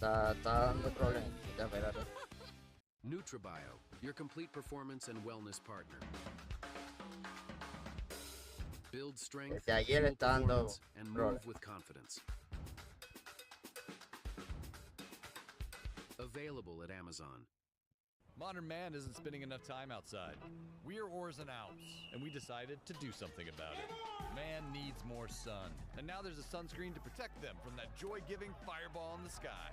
está dando problemitas, espérate. NutriBio, your complete performance and wellness partner. Build strength, Desde ayer fuel está dando performance, and move problemas. with confidence. Available at Amazon. Modern man isn't spending enough time outside. We're Oars and Outs, and we decided to do something about it. Man needs more sun, and now there's a sunscreen to protect them from that joy-giving fireball in the sky.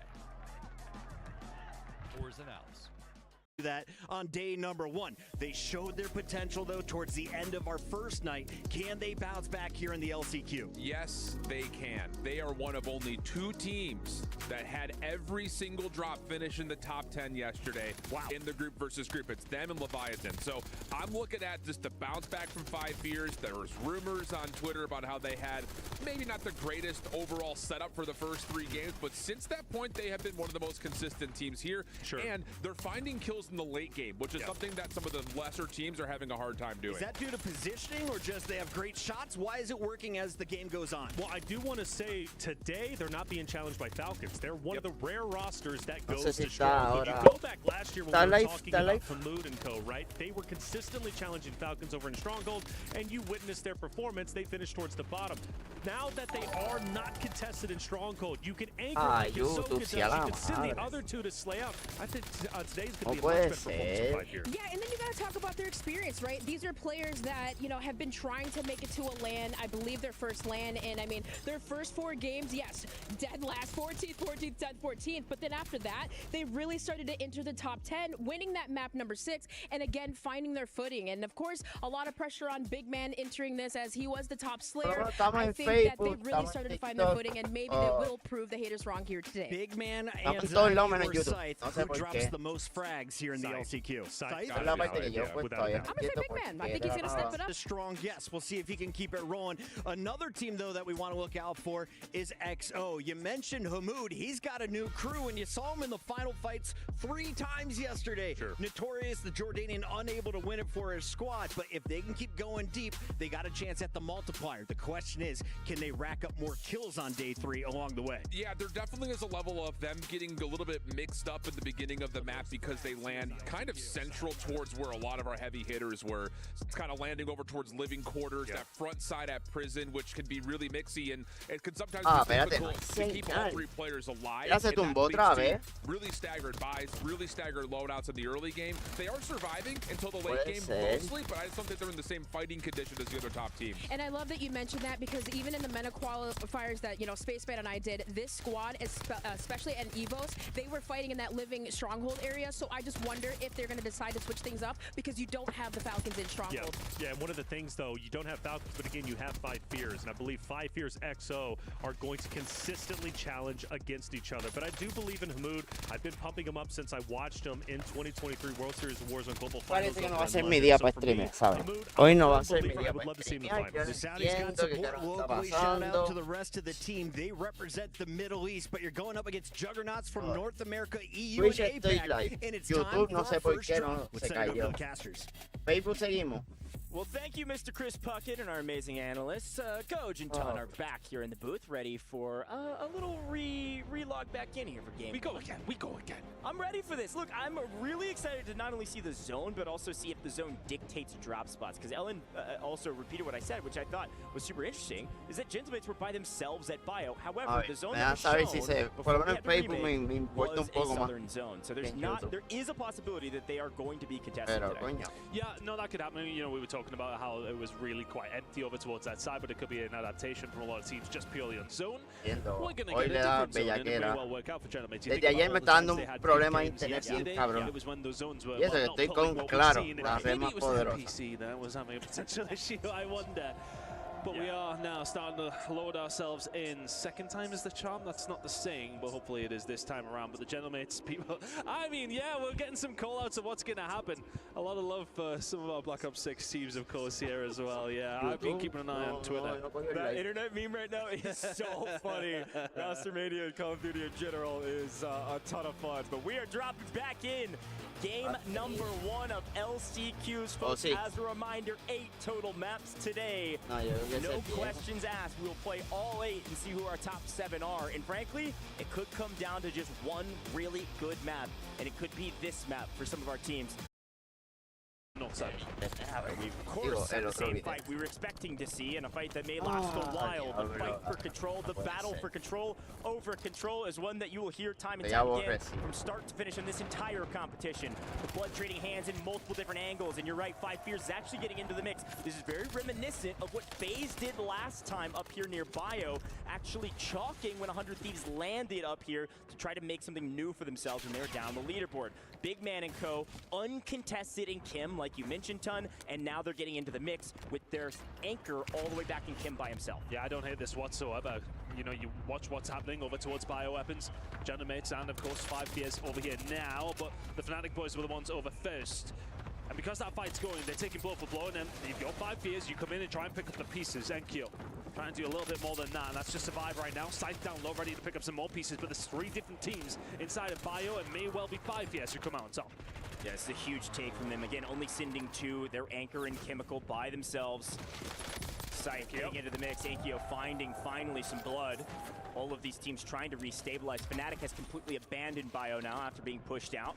Oars and Outs. That on day number 1. They showed their potential, though, towards the end of our first night. Can they bounce back here in the LCQ? Yes, they can. They are one of only 2 teams that had every single drop finish in the top 10 yesterday. Wow. In the group versus group. It's them and Leviathan. So I'm looking at just the bounce back from 5 years. There was rumors on Twitter about how they had maybe not the greatest overall setup for the first 3 games, but since that point, they have been one of the most consistent teams here. Sure. And they're finding kills in the late game, which is something that some of the lesser teams are having a hard time doing. Is that due to positioning or just they have great shots? Why is it working as the game goes on? Well, I do want to say today they're not being challenged by Falcons. They're one of the rare rosters that goes sé si to está strong. You ahora. go back last year when Está we were live, talking está about live. Hamoud and Co, right? They were consistently challenging Falcons over in Stronghold, and you witnessed their performance. They finished towards the bottom. Now that they are not contested in Stronghold, you can anchor like Ysoka does. You can send the other 2 to slay out. I think today's going to be a much better performance to fight here. Yeah, and then you got to talk about their experience, right? These are players that, you know, have been trying to make it to a LAN. I believe their first LAN, and I mean, their first 4 games, yes, dead last 14th, 14th, 10th, 14th, but then after that, they really started to enter the top 10, winning that map number 6, and again, finding their footing. And of course, a lot of pressure on Big Man entering this as he was the top slayer. I think that they really started to find their footing, and maybe they will prove the haters wrong here today. Big Man and todos los menos en YouTube. Scythe, No sé who por drops qué. the most frags here in the LCQ? Scythe. Es la parte que yo pues todavía I'm gonna say Big Man. I think he's gonna step it up. A strong yes. We'll see if he can keep it rolling. Another team, though, that we want to look out for is XO. You mentioned Hamoud. He's got a new crew, and you saw him in the final fights 3 times yesterday. Sure. Notorious, the Jordanian, unable to win it for his squad, but if they can keep going deep, they got a chance at the multiplier. The question is, can they rack up more kills on day 3 along the way? Yeah, there definitely is a level of them getting a little bit mixed up in the beginning of the map because they land kind of central towards where a lot of our heavy hitters were. It's kind of landing over towards living quarters, that front side at prison, which can be really mixy, and it can sometimes be difficult to keep all 3 players alive. Ya se and that tumbó leads otra to vez. really staggered buys, really staggered loadouts in the early game. They are surviving until the late Puede game ser. mostly, but I just don't think they're in the same fighting condition as the other top teams. And I love that you mentioned that because even in the MENA qualifiers that, you know, Spaceman and I did, this squad, especially at EVOS, they were fighting in that living stronghold area. So I just wonder if they're going to decide to switch things up because you don't have the Falcons in stronghold. Yeah, and one of the things, though, you don't have Falcons, but again, you have 5 Fears, and I believe 5 Fears XO are going to consistently challenge against each other. But I do believe in Hamoud. I've been pumping him up since I watched him in 2023 World Series of Warzone Global Finals. Parece que no va a ser mi día para streamer, ¿sabes? Hoy no va a ser mi día I would para love to see him in the streamer. finals. The Saudis got Entiendo que support no está locally. Shout out to pasando. the rest of the team. They represent the Middle East, but you're going up against juggernauts from North America, EU, Twitch and estoy APAC, live. and it's time YouTube no for sé our por first qué drop. no Let's se send it up cayó. to the casters. Facebook seguimos. Well, thank you, Mr. Chris Puckett and our amazing analysts. Goj and Ton are back here in the booth, ready for a little re-log back in here for game. We go again. We go again. I'm ready for this. Look, I'm really excited to not only see the zone, but also see if the zone dictates drop spots. Because Ellen also repeated what I said, which I thought was super interesting, is that Gentlemates were by themselves at Bio. However, the zone me that was saber si shown se, por before lo we menos had the Facebook me remake importa un was a poco más. southern zone. So there's there is a possibility that they are going to be contested Pero, today. coño. Yeah, no, that could happen. You know, we were talking about how it was really quite empty over towards that side, but it could be an adaptation from a lot of teams just purely on zone. Entiendo. We're going to Hoy get le a da different zone, and it may bellaquera. well work out for Gentlemates. Desde ayer me está dando un problema de internet bien cabrón. It was when the zones were Y eso que not estoy pulling con what we've Claro, seen. la red Maybe más it was the poderosa. PC that was having a potential issue, I wonder. But we are now starting to load ourselves in. Second time is the charm. That's not the saying, but hopefully it is this time around. But the Gentlemates people, I mean, yeah, we're getting some call-outs of what's going to happen. A lot of love for some of our Black Ops 6 teams, of course, here as well. Yeah, I've been keeping an eye on Twitter. That internet meme right now is so funny. Roster Mania and Call of Duty in general is a ton of fun. But we are dropping back in game number 1 of LCQs, folks. As a reminder, 8 total maps today. No questions asked. We'll play all 8 and see who our top 7 are. And frankly, it could come down to just one really good map, and it could be this map for some of our teams. We, of course, had the same fight we were expecting to see, in a fight that may last a while. The fight for control, the battle for control over control is one that you will hear time and time again from start to finish in this entire competition. The blood trading hands in multiple different angles, and you're right, Five Fears is actually getting into the mix. This is very reminiscent of what FaZe did last time up here near Bio, actually chalking when 100 Thieves landed up here to try to make something new for themselves when they're down the leaderboard. Big Man and Co. uncontested in Kim, like you mentioned, Ton, and now they're getting into the mix with their anchor all the way back in Kim by himself. Yeah, I don't hate this whatsoever. You know, you watch what's happening over towards Bioweapons, Gentlemates, and of course 5 Fears over here now, but the Fnatic boys were the ones over first. And because that fight's going, they're taking blow for blow, and then if you're 5 Fears, you come in and try and pick up the pieces. Enkyo trying to do a little bit more than that, and that's just survive right now. Scythe down low, ready to pick up some more pieces, but there's 3 different teams inside of Bio, and may well be 5 Fears who come out on top. Yeah, it's a huge take from them. Again, only sending 2, their anchor and chemical by themselves. Scythe getting into the mix, Enkyo finding finally some blood. All of these teams trying to restabilize. Fnatic has completely abandoned Bio now after being pushed out.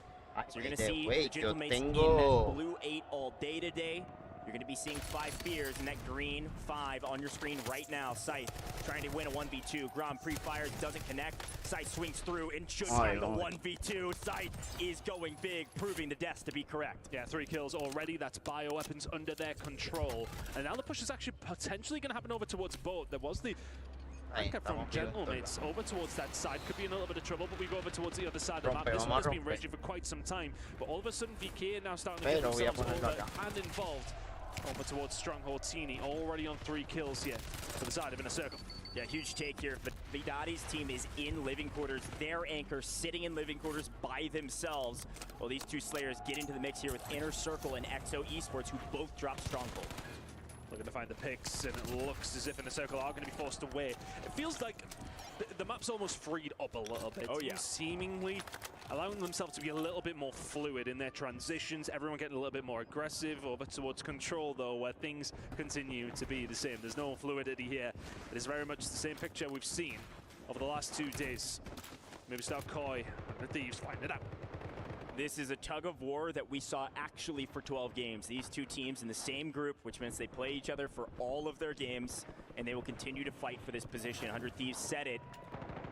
So you're going to see the Gentlemates in that blue 8 all day today. You're going to be seeing 5 Fears in that green 5 on your screen right now. Scythe trying to win a 1v2. Grom pre-fires, doesn't connect. Scythe swings through and should find the 1v2. Scythe is going big, proving the deaths to be correct. Yeah, 3 kills already. That's Bioweapons under their control. And now the push is actually potentially going to happen over towards both. There was the anchor from Gentlemates over towards that side. Could be in a little bit of trouble, but we go over towards the other side of the map. This one has been raging for quite some time, but all of a sudden VK now starting to get themselves over and involved. Over towards Stronghold Teeny, already on 3 kills here for the side of Inner Circle. Yeah, huge take here, but Vidati's team is in living quarters. Their anchor sitting in living quarters by themselves. Well, these 2 Slayers get into the mix here with Inner Circle and XO Esports, who both drop Stronghold. Looking to find the picks, and it looks as if Inner Circle are going to be forced away. It feels like the map's almost freed up a little bit. Oh, yeah. Seemingly allowing themselves to be a little bit more fluid in their transitions. Everyone getting a little bit more aggressive. Over towards control, though, where things continue to be the same. There's no fluidity here. It is very much the same picture we've seen over the last 2 days. Maybe start Koi and the Thieves find it out. This is a tug of war that we saw actually for 12 games. These 2 teams in the same group, which means they play each other for all of their games, and they will continue to fight for this position. 100 Thieves said it.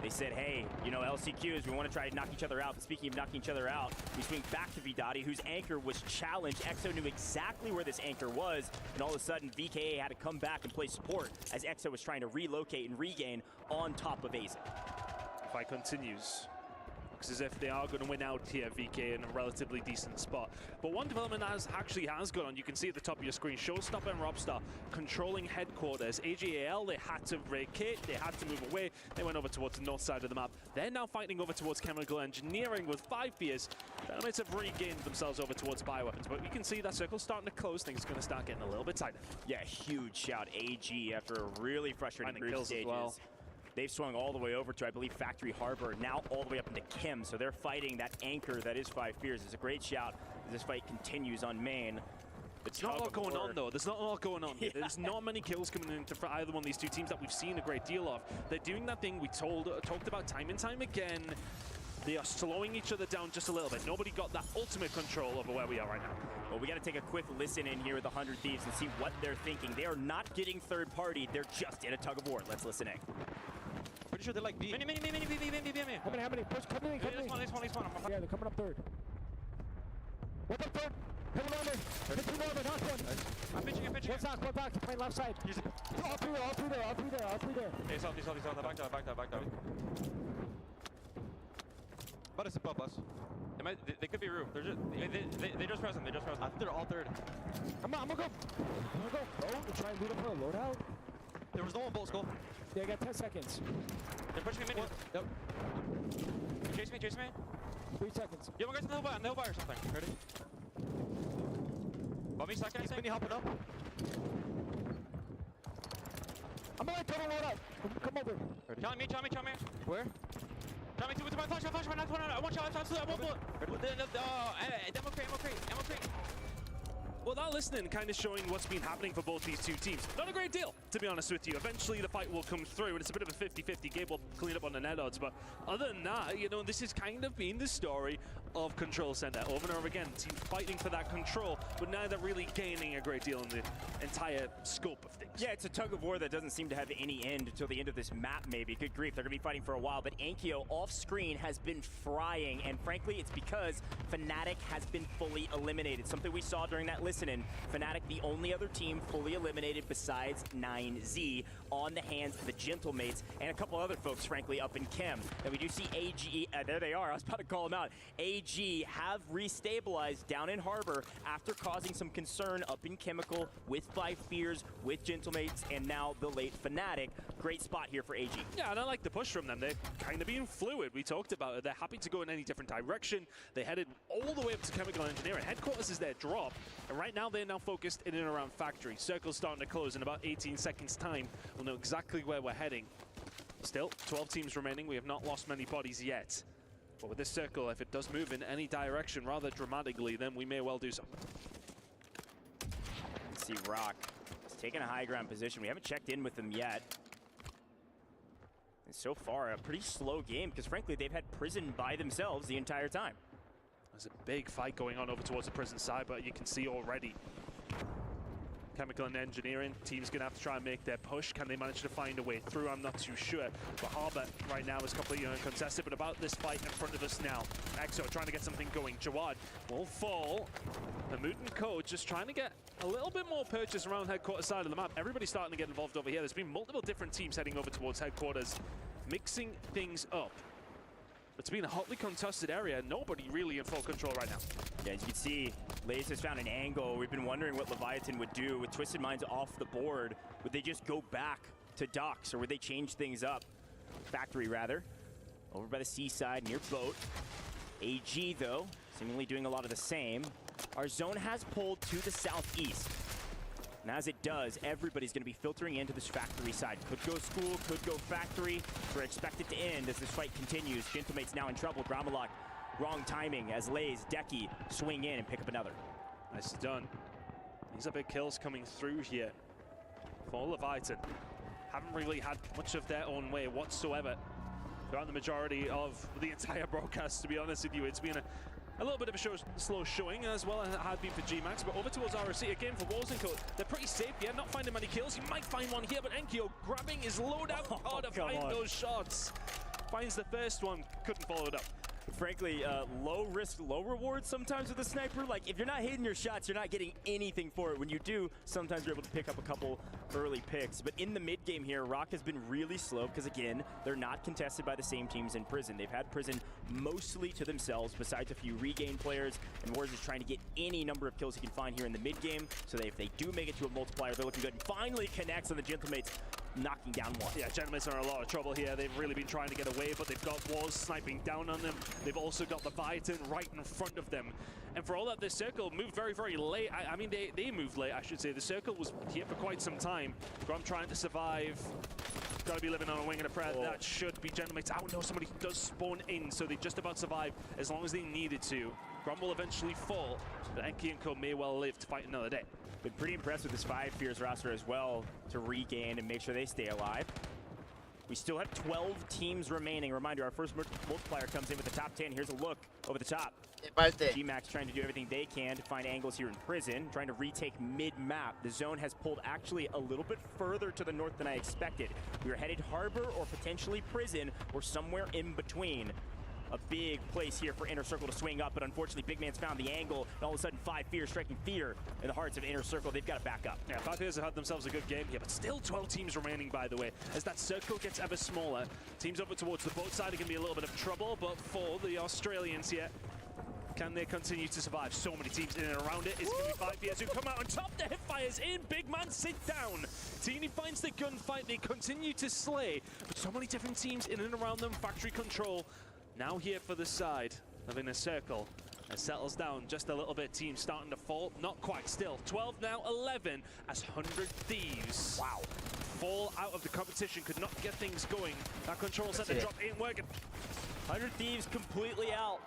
They said, hey, you know, LCQs, we want to try to knock each other out. But speaking of knocking each other out, we swing back to Vidati, whose anchor was challenged. XO knew exactly where this anchor was, and all of a sudden, VKA had to come back and play support as XO was trying to relocate and regain on top of AZIC. Fight continues. Looks as if they are going to win out here, VK, in a relatively decent spot. But one development actually has gone on. You can see at the top of your screen, Showstopper and Robstar controlling headquarters. AGAL, they had to vacate, they had to move away. They went over towards the north side of the map. They're now fighting over towards Chemical Engineering with 5 Fears. Gentlemates have regained themselves over towards Bioweapons, but we can see that circle starting to close. Things are going to start getting a little bit tighter. Yeah, huge shout, AG, after a really frustrating group stages. Well. They've swung all the way over to, I believe, Factory Harbor, now all the way up into Kim. So they're fighting that anchor that is 5 Fears. It's a great shout as this fight continues on main. There's not a lot going on, though. There's not a lot going on. Yeah. There's not many kills coming into for either one of these 2 teams that we've seen a great deal of. They're doing that thing we talked about time and time again. They are slowing each other down just a little bit. Nobody got that ultimate control over where we are right now. Well, we got to take a quick listen in here with the 100 Thieves and see what they're thinking. They are not getting third party. They're just in a tug of war. Let's listen in. Pretty sure they're like B. Many. How many? Push, come in. This one. Yeah, they're coming up third. What's up third? Hit one over. Hit 2 over, knock one. I'm pitching. One back, playing left side. All three there. Hey, he's on. Back down. About to zip up us. They could be roof. They just press them. I think they're all third. I'm gonna go. Bro, we're trying to loot up for a loadout. There was no one bolt skull. Yeah, I got 10 seconds. They're pushing me mid. Yep. Chase me. 3 seconds. You have one guys on the hill bar or something. Ready? Bump me second. He's mini hopping up. I'm gonna total loadout. Come over. Ready. Challenge me. Where? Driving through with my flash, knocked one out. One shot, absolutely, one bullet. Ammo crate. Well, that listening kind of showing what's been happening for both these two teams. Not a great deal, to be honest with you. Eventually, the fight will come through, and it's a bit of a 50-50 game. We'll clean up on the net odds, but other than that, you know, this has kind of been the story of Control Center. Over and over again, teams fighting for that control, but neither really gaining a great deal in the entire scope of things. Yeah, it's a tug of war that doesn't seem to have any end until the end of this map, maybe. Good grief, they're going to be fighting for a while, but Ankyo off-screen has been frying, and frankly, it's because Fnatic has been fully eliminated. Something we saw during that listen-in. Fnatic, the only other team fully eliminated besides 9Z on the hands of the Gentlemates and a couple other folks, frankly, up in Chem. And we do see AG, there they are, I was about to call them out. AG have restabilized down in Harbor after causing some concern up in Chemical with Five Fears, with Gentlemates, and now the late Fnatic. Great spot here for AG. Yeah, and I like the push from them. They're kind of being fluid. We talked about it. They're happy to go in any different direction. They headed all the way up to Chemical Engineering. Headquarters is their drop, and right now they're now focused in and around Factory. Circle's starting to close in about 18 seconds time. We'll know exactly where we're heading. Still, 12 teams remaining. We have not lost many bodies yet. But with this circle, if it does move in any direction rather dramatically, then we may well do so. Let's see, Rock is taking a high ground position. We haven't checked in with them yet. And so far, a pretty slow game, because frankly, they've had Prison by themselves the entire time. There's a big fight going on over towards the Prison side, but you can see already Chemical and Engineering, team's going to have to try and make their push. Can they manage to find a way through? I'm not too sure. But Harbor right now is completely uncontested. But about this fight in front of us now, EXO trying to get something going. Jawad will fall. The Mutant Code just trying to get a little bit more purchase around headquarters side of the map. Everybody's starting to get involved over here. There's been multiple different teams heading over towards headquarters, mixing things up. It's been a hotly contested area. Nobody really in full control right now. Yeah, as you can see, Lays has found an angle. We've been wondering what Leviathan would do with Twisted Minds off the board. Would they just go back to docks, or would they change things up? Factory, rather. Over by the seaside, near boat. AG, though, seemingly doing a lot of the same. Our zone has pulled to the southeast. And as it does, everybody's going to be filtering into this Factory side. Could go school, could go Factory. We're expected to end as this fight continues. Gentlemate's now in trouble. Gromalok, wrong timing as Lays, Decky swing in and pick up another. Nice done. These are big kills coming through here for Leviathan. Haven't really had much of their own way whatsoever throughout the majority of the entire broadcast, to be honest with you. It's been a little bit of a slow showing as well as it had been for G-Max, but over towards ROC again for Warzone Code. They're pretty safe here, not finding many kills. You might find one here, but Enkyo grabbing his loadout hard to find those shots. Finds the first one, couldn't follow it up. Frankly, low risk, low reward sometimes with a sniper. Like, if you're not hitting your shots, you're not getting anything for it. When you do, sometimes you're able to pick up a couple early picks. But in the mid game here, Rock has been really slow because, again, they're not contested by the same teams in Prison. They've had Prison mostly to themselves, besides a few regain players. And Wars is trying to get any number of kills he can find here in the mid game, so that if they do make it to a multiplier, they're looking good. And finally connects on the Gentlemates, knocking down one. Yeah, Gentlemates are in a lot of trouble here. They've really been trying to get away, but they've got Wars sniping down on them. They've also got Leviathan right in front of them. And for all that, this circle moved very, very late. I mean, they moved late, I should say. The circle was here for quite some time. Grom trying to survive. Got to be living on a wing and a prayer. That should be Gentlemates. Oh no, somebody does spawn in, so they just about survived as long as they needed to. Grom will eventually fall, but Enki and Co may well live to fight another day. Been pretty impressed with this Five Fears roster as well to regain and make sure they stay alive. We still have 12 teams remaining. Reminder, our first multiplier comes in with the top 10. Here's a look over the top. G-Max trying to do everything they can to find angles here in Prison, trying to retake mid-map. The zone has pulled actually a little bit further to the north than I expected. We were headed Harbor or potentially Prison or somewhere in between. A big place here for Inner Circle to swing up, but unfortunately Big Man's found the angle, and all of a sudden Five Fears striking fear in the hearts of Inner Circle. They've got to back up. Yeah, Five Fears have had themselves a good game here, but still 12 teams remaining, by the way. As that circle gets ever smaller, teams over towards the boat side are going to be a little bit of trouble, but for the Australians here, can they continue to survive? So many teams in and around it. It's going to be Five Fears who come out on top. The hip fires in. Big Man sit down. Teeny finds the gunfight. They continue to slay, but so many different teams in and around them. Factory control. Now here for the side of Inner Circle. It settles down just a little bit. Team starting to fall. Not quite still. 12 now, 11 as 100 Thieves. Wow. Fall out of the competition. Could not get things going. That control center drop ain't working. 100 Thieves completely out.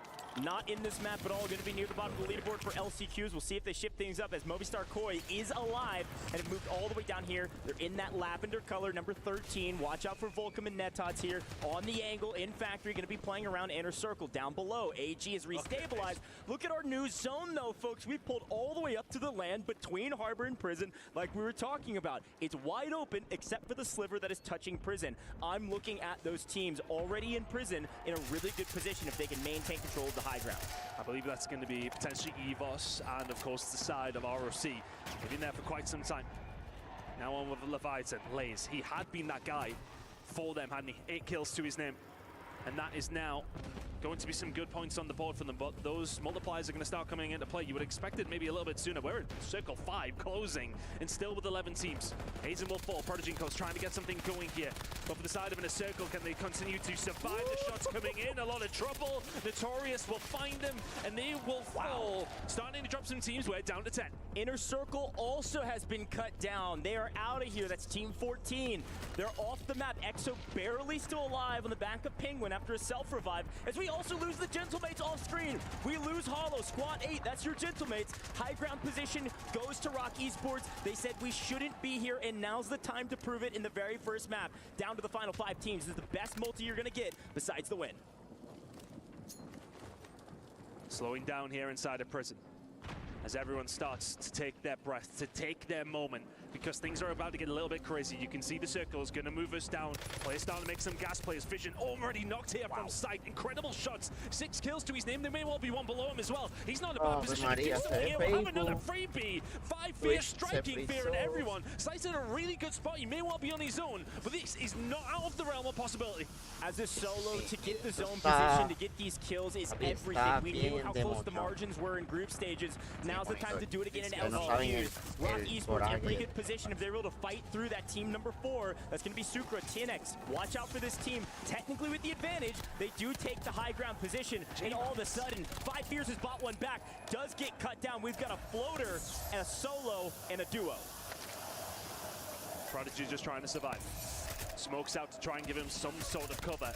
Not in this map at all. Going to be near the bottom of the leaderboard for LCQs. We'll see if they shift things up as Movistar Koi is alive and it moved all the way down here. They're in that lavender color, number 13. Watch out for Volcom and Netots here on the angle in factory. Going to be playing around inner circle down below. AG is restabilized. Look at our new zone though, folks. We pulled all the way up to the land between Harbor and Prison like we were talking about. It's wide open except for the sliver that is touching Prison. I'm looking at those teams already in Prison in a really good position if they can maintain control of the high ground. I believe that's going to be potentially EVOS and, of course, the side of ROC. They've been there for quite some time. Now on with Leviathan. Lays. He had been that guy for them, hadn't he? 8 kills to his name. And that is now going to be some good points on the board for them, but those multipliers are going to start coming into play. You would expect it maybe a little bit sooner. We're in circle 5, closing, and still with 11 teams. Hazen will fall. Prodigy and Coast trying to get something going here. But for the side of in a circle, can they continue to survive the shots coming in? A lot of trouble. Notorious will find them, and they will fall. Starting to drop some teams. We're down to 10. Inner circle also has been cut down. They are out of here. That's team 14. They're off the map. EXO barely still alive on the back of Penguin after a self-revive. As we also lose the Gentlemates off screen. We lose Hollow. Squad 8, that's your Gentlemates. High ground position goes to Rock Esports. They said we shouldn't be here, and now's the time to prove it in the very first map. Down to the final 5 teams. This is the best multi you're going to get besides the win. Slowing down here inside of Prison as everyone starts to take their breath, to take their moment, because things are about to get a little bit crazy. You can see the circles going to move us down. Players starting to make some gas plays. Vision already knocked here from sight. Incredible shots. 6 kills to his name. There may well be one below him as well. He's not in a bad position. He'll have another freebie. 5 fear, striking fear in everyone. Slice in a really good spot. He may well be on his own, but this is not out of the realm of possibility. As a solo, to get the zone position, to get these kills is everything. We knew how close the margins were in group stages. Now's the time to do it again in LCQs. Rock Esports in a pretty good position if they're able to fight through that team number 4. That's going to be Sucra, TNX. Watch out for this team. Technically with the advantage, they do take the high ground position, and all of a sudden, 5 Fears has bought one back. Does get cut down. We've got a floater, and a solo, and a duo. Prodigy just trying to survive. Smokes out to try and give him some sort of cover.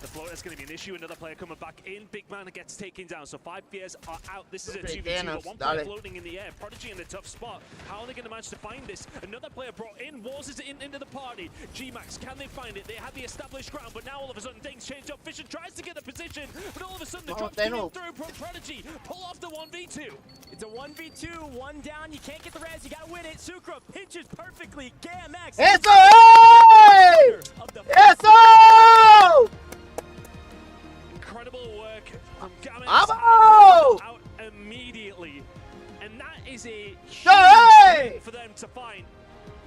The floater's going to be an issue. Another player coming back in. Big man gets taken down. So 5 Fears are out. This is a 2v2, but one player floating in the air. Prodigy in a tough spot. How are they going to manage to find this? Another player brought in. Wars is into the party. G-Max, can they find it? They had the established ground, but now all of a sudden things change up. Fisher tries to get the position, but all of a sudden the drop's coming through from Prodigy. Pull off the 1v2. It's a 1v2, 1 down. You can't get the res. You got to win it. Sucra pinches perfectly. GAMX. ¡Eso es! ¡Eso! Incredible work from Gammon out immediately, and that is a huge win for them to find.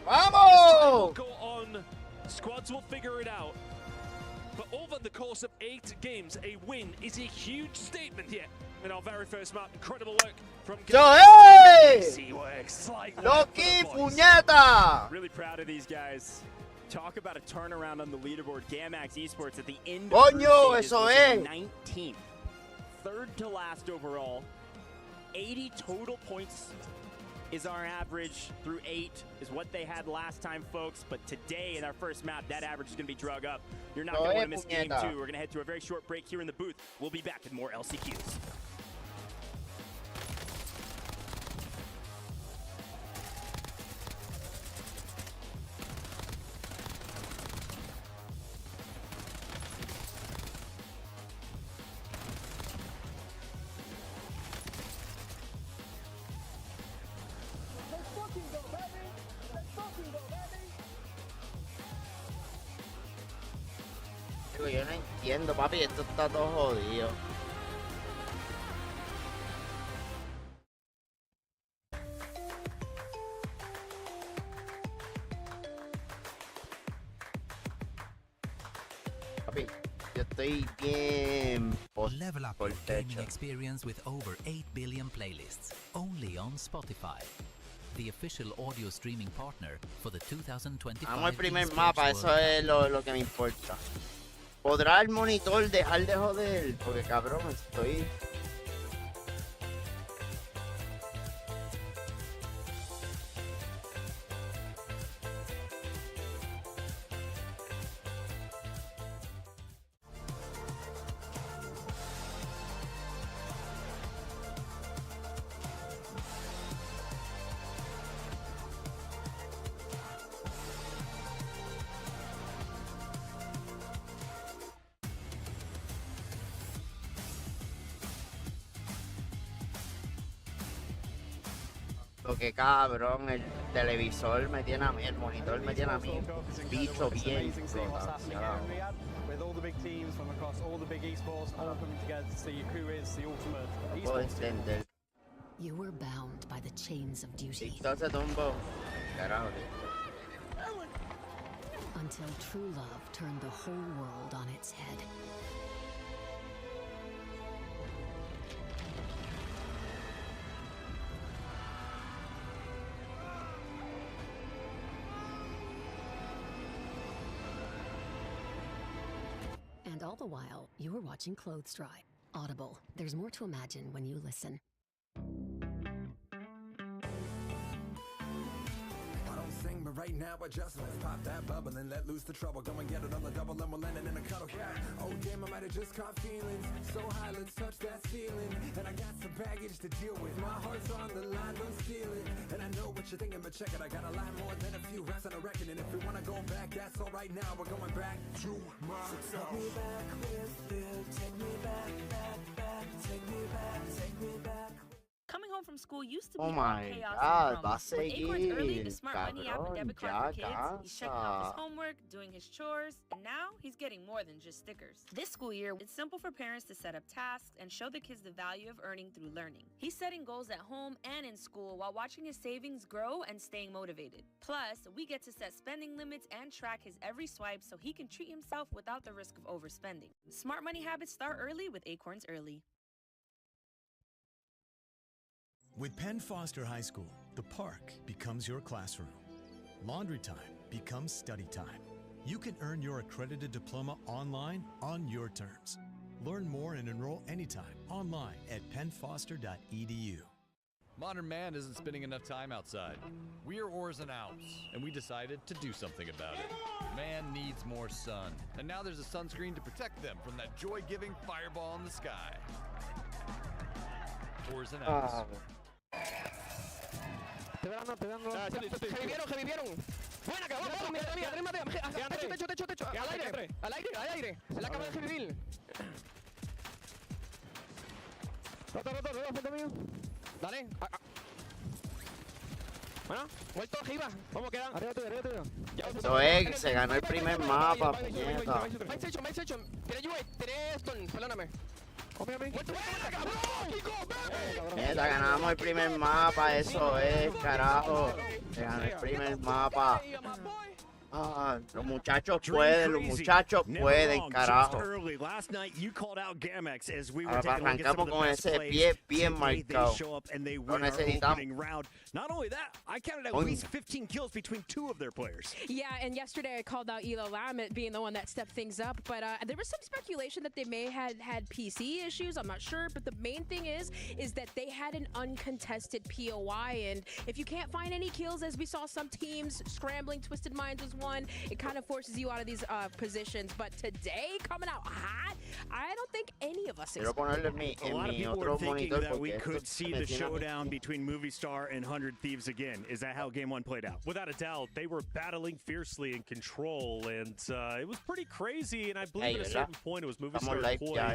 ¡Vamos! Go on, squads will figure it out. But over the course of 8 games, a win is a huge statement here in our very first map. Incredible work from Loki puñeta! Really proud of these guys. Talk about a turnaround on the leaderboard. GAMX Esports at the end of Coño, eso es. 19th. 3rd to last overall. 80 total points is our average through 8 is what they had last time, folks. But today in our first map, that average is going to be drug up. You're not going to want to miss game 2. We're going to head to a very short break here in the booth. We'll be back with more LCQs. Yo no entiendo, papi, esto está todo jodido. Papi, yo estoy bien Level up your gaming experience with over 8 billion playlists, only on Spotify, the official audio streaming partner for the 2025. Vamos al primer mapa, eso es lo que me importa. ¿Podrá el monitor dejar de joder? Porque cabrón, estoy Lo que cabrón, el televisor me tiene a mí, el monitor me tiene a mí, bicho bien explotado. With all the big teams from across all the big esports all coming together to see who is the ultimate No puedo entender. You were bound by the chains of duty. Víctor se tumbó. Carajo. Until true love turned the whole world on its head. And all the while, you were watching clothes dry. Audible. There's more to imagine when you listen. But right now, adjustments. Pop that bubble and let loose the trouble. Go and get it on the double, and we're landing in a cuddle. Yeah. Oh, damn, I might have just caught feelings. So high, let's touch that ceiling. And I got some baggage to deal with. My heart's on the line, don't steal it. And I know what you're thinking, but check it. I got a lot more than a few reps on a record. And if we want to go back, that's all right now. We're going back to my house. So take me back with you. Take me back, back, back. Take me back, take me back. Coming home from school used to be Oh all my chaos God, and va a drama. With Acorns Early, the seguir, smart money app and cabrón, debit card ya for kids, he's checking off his cansa. homework, doing his chores, and now he's getting more than just stickers. This school year, it's simple for parents to set up tasks and show the kids the value of earning through learning. He's setting goals at home and in school while watching his savings grow and staying motivated. Plus, we get to set spending limits and track his every swipe so he can treat himself without the risk of overspending. Smart money habits start early with Acorns Early. With Penn Foster High School, the park becomes your classroom. Laundry time becomes study time. You can earn your accredited diploma online on your terms. Learn more and enroll anytime online at pennfoster.edu. Modern man isn't spending enough time outside. We are oars and outs, and we decided to do something about it. Man needs more sun, and now there's a sunscreen to protect them from that joy-giving fireball in the sky. Oars and outs. Te vieron. Buena, que vamos, mira. Techo. Al aire. Se la acaba de revivir. Roto, frente mío. Dale. Bueno, vuelto arriba. ¿Cómo queda? Arriba tuyo. Eso es, se ganó el primer mapa, puñeta. Main section. Tiré stun, perdóname. Neta, ganamos el primer mapa, eso es, carajo. Se ganó el primer mapa. Ah, los muchachos pueden, carajo. Last night you called out Gamex as we were Ahora taking a look at some of arrancamos the con best ese plays. pie bien Today they marcado. show up and they Lo win our necesitamos. opening round. Not only that, I counted at least 15 kills between two of their players. Yeah, and yesterday I called out Elo Lamet being the one that stepped things up, but there was some speculation that they may have had PC issues. I'm not sure, but the main thing is that they had an uncontested POI, and if you can't find any kills, as we saw some teams scrambling, Twisted Minds was one, it kind of forces you out of these positions. But today, coming out hot, I don't think any of us Quiero ponerle A lot of mi people otro are thinking monitor that we porque could esto see me the tiene a mí. showdown between Movie Star and 100 Thieves again. Is that how Game 1 played out? Without a doubt, they were battling fiercely in control, and it was pretty crazy. And I believe at a certain point it was Movie Star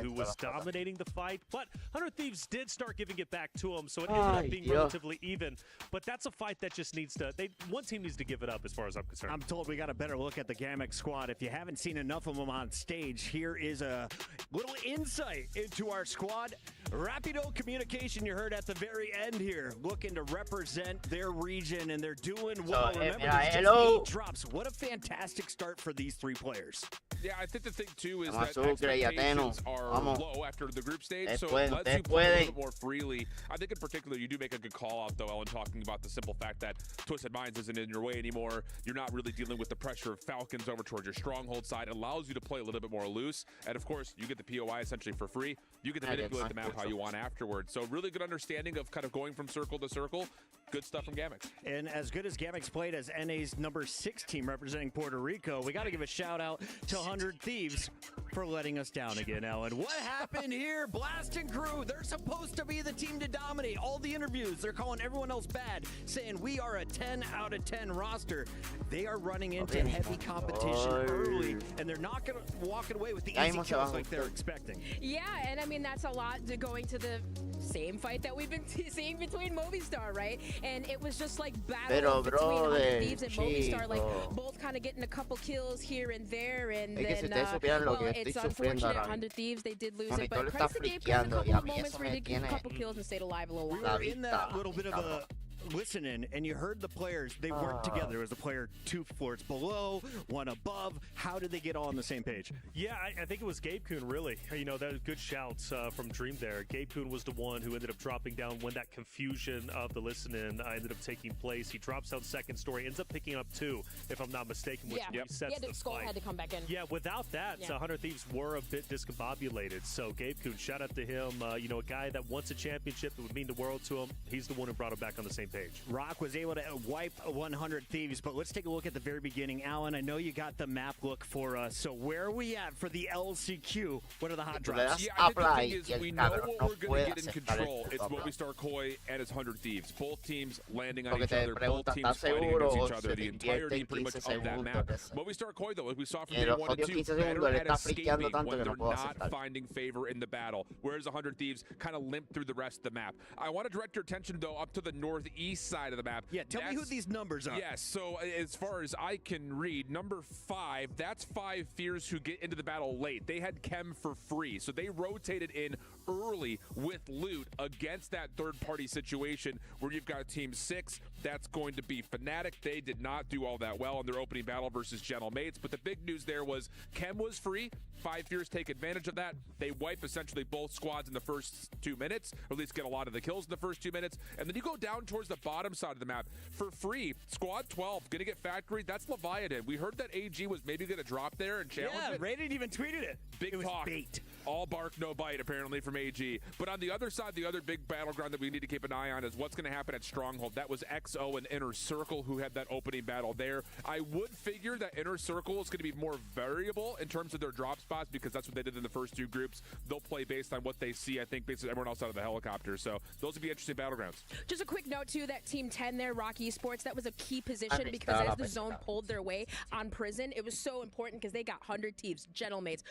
who was dominating the fight. But 100 Thieves did start giving it back to them, so it ended up being relatively even. But that's a fight that just needs to. One team needs to give it up, as far as I'm concerned. I'm told we got a better look at the Gamex squad. If you haven't seen enough of them on stage, here is a little insight into our squad. Rapido Communication, you heard at the very end here, looking to represent their region, and they're doing well. Remember, there's just 8 drops. What a fantastic start for these 3 players. Yeah, I think the thing, too, is Vamos, that Sucre y Ateno. expectations are Vamos. low after the group stage, so Pueden, it lets you play a pueden. little bit more freely. I think in particular, you do make a good call out, though, Ellen, talking about the simple fact that Twisted Minds isn't in your way anymore. You're not really dealing with the pressure of Falcons over towards your stronghold side. It allows you to play a little bit more loose, and of course, you get the POI essentially for free. You get to manipulate the map how you want afterwards. So really good understanding of kind of going from circle to circle. Good stuff from Gamex. And as good as Gamex played as NA's number 6 team representing Puerto Rico, we got to give a shout out to 100 Thieves for letting us down again, Ellen. What happened here? Blast and Crew, they're supposed to be the team to dominate. All the interviews, they're calling everyone else bad, saying we are a 10 out of 10 roster. They are running into heavy competition early, and they're not walking away with the easy kills like they're expecting. Yeah, and I mean, that's a lot to going to the same fight that we've been seeing between Movistar, right? And it was just like battle between 100 Thieves and Movistar, like both kind of getting a couple kills here and there, and then it's unfortunate 100 Thieves, they did lose it, but credit to Dave, a couple of moments where he did get a couple kills and stayed alive a little while. We were in that little bit of a listening, and you heard the players, they worked together. There was a player 2 floors below, 1 above. How did they get all on the same page? Yeah, I think it was Gabe Kuhn, really. You know, that was good shouts from Dream there. Gabe Kuhn was the one who ended up dropping down when that confusion of the listening ended up taking place. He drops down second story, ends up picking up 2, if I'm not mistaken, which resets the Skull fight. had to come back in. Yeah, without that, 100 Thieves were a bit discombobulated. So Gabe Kuhn, shout out to him. You know, a guy that wants a championship that would mean the world to him. He's the one who brought him back on the same page. Rock was able to wipe 100 Thieves, but let's take a look at the very beginning. Alan, I know you got the map look for us, so where are we at for the LCQ? What are the hot drops? Yeah, I think the thing is, we know what we're going to get in control. It's Movistar Koi and his 100 Thieves. Both teams landing on each other, both teams fighting against each other. The entirety pretty much of that map. Movistar Koi, though, like we saw from game 1 and 2, better at escaping when they're not finding favor in the battle, whereas 100 Thieves kind of limp through the rest of the map. I want to direct your attention, though, up to the northeast side of the map. Yeah, tell me who these numbers are. Yes, so as far as I can read, number 5, that's 5 Fears who get into the battle late. They had Chem for free, so they rotated in early with loot against that third-party situation where you've got Team 6. That's going to be Fnatic. They did not do all that well in their opening battle versus Gentle Mates, but the big news there was Chem was free. 5 Fears take advantage of that. They wipe essentially both squads in the first 2 minutes, or at least get a lot of the kills in the first 2 minutes, and then you go down towards the bottom side of the map. For free, Squad 12, gonna get Factory, that's Leviathan. We heard that AG was maybe gonna drop there and challenge it. Yeah, Raiden even tweeted it. Big talk. Bait. All bark, no bite, apparently, from AG. But on the other side, the other big battleground that we need to keep an eye on is what's gonna happen at Stronghold. That was XO and Inner Circle who had that opening battle there. I would figure that Inner Circle is gonna be more variable in terms of their drop spots because that's what they did in the first 2 groups. They'll play based on what they see, I think, basically everyone else out of the helicopter. So those would be interesting battlegrounds. Just a quick note, too, that Team 10 there, Rock Esports, that was a key position because as the zone pulled their way on Prison, it was so important because they got 100 Thieves, Gentle Mates,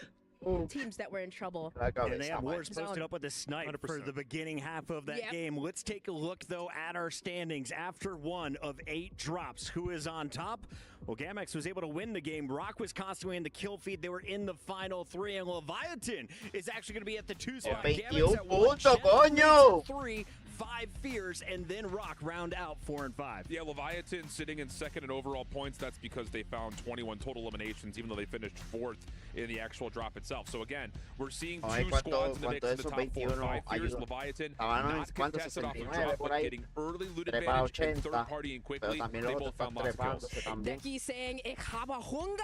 teams that were in trouble. And they have Wars posted up with a snipe 100%. For the beginning half of that game. Let's take a look, though, at our standings. After 1 of 8 drops, who is on top? Well, Gamex was able to win the game. Rock was constantly in the kill feed. They were in the final 3, and Leviathan is actually going to be at the 2 spot. Gamex at 1, 3, 5 Fears, and then Rock round out 4 and 5. Yeah, Leviathan sitting in second in overall points. That's because they found 21 total eliminations, even though they finished 4th in the actual drop itself. So again, we're seeing 2 squads in the mix in the top 4. 5 Fears, Leviathan, not contested off the drop, but getting early loot advantage and third partying quickly. They both found lots of kills. Decky saying, Ich habe Hunger,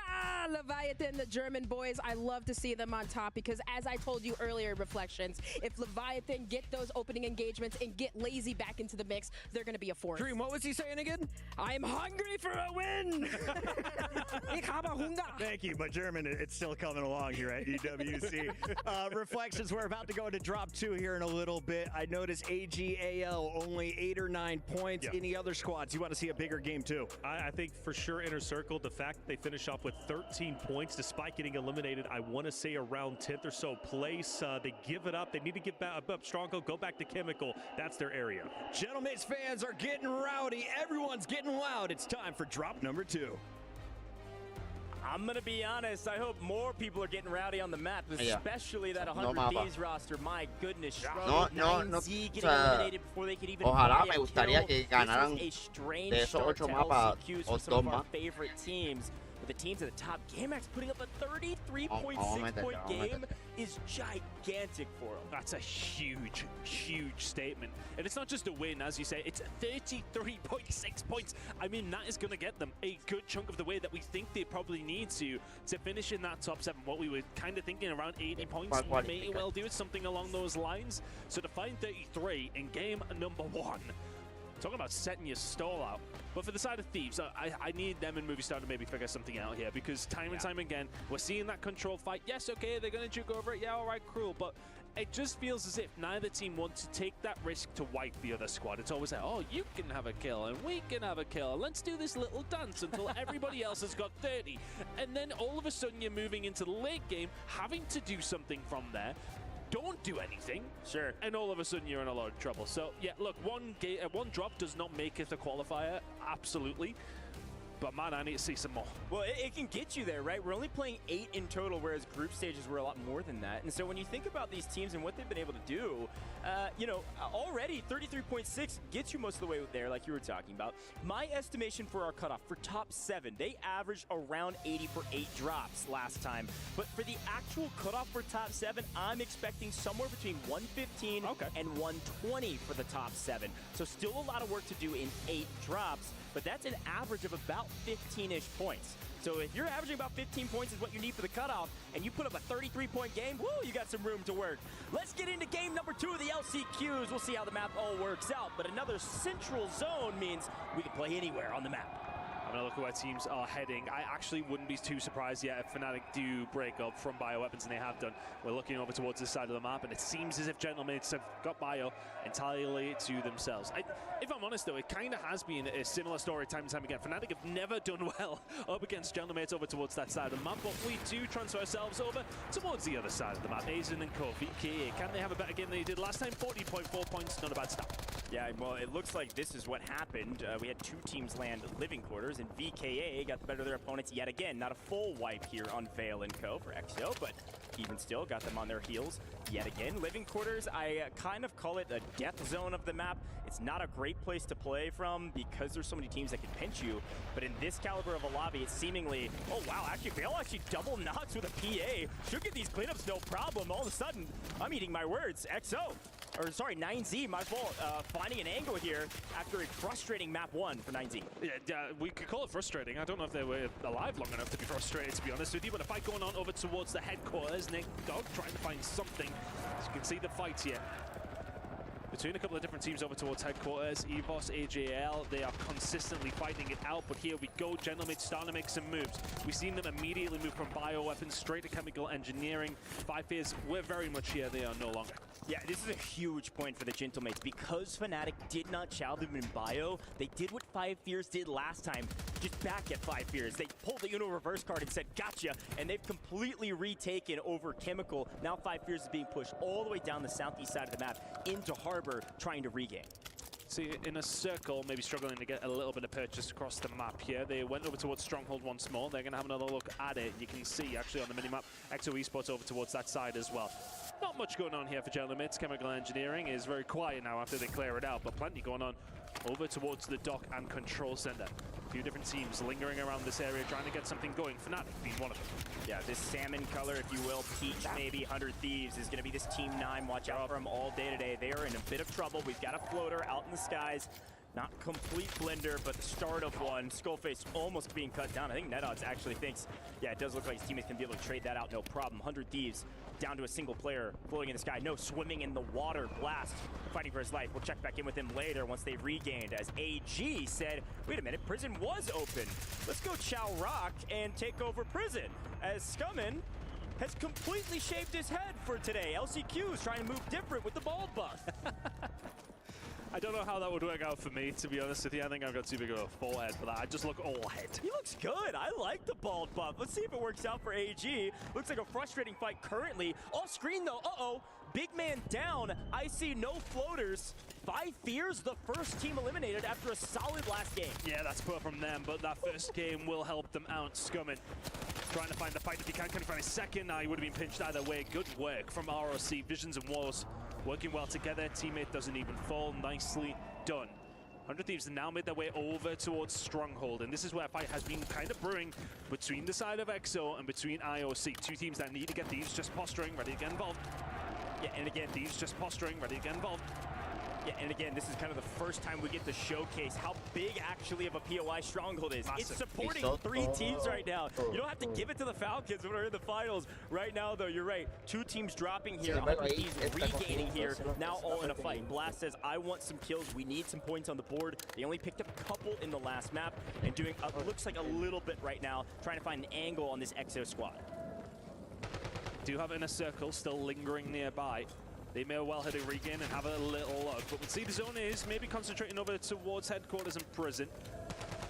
Leviathan, the German boys. I love to see them on top because as I told you earlier, Reflections, if Leviathan get those opening engagements and get lazy back into the mix, they're going to be a force. Dream, what was he saying again? I'm hungry for a win. Ich habe Hunger. Thank you, but German, it's still coming along here at EWC. Reflections, we're about to go into drop 2 here in a little bit. I noticed AGAL only 8 or 9 points. Any other squads you want to see a bigger game too? I think for sure Inner Circle, the fact that they finish off with 13 points despite getting eliminated, I want to say around 10th or so place. They give it up. They need to get back up Stronghold, go back to Chemical. That's their area. Gentlemen's fans are getting rowdy. Everyone's getting loud. It's time for drop number 2. I'm going to be honest, I hope more people are getting rowdy on the map, especially that 100 Thieves roster. My goodness, Z getting eliminated before they could even Ojalá me gustaría que ganaran a strange de esos 8 mapas o some of 2 our más. favorite teams. With the teams at the top, GameX putting up a 33.6 point game is gigantic for them. That's a huge, huge statement. And it's not just a win, as you say, it's 33.6 points. I mean, that is going to get them a good chunk of the way that we think they probably need to finish in that top 7. What we were kind of thinking around 80 points, may well do something along those lines. So to find 33 in game number 1, talking about setting your stall out. But for the side of Thieves, I need them and Movistar to maybe figure something out here because time and time again, we're seeing that control fight. Yes, okay, they're going to juke over it. Yeah, all right, cruel. But it just feels as if neither team wants to take that risk to wipe the other squad. It's always like, oh, you can have a kill and we can have a kill. Let's do this little dance until everybody else has got 30. And then all of a sudden you're moving into the late game, having to do something from there. don't do anything. Sure. And all of a sudden you're in a lot of trouble. So yeah, look, one drop does not make it a qualifier, absolutely. But man, I need to see some more. Well, it can get you there, right? We're only playing 8 in total, whereas group stages were a lot more than that. And so when you think about these teams and what they've been able to do, you know, already 33.6 gets you most of the way there, like you were talking about. My estimation for our cutoff for top 7, they averaged around 80 for 8 drops last time. But for the actual cutoff for top 7, I'm expecting somewhere between 115 and 120 for the top 7. So still a lot of work to do in 8 drops. But that's an average of about 15-ish points. So if you're averaging about 15 points is what you need for the cutoff, and you put up a 33-point game, woo, you got some room to work. Let's get into game number 2 of the LCQs. We'll see how the map all works out. But another central zone means we can play anywhere on the map. I'm going to look at where teams are heading. I actually wouldn't be too surprised yet if Fnatic do break up from bioweapons, and they have done. We're looking over towards this side of the map, and it seems as if Gentlemates have got bio entirely to themselves. If I'm honest, though, it kind of has been a similar story time and time again. Fnatic have never done well up against Gentlemates over towards that side of the map, but we do transfer ourselves over towards the other side of the map. Azen and Kofi, VKA, can they have a better game than they did last time? 40.4 points, not a bad start. Yeah, well, it looks like this is what happened. We had 2 teams land living quarters, and VKA got the better of their opponents yet again. Not a full wipe here on Vale and Co. for XO, but even still got them on their heels yet again. Living quarters, I kind of call it a death zone of the map. It's not a great place to play from because there's so many teams that can pinch you, but in this caliber of a lobby, it's seemingly, oh wow, actually Vale actually double knocks with a PA. Should get these cleanups no problem. All of a sudden, I'm eating my words. XO. Or sorry, 9Z, my fault, finding an angle here after a frustrating map 1 for 9Z. Yeah, we could call it frustrating. I don't know if they were alive long enough to be frustrated, to be honest with you, but a fight going on over towards the headquarters. Nick Dog trying to find something. As you can see the fight here between a couple of different teams over towards headquarters. EVOS, AJL, they are consistently fighting it out, but here we go. Gentlemates starting to make some moves. We've seen them immediately move from bioweapons straight to chemical engineering. 5 Fears, we're very much here. They are no longer. Yeah, this is a huge point for the Gentlemates. Because Fnatic did not chow them in bio, they did what 5 Fears did last time, just back at 5 Fears. They pulled the Uno reverse card and said, gotcha, and they've completely retaken over chemical. Now 5 Fears is being pushed all the way down the southeast side of the map into Harbor, trying to regain. See, in a circle, maybe struggling to get a little bit of purchase across the map here. They went over towards Stronghold once more. They're going to have another look at it. You can see, actually, on the minimap, XO Esports over towards that side as well. Not much going on here for Gentlemates. Chemical engineering is very quiet now after they clear it out, but plenty going on over towards the dock and control center. A few different teams lingering around this area trying to get something going. Fnatic being one of them. Yeah, this salmon color, if you will, peach maybe, 100 Thieves is going to be this Team 9. Watch out for them all day today. They are in a bit of trouble. We've got a floater out in the skies. Not complete blender, but the start of one. Skullface almost being cut down. I think NetOdds actually thinks, yeah, it does look like his teammates can be able to trade that out, no problem. 100 Thieves down to a single player floating in the sky. No, swimming in the water. Blast fighting for his life. We'll check back in with him later once they've regained. As AG said, wait a minute, prison was open. Let's go Chow Rock and take over prison. As Scummin has completely shaved his head for today. LCQ is trying to move different with the bald buff. I don't know how that would work out for me, to be honest with you. I think I've got too big of a forehead for that. I just look all head. He looks good. I like the bald buff. Let's see if it works out for AG. Looks like a frustrating fight currently. Off screen, though. Uh-oh. Big man down. I see no floaters. 5 Fears, the first team eliminated after a solid last game. Yeah, that's poor from them, but that first game will help them out. Scummin trying to find the fight if he can. Can he find a second? He would have been pinched either way. Good work from ROC. Visions and Wars working well together. Teammate doesn't even fall. Nicely done. 100 Thieves now made their way over towards Stronghold, and this is where a fight has been kind of brewing between the side of XO and between IOC. 2 teams that need to get Thieves just posturing, ready to get involved. Yeah, and again, Thieves just posturing, ready to get involved. Yeah, and again, this is kind of the first time we get to showcase how big actually of a POI Stronghold is. Massive. It's supporting 3 teams right now. You don't have to give it to the Falcons when we're in the finals. Right now, though, you're right. 2 teams dropping here, 100 Thieves regaining here, now all in a fight. Blast says, I want some kills. We need some points on the board. They only picked up a couple in the last map and doing, looks like a little bit right now, trying to find an angle on this XO squad. Do have Inner Circle still lingering nearby. They may well hit a regain and have a little look, but we'll see the zone is maybe concentrating over towards headquarters and prison.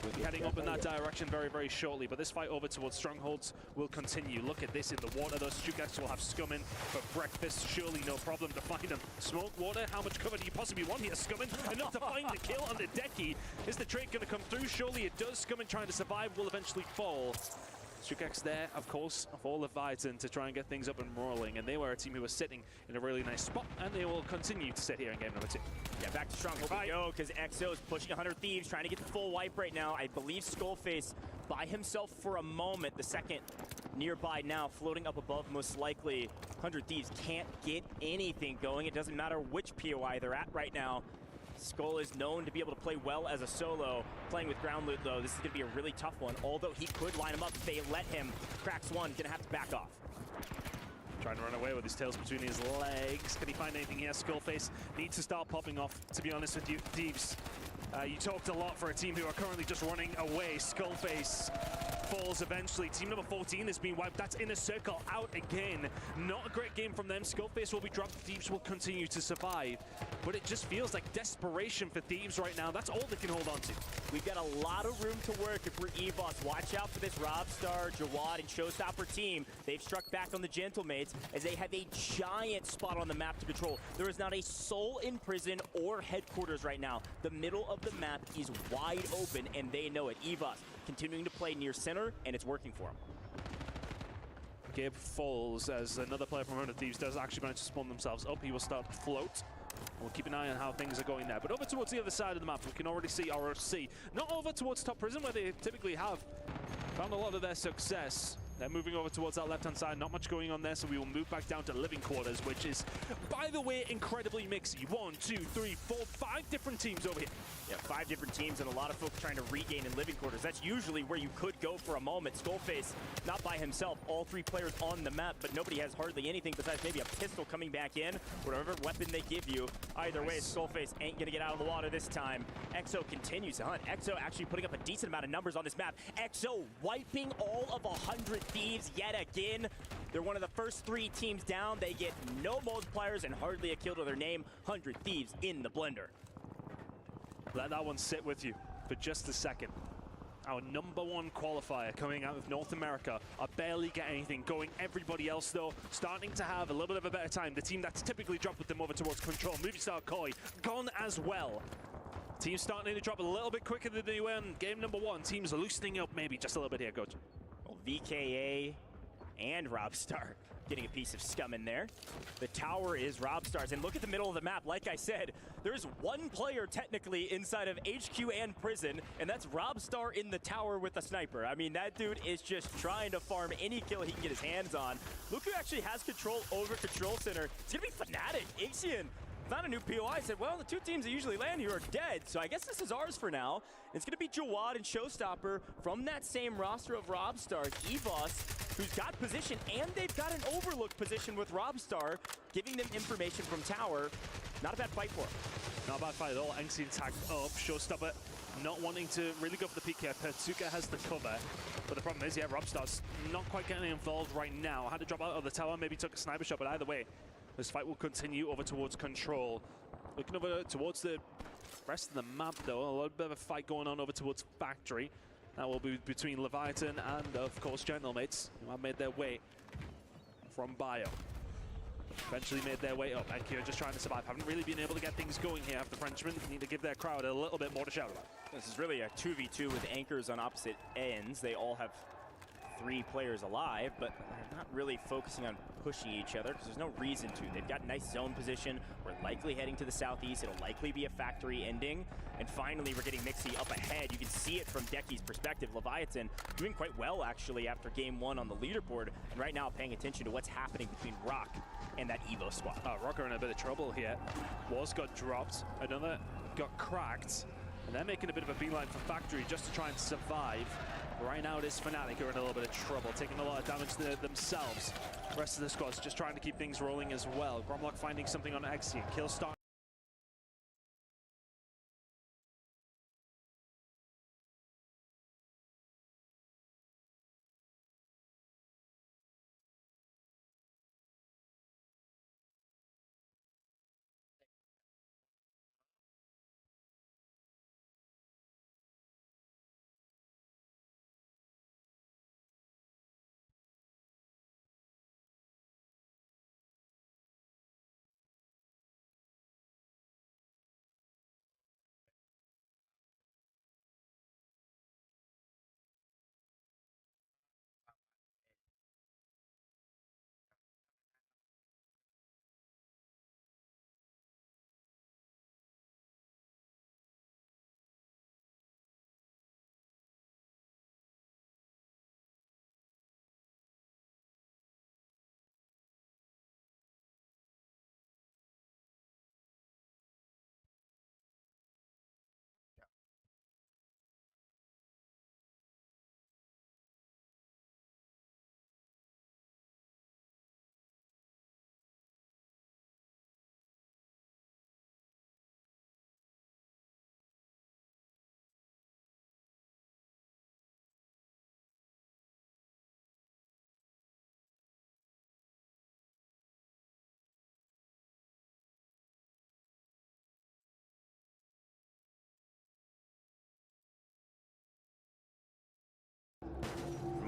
We'll be heading up in that direction very, very shortly, but this fight over towards Strongholds will continue. Look at this in the water. Those Stukas will have Scumming for breakfast. Surely no problem to find them. Smoke, water, how much cover do you possibly want here, Scumming? Enough to find the kill on the decky. Is the trade going to come through? Surely it does. Scumming trying to survive will eventually fall. Stukas there, of course, for Leviathan to try and get things up and rolling, and they were a team who was sitting in a really nice spot, and they will continue to sit here in game number 2. Yeah, back to Stronghold we go, because EXO is pushing 100 Thieves, trying to get the full wipe right now. I believe Skullface by himself for a moment, the second nearby now, floating up above most likely. 100 Thieves can't get anything going. It doesn't matter which POI they're at right now. Skull is known to be able to play well as a solo. Playing with ground loot, though, this is going to be a really tough one. Although he could line him up if they let him. Cracks one, going to have to back off. Trying to run away with his tails between his legs. Can he find anything here? Skullface needs to start popping off, to be honest with you. Thieves, you talked a lot for a team who are currently just running away. Skullface falls eventually. Team number 14 has been wiped. That's Inner Circle out again. Not a great game from them. Skullface will be dropped. Thieves will continue to survive. But it just feels like desperation for Thieves right now. That's all they can hold on to. We've got a lot of room to work if we're EVOS. Watch out for this Robstar, Jawad, and Showstopper team. They've struck back on the Gentlemates as they have a giant spot on the map to control. There is not a soul in prison or headquarters right now. The middle of the map is wide open, and they know it. EVOS continuing to play near center, and it's working for them. Gabe falls as another player from 100 Thieves does actually manage to spawn themselves up. He will start to float. We'll keep an eye on how things are going there. But over towards the other side of the map, we can already see ROC. Not over towards top prison, where they typically have found a lot of their success. They're moving over towards that left-hand side. Not much going on there, so we will move back down to living quarters, which is, by the way, incredibly mixy. 1, 2, 3, 4, 5 different teams over here. Yeah, 5 different teams and a lot of folks trying to regain in living quarters. That's usually where you could go for a moment. Skullface, not by himself. All 3 players on the map, but nobody has hardly anything besides maybe a pistol coming back in. Whatever weapon they give you. Either way, Skullface ain't going to get out of the water this time. EXO continues to hunt. EXO actually putting up a decent amount of numbers on this map. EXO wiping all of 100 Thieves yet again. They're one of the first 3 teams down. They get no multipliers and hardly a kill to their name. 100 Thieves in the blender. Let that one sit with you for just a second. Our #1 qualifier coming out of North America are barely getting anything going. Everybody else, though, starting to have a little bit of a better time. The team that's typically dropped with them over towards Control, Movie Star Koi, gone as well. Team's starting to drop a little bit quicker than they were in game #1. Team's loosening up maybe just a little bit here, Coach. Well, VKA and Robstar getting a piece of scum in there. The tower is Robstar's, and look at the middle of the map. Like I said, there's 1 player technically inside of HQ and prison, and that's Robstar in the tower with a sniper. I mean, that dude is just trying to farm any kill he can get his hands on. Look who actually has control over Control Center. It's gonna be Fnatic. Ixion found a new POI, said, well, the 2 teams that usually land here are dead, so I guess this is ours for now. It's gonna be Jawad and Showstopper from that same roster of Robstars. EVOS, who's got position, and they've got an overlook position with Robstar, giving them information from tower. Not a bad fight for him. Not a bad fight at all. Ixion tagged up. Showstopper not wanting to really go for the peek here. Pertuka has the cover. But the problem is, yeah, Robstar's not quite getting involved right now. Had to drop out of the tower, maybe took a sniper shot, but either way, this fight will continue over towards Control. Looking over towards the rest of the map, though, a little bit of a fight going on over towards Factory. That will be between Leviathan and, of course, Gentlemates, who have made their way from Bio. Eventually made their way up. Akira just trying to survive. Haven't really been able to get things going here after the Frenchmen. Need to give their crowd a little bit more to shout about. This is really a 2v2 with anchors on opposite ends. They all have 3 players alive, but they're not really focusing on pushing each other because there's no reason to. They've got nice zone position. We're likely heading to the southeast. It'll likely be a Factory ending. And finally, we're getting Mixie up ahead. You can see it from Decky's perspective. Leviathan doing quite well, actually, after game 1 on the leaderboard. And right now, paying attention to what's happening between Rock and that Evo squad. Rock are in a bit of trouble here. Wars got dropped. Another got cracked. And they're making a bit of a beeline for Factory just to try and survive. Right now it is Fnatic who are in a little bit of trouble, taking a lot of damage to themselves. The rest of the squad's just trying to keep things rolling as well. Gromlock finding something on Ixion. Killstar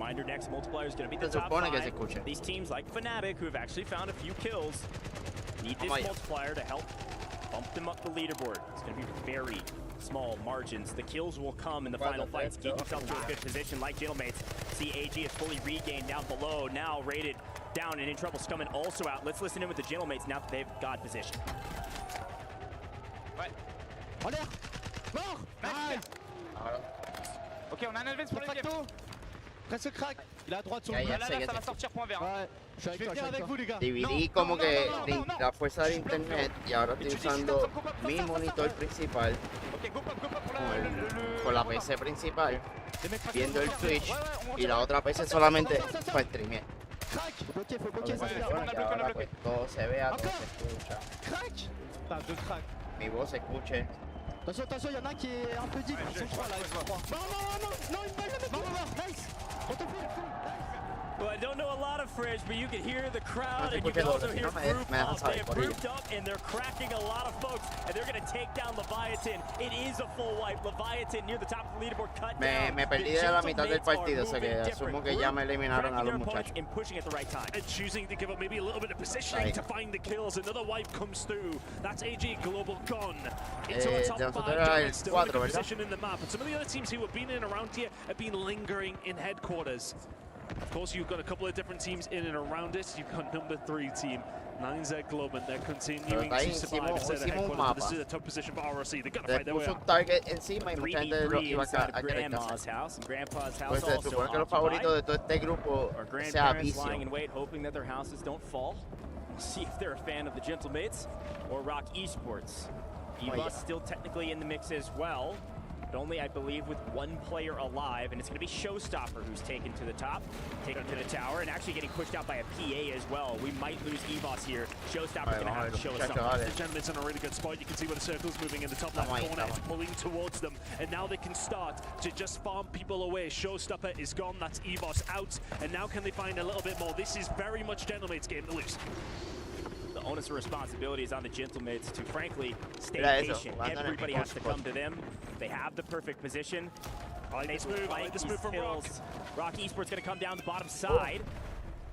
reminder, next multiplier is going to be the Se top supone que se 5. escuche. These teams like Fnatic, who have actually found a few kills, need this multiplier to help bump them up the leaderboard. It's going to be very small margins. The kills will come in the final fights. Keep yourself to a good position like Gentlemates. See AG is fully regained down below, now rated down and in trouble. Scumming also out. Let's listen in with the Gentlemates now that they've got position. Ouais. En l'air. Mort. Ok, on a un advance pour les facto. Presque crack. Il est à droite sur Ya, le ya là, sé, là, ya ça va sé. sortir point vert. Ouais. Je vais venir avec vous les gars. Dividí como que la fuerza del internet y ahora estoy usando mi monitor principal con la PC principal, viendo el Twitch y la otra PC solamente para streamear. Faut bloquer, ça se fait. Ahora pues todo se vea, todo se escucha. Crack. Putain, deux crack. Mi voz se escuche. Attention, il y en a un qui est un peu deep. Ils sont 3 là, ils sont 3. Non, une balle, mec. Nice. Well, I don't know a lot of Fridge, but you can hear the crowd, and you escuché can also doble, hear si no group me dejan up. They saber have por ello. grouped up, and they're cracking a lot of folks, and they're going to take down Leviathan. It is a full wipe. Leviathan near the top of the leaderboard, cut down. Me perdí de la mitad del partido, o sea que asumo que ya me eliminaron a los muchachos. And pushing at the right time. And choosing to give up maybe a little bit of positioning to find the kills. Another wipe comes through. That's AG Global gone into a top 5. Giants still in a good position in the map. And some of the other teams who have been in and around here have been lingering in headquarters. Of course, you've got a couple of different teams in and around it. You've got number 3 team, 9Z Globe, and they're continuing to survive instead of headquarters. This is a tough position for ROC. They've got to fight their way out. Target encima y mucha gente lo iba a querer house. Grandpa's house pues se supone que los favoritos de todo este grupo sea Vicio. Lying in wait, hoping that their houses don't fall. We'll see if they're a fan of the Gentlemates or Rock Esports. Eva's still technically in the mix as well. But only, I believe, with one player alive, and it's going to be Showstopper who's taken to the top, taken to the tower, and actually getting pushed out by a PA as well. We might lose EVOS here. Showstopper's going to have to show us something. The Gentleman's in a really good spot. You can see where the circle's moving in the top left corner. It's pulling towards them, and now they can start to just farm people away. Showstopper is gone. That's EVOS out, and now can they find a little bit more? This is very much Gentlemate's game to lose. The onus of responsibility is on the Gentlemates to, frankly, stay patient. Everybody has to come to them. They have the perfect position. I like this move from Rock. Rock Esports going to come down the bottom side.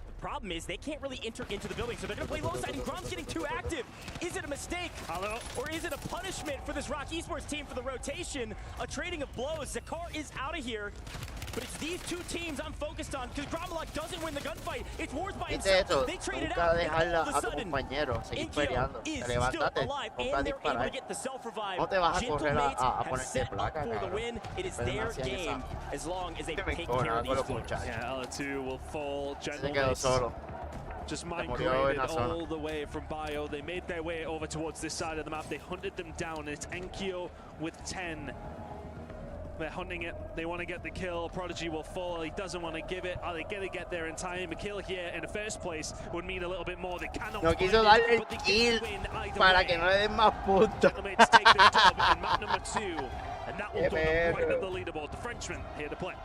The problem is they can't really enter into the building, so they're going to play low side, and Grom's getting too active. Is it a mistake? Or is it a punishment for this Rock Esports team for the rotation? A trading of blows. Zakar is out of here. But it's these two teams I'm focused on, because Gromalak doesn't win the gunfight. It's Wars by himself. They traded out, and all of a sudden, Inkyo is still alive, and they're able to get the self-revive. Gentlemates have set up for the win. It is their game, as long as they take care of these players. Yeah, L2 will fall. Gentlemates just migrated all the way from Bio. They made their way over towards this side of the map. They hunted them down. It's Enkyo with 10. They're hunting it. They want to get the kill. Prodigy will fall. He doesn't want to give it. Are they going to get there in time? A kill here in the first place would mean a little bit more. They cannot no quiso darle el kill para que no le den más puntos. Gentlemates take their job in map number 2. And that will go right up the leaderboard. The Frenchman here to play.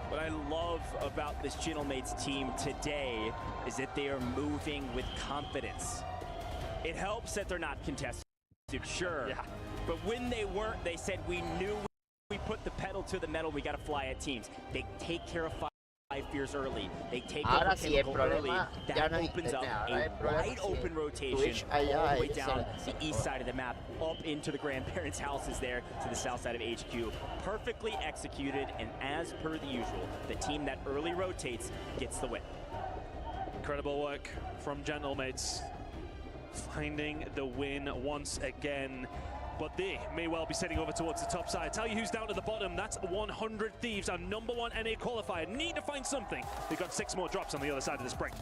What I love about this Gentlemates team today is that they are moving with confidence. It helps that they're not contested, sure. Yeah. But when they weren't, they said, we knew we put the pedal to the metal, we got to fly at teams. They take care of 5 fears early. They take over chemical early. That opens up a wide open rotation all the way down the east side of the map, up into the grandparents' houses there to the south side of HQ. Perfectly executed, and as per the usual, the team that early rotates gets the win. Incredible work from Gentlemates, finding the win once again. But they may well be sitting over towards the top side. Tell you who's down to the bottom. That's 100 Thieves, our #1 NA qualifier. Need to find something. They've got 6 more drops on the other side of this break.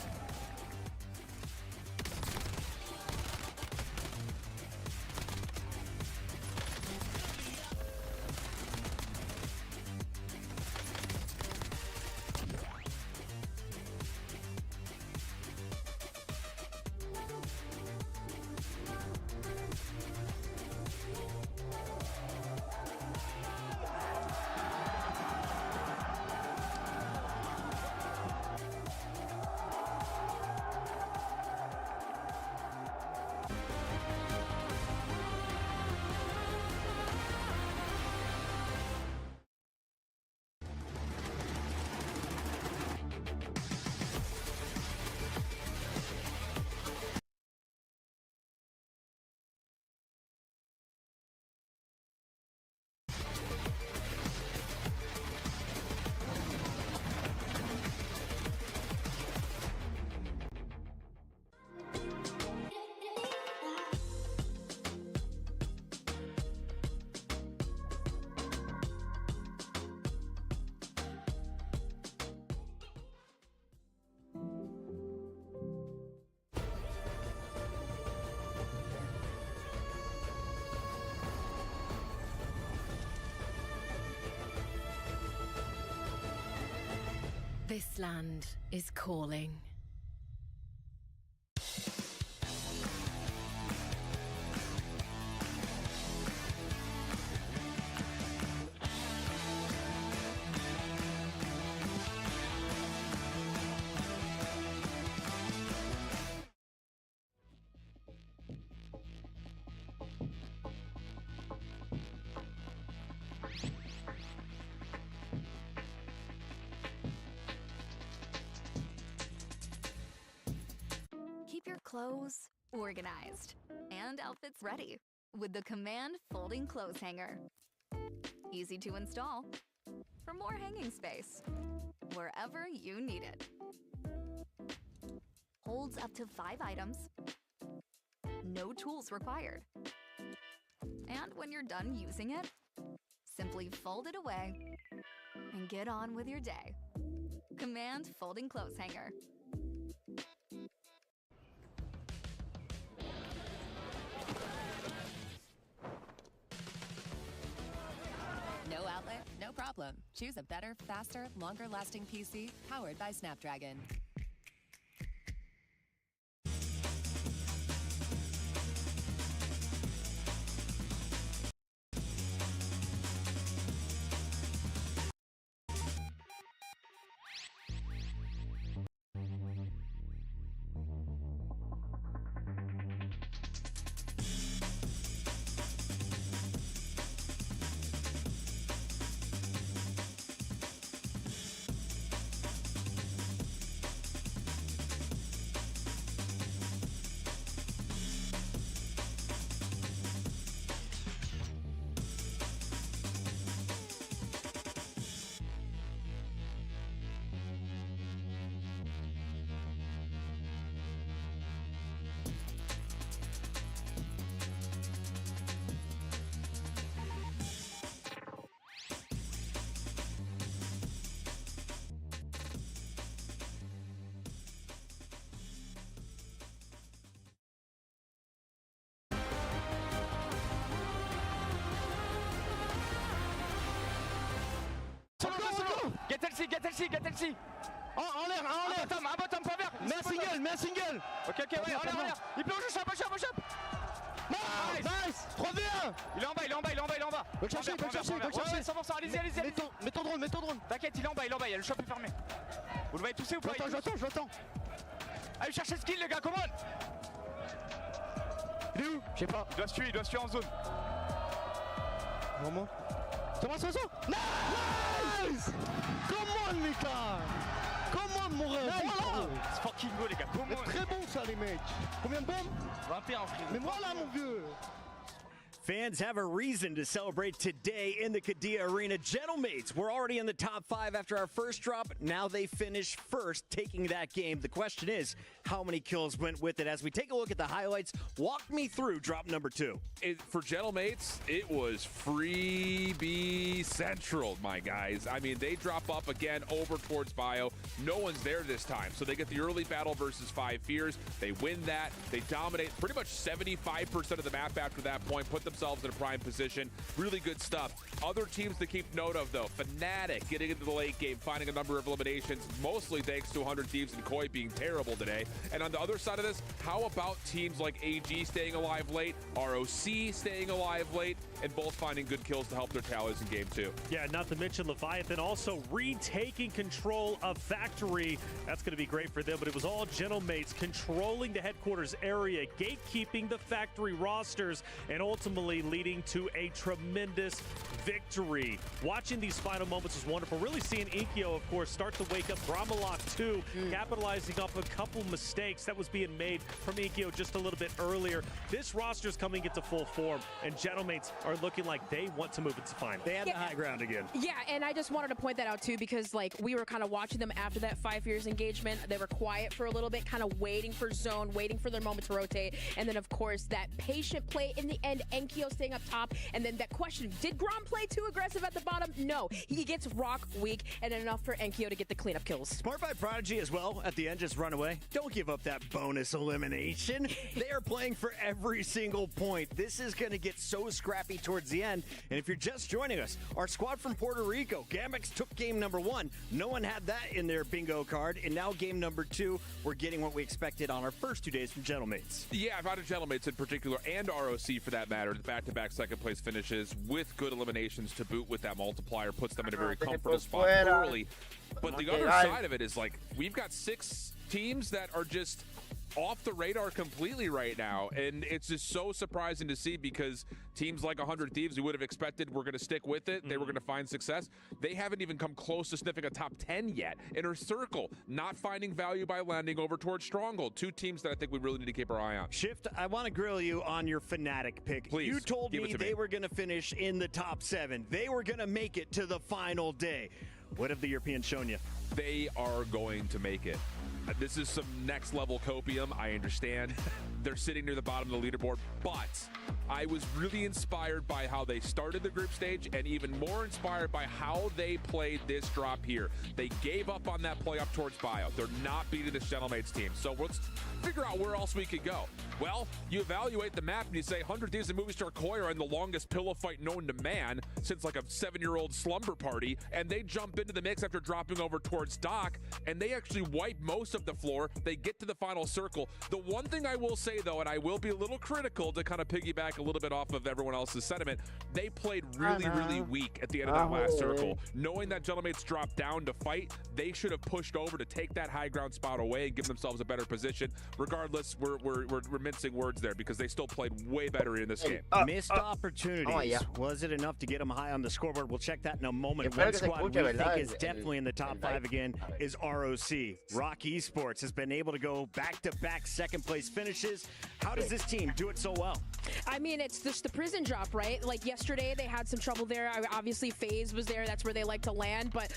This land is calling. Keep your clothes organized and outfits ready with the Command Folding Clothes Hanger. Easy to install for more hanging space wherever you need it. Holds up to 5 items. No tools required. And when you're done using it, simply fold it away and get on with your day. Command Folding Clothes Hanger. No outlet, no problem. Choose a better, faster, longer-lasting PC powered by Snapdragon. Get LC. En l'air. Un bottom, pas vert. Mets un single. Ok, ouais, en l'air. Il plonge, au shop. Nice. 3v1. Il est en bas. Va le chercher. 100%, allez-y. Mets ton drone. T'inquiète, il est en bas, le shop est fermé. Vous le voyez tousser ou pas? Je l'attends. Allez chercher skill, les gars, commande. Il est où? Je sais pas. Il doit se tuer en zone. Vraiment? Thomas. Nice! Come on, Mika! Come on, mon rêve! Voilà! C'est fucking go, les gars, comment? Très bon, ça, les mecs! Combien de bombes? 21 frère. Mais voilà, mon vieux! Fans have a reason to celebrate today in the Kadia Arena. Gentlemates, we're already in the top 5 after our first drop. Now they finish first, taking that game. The question is, how many kills went with it? As we take a look at the highlights, walk me through drop number 2. For Gentlemates, it was freebie central, my guys. I mean, they drop up again over towards Bio. No one's there this time, so they get the early battle versus 5 Fears. They win that. They dominate pretty much 75% of the map after that point, put themselves in a prime position. Really good stuff. Other teams to keep note of, though. Fnatic getting into the late game, finding a number of eliminations, mostly thanks to 100 Thieves and Koi being terrible today. And on the other side of this, how about teams like AG staying alive late, ROC staying alive late, and both finding good kills to help their tallies in game 2. Yeah, not to mention Leviathan also retaking control of Factory. That's going to be great for them, but it was all Gentlemates controlling the headquarters area, gatekeeping the Factory rosters, and ultimately leading to a tremendous victory. Watching these final moments was wonderful. Really seeing Inkyo, of course, start to wake up. Bramalok, too, capitalizing off a couple mistakes that was being made from Inkyo just a little bit earlier. This roster's coming into full form, and Gentlemates are looking like they want to move into final. They had the high ground again. Yeah, and I just wanted to point that out, too, because, like, we were kind of watching them after that 5 Fears engagement. They were quiet for a little bit, kind of waiting for zone, waiting for their moment to rotate, and then, of course, that patient play in the end, Enkyo staying up top, and then that question, did Grom play too aggressive at the bottom? No, he gets rock weak, and enough for Enkyo to get the cleanup kills. Smart by Prodigy as well. At the end, just run away. Don't give up that bonus elimination. They are playing for every single point. This is going to get so scrappy late towards the end. And if you're just joining us, our squad from Puerto Rico, Gamex took game number 1. No one had that in their bingo card. And now game number 2, we're getting what we expected on our first 2 days from Gentlemates. Yeah, I've had a Gentlemates in particular, and ROC for that matter, back-to-back second-place finishes with good eliminations to boot with that multiplier, puts them in a very comfortable spot early. But the other side of it is, like, we've got 6 teams that are just off the radar completely right now, and it's just so surprising to see because teams like 100 Thieves we would have expected were going to stick with it, they were going to find success. They haven't even come close to sniffing a top 10 yet. Inner Circle not finding value by landing over towards Stronghold. 2 teams that I think we really need to keep our eye on. Shift, I want to grill you on your Fnatic pick. Please, you told me me they were going to finish in the top 7. They were going to make it to the final day. What have the Europeans shown you? They are going to make it. This is some next level copium, I understand. They're sitting near the bottom of the leaderboard, but I was really inspired by how they started the group stage and even more inspired by how they played this drop here. They gave up on that play up towards Bio. They're not beating this Gentlemates team. So let's figure out where else we could go. Well, you evaluate the map and you say 100 Thieves and Movie Star Koi are in the longest pillow fight known to man since like a 7-year-old slumber party, and they jump into the mix after dropping over towards Doc, and they actually wipe most of the floor. They get to the final circle. The one thing I will say, though, and I will be a little critical to kind of piggyback a little bit off of everyone else's sentiment, they played really weak at the end of that last circle. Knowing that Gentlemates dropped down to fight, they should have pushed over to take that high ground spot away and give themselves a better position. Regardless, we're mincing words there because they still played way better in this game. Missed opportunities. Was it enough to get them high on the scoreboard? We'll check that in a moment. One squad we think is definitely in the top 5 again is ROC. Rock Esports has been able to go back-to-back second-place finishes. How does this team do it so well? I mean, it's just the prison drop, right? Like yesterday, they had some trouble there. Obviously, FaZe was there. That's where they like to land. But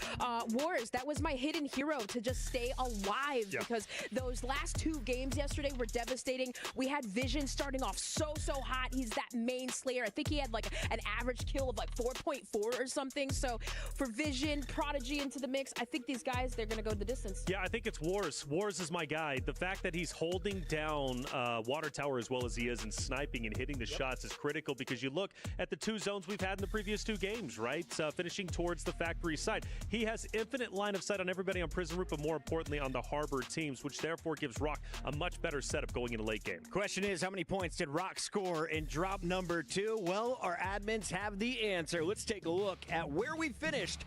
Wars, that was my hidden hero to just stay alive because those last 2 games yesterday were devastating. We had Vision starting off so hot. He's that main slayer. I think he had like an average kill of like 4.4 or something. So for Vision, Prodigy into the mix, I think these guys, they're going to go the distance. Yeah, I think it's Wars. Wars is my guy. The fact that he's holding down Water Tower as well as he is and sniping and hitting the shots is critical because you look at the 2 zones we've had in the previous 2 games, right? Finishing towards the factory side. He has infinite line of sight on everybody on Prison Route, but more importantly on the Harbor teams, which therefore gives Rock a much better setup going into late game. Question is, how many points did Rock score in drop number 2? Well, our admins have the answer. Let's take a look at where we finished.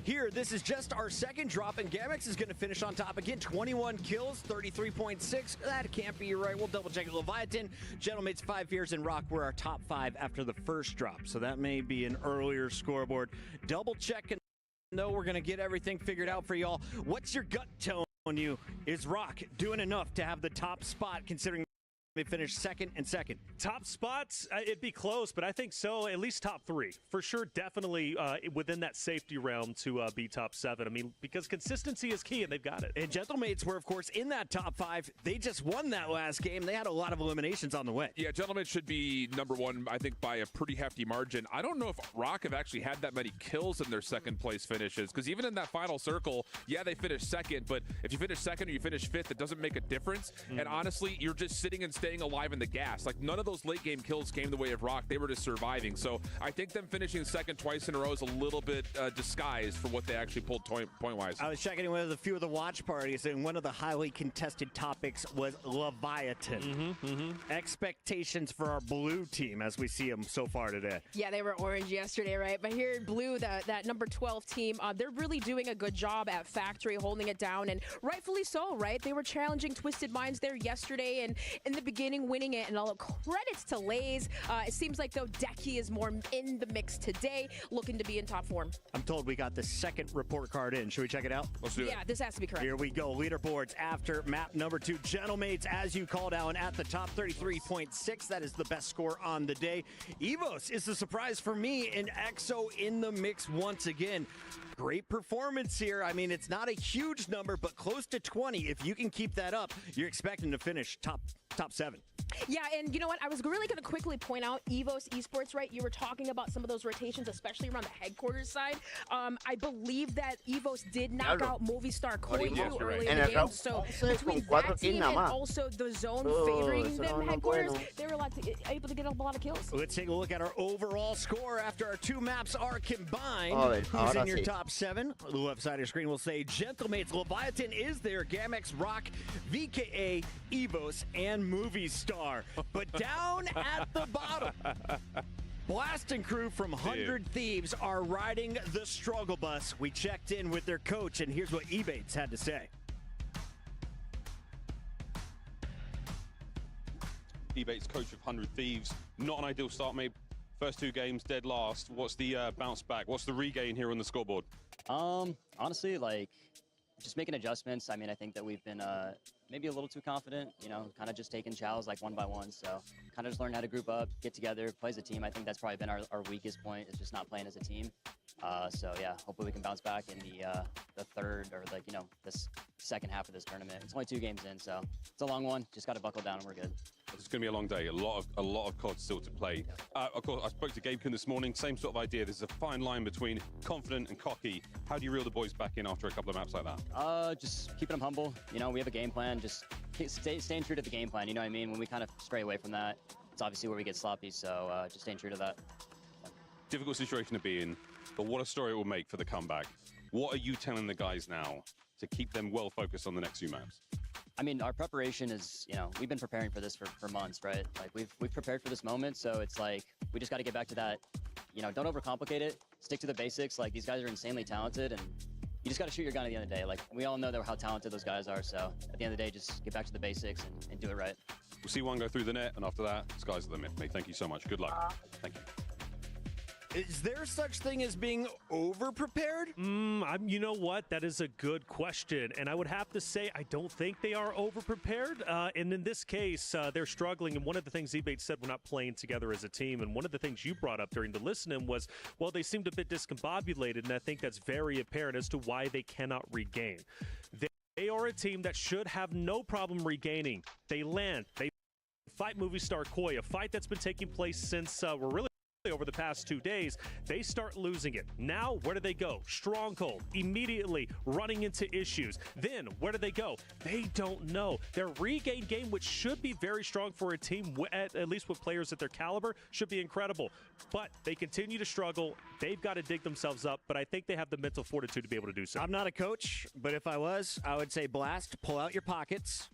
Here, this is just our second drop, and Gamex is going to finish on top again. 21 kills, 33.6. That can't be right. We'll double-check it. Leviathan, Gentlemates, 5 Fears, and Rock were our top 5 after the first drop, so that may be an earlier scoreboard. Double-check and know we're going to get everything figured out for y'all. What's your gut telling you? Is Rock doing enough to have the top spot, considering they finished second and second? Top spots, it'd be close, but I think so. At least top 3. For sure, definitely within that safety realm to be top 7. I mean, because consistency is key, and they've got it. And Gentlemates were, of course, in that top 5. They just won that last game. They had a lot of eliminations on the way. Yeah, Gentlemen should be number 1, I think, by a pretty hefty margin. I don't know if Rock have actually had that many kills in their second-place finishes, because even in that final circle, yeah, they finished second, but if you finish second or you finish 5th, it doesn't make a difference. And honestly, you're just sitting and staying alive in the gas. Like, none of those late game kills came the way of Rock. They were just surviving. So I think them finishing second twice in a row is a little bit disguised for what they actually pulled point-wise. I was checking in with a few of the watch parties, and one of the highly contested topics was Leviathan. Expectations for our blue team as we see them so far today. Yeah, they were orange yesterday, right? But here in blue, that number 12 team, they're really doing a good job at factory, holding it down, and rightfully so, right? They were challenging Twisted Minds there yesterday, and in the beginning, winning it, and all credits to Lays. It seems like, though, Decky is more in the mix today, looking to be in top form. I'm told we got the second report card in. Should we check it out? Let's do it. Yeah, this has to be correct. Here we go. Leaderboards after map number 2. Gentlemates, as you call down at the top, 33.6. That is the best score on the day. Evos is the surprise for me, and EXO in the mix once again. Great performance here. I mean, it's not a huge number, but close to 20. If you can keep that up, you're expecting to finish top 7. Yeah, and you know what? I was really going to quickly point out Evos Esports, right? You were talking about some of those rotations, especially around the headquarters side. I believe that Evos did knock out Movistar Koi early in the game. So between that team and also the zone favoring them headquarters, they were able to get a lot of kills. Let's take a look at our overall score after our 2 maps are combined. Who's in your top 7? The left side of your screen will say Gentlemates. Leviathan is there. Gamex, Rock, VKA, Evos, and Movistar. But down at the bottom, Blast and crew from 100 Thieves are riding the struggle bus. We checked in with their coach, and here's what Ebates had to say. Ebates, coach of 100 Thieves. Not an ideal start, mate. First 2 games, dead last. What's the bounce back? What's the regain here on the scoreboard? Honestly, like, just making adjustments. I mean, I think that we've been maybe a little too confident, you know, kind of just taking chows like one by one. So kind of just learn how to group up, get together, play as a team. I think that's probably been our weakest point, is just not playing as a team. So yeah, hopefully we can bounce back in the third, or like, you know, this second half of this tournament. It's only 2 games in, so it's a long one. Just got to buckle down and we're good. It's going to be a long day. A lot of COD still to play. Of course, I spoke to Gabekin this morning. Same sort of idea. There's a fine line between confident and cocky. How do you reel the boys back in after a couple of maps like that? Just keeping them humble. You know, we have a game plan. Just staying true to the game plan. You know what I mean? When we kind of stray away from that, it's obviously where we get sloppy. So just staying true to that. Difficult situation to be in, but what a story it will make for the comeback. What are you telling the guys now to keep them well focused on the next few maps? I mean, our preparation is, you know, we've been preparing for this for months, right? Like, we've prepared for this moment, so it's like, we just got to get back to that, you know, don't overcomplicate it, stick to the basics. Like, these guys are insanely talented, and you just got to shoot your gun at the end of the day. Like, we all know how talented those guys are, so at the end of the day, just get back to the basics and do it right. We'll see one go through the net, and after that, sky's the limit, mate. Thank you so much. Good luck. Thank you. Is there such thing as being over-prepared? You know what? That is a good question. And I would have to say I don't think they are over-prepared. And in this case, they're struggling. And one of the things Ebates said, we're not playing together as a team. And one of the things you brought up during the listening was, well, they seemed a bit discombobulated. And I think that's very apparent as to why they cannot regain. They are a team that should have no problem regaining. They land. They fight Movistar Koi, a fight that's been taking place since we're really over the past 2 days. They start losing it. Now, where do they go? Stronghold, immediately running into issues. Then, where do they go? They don't know. Their regain game, which should be very strong for a team, at least with players at their caliber, should be incredible. But they continue to struggle. They've got to dig themselves up, but I think they have the mental fortitude to be able to do so. I'm not a coach, but if I was, I would say, Blast, pull out your pockets.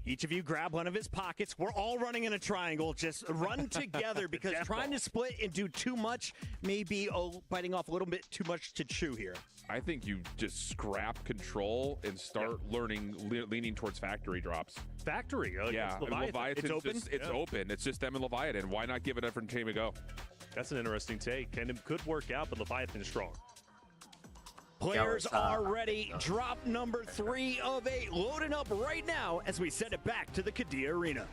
Each of you grab one of his pockets. We're all running in a triangle. Just run together, because trying to split and do too much may be biting off a little bit too much to chew here. I think you just scrap control and start leaning towards factory drops. Factory? Yeah, Leviathan, it's open. It's open. It's just them and Leviathan. Why not give a different team a go? That's an interesting take, and it could work out, but Leviathan is strong. Players are ready. Drop number 3 of 8. Loading up right now as we send it back to the Qiddiya Arena.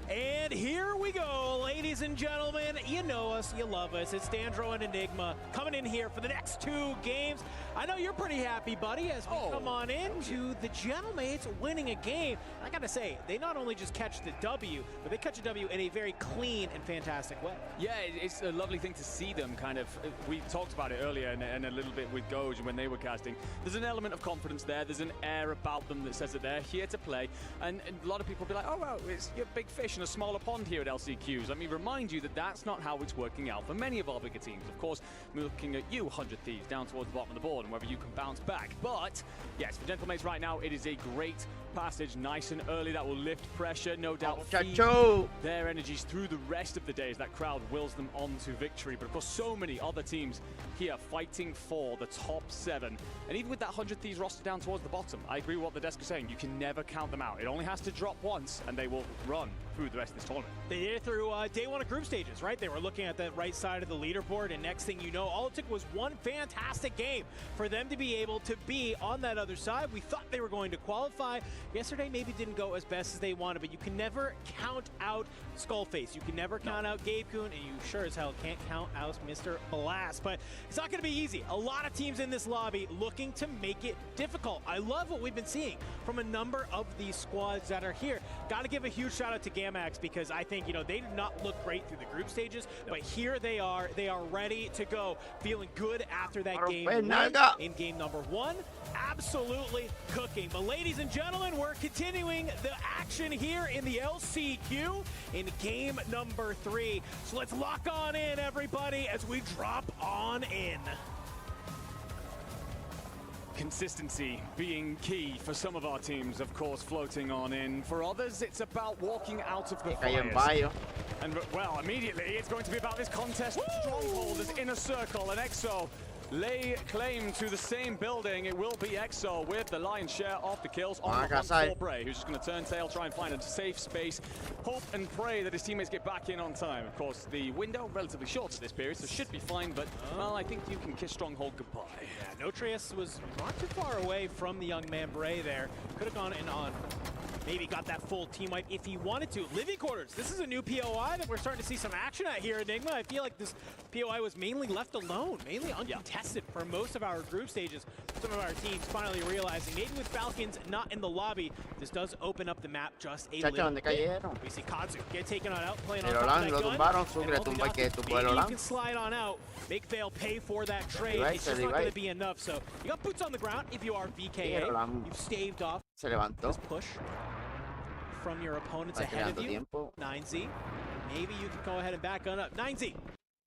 And here we go, ladies and gentlemen. You know us, you love us. It's Dandro and Enigma coming in here for the next 2 games. I know you're pretty happy, buddy, as we come on into the Gentlemates winning a game. I gotta say, they not only just catch the W, but they catch a W in a very clean and fantastic way. Yeah, it's a lovely thing to see them kind of. We talked about it earlier and a little bit with Goj when they were casting. There's an element of confidence there. There's an air about them that says that they're here to play. And a lot of people will be like, oh, well, you're big fish in a smaller pond here at LCQs. Let me remind you that that's not how it's working out for many of our bigger teams. Of course, we're looking at you, 100 Thieves, down towards the bottom of the board, and whether you can bounce back. But yes, for Gentlemates right now, it is a great passage, nice and early. That will lift pressure, no doubt. Feed their energies through the rest of the day as that crowd wills them on to victory. But of course, so many other teams here fighting for the top 7. And even with that 100 Thieves roster down towards the bottom, I agree with what the desk is saying. You can never count them out. It only has to drop once, and they will run through the rest of this tournament. They did it through day one of group stages, right? They were looking at the right side of the leaderboard, and next thing you know, all it took was one fantastic game for them to be able to be on that other side. We thought they were going to qualify. Yesterday maybe didn't go as best as they wanted, but you can never count out Skullface. You can never count out Gabe Kuhn, and you sure as hell can't count out Mr. Blast. But it's not going to be easy. A lot of teams in this lobby looking to make it difficult. I love what we've been seeing from a number of these squads that are here. Got to give a huge shout out to Gamax, because I think, you know, they did not look great through the group stages, but here they are ready to go, feeling good after that game in game number 1. Absolutely cooking. But ladies and gentlemen, we're continuing the action here in the LCQ in game number 3. So let's lock on in, everybody, as we drop on in. Consistency being key for some of our teams, of course, floating on in. For others, it's about walking out of the fires. And, well, immediately, it's going to be about this contest. Stronghold is in a circle, and EXO lay claim to the same building. It will be EXO with the lion's share of the kills on the hunt for Bray, who's just going to turn tail, try and find a safe space, hope and pray that his teammates get back in on time. Of course, the window relatively short at this period, so should be fine, but, well, I think you can kiss Stronghold goodbye. Yeah, Notreus was not too far away from the young man Bray there. Could have gone in on. Maybe got that full team wipe if he wanted to. Living Quarters, this is a new POI that we're starting to see some action at here, Enigma. I feel like this POI was mainly left alone, mainly uncontested for most of our group stages. Some of our teams finally realizing, maybe with Falcons not in the lobby, this does open up the map just a little bit. We see Kazu get taken on out, playing on top of that gun. Maybe you can slide on out, make Vale pay for that trade. It's just not going to be enough. So you got boots on the ground if you are VKA. You've staved off this push from your opponents ahead of you. 9Z, maybe you can go ahead and back on up. 9Z,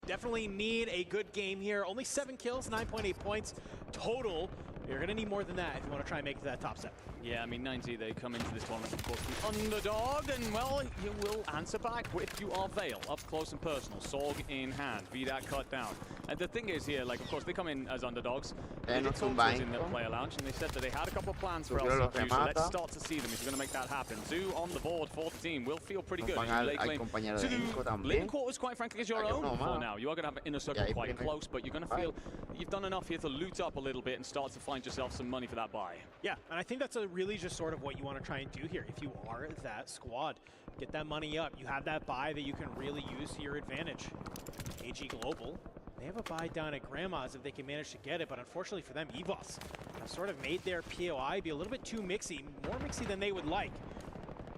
definitely need a good game here. Only 7 kills, 9.8 points total. You're going to need more than that if you want to try and make it to that top 7. Yeah, I mean, 90, they come into this tournament, of course, the underdog, and, well, you will answer back if you are Vale, up close and personal, sword in hand, VDAC cut down. And the thing is here, like, of course, they come in as underdogs. They did talk to us in the player lounge, and they said that they had a couple of plans for LCQ, so let's start to see them if you're going to make that happen. Zoo on the board for the team will feel pretty good. You lay claim to living quarters, quite frankly, is your own for now. You are going to have an inner circle quite close, but you're going to feel you've done enough here to loot up a little bit and start to find yourself some money for that buy. Yeah, and I think that's really just sort of what you want to try and do here. If you are that squad, get that money up. You have that buy that you can really use to your advantage. AG Global, they have a buy down at Grandma's if they can manage to get it, but unfortunately for them, EVOS have sort of made their POI be a little bit too mixy, more mixy than they would like.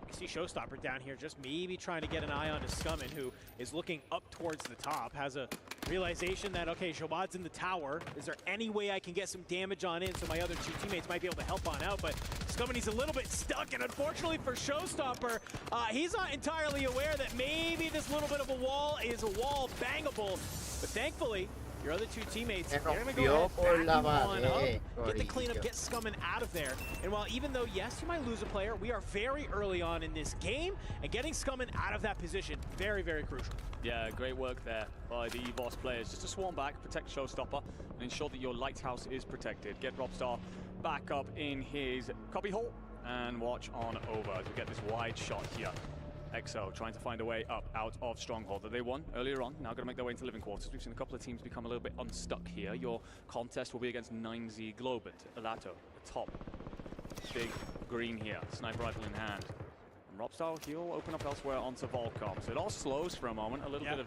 You see Showstopper down here just maybe trying to get an eye on Scummin, who is looking up towards the top, has a realization that, okay, Jobad's in the tower. Is there any way I can get some damage on in so my other 2 teammates might be able to help on out? But Scummin, he's a little bit stuck, and unfortunately for Showstopper, he's not entirely aware that maybe this little bit of a wall is a wall bangable. But thankfully, your other 2 teammates, they're going to go ahead, back on up, get the cleanup, get Scummin out of there. And while even though, yes, you might lose a player, we are very early on in this game, and getting Scummin out of that position, very, very crucial. Yeah, great work there by the EVOS players. Just to swarm back, protect Showstopper, and ensure that your lighthouse is protected. Get Robstar back up in his copy hole, and watch on over as we get this wide shot here. EXO trying to find a way up out of Stronghold that they won earlier on. Now going to make their way into living quarters. We've seen a couple of teams become a little bit unstuck here. Your contest will be against 9Z Globant, Elato, the top. Big green here, sniper rifle in hand. And Robstar, he'll open up elsewhere onto Volcom. So it all slows for a moment, a little bit of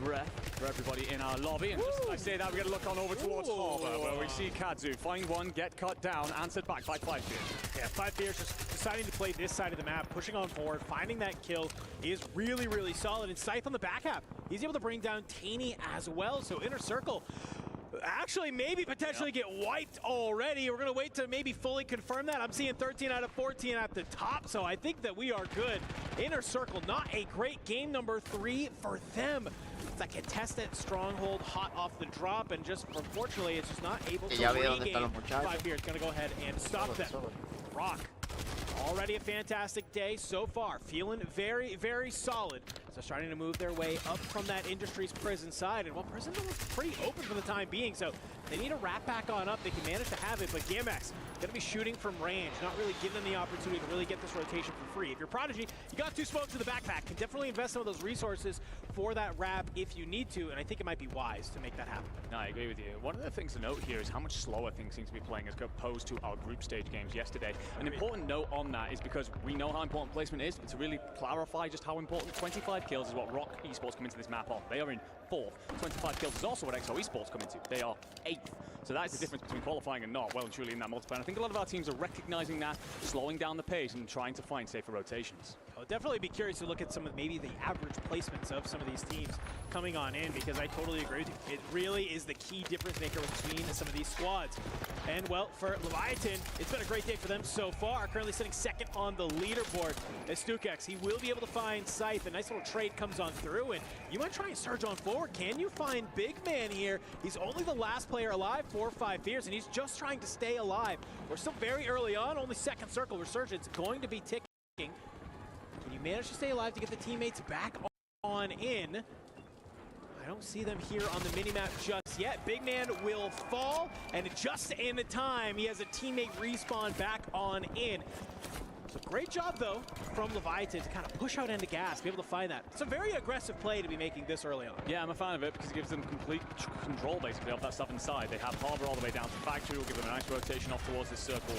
breath for everybody in our lobby. And just as I say that, we're going to look on over towards Harbor, where we see Kadzu find one, get cut down, answered back by 5 Fears. Yeah, 5 Fears just deciding to play this side of the map, pushing on forward, finding that kill is really, really solid. And Scythe on the back half, he's able to bring down Taney as well. So Inner Circle actually maybe potentially get wiped already. We're going to wait to maybe fully confirm that. I'm seeing 13 out of 14 at the top, so I think that we are good. Inner Circle, not a great game number 3 for them. It's like a contested Stronghold hot off the drop, and just unfortunately it's just not able to regain. 5 Fears going to go ahead and stop them. Rock, already a fantastic day so far, feeling very, very solid. So starting to move their way up from that Industries Prison side. And well, Prison looks pretty open for the time being, so they need to wrap back on up. They can manage to have it, but Gamex gonna be shooting from range, not really giving them the opportunity to really get this rotation for free. If you're Prodigy, you got 2 smokes in the backpack. Can definitely invest some of those resources for that wrap if you need to, and I think it might be wise to make that happen. No, I agree with you. One of the things to note here is how much slower things seem to be playing as opposed to our group stage games yesterday. An important note on that is because we know how important placement is, but to really clarify just how important 25 kills is what Rock Esports come into this map on. They are in 4th. 25 kills is also what XO Esports come into. They are 8th. So that is the difference between qualifying and not, well and truly in that multiplayer. And I think a lot of our teams are recognizing that, slowing down the pace and trying to find safer rotations. I'll definitely be curious to look at some of maybe the average placements of some of these teams coming on in, because I totally agree with you. It really is the key difference maker between some of these squads. And well, for Leviathan, it's been a great day for them so far. Currently sitting 2nd on the leaderboard. As Stukex, he will be able to find Scythe. A nice little trade comes on through, and you might try and surge on forward. Can you find Big Man here? He's only the last player alive, 4 or 5 fears, and he's just trying to stay alive. We're still very early on, only 2nd circle. Resurgence going to be ticking. Can you manage to stay alive to get the teammates back on in? I don't see them here on the minimap just yet. Big Man will fall, and just in the time, he has a teammate respawn back on in. So great job, though, from Leviathan to kind of push out into gas, be able to find that. It's a very aggressive play to be making this early on. Yeah, I'm a fan of it because it gives them complete control, basically, of that southern side. They have Harbor all the way down to Factory. Will give them a nice rotation off towards this circle.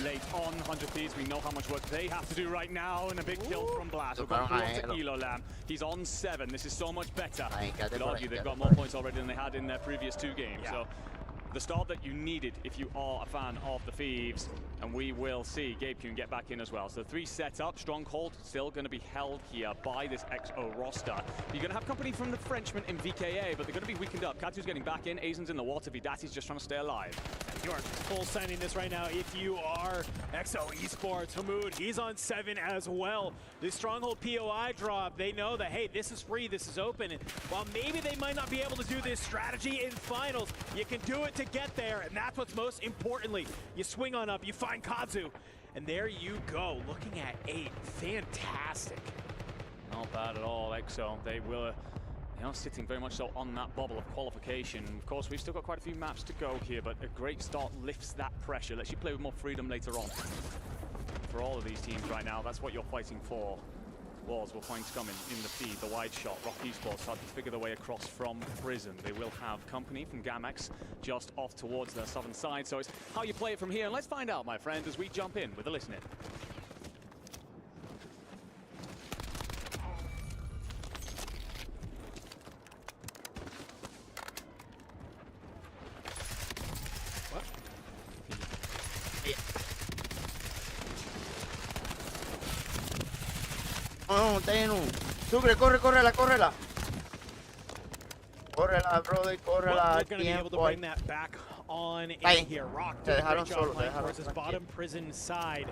Late on, 100 Thieves, we know how much work they have to do right now, and a big kill from Blast. We're going to Elo Lamb. He's on 7. This is so much better. Could argue they've got more points already than they had in their previous 2 games. Yeah. So the start that you needed if you are a fan of the Thieves, and we will see Gabe Kuhn get back in as well. So 3 set up, Stronghold still going to be held here by this XO roster. You're going to have company from the Frenchman in VKA, but they're going to be weakened up. Katu's getting back in, Azen's in the water, Vidati's just trying to stay alive. You are full sending this right now if you are XO Esports. Hamoud, he's on 7 as well. The Stronghold POI drop, they know that, hey, this is free, this is open. And while maybe they might not be able to do this strategy in finals, you can do it to get there, and that's what's most importantly. You swing on up, you find Kazu, and there you go. Looking at 8, fantastic. Not bad at all, XO. They will, they are sitting very much so on that bubble of qualification. Of course, we've still got quite a few maps to go here, but a great start lifts that pressure. Lets you play with more freedom later on. For all of these teams right now, that's what you're fighting for. Walls will find coming in the feed, the wide shot. Rock Esports start to figure their way across from Prison. They will have company from Gamex just off towards their southern side. So it's how you play it from here. And let's find out, my friend, as we jump in with a listen in. No, Tenu. Sucre, córrela. Córrela, brother, córrela. We're going to be able to bring that back on in here. Rock did a great job playing towards his bottom Prison side.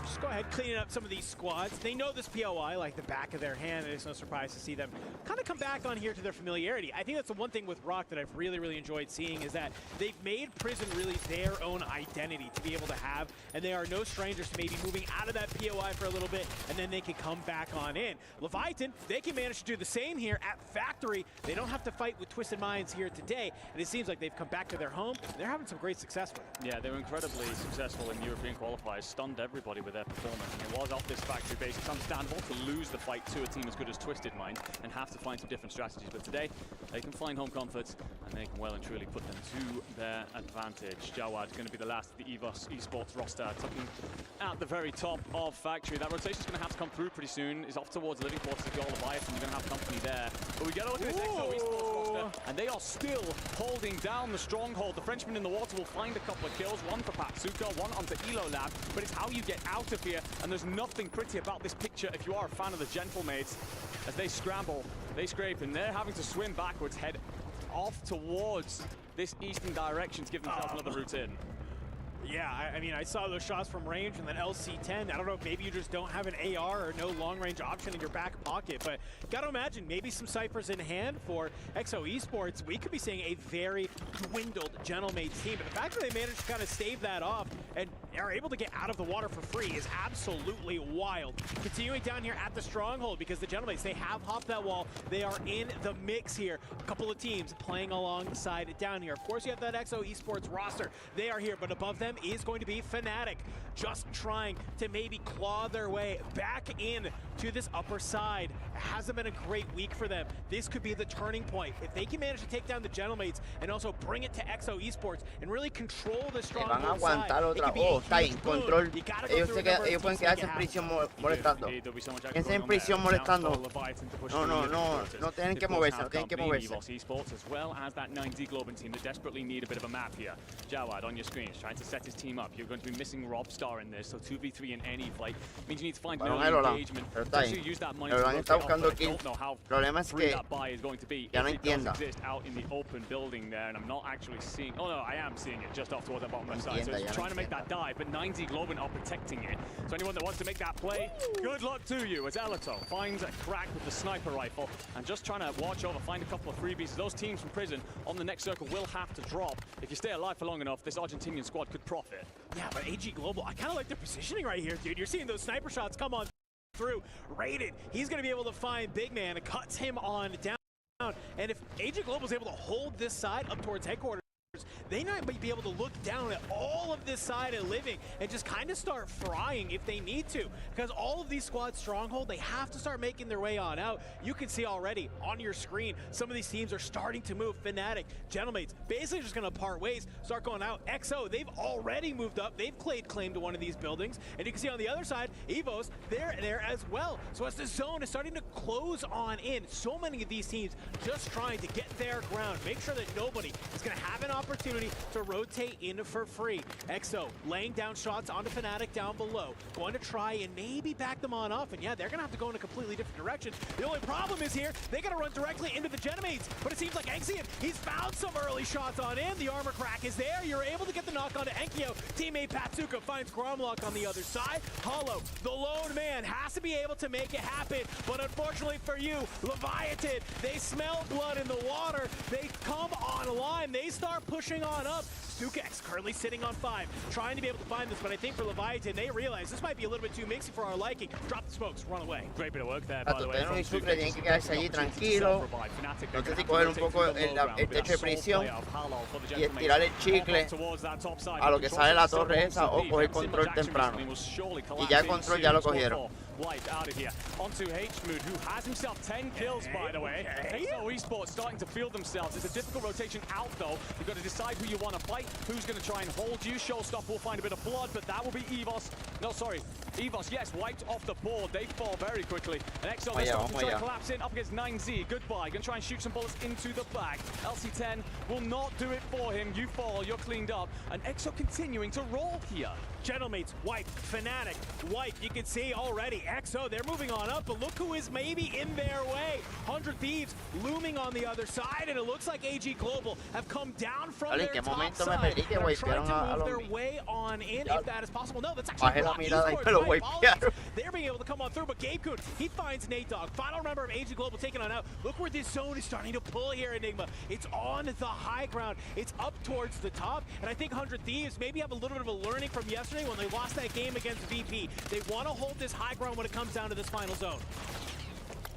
Just go ahead, cleaning up some of these squads. They know this POI like the back of their hand, and it's no surprise to see them kind of come back on here to their familiarity. I think that's the one thing with Rock that I've really enjoyed seeing is that they've made Prison really their own identity to be able to have, and they are no strangers to maybe moving out of that POI for a little bit, and then they can come back on in. Leviathan, they can manage to do the same here at Factory. They don't have to fight with Twisted Minds here today, and it seems like they've come back to their home. They're having some great success with it. Yeah, they were incredibly successful in European qualifiers, stunned everybody with their performance. And it was off this Factory base. It's understandable to lose the fight to a team as good as Twisted Mind and have to find some different strategies. But today, they can find home comforts, and they can well and truly put them to their advantage. Jawad going to be the last of the EVOS Esports roster, tucking at the very top of Factory. That rotation's going to have to come through pretty soon. Is off towards Living Quarters to go Leviathan. You're going to have company there. But we get a look at this XO Esports roster, and they are still holding down the Stronghold. The Frenchman in the water will find a couple of kills. One for Patsuka, one onto Elo Lab. But it's how you get out of here. And there's nothing pretty about this picture if you are a fan of the Gentlemates. As they scramble, they scrape, and they're having to swim backwards, head off towards this eastern direction to give themselves another route in. Yeah, I mean, I saw those shots from range and then LC-10. I don't know if maybe you just don't have an AR or no long-range option in your back pocket, but gotta imagine maybe some ciphers in hand for XO Esports. We could be seeing a very dwindled Gentlemates team, but the fact that they managed to kind of stave that off and are able to get out of the water for free is absolutely wild. Continuing down here at the stronghold because the Gentlemates, they have hopped that wall. They are in the mix here. A couple of teams playing alongside it down here. Of course, you have that XO Esports roster. They are here, but above them is going to be Fnatic, just trying to maybe claw their way back in to this upper side. It hasn't been a great week for them. This could be the turning point. If they can manage to take down the Gentlemates and also bring it to XO Esports and really control the stronghold side, it could be a huge boon. You gotta go through a number of teams to make it happen. Molestando. Quédense en prisión molestando. No tienen que moverse, no tienen que moverse. Esports as well as that 9Z Globin team that desperately need a bit of a map here. Jawad on your screen is trying to set his team up. You're going to be missing Rob Star in this, so 2v3 in any fight means you need to find early engagement. Use that money to rotate off, but I don't know how free that buy is going to be if it does exist out in the open building there, and I'm not actually seeing. Oh no, I am seeing it just off towards the bottom left side. So it's trying to make that dive, but 9Z Globin are protecting it. So anyone that wants to make that play, good luck to you as Elato finds a crack with the sniper rifle and just trying to watch over, find a couple of freebies. Those teams from prison on the next circle will have to drop. If you stay alive for long enough, this Argentinian squad could profit. Yeah, but AG Global, I kind of like their positioning right here, dude. You're seeing those sniper shots come on through. Rated, he's going to be able to find Big Man. It cuts him on down. And if AG Global is able to hold this side up towards headquarters, they might be able to look down at all of this side of living and just kind of start frying if they need to. Because all of these squads stronghold, they have to start making their way on out. You can see already on your screen, some of these teams are starting to move. Fnatic, Gentlemates, basically just going to part ways, start going out. XO, they've already moved up. They've claimed claim to one of these buildings. And you can see on the other side, Evos, they're there as well. So as the zone is starting to close on in, so many of these teams just trying to get their ground, make sure that nobody is going to have an opportunity to rotate in for free. XO laying down shots onto Fnatic down below, going to try and maybe back them on off, and yeah, they're gonna have to go in a completely different direction. The only problem is here, they gotta run directly into the Gentlemates, but it seems like Exian, he's found some early shots on in. The armor crack is there. You're able to get the knock onto Enkyo. Teammate Patsuka finds Gromlock on the other side. Hollow, the lone man, has to be able to make it happen, but unfortunately for you, Leviathan, they smell blood in the water. They come online. They start pushing on up. Stukex currently sitting on 5, trying to be able to find this, but I think for Leviathan, they realize this might be a little bit too mixy for our liking. Drop the smokes, run away. Great bit of work there, by the way. Y Sucre tienen que quedarse allí tranquilo. No sé si coger un poco el techo de prisión y estirar el chicle a lo que sale la torre esa o coger control temprano. Y ya el control ya lo cogieron. Wiped out of here. Onto H-Mood, who has himself 10 kills, by the way. XO Esports starting to feel themselves. It's a difficult rotation out, though. You've got to decide who you want to fight, who's going to try and hold you. Showstop will find a bit of blood, but that will be Evos. No, sorry. Evos, yes, wiped off the board. They fall very quickly. And XO, they're starting to try and collapse in up against 9Z. Goodbye. Going to try and shoot some bullets into the back. LC10 will not do it for him. You fall, you're cleaned up. And XO continuing to roll here. Gentlemates, wipe. Fnatic, wipe. You can see already XO, they're moving on up, but look who is maybe in their way. 100 Thieves looming on the other side, and it looks like AG Global have come down from their top side and are trying to move their way on in, if that is possible. No, that's actually not Esports. They're being able to come on through, but Gabe Kuhn, he finds Nate Dogg. Final member of AG Global taken on out. Look where this zone is starting to pull here, Enigma. It's on the high ground. It's up towards the top, and I think 100 Thieves maybe have a little bit of a learning from yesterday when they lost that game against VP. They want to hold this high ground when it comes down to this final zone.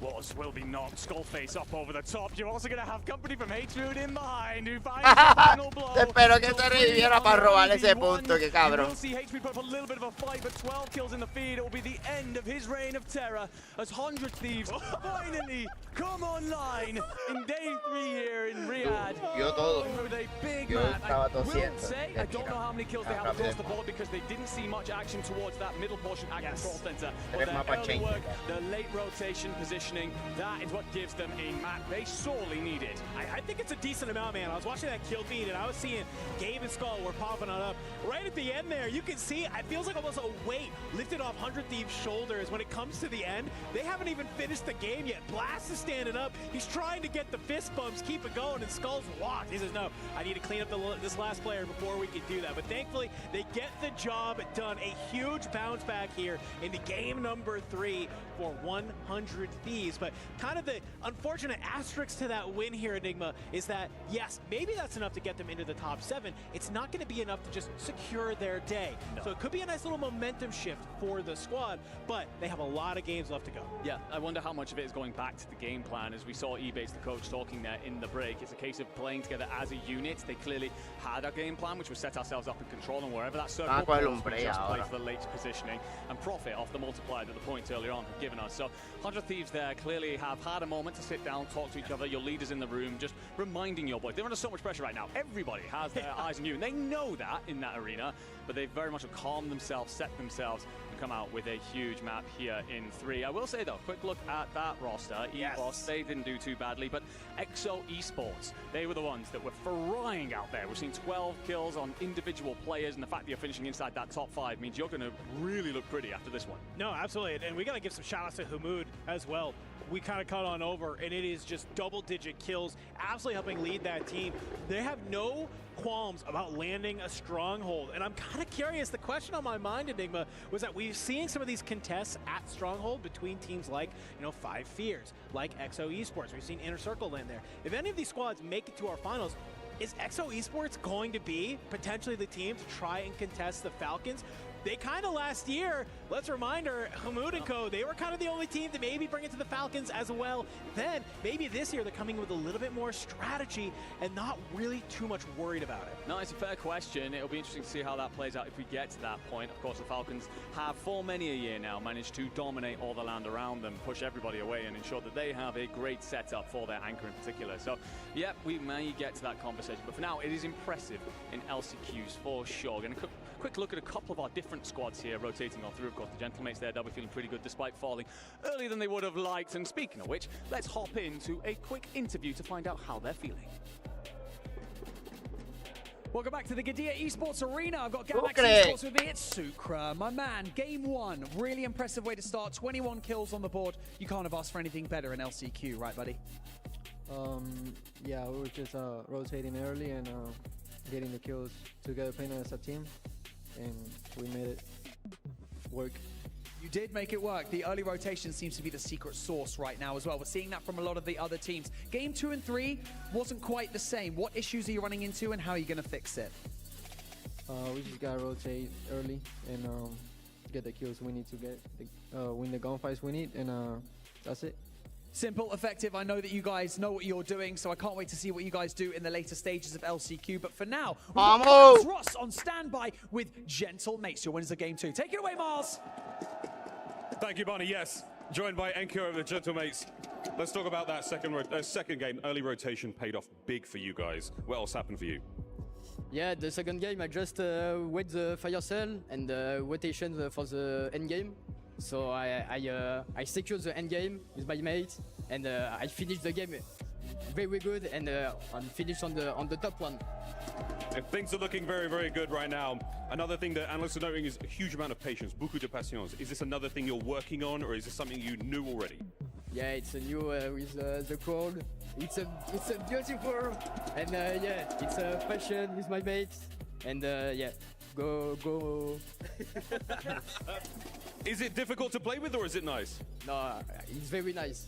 Wars will be knocked, Skullface up over the top. You're also going to have company from Hatred in behind, who finds the final blow. Espero que se reviviera para robar ese punto, que cabrón. We'll see Hatred put up a little bit of a fight, but 12 kills in the feed. It will be the end of his reign of terror as 100 Thieves finally come online in day 3 here in Riyadh. With a big map. I will say, I don't know how many kills they have across the board because they didn't see much action towards that middle portion at control center. But their early work, the late rotation positioning, that is what gives them a map they sorely needed. I think it's a decent amount, man. I was watching that kill feed and I was seeing Gabe and Skull were popping on up. Right at the end there, you can see, it feels like almost a weight lifted off 100 Thieves' shoulders when it comes to the end. They haven't even finished the game yet. Blast is standing up. He's trying to get the fist bumps, keep it going, and Skull's walked. He says, no, I need to clean up this last player before we can do that. But thankfully, they get the job done. A huge bounce back here into game number 3 for 100 Thieves. Thieves, but kind of the unfortunate asterisk to that win here, Enigma, is that, yes, maybe that's enough to get them into the top 7. It's not going to be enough to just secure their day. No. So it could be a nice little momentum shift for the squad, but they have a lot of games left to go. Yeah, I wonder how much of it is going back to the game plan. As we saw Ebates, the coach, talking there in the break, it's a case of playing together as a unit. They clearly had a game plan, which was set ourselves up in control, and wherever that circle goes, we just play for the late positioning and profit off the multiplier that the points earlier on have given us. So 100 Thieves there clearly have had a moment to sit down, talk to each other, your leaders in the room, just reminding your boys. They're under so much pressure right now. Everybody has their eyes on you, and they know that in that arena, but they very much have calmed themselves, set themselves, and come out with a huge map here in 3. I will say, though, quick look at that roster. EVOS, they didn't do too badly, but EXO Esports, they were the ones that were frying out there. We've seen 12 kills on individual players, and the fact that you're finishing inside that top 5 means you're going to really look pretty after this one. No, absolutely, and we got to give some shout-outs to Hamoud as well. We kind of cut on over, and it is just double-digit kills, absolutely helping lead that team. They have no qualms about landing a stronghold, and I'm kind of curious. The question on my mind, Enigma, was that we've seen some of these contests at stronghold between teams like, Five Fears, like EXO Esports. We've seen Inner Circle land there. If any of these squads make it to our finals, is EXO Esports going to be potentially the team to try and contest the Falcons? They kind of last year, let's remind her, Hamoud and Co., they were kind of the only team to maybe bring it to the Falcons as well. Then, maybe this year they're coming with a little bit more strategy and not really too much worried about it. No, it's a fair question. It'll be interesting to see how that plays out if we get to that point. Of course, the Falcons have for many a year now managed to dominate all the land around them, push everybody away, and ensure that they have a great setup for their anchor in particular. So, yeah, we may get to that conversation. But for now, it is impressive in LCQs for sure. Going to quick look at a couple of our different squads here rotating on through. Of course, the Gentlemates there, they'll be feeling pretty good despite falling earlier than they would have liked. And speaking of which, let's hop into a quick interview to find out how they're feeling. Welcome back to the Gadia Esports Arena. I've got Galaxy Esports with me. It's Sukra, my man. Game 1, really impressive way to start. 21 kills on the board. You can't have asked for anything better in LCQ, right, buddy? Yeah, we were just rotating early and getting the kills together, playing as a team, and we made it work. You did make it work. The early rotation seems to be the secret sauce right now as well. We're seeing that from a lot of the other teams. Game 2 and 3 wasn't quite the same. What issues are you running into and how are you going to fix it? We just got to rotate early and get the kills we need to get, win the gunfights we need, and that's it. Simple, effective. I know that you guys know what you're doing, so I can't wait to see what you guys do in the later stages of LCQ. But for now, we've got Ross on standby with Gentlemates, your winners of Game 2. Take it away, Miles. Thank you, Barney. Yes, joined by Enkyo of the Gentlemates. Let's talk about that second game. Early rotation paid off big for you guys. What else happened for you? Yeah, the second game I just wait the fire cell and rotation for the end game. So I secured the end game with my mate and I finished the game very good and I'm finished on the top 1. If things are looking very, very good right now. Another thing that analysts are noting is a huge amount of patience, beaucoup de patience. Is this another thing you're working on, or is this something you knew already? Yeah, it's a new with the crowd. It's a beautiful, and yeah, it's a passion with my mates, and yeah, go. Is it difficult to play with, or is it nice? No, it's very nice.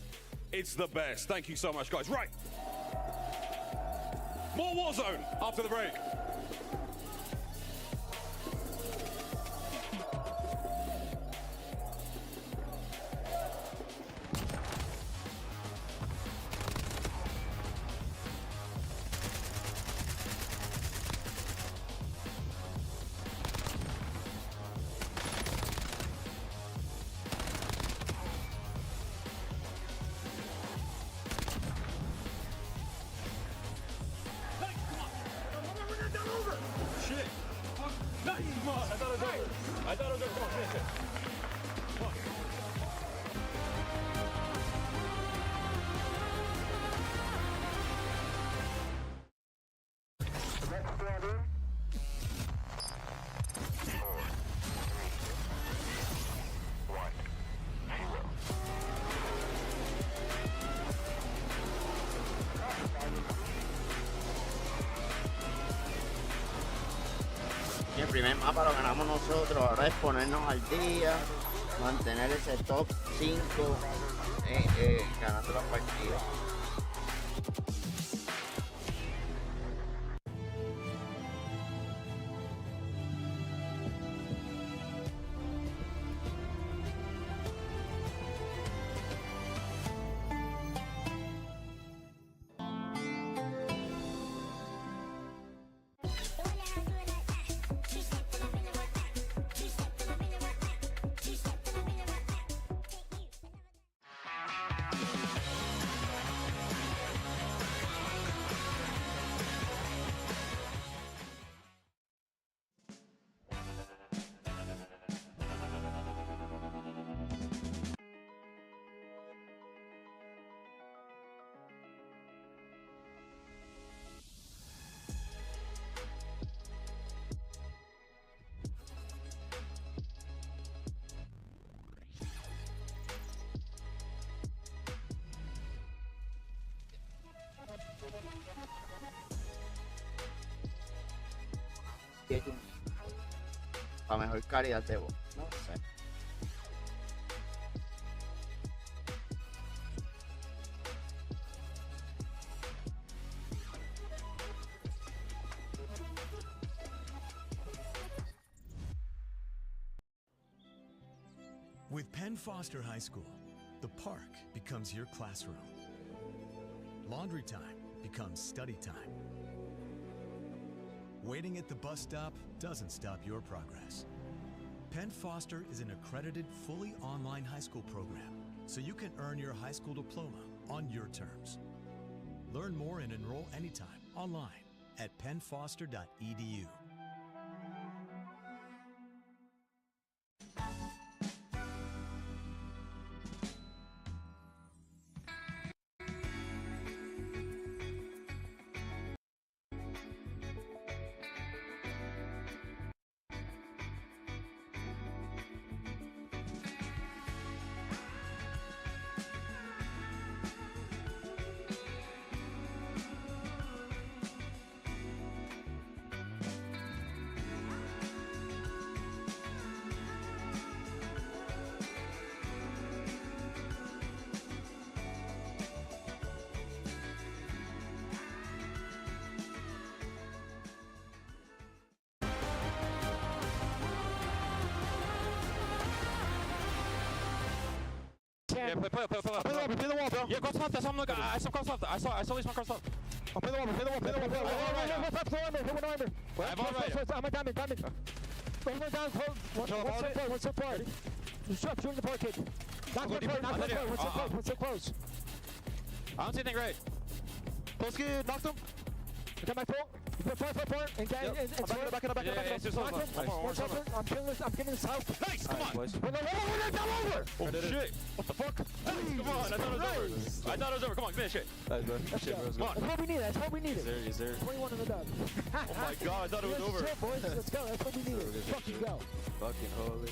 It's the best. Thank you so much, guys. Right. More Warzone after the break. Y el primer mapa lo ganamos nosotros, ahora es ponernos al día, mantener ese top 5 ganando las partidas. Para mejor calidad de voz, no sé. With Penn Foster High School, the park becomes your classroom. Laundry time becomes study time. Waiting at the bus stop doesn't stop your progress. Penn Foster is an accredited, fully online high school program, so you can earn your high school diploma on your terms. Learn more and enroll anytime online at pennfoster.edu. Yeah, play the wall, bro. Yeah, cross left. I saw him look. I saw cross left. I saw at least one cross left. Oh, play the wall, play the wall, play the wall, play the wall. What's up, I'm all right. I'm a diamond. One down, close. What's up, part? Stop shooting the part, kid. Not one part. What's so close? I don't see anything right. Close kid, knocked him. I got my pull. You put 5 part and gang and back it up. I'm killing this house. Nice, come on. When the wall over. Oh shit. What the fuck? Come on, I thought it was over. I thought it was over. Come on, finish it. Let's go. That's what we need. Is there? 21 in the dub. Oh my god, I thought it was over. Boys. Let's go. That's what we needed. Fucking go. Fucking holy.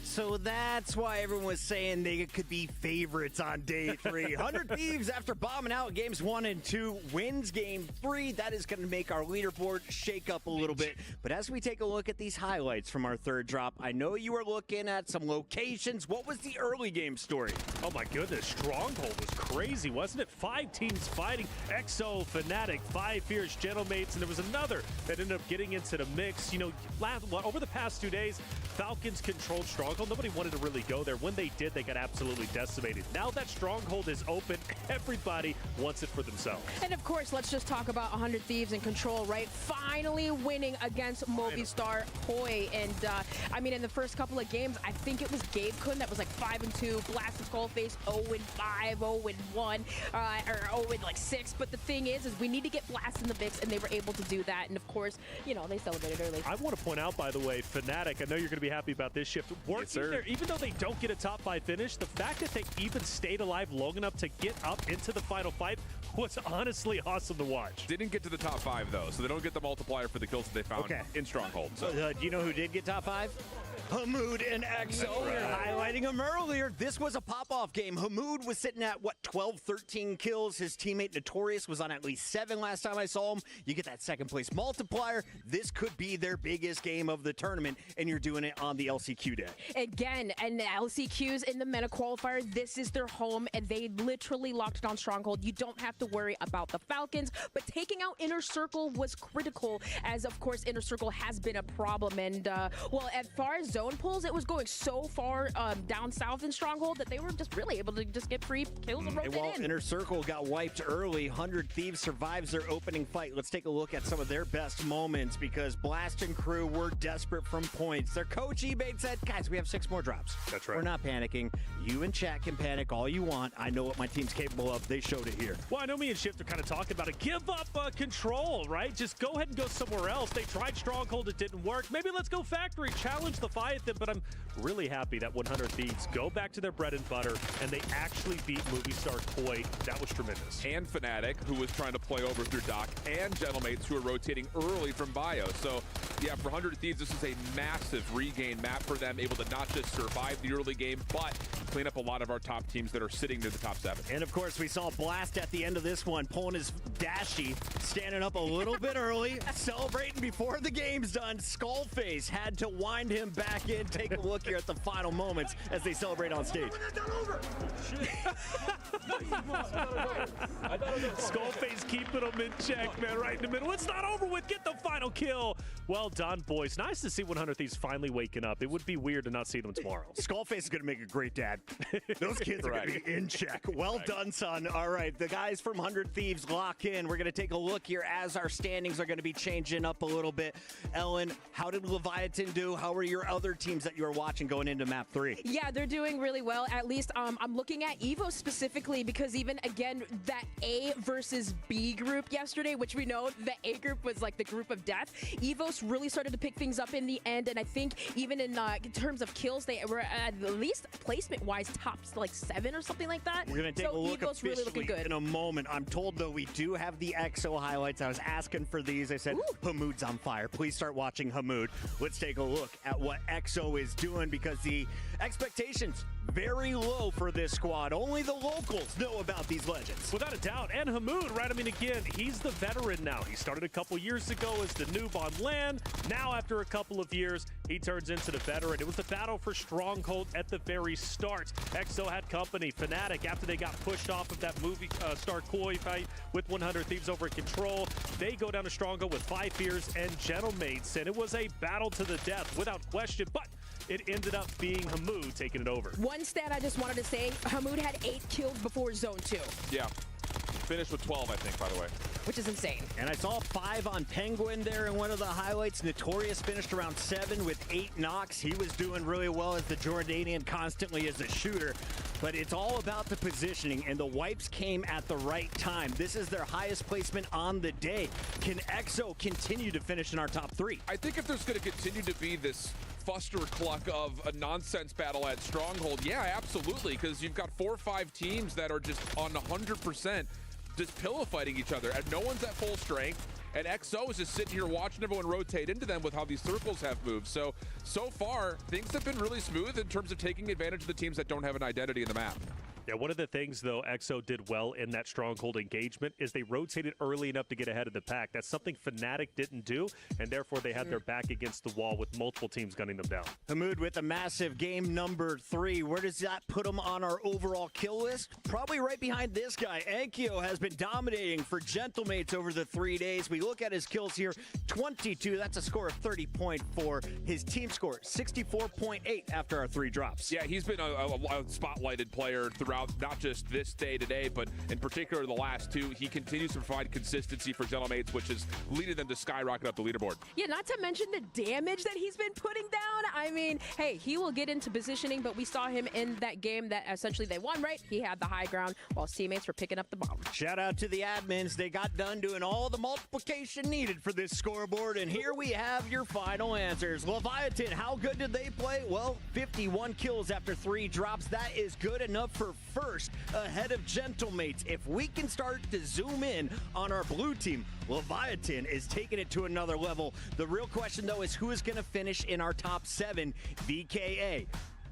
So that's why everyone was saying they could be favorites on day 3. 100 Thieves, after bombing out games 1 and 2, wins game 3. That is going to make our leaderboard shake up a little bit. But as we take a look at these highlights from our third drop, I know you were looking at some locations. What was the early game story? Oh my goodness, Stronghold was crazy, wasn't it? 5 teams fighting, EXO, Fnatic, 5 fierce Gentlemates, and there was another that ended up getting into the mix. You know, over the past 2 days, Falcons controlled Stronghold. Nobody wanted to really go there. When they did, they got absolutely decimated. Now that Stronghold is open, everybody wants it for themselves. And of course, let's just talk about 100 Thieves and Control, right? Finally winning against Movistar Hoi. And I mean, in the first couple of games, I think it was Gabe Kun that was like 5-2, Blasted Skullface 0-5, 0-1, or 0-6. But the thing is we need to get Blast in the mix, and they were able to do that. And of course, you know, they celebrated early. I want to point out, by the way, Fnatic, I know you're going to be happy about this shift. Working there, even though they don't get a top 5 finish, the fact that they even stayed alive long enough to get up into the final fight was honestly awesome to watch. Didn't get to the top 5 though, so they don't get the multiplier for the kills that they found in Stronghold. So do you know who did get top 5? Hamoud and EXO, we were highlighting him earlier. This was a pop-off game. Hamoud was sitting at, 12, 13 kills. His teammate Notorious was on at least 7 last time I saw him. You get that second place multiplier. This could be their biggest game of the tournament, and you're doing it on the LCQ day. Again, and the LCQs in the MENA qualifier, this is their home, and they literally locked down Stronghold. You don't have to worry about the Falcons, but taking out Inner Circle was critical, as of course Inner Circle has been a problem. And well, as far as zone pulls, it was going so far down south in Stronghold that they were just really able to just get free kills and rotate while in. Inner Circle got wiped early, 100 Thieves survives their opening fight. Let's take a look at some of their best moments, because Blast and crew were desperate from points. Their coach eBay said, guys, we have 6 more drops. That's right. We're not panicking. You and chat can panic all you want. I know what my team's capable of. They showed it here. Well, I know me and Shift are kind of talking about it. Give up control, right? Just go ahead and go somewhere else. They tried Stronghold. It didn't work. Maybe let's go Factory. Challenge the Leviathan. But I'm really happy that 100 Thieves go back to their bread and butter, and they actually beat Movie Star Koi. That was tremendous. And Fnatic, who was trying to play over through Doc, and Gentlemates, who are rotating early from Bio. So, yeah, for 100 Thieves, this is a massive regain map for them, able to not just survive the early game, but clean up a lot of our top teams that are sitting near the top 7. And, of course, we saw Blast at the end of this one, pulling his Dashy, standing up a little bit early, celebrating before the game's done. Skullface had to wind him back in. Take a look here at the final moments as they celebrate on stage. Skullface keeping them in check, man, right in the middle. It's not over with. Get the final kill. Well done, boys. Nice to see 100 Thieves finally waking up. It would be weird to not see them tomorrow. Skullface is going to make a great dad. Those kids are going to be in check. Well done, son. All right, the guys from 100 Thieves lock in. We're going to take a look here as our standings are going to be changing up a little bit. Ellen, how did Leviathan do? How are your other teams that you are watching going into map 3? Yeah, they're doing really well. At least I'm looking at Evo specifically, because even, again, that A versus B group yesterday, which we know the A group was like the group of death, Evos really started to pick things up in the end, and I think even in terms of kills, they were at least placement-wise top like 7 or something like that. We're going to take a look Evo's really looking good. in a moment. I'm told, though, we do have the EXO highlights. I was asking for these. I said, Hamoud's on fire. Please start watching Hamoud. Let's take a look at what EXO is doing, because the expectations very low for this squad. Only the locals know about these legends. Without a doubt. And Hamoud, right? I mean, again, he's the veteran now. He started a couple years ago as the noob on LAN. Now, after a couple of years, he turns into the veteran. It was the battle for Stronghold at the very start. EXO had company. Fnatic, after they got pushed off of that movie Star Koi fight with 100 Thieves over Control, they go down to Stronghold with 5 Fears and Gentlemates. And it was a battle to the death, without question. But it ended up being Hamoud taking it over. One stat I just wanted to say, Hamoud had 8 kills before Zone 2. Yeah. Finished with 12, I think, by the way. Which is insane. And I saw 5 on Penguin there in one of the highlights. Notorious finished around 7 with 8 knocks. He was doing really well as the Jordanian, constantly as a shooter. But it's all about the positioning, and the wipes came at the right time. This is their highest placement on the day. Can EXO continue to finish in our top 3? I think if there's going to continue to be this fuster cluck of a nonsense battle at Stronghold, yeah, absolutely, because you've got 4 or 5 teams that are just on 100% just pillow fighting each other, and no one's at full strength. And EXO is just sitting here watching everyone rotate into them with how these circles have moved. So far, things have been really smooth in terms of taking advantage of the teams that don't have an identity in the map. Yeah, one of the things, though, EXO did well in that Stronghold engagement is they rotated early enough to get ahead of the pack. That's something Fnatic didn't do, and therefore they had their back against the wall with multiple teams gunning them down. Hamoud with a massive game number 3. Where does that put him on our overall kill list? Probably right behind this guy. Ankyo has been dominating for Gentlemates over the 3 days. We look at his kills here, 22. That's a score of 30.4. His team score, 64.8 after our 3 drops. Yeah, he's been a spotlighted player throughout not just this day today, but in particular the last 2. He continues to provide consistency for Gentlemates, which is leading them to skyrocket up the leaderboard. Yeah, not to mention the damage that he's been putting down. I mean, hey, he will get into positioning, but we saw him in that game that essentially they won, right? He had the high ground while his teammates were picking up the bottom. Shout out to the admins. They got done doing all the multiplication needed for this scoreboard, and here we have your final answers. Leviathan, how good did they play? Well, 51 kills after 3 drops. That is good enough for first ahead of Gentlemates. If we can start to zoom in on our blue team, Leviathan is taking it to another level. The real question, though, is who is going to finish in our top 7? VKA.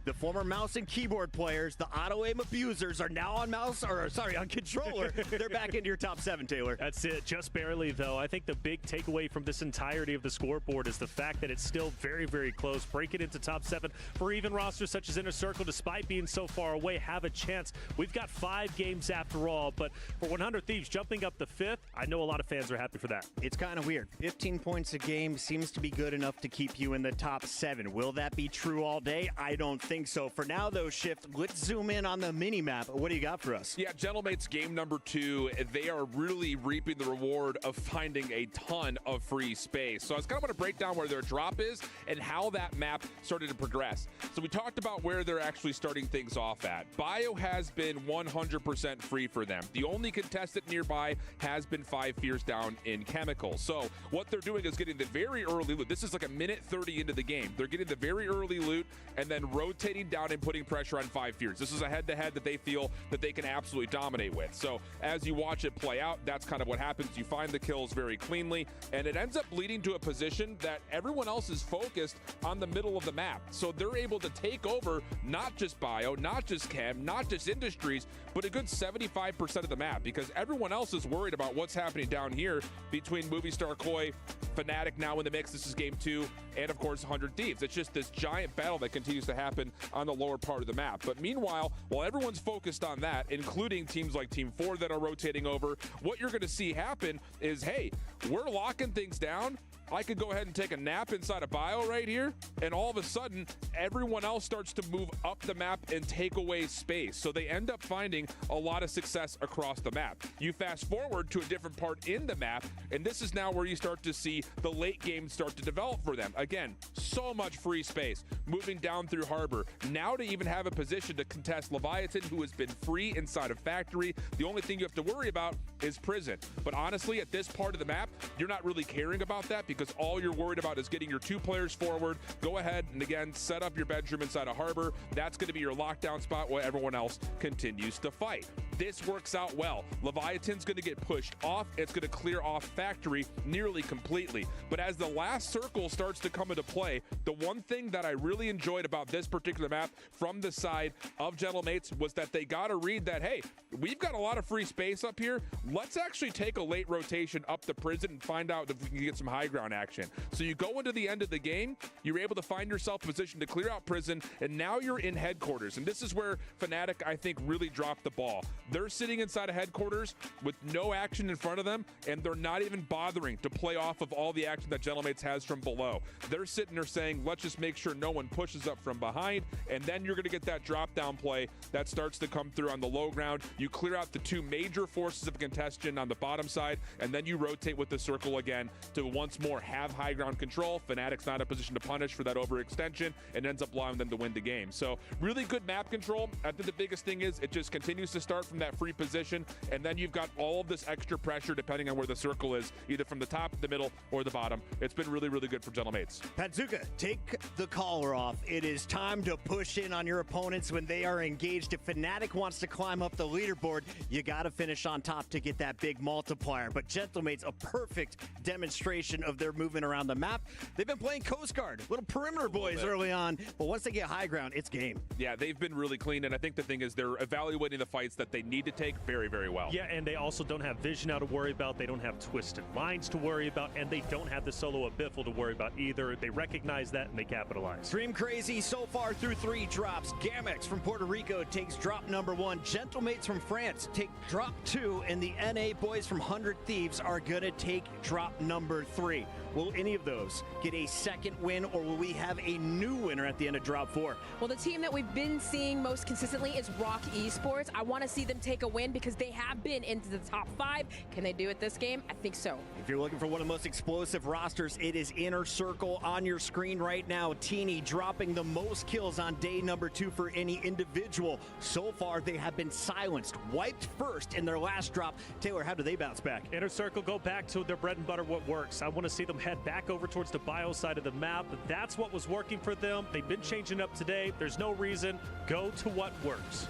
The former mouse and keyboard players, the auto-aim abusers, are now on on controller. They're back into your top 7, Taylor. That's it, just barely, though. I think the big takeaway from this entirety of the scoreboard is the fact that it's still very, very close. Break it into top 7 for even rosters such as Inner Circle, despite being so far away, have a chance. We've got 5 games after all, but for 100 Thieves jumping up to 5th, I know a lot of fans are happy for that. It's kind of weird. 15 points a game seems to be good enough to keep you in the top 7. Will that be true all day? I don't think so. For now, though, Shift, let's zoom in on the mini-map. What do you got for us? Yeah, Gentlemates game number 2, they are really reaping the reward of finding a ton of free space. So I was kind of want to break down where their drop is and how that map started to progress. So we talked about where they're actually starting things off at. Bio has been 100% free for them. The only contestant nearby has been 5 fears down in Chemical. So what they're doing is getting the very early loot. This is like a minute 30 into the game. They're getting the very early loot and then rotating down and putting pressure on 5 fears. This is a head-to-head that they feel that they can absolutely dominate with. So as you watch it play out, that's kind of what happens. You find the kills very cleanly, and it ends up leading to a position that everyone else is focused on the middle of the map. So they're able to take over not just Bio, not just Chem, not just Industries, but a good 75% of the map, because everyone else is worried about what's happening down here between Movie Star Koi, Fnatic now in the mix. This is game 2, and of course 100 Thieves. It's just this giant battle that continues to happen on the lower part of the map. But meanwhile, while everyone's focused on that, including teams like Team 4 that are rotating over, what you're going to see happen is, hey, we're locking things down. I could go ahead and take a nap inside a Bio right here, and all of a sudden, everyone else starts to move up the map and take away space. So they end up finding a lot of success across the map. You fast forward to a different part in the map, and this is now where you start to see the late game start to develop for them. Again, so much free space, moving down through Harbor. Now to even have a position to contest Leviathan, who has been free inside of Factory. The only thing you have to worry about is Prison. But honestly, at this part of the map, you're not really caring about that, because all you're worried about is getting your 2 players forward. Go ahead and again, set up your bedroom inside a Harbor. That's going to be your lockdown spot while everyone else continues to fight. This works out well. Leviathan's going to get pushed off. It's going to clear off Factory nearly completely. But as the last circle starts to come into play, the one thing that I really enjoyed about this particular map from the side of Gentlemates was that they got to read that, hey, we've got a lot of free space up here. Let's actually take a late rotation up the Prison and find out if we can get some high ground action. So you go into the end of the game, you're able to find yourself positioned to clear out Prison, and now you're in headquarters. And this is where Fnatic, I think, really dropped the ball. They're sitting inside of headquarters with no action in front of them, and they're not even bothering to play off of all the action that Gentlemates has from below. They're sitting there saying, let's just make sure no one pushes up from behind, and then you're going to get that drop-down play that starts to come through on the low ground. You clear out the 2 major forces of contention on the bottom side, and then you rotate with the circle again to once more have high ground control. Fnatic's not in a position to punish for that overextension and ends up allowing them to win the game. So really good map control. I think the biggest thing is it just continues to start from that free position, and then you've got all of this extra pressure depending on where the circle is, either from the top, the middle, or the bottom. It's been really, really good for Gentlemates. Patzuka, take the collar off. It is time to push in on your opponents when they are engaged. If Fnatic wants to climb up the leaderboard, you got to finish on top to get that big multiplier. But Gentlemates, a perfect demonstration of their movement around the map. They've been playing Coast Guard, little perimeter boys early on, but once they get high ground, it's game. Yeah, they've been really clean, and I think the thing is they're evaluating the fights that they need to take very, very well. Yeah, and they also don't have vision now to worry about. They don't have twisted lines to worry about, and they don't have the solo Abiffle to worry about either. They recognize that, and they capitalize. Dream Crazy so far through 3 drops. Gamex from Puerto Rico takes drop number 1. Gentlemates from France take drop 2, and the NA boys from 100 Thieves are going to take drop number 3. Will any of those get a second win, or will we have a new winner at the end of drop 4? Well, the team that we've been seeing most consistently is Rock Esports. I want to see them take a win because they have been into the top 5. Can they do it this game? I think so. If you're looking for one of the most explosive rosters, it is Inner Circle on your screen right now. Teeny dropping the most kills on day number 2 for any individual. So far, they have been silenced, wiped first in their last drop. Taylor, how do they bounce back? Inner Circle go back to their bread and butter, what works. I want to see them head back over towards the bio side of the map. That's what was working for them. They've been changing up today. There's no reason. Go to what works.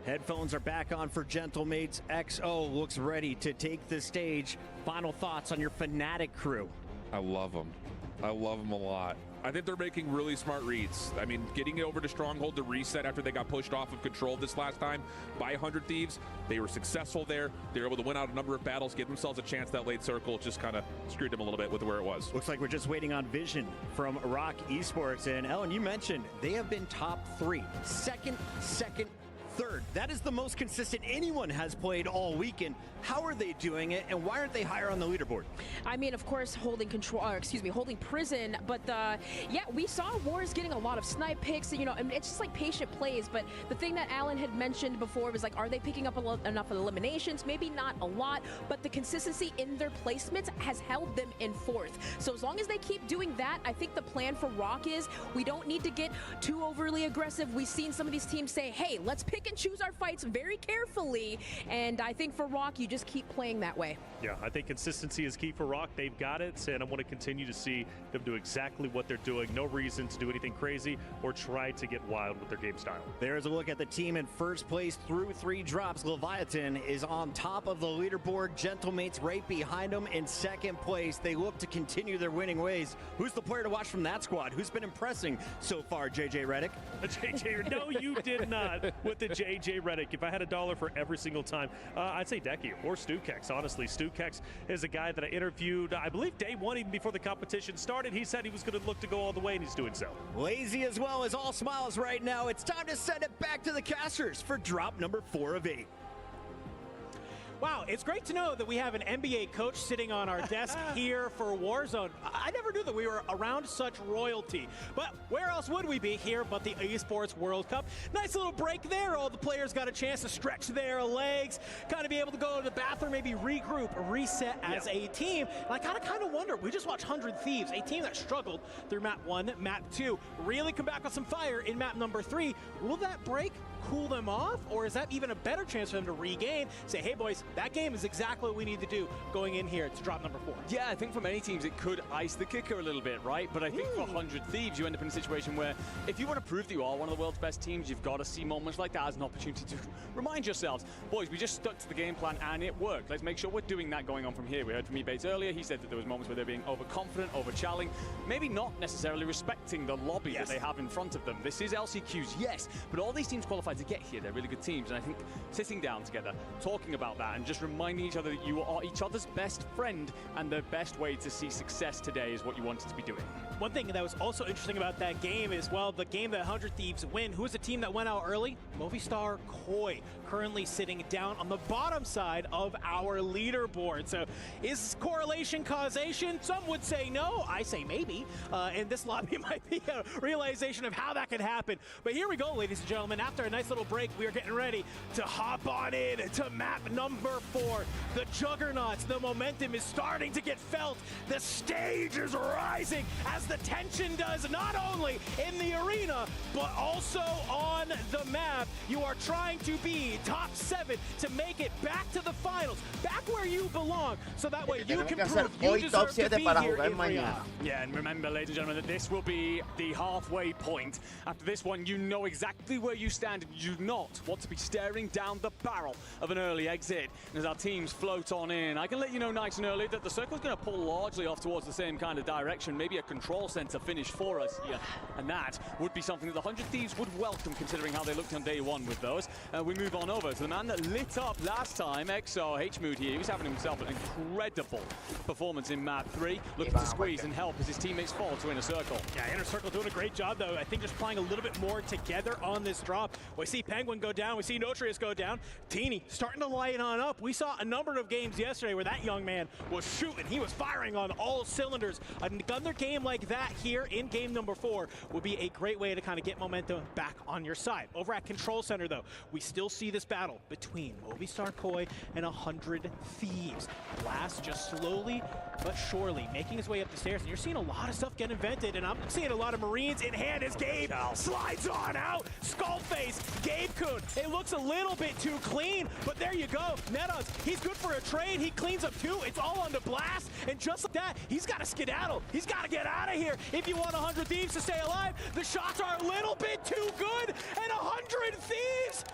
Headphones are back on for Gentlemates. XO looks ready to take the stage. Final thoughts on your Fnatic crew. I love them. I love them a lot. I think they're making really smart reads. I mean, getting it over to Stronghold to reset after they got pushed off of Control this last time by 100 Thieves. They were successful there. They were able to win out a number of battles, give themselves a chance. That late circle just kind of screwed them a little bit with where it was. Looks like we're just waiting on vision from Rock Esports. And Ellen, you mentioned they have been top 3. Second, third. That is the most consistent anyone has played all weekend. How are they doing it, and why aren't they higher on the leaderboard? I mean, of course, holding prison, but yeah, we saw Wars getting a lot of snipe picks, you know, and it's just like patient plays. But the thing that Alan had mentioned before was like, are they picking up enough eliminations? Maybe not a lot, but the consistency in their placements has held them in 4th. So as long as they keep doing that, I think the plan for Rock is we don't need to get too overly aggressive. We've seen some of these teams say, hey, let's pick and choose our fights very carefully, and I think for Rock, you just keep playing that way. Yeah, I think consistency is key for Rock. They've got it, and I want to continue to see them do exactly what they're doing. No reason to do anything crazy or try to get wild with their game style. There's a look at the team in first place through 3 drops. Leviathan is on top of the leaderboard. Gentlemates right behind them in second place. They look to continue their winning ways. Who's the player to watch from that squad? Who's been impressing so far, JJ Redick? No, you did not with the JJ Redick. If I had $1 for every single time, I'd say Decky or Stukex. Honestly, Stukex is a guy that I interviewed, I believe, day 1, even before the competition started. He said he was going to look to go all the way, and he's doing so. Lazy as well as all smiles right now. It's time to send it back to the casters for drop number 4 of 8. Wow, it's great to know that we have an NBA coach sitting on our desk here for Warzone. I never knew that we were around such royalty. But where else would we be here but the Esports World Cup? Nice little break there. All the players got a chance to stretch their legs, kind of be able to go to the bathroom, maybe regroup, reset as a team. And I kind of wonder, we just watched 100 Thieves, a team that struggled through map 1, map 2, really come back with some fire in map number 3. Will that break cool them off, or is that even a better chance for them to regain, say, hey boys, that game is exactly what we need to do going in here to drop number 4? Yeah, I think for many teams it could ice the kicker a little bit, right? But I think for 100 Thieves, you end up in a situation where if you want to prove that you are one of the world's best teams, you've got to see moments like that as an opportunity to remind yourselves, boys, we just stuck to the game plan and it worked. Let's make sure we're doing that going on from here. We heard from Ebates earlier. He said that there was moments where they're being overconfident, over-challing, maybe not necessarily respecting the lobby that they have in front of them. This is LCQs, yes, but all these teams qualified to get here. They're really good teams, and I think sitting down together, talking about that, and just reminding each other that you are each other's best friend, and the best way to see success today is what you wanted to be doing. One thing that was also interesting about that game is, well, the game that 100 Thieves win, who was the team that went out early? Movistar Koi, currently sitting down on the bottom side of our leaderboard. So is correlation causation? Some would say no. I say maybe. And this lobby might be a realization of how that could happen. But here we go, ladies and gentlemen. After a nice little break, we are getting ready to hop on in to map number 4. The juggernauts, the momentum is starting to get felt. The stage is rising as the tension does, not only in the arena, but also on the map. You are trying to be top 7 to make it back to the finals, back where you belong, so that way you can prove you deserve to be here in Riyadh. Yeah, and remember, ladies and gentlemen, that this will be the halfway point. After this one, you know exactly where you stand, and you do not want to be staring down the barrel of an early exit. And as our teams float on in, I can let you know nice and early that the circle's going to pull largely off towards the same kind of direction, maybe a control center finish for us here, and that would be something that the 100 Thieves would welcome, considering how they looked on day 1 with those. We move on over to the man that lit up last time, XO H-Mood here. He was having himself an incredible performance in map 3, looking to squeeze and help as his teammates fall to Inner Circle. Yeah, Inner Circle doing a great job, though. I think just playing a little bit more together on this drop. We see Penguin go down, we see Notrius go down. Teeny starting to light on up. We saw a number of games yesterday where that young man was shooting. He was firing on all cylinders. Another game like that here in game number 4 would be a great way to kind of get momentum back on your side. Over at Control Center, though, we still see this battle between Movistar Koi and 100 Thieves. Blast just slowly but surely making his way up the stairs, and you're seeing a lot of stuff get invented, and I'm seeing a lot of Marines in hand as Gabe slides on out. Skullface, Gabe Kun. It looks a little bit too clean, but there you go. Netos, he's good for a trade. He cleans up 2. It's all on the Blast, and just like that, he's got to skedaddle. He's got to get out of here if you want 100 Thieves to stay alive. The shots are a little bit too good, and 100 Thieves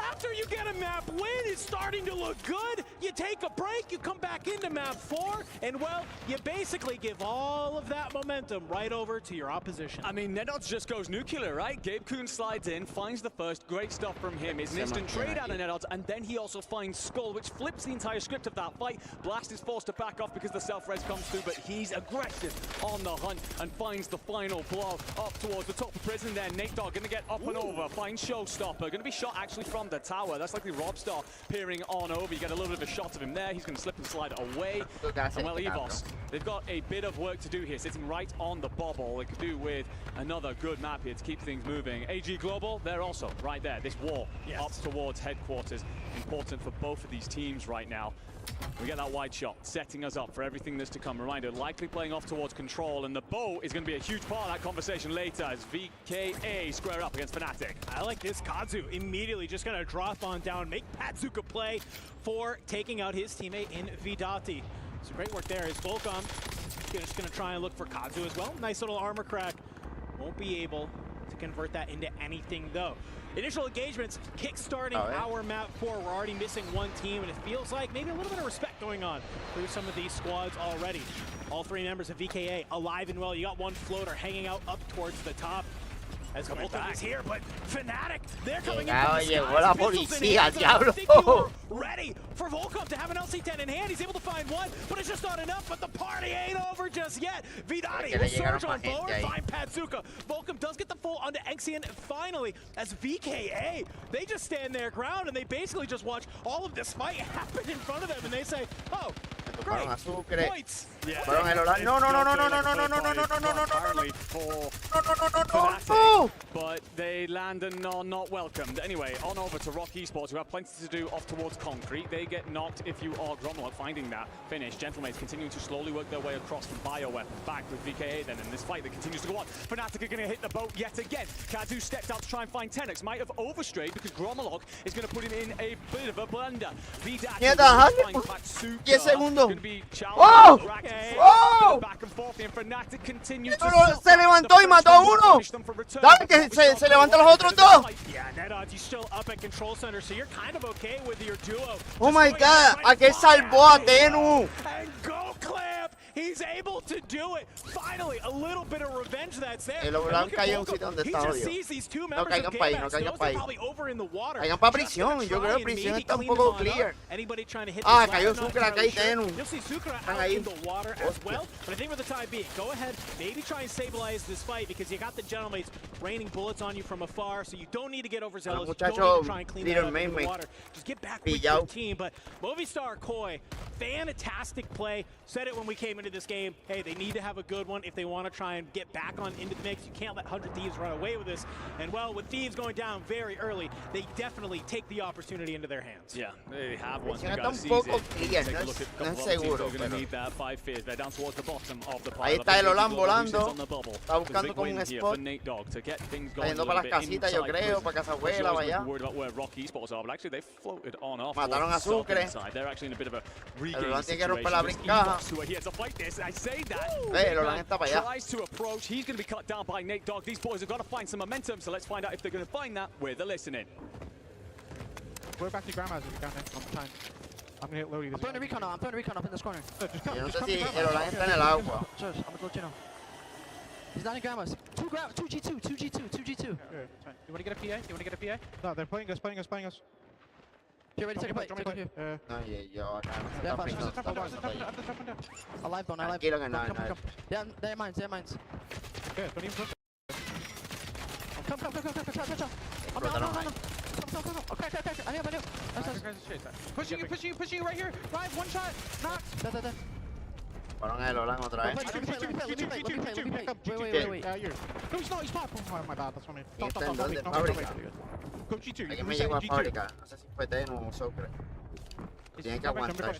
After you get a map win, it's starting to look good. You take a break, you come back into map 4, and well, you basically give all of that momentum right over to your opposition. I mean, NetOdds just goes nuclear, right? Gabe Kuhn slides in, finds the first, great stuff from him. It's an instant trade out of NetOdds, and then he also finds Skull, which flips the entire script of that fight. Blast is forced to back off because the self-res comes through, but he's aggressive on the hunt and finds the final blow up towards the top of prison there. Nate Dogg gonna get up and over, finds Showstopper, gonna be shot actually from the tower. That's likely Robstar peering on over. You get a little bit of a shot of him there. He's gonna slip and slide away. And well, EVOS, they've got a bit of work to do here, sitting right on the bubble. They could do with another good map here to keep things moving. AG Global, they're also right there. This wall up towards headquarters. Important for both of these teams right now. We get that wide shot, setting us up for everything that's to come. Reminder, likely playing off towards control, and the bow is going to be a huge part of that conversation later as VKA square up against Fnatic. I like this. Kazu immediately just going to drop on down, make Patsuka play for taking out his teammate in Vidati. So great work there. Is Volcom just going to try and look for Kazu as well. Nice little armor crack. Won't be able to convert that into anything though. Initial engagements kick-starting our map 4. We're already missing one team, and it feels like maybe a little bit of respect going on through some of these squads already. All 3 members of VKA alive and well. You got one floater hanging out up towards the top. As Volcom is here, but Fnatic, they're coming in from the Llegó la policía, diablo. Ready for Volcom to have an LC-10 in hand. He's able to find one, but it's just not enough. But the party ain't over just yet. Vidati will surge on forward, find Patsuka. Volcom does get the full onto Exian finally, as VKA, they just stand their ground and they basically just watch all of this fight happen in front of them, and they say, oh, great, points. But they land and are not welcomed. Anyway, on over to Rock Esports, who have plenty to do off towards Concrete. They get knocked if you are Gromlock, finding that finish. Gentlemates continuing to slowly work their way across from BioWeapon. Back with VKA then in this fight that continues to go on. Fnatic are going to hit the boat yet again. Kazu stepped out to try and find Tenex. Might have overstrayed because Gromlock is going to put him in a bit of a blunder. Vidati 10 segundos. Going to be ¡Oh! ¡Oh! Back and forth, and Fnatic continues to se levantó y mató a uno. Dale que se levantan los otros dos. Yeah, NetOdds, you're still up at control center, so you're kind of okay with your duo. Oh my god, aquel salvó a Tenu. And go clamp. He's able to do it. Finally, a little bit of revenge that's there. El Obrán cayó en un sitio donde está odio. No caigan para ahí, no caigan para ahí. Caigan para prisión. Yo creo que prisión está un poco clear. Ah, cayó Sucre acá y Tenu. You'll see Sucre out in the water as well. But I think for the time being, go ahead, maybe try and stabilize this fight because you got the Gentlemates raining bullets on you from afar, so you don't need to get overzealous. You don't need to try and clean that up in the water. Just get back with your team. But Movistar Koi, fantastic play. Said it when we came into this game. Hey, they need to have a good one if they want to try and get back on into the mix. You can't let 100 Thieves run away with this. And well, with Thieves going down very early, they definitely take the opportunity into their hands. Yeah, they have one. They got to seize it. Take a look at a couple of teams that are going to need that 5 fears. They're down towards the bottom of the pile. Ahí está el Olan volando. Está buscando como un spot. Está yendo para las casitas, yo creo, para Casa Abuela, para allá. Mataron a Sucre. El Olan tiene que romper la brincaja. El Olan está para allá. Tries to approach. He's going to be cut down by Nate Dogg. These boys have got to find some momentum, so let's find out if they're going to find that with the listening. Go back to Grandma's if you can, on time. I'm going to hit Lodi. I'm throwing a recon up in this corner. Yo no sé si el Olan está en el agua. I'm going to go Chino. He's not in Grandma's. 2 G2. You want to get a PA? You want to get a PA? No, they're playing us. Get ready, take a play. No, yo acá. Alive, don't alive. Tranquilo que no. They're mines. Okay, don't even push. Come. I'm down. Okay. I knew. Pushing you right here. Drive, one shot. Knock. Fueron el Olan otra vez. Wait. No, he's not. Oh, my bad. That's what I mean. Stop. ¿Dónde? Fábrica. Alguien me llegó a fábrica. No sé si fue Tenu o Sucre. Tienen que aguantar.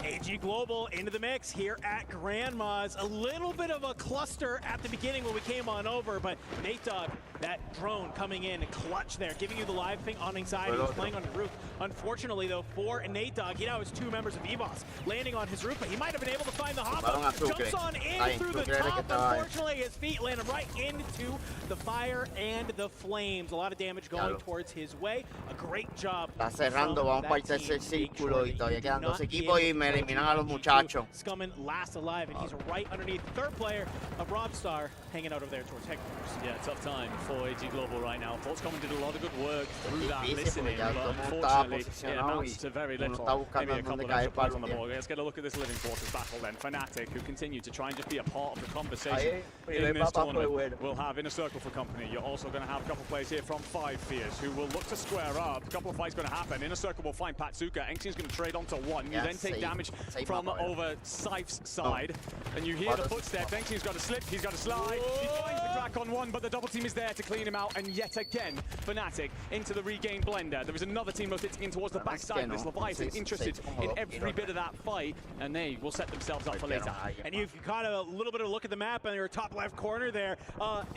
AG Global into the mix here at Grandma's. A little bit of a cluster at the beginning when we came on over, but Nate Dogg, that drone coming in clutch there, giving you the live ping on anxiety. He's playing on the roof. Unfortunately, though, for Nate Dogg, he now has 2 members of EVOS landing on his roof, but he might have been able to find the hop up. Jumps on in through the top. Unfortunately, his feet landed right into the fire and the flames. A lot of damage going towards his way. A great job. Está cerrando, vamos para el tercer círculo y todavía quedan 2 equipos y me eliminan a los muchachos. Scumming last alive, and he's right underneath the third player of Robstar, hanging out over there towards headquarters. Yeah, tough time for AG Global right now. Fortscommon did a lot of good work through that listening, but unfortunately it amounts to very little. Maybe a couple of extra points on the board. Let's get a look at this Living Quarters battle then. Fnatic, who continue to try and just be a part of the conversation in this tournament, will have Inner Circle for company. You're also going to have a couple of players here from 5 Fears, who will look to square up. A couple of fights going to happen. Inner Circle will find Patsuka. Engsin's going to trade onto 1. You then take damage from over Sife's side, and you hear the footsteps. Engsin's got to slip, he's got to slide. He finds the crack on 1, but the double team is there to clean him out, and yet again, Fnatic into the regain blender. There is another team rotating in towards the backside of this Leviathan, interested in every bit of that fight, and they will set themselves up for later. And you've got a little bit of a look at the map on your top left corner there.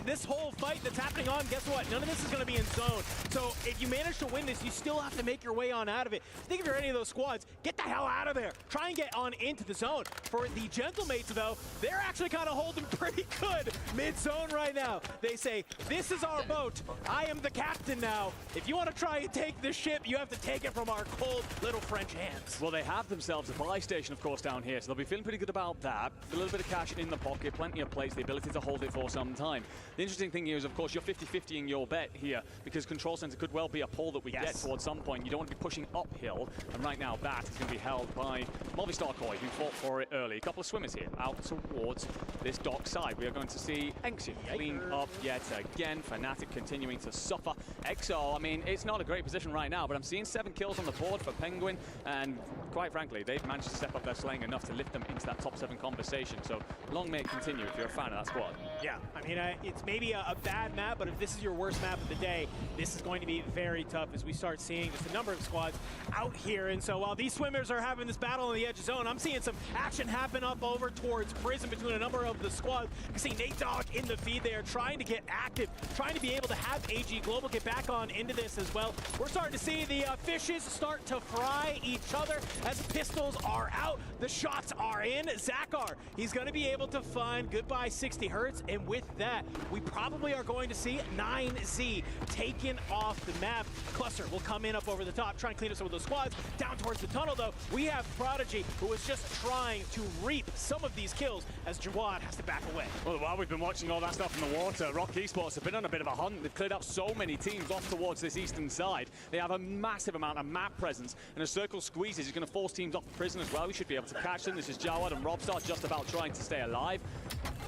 This whole fight that's happening on, guess what? None of this is going to be in zone. So if you manage to win this, you still have to make your way on out of it. Think if you're any of those squads, get the hell out of there. Try and get on into the zone. For the Gentlemates, though, they're actually kind of holding pretty good mid-zone right now. They say, this is our boat. I am the captain now. If you want to try and take this ship, you have to take it from our cold little French hands. Well, they have themselves a buy station, of course, down here, so they'll be feeling pretty good about that. A little bit of cash in the pocket, plenty of plates, the ability to hold it for some time. The interesting thing here is, of course, you're 50-50ing your bet here, because Control Center could well be a pull that we get towards some point. You don't want to be pushing uphill, and right now that is going to be held by Movistar Koi, who fought for it early. A couple of swimmers here out towards this dock side. We are going to see Engsin clean up yet again. Fnatic continuing to suffer. EXO, I mean, it's not a great position right now, but I'm seeing 7 kills on the board for Penguin, and quite frankly, they've managed to step up their slaying enough to lift them into that top 7 conversation. So long may it continue if you're a fan of that squad. Yeah, I mean, it's maybe a bad map, but if this is your worst map of the day, this is going to be very tough as we start seeing just a number of squads out here. And so while these swimmers are having this battle on the edge of zone, I'm seeing some action happen up over towards Prison between a number of the squads. You see Nate Dogg in the feed there, trying to get active, trying to be able to have AG Global get back on into this as well. We're starting to see the fishes start to fry each other as pistols are out, the shots are in. Zakar, he's going to be able to find goodbye 60 Hertz, and with that, we probably are going to see 9Z taken off the map. Cluster will come in up over the top, try and clean up some of those squads. Down towards the tunnel, though, we have Prodigy, who is just trying to reap some of these kills as Jawad has to back away. Well, while we've been watching all that stuff in the water, Rock Esports have been on a bit of a hunt. They've cleared up so many teams off towards this eastern side. They have a massive amount of map presence, and a circle squeezes is going to force teams off the Prison as well. We should be able to catch them. This is Jawad and Robstar just about trying to stay alive.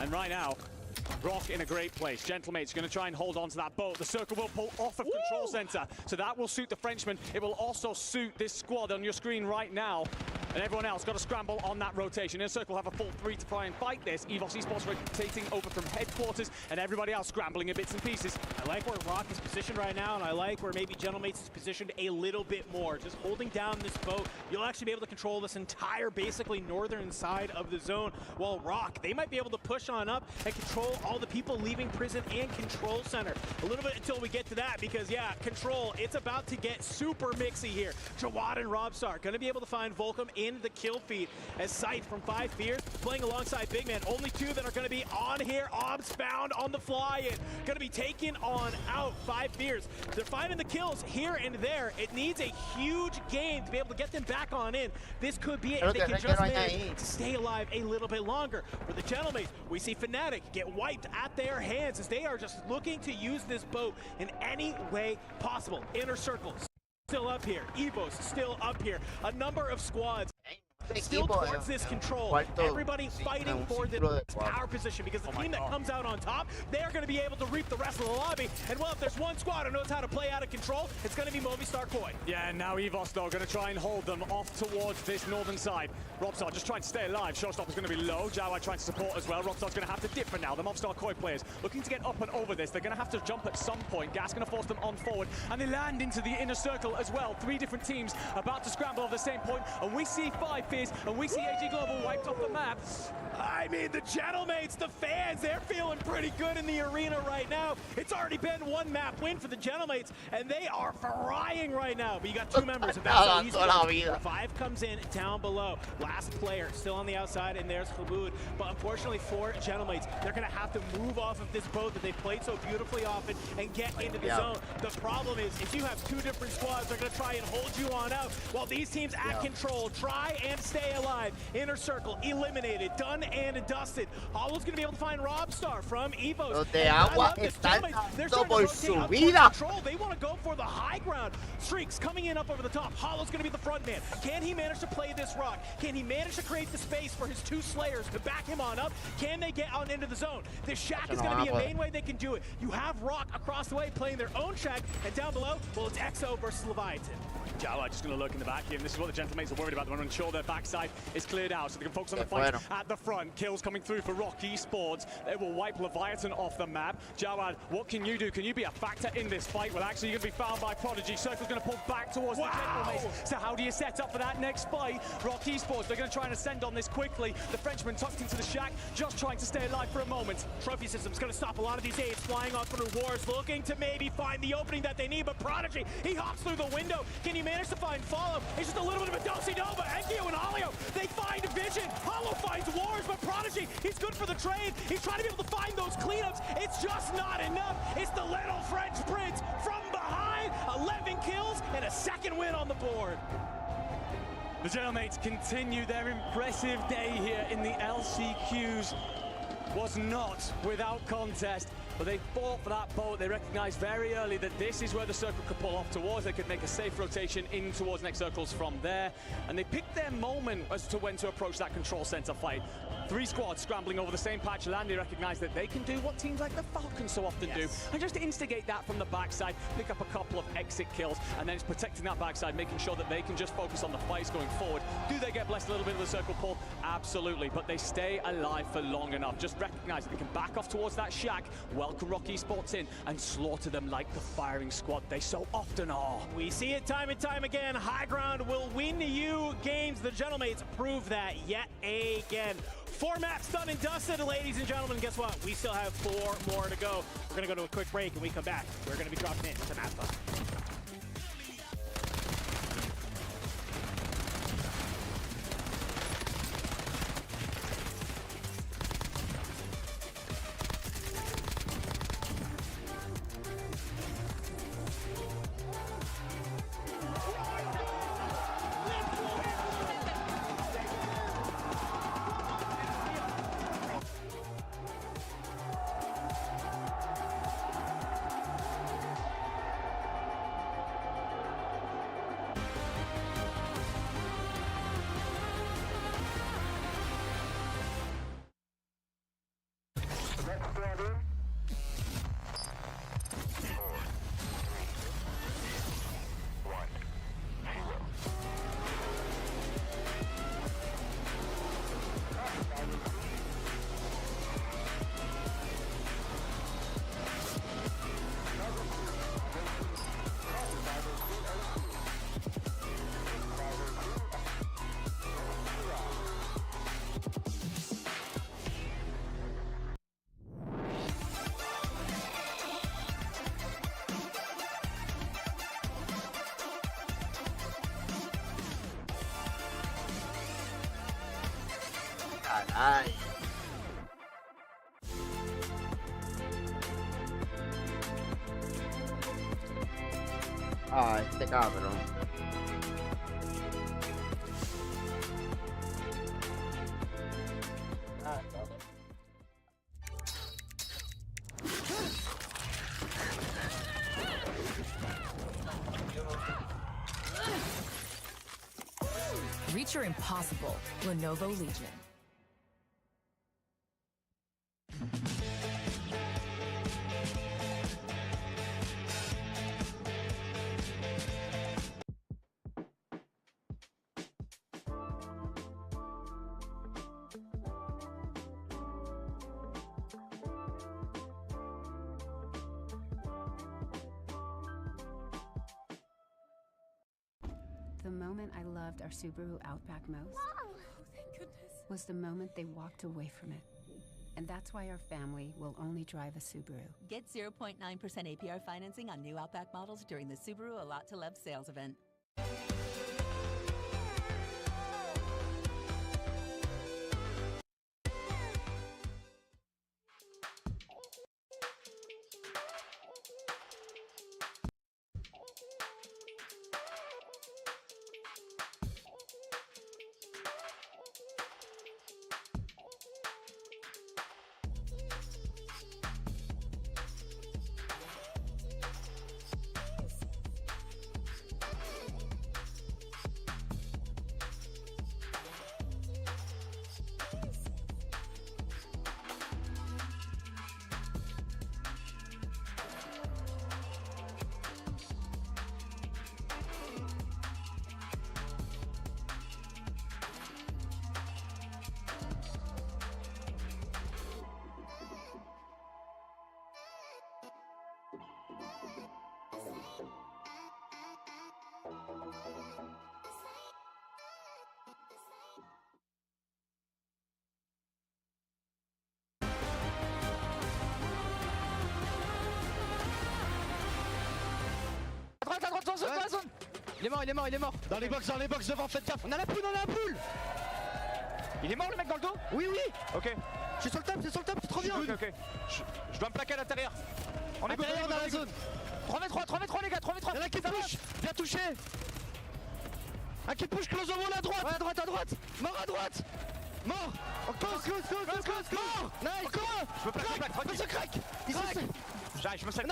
And right now, Rock in a great place. Gentlemate's going to try and hold on to that boat. The circle will pull off of Control Center, so that will suit the Frenchman. It will also suit this squad on your screen right now. And everyone else got to scramble on that rotation. Inner Circle have a full 3 to try and fight this. EVOS Esports rotating over from headquarters, and everybody else scrambling in bits and pieces. I like where Rock is positioned right now, and I like where maybe Gentlemates is positioned a little bit more. Just holding down this boat, you'll actually be able to control this entire, basically, northern side of the zone. While Rock, they might be able to push on up and control all the people leaving Prison and Control Center. A little bit until we get to that, because, yeah, Control, it's about to get super mixy here. Jawad and Robstar going to be able to find Volcom in the kill feed as Scythe from 5 Fears playing alongside Big Man. Only 2 that are going to be on here. Obs found on the fly-in. Going to be taken on out. 5 Fears. They're finding the kills here and there. It needs a huge game to be able to get them back on in. This could be it if they can just manage to stay alive a little bit longer. For the Gentlemates, we see Fnatic get wiped at their hands as they are just looking to use this boat in any way possible. Inner Circles still up here. Evos still up here. A number of squads still towards this control. Everybody fighting for the power position, because the team that comes out on top, they're going to be able to reap the rest of the lobby. And well, if there's one squad who knows how to play out of control, it's going to be Movistar Koi. Yeah, and now EVOS, though, going to try and hold them off towards this northern side. Robstar just trying to stay alive. Showstopper's going to be low. Jawad trying to support as well. Robstar's going to have to dip for now. The Movistar Koi players looking to get up and over this. They're going to have to jump at some point. Gas going to force them on forward. And they land into the inner circle as well. 3 different teams about to scramble at the same point. And we see 5 fierce, and we see AG Global wiped off the map. I mean, the Gentlemates, the fans, they're feeling pretty good in the arena right now. It's already been one map win for the Gentlemates, and they are frying right now. But you got two members of that. Revive comes in down below. Last player still on the outside, and there's Khabud. But unfortunately for Gentlemates, they're going to have to move off of this boat that they've played so beautifully often and get into the zone. The problem is, if you have two different squads, they're going to try and hold you on out, while these teams at control try and stay alive. Inner circle eliminated, done and dusted. Hollow's going to be able to find Robstar from Evos. Los de agua están dando por su vida. They want to go for the high ground. Streaks coming in up over the top. Hollow's going to be the front man. Can he manage to play this rock? Can he manage to create the space for his two Slayers to back him on up? Can they get on into the zone? This shack is going to be a main way they can do it. You have Rock across the way playing their own shack, and down below, well, it's EXO versus Leviathan. Jawa just going to lurk in the back here, and this is what the Gentlemates are worried about. They're unsure their backside is cleared out, so they can focus on the fight at the front. Kills coming through for Rock Esports. They will wipe Leviathan off the map. Jawad, what can you do? Can you be a factor in this fight? Well, actually, you're going to be found by Prodigy. Circle's going to pull back towards the Gentlemates. So how do you set up for that next fight? Rock Esports, they're going to try and ascend on this quickly. The Frenchman tucked into the shack, just trying to stay alive for a moment. Trophy system's going to stop a lot of these aids flying off through wars, looking to maybe find the opening that they need, but Prodigy, he hops through the window. Can he manage to find Follow? It's just a little bit of a do-si-do, but Enkyo and Hollow, they find Vision. Hollow finds Wars, but Prodigy, he's good for the trade. He's trying to be able to find those cleanups. It's just not enough. It's the little French Prince from behind. 11 kills and a second win on the board. The Gentlemates continue their impressive day here in the LCQs. Was not without contest, but they fought for that boat. They recognized very early that this is where the circle could pull off towards. They could make a safe rotation in towards next circles from there, and they picked their moment as to when to approach that control center fight. Three squads scrambling over the same patch. Landy recognized that they can do what teams like the Falcons so often do, and just instigate that from the backside, pick up a couple of exit kills, and then it's protecting that backside, making sure that they can just focus on the fights going forward. Do they get blessed a little bit with the circle pull? Absolutely, but they stay alive for long enough. Just recognize that they can back off towards that shack, welcome Rock Esports in, and slaughter them like the firing squad they so often are. We see it time and time again. High ground will win you games. The Gentlemates prove that yet again. 4 maps done and dusted, ladies and gentlemen. Guess what? We still have 4 more to go. We're going to go to a quick break, and we come back. We're going to be dropping in to Map Fun. Ay. Ah, este cabrón. Reach your impossible, Lenovo Legion. The moment I loved our Subaru Outback most was the moment they walked away from it. And that's why our family will only drive a Subaru. Get 0.9% APR financing on new Outback models during the Subaru A Lot to Love sales event. Dans la zone. Il est mort. Dans les box devant, faites gaffe. On a la poule. Il est mort le mec dans le dos? Oui. Ok. Je suis sur le top, c'est trop bien. Ok. Je dois me plaquer à l'intérieur. On est derrière dans la zone. 3v3 les gars, 3v3. Il y en a qui push. Viens toucher. Un qui push, close au wall à droite. Ouais, à droite. Mort à droite. Mort. Close. Mort. Nice. Encore un. Je me plaque. Vas-y, crack. J'arrive, je me sers.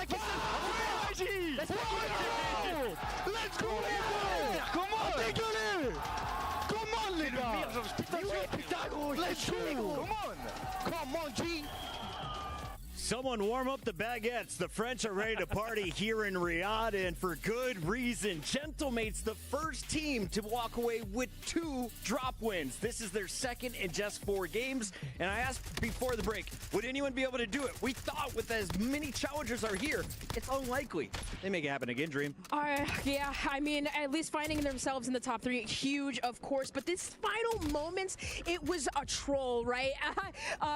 Let's go Comment dégueuler? Comment les gars? Putain gros, let's go. Come on G. Someone warm up the baguettes. The French are ready to party here in Riyadh, and for good reason. Gentlemates, the first team to walk away with 2 drop wins. This is their second in just 4 games, and I asked before the break, would anyone be able to do it? We thought with as many challengers are here, it's unlikely. They make it happen again, Dream. Yeah, I mean, at least finding themselves in the top 3, huge, of course, but this final moments, it was a troll, right?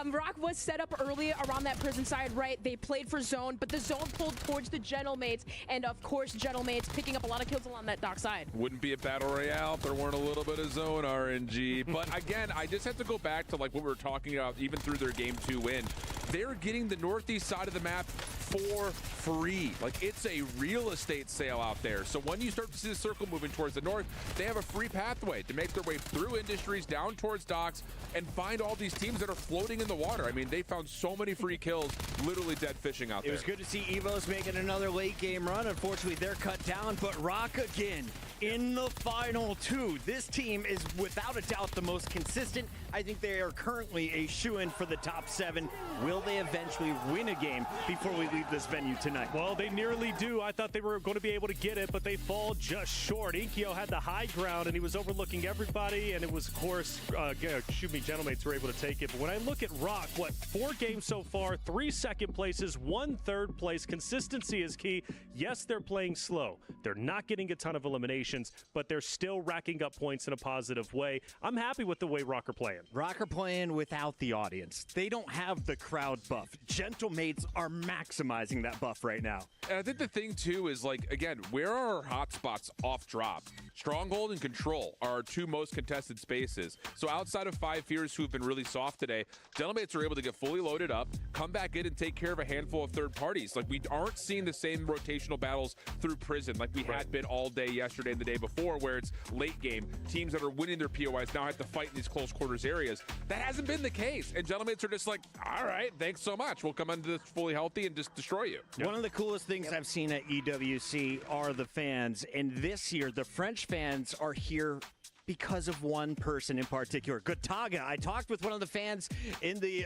Rock was set up early around that prison side, right? They played for zone, but the zone pulled towards the Gentlemates, and of course, Gentlemates picking up a lot of kills along that dock side. Wouldn't be a battle royale if there weren't a little bit of zone RNG. But again, I just have to go back to like what we were talking about, even through their game 2 win. They're getting the northeast side of the map for free. Like, it's a real estate sale out there. So when you start to see the circle moving towards the north, they have a free pathway to make their way through industries, down towards docks, and find all these teams that are floating in the water. I mean, they found so many free kills, literally dead fishing out there. It was good to see Evos making another late game run. Unfortunately, they're cut down, but Rock again in the final 2. This team is without a doubt the most consistent. I think they are currently a shoo-in for the top 7. Will they eventually win a game before we leave this venue tonight? Well, they nearly do. I thought they were going to be able to get it, but they fall just short. Inkyo had the high ground, and he was overlooking everybody, and it was, of course, Gentlemates were able to take it. But when I look at Rock, 4 games so far, 3 second places, 1 third place. Consistency is key. Yes, they're playing slow. They're not getting a ton of eliminations, but they're still racking up points in a positive way. I'm happy with the way Rock are playing. Rock are playing without the audience. They don't have the crowd buff. Gentlemates are maximizing that buff right now. And I think the thing, too, is, like, again, where are our hotspots off drop? Stronghold and Control are our 2 most contested spaces. So outside of 5 Fears, who've been really soft today, Gentlemates are able to get fully loaded up, come back in and take care of a handful of third parties. Like, we aren't seeing the same rotational battles through prison like we had been all day yesterday and the day before, where it's late game. Teams that are winning their POIs now have to fight in these close quarters areas. That hasn't been the case. And Gentlemates are just like, all right, thanks so much. We'll come into this fully healthy and just destroy you. One of the coolest things I've seen at EWC are the fans. And this year, the French fans are here because of one person in particular, Gataga. I talked with one of the fans in the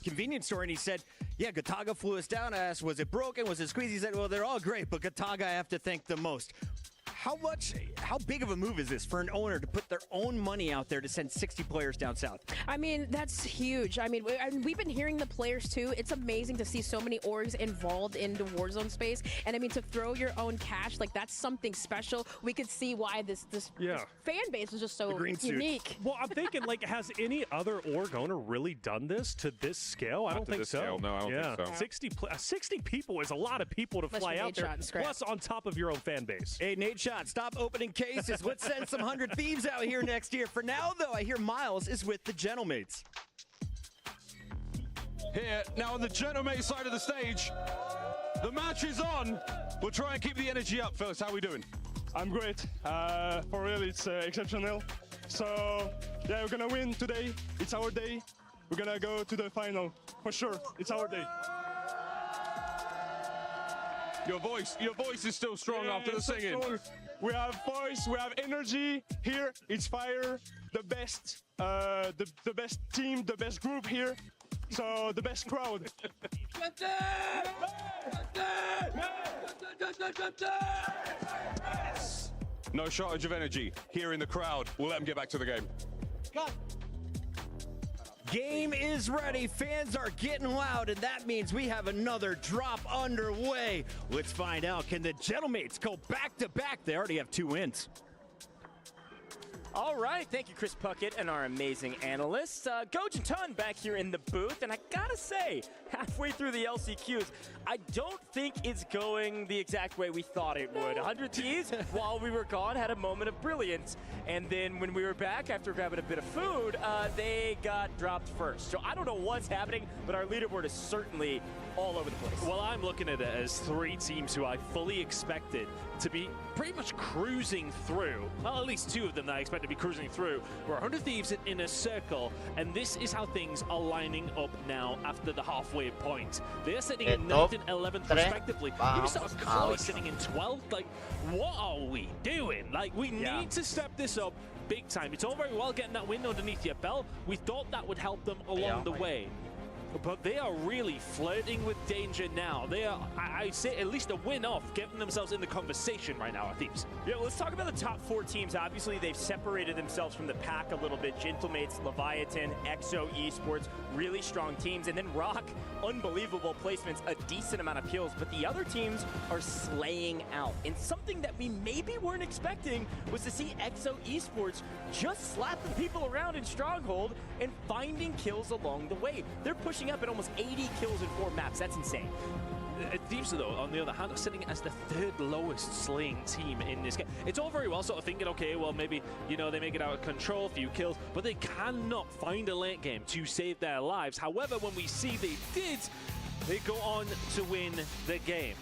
convenience store, and he said, yeah, Gataga flew us down. I asked, was it broken? Was it squeezed? He said, well, they're all great, but Gataga I have to thank the most. How big of a move is this for an owner to put their own money out there to send 60 players down south? I mean, that's huge. I mean, we've been hearing the players too. It's amazing to see so many orgs involved in the Warzone space. And I mean, to throw your own cash, like that's something special. We could see why this fan base is just so unique. Well, I'm thinking, like, has any other org owner really done this to this scale? I don't think so. Scale, no, I don't think so. 60 people is a lot of people to fly out there, plus on top of your own fan base. Hey, Nate Shot, stop opening cases. Let's send some 100 Thieves out here next year. For now, though, I hear Miles is with the Gentlemates. Here, now on the Gentlemate side of the stage, the match is on. We'll try and keep the energy up, fellas. How are we doing? I'm great. For real, it's exceptional. So, yeah, we're gonna win today. It's our day. We're gonna go to the final. For sure, it's our day. Your voice is still strong after the singing. Strong. We have voice, we have energy. Here, it's fire. The best team, the best group here. So, the best crowd. No shortage of energy here in the crowd. We'll let them get back to the game. Game is ready. Fans are getting loud, and that means we have another drop underway. Let's find out. Can the Gentlemates go back-to-back? They already have 2 wins. All right, thank you, Chris Puckett, and our amazing analysts. Goj and Ton back here in the booth, and I gotta say, halfway through the LCQs, I don't think it's going the exact way we thought it would. 100 Thieves, while we were gone, had a moment of brilliance, and then when we were back after grabbing a bit of food, they got dropped first. So I don't know what's happening, but our leaderboard is certainly all over the place. Well, I'm looking at it as 3 teams who I fully expected to be pretty much cruising through. Well, at least 2 of them that I expect to be cruising through. We're 100 Thieves in a circle, and this is how things are lining up now after the halfway point. They're sitting in 9th and 11th respectively. Ubisoft's Cali sitting in 12th. Like, what are we doing? Like, we need to step this up big time. It's all very well getting that win underneath your belt. We thought that would help them along the way. But they are really flirting with danger now. They are, I say, at least a win off, getting themselves in the conversation right now, our Thieves. Yeah, well, let's talk about the top 4 teams. Obviously, they've separated themselves from the pack a little bit. Gentlemates, Leviathan, EXO Esports, really strong teams. And then Rock, unbelievable placements, a decent amount of kills. But the other teams are slaying out. And something that we maybe weren't expecting was to see EXO Esports just slapping people around in Stronghold and finding kills along the way. They're pushing up at almost 80 kills in 4 maps. That's insane. Thieves, though, on the other hand, are sitting as the 3rd lowest slaying team in this game. It's all very well sort of thinking, okay, well, maybe, you know, they make it out of control, few kills, but they cannot find a late game to save their lives. However, when we see they did, they go on to win the game.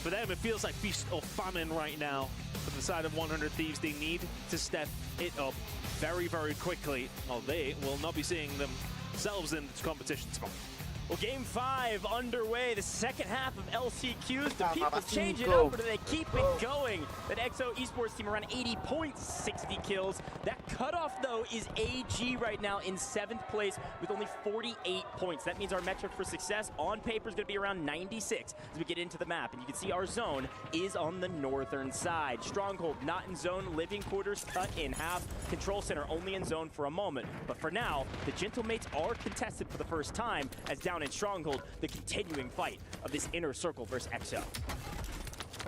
For them, it feels like feast or famine right now. For the side of 100 Thieves, they need to step it up very, very quickly, or they will not be seeing themselves in the competition spot. Well, Game 5 underway, the second half of LCQs. Do people change it up, or do they keep it going? That EXO Esports team around 80 points, 60 kills. That cutoff, though, is AG right now in 7th place with only 48 points. That means our metric for success on paper is going to be around 96 as we get into the map. And you can see our zone is on the northern side. Stronghold not in zone, living quarters cut in half. Control center only in zone for a moment. But for now, the Gentlemates are contested for the first time as down in Stronghold, the continuing fight of this inner circle versus EXO.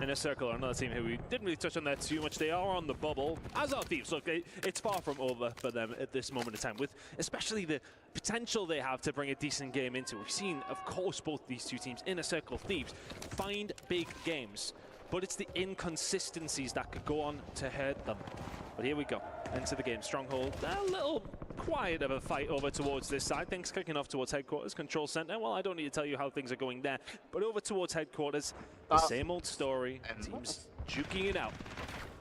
Inner Circle are another team who we didn't really touch on that too much. They are on the bubble, as are Thieves. Look, it's far from over for them at this moment in time, with especially the potential they have to bring a decent game into. We've seen, of course, both these 2 teams, Inner Circle, Thieves, find big games, but it's the inconsistencies that could go on to hurt them. But here we go, into the game. Stronghold, a little quiet of a fight over towards this side. Things kicking off towards headquarters, control center. Well, I don't need to tell you how things are going there, but over towards headquarters, the same old story. Teams juking it out.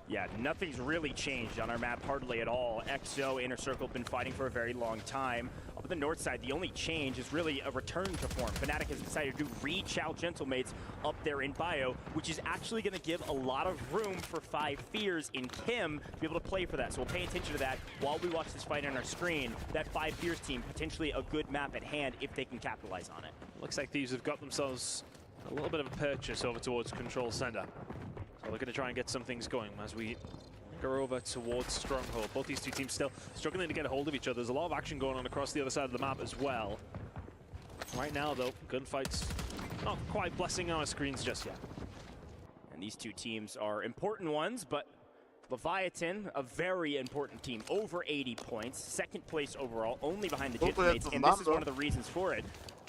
Yeah, nothing's really changed on our map, hardly at all. EXO, Inner Circle have been fighting for a very long time. Up on the north side, the only change is really a return to form. Fnatic has decided to re-chow Gentlemates up there in Bio, which is actually going to give a lot of room for 5 Fears in Kim to be able to play for that. So we'll pay attention to that while we watch this fight on our screen. That 5 Fears team, potentially a good map at hand if they can capitalize on it. Looks like Thieves have got themselves a little bit of a purchase over towards control center. We're looking to try and get some things going as we go over towards Stronghold. Both these two teams still struggling to get a hold of each other. There's a lot of action going on across the other side of the map as well. Right now, though, gunfights not quite blessing our screens just yet. And these two teams are important ones, but Leviathan, a very important team, over 80 points, second place overall, only behind the Gentlemates, and this is one of the reasons for it.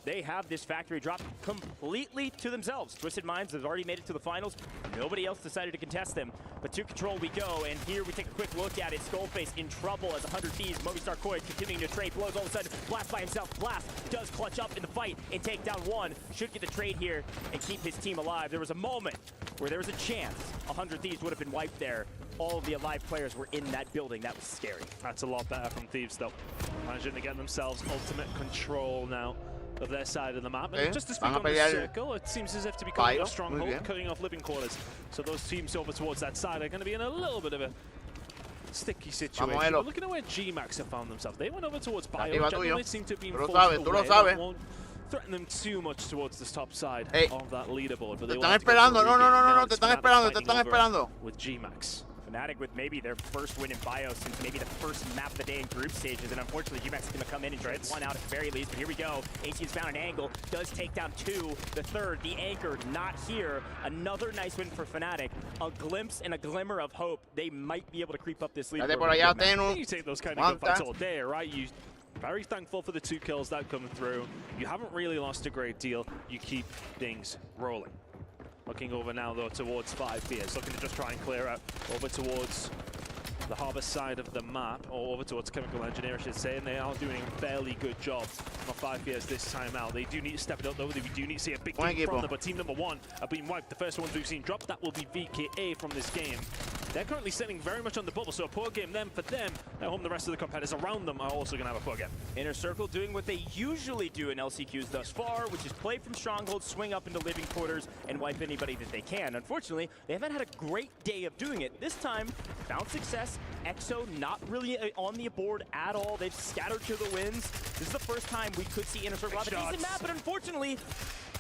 They have this factory drop completely to themselves. Twisted Minds has already made it to the finals. Nobody else decided to contest them. But to Control we go, and here we take a quick look at it. Skullface in trouble as 100 Thieves. Movistar Koid continuing to trade blows all of a sudden. Blast by himself. Blast does clutch up in the fight and take down one. Should get the trade here and keep his team alive. There was a moment where there was a chance 100 Thieves would have been wiped there. All of the alive players were in that building. That was scary. That's a lot better from Thieves, though. Managing to get themselves ultimate control now of their side of the map. And just to speak on the circle, it seems as if to be cutting off Stronghold, cutting off living quarters. So those teams over towards that side are going to be in a little bit of a sticky situation. But looking at where G-Max have found themselves, they went over towards Bio. Generally seem to have been forced away. That won't threaten them too much towards the top side of that leaderboard. But they están esperando, no, te están esperando. With G-Max. Fnatic with maybe their first win in Bio since maybe the first map of the day in group stages, and unfortunately G-Max is going to come in and try one out at the very least, but here we go. AC has found an angle, does take down two, the third, the anchor, not here. Another nice win for Fnatic, a glimpse and a glimmer of hope. They might be able to creep up this lead. You take those kind of good fights all day, right? You very thankful for the 2 kills that come through. You haven't really lost a great deal. You keep things rolling. Looking over now, though, towards 5Fierce. Looking to just try and clear out over towards the harbour side of the map, or over towards Chemical Engineer, I should say, and they are doing a fairly good job on 5Fierce this time out. They do need to step it up, though. We do need to see a big team from them, but team number 1 are being wiped. The first ones we've seen drop, that will be VKA from this game. They're currently sitting very much on the bubble, so a poor game then for them. At home, the rest of the competitors around them are also going to have a poor game. Inner Circle doing what they usually do in LCQs thus far, which is play from Stronghold, swing up into living quarters, and wipe anybody that they can. Unfortunately, they haven't had a great day of doing it. This time, found success. EXO not really on the board at all. They've scattered to the winds. This is the first time we could see Inner Circle have a decent map, but unfortunately,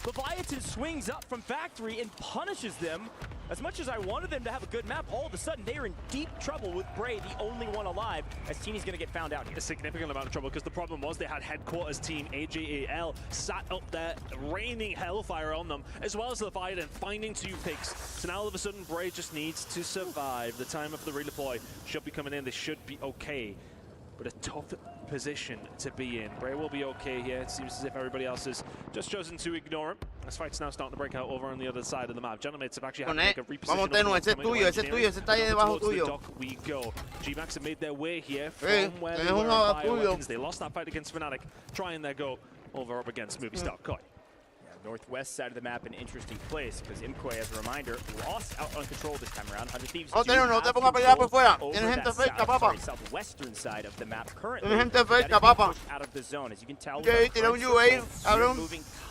Leviathan swings up from Factory and punishes them. As much as I wanted them to have a good map, all of a sudden they are in deep trouble with Bray, the only one alive, as Teeny's going to get found out here. A significant amount of trouble, because the problem was they had headquarters team AJAL sat up there, raining hellfire on them, as well as Leviathan finding 2 picks. So now all of a sudden Bray just needs to survive. The time of the redeploy should be coming in. They should be okay. But a tough position to be in. Bray will be okay here. It seems as if everybody else has just chosen to ignore him. This fight's now starting to break out over on the other side of the map. Gentlemates have actually had to make a reposition. Ese es tuyo, ese está ahí debajo tuyo. We go. G-Max have made their way here from where they were at Bioweapons. They lost that fight against Fnatic, trying their go over up against Movistar Koid. Northwest side of the map, an interesting place, because Imkoi, as a reminder, lost out on Control this time around. 100 Thieves no te pongas a pelear por fuera. Tienes gente cerca, papá. Southwestern side of the map currently. Tienes gente cerca, papá. Out of the zone, as you can tell. Tira un UA, cabrón.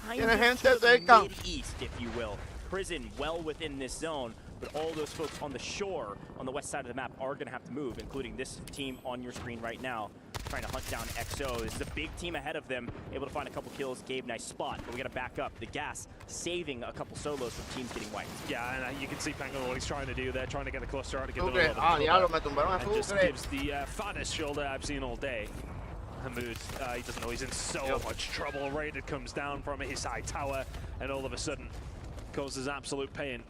Tienes gente cerca. Mid-east, if you will. Prison well within this zone, but all those folks on the shore, on the west side of the map, are going to have to move, including this team on your screen right now, trying to hunt down EXO. This is a big team ahead of them, able to find a couple kills. Gabe, nice spot, but we got to back up. The gas saving a couple solos from teams getting wiped. Yeah, and you can see Pango what he's trying to do there, trying to get a cluster out to get the and just gives the fattest shoulder I've seen all day. Hamoud, he doesn't know he's in so much trouble. Raided comes down from his high tower, and all of a sudden causes absolute pain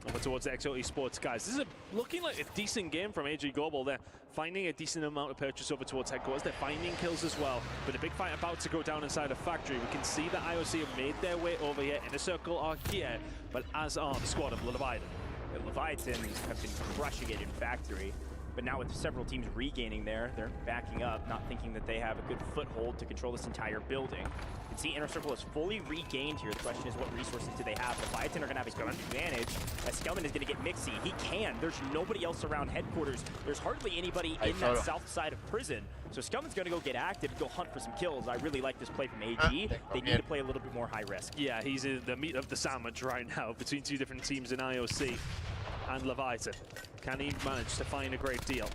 over towards the EXO Esports guys. This is looking like a decent game from AG Global. They're finding a decent amount of purchase over towards headquarters. They're finding kills as well, but a big fight about to go down inside a factory. We can see that IOC have made their way over here. Inner Circle are here, but as are the squad of Leviathan. The Leviathan have been crushing it in factory, but now with several teams regaining there, they're backing up, not thinking that they have a good foothold to control this entire building. You can see Inner Circle is fully regained here. The question is, what resources do they have? Leviathan are going to have a good advantage, as Skelman is going to get Mixie. He can. There's nobody else around headquarters. There's hardly anybody in that south side of prison. So Skelman's going to go get active, go hunt for some kills. I really like this play from AG. They need to play a little bit more high risk. Yeah, he's in the meat of the sandwich right now between 2 different teams in IOC. and Leviathan. Can he manage to find a great deal?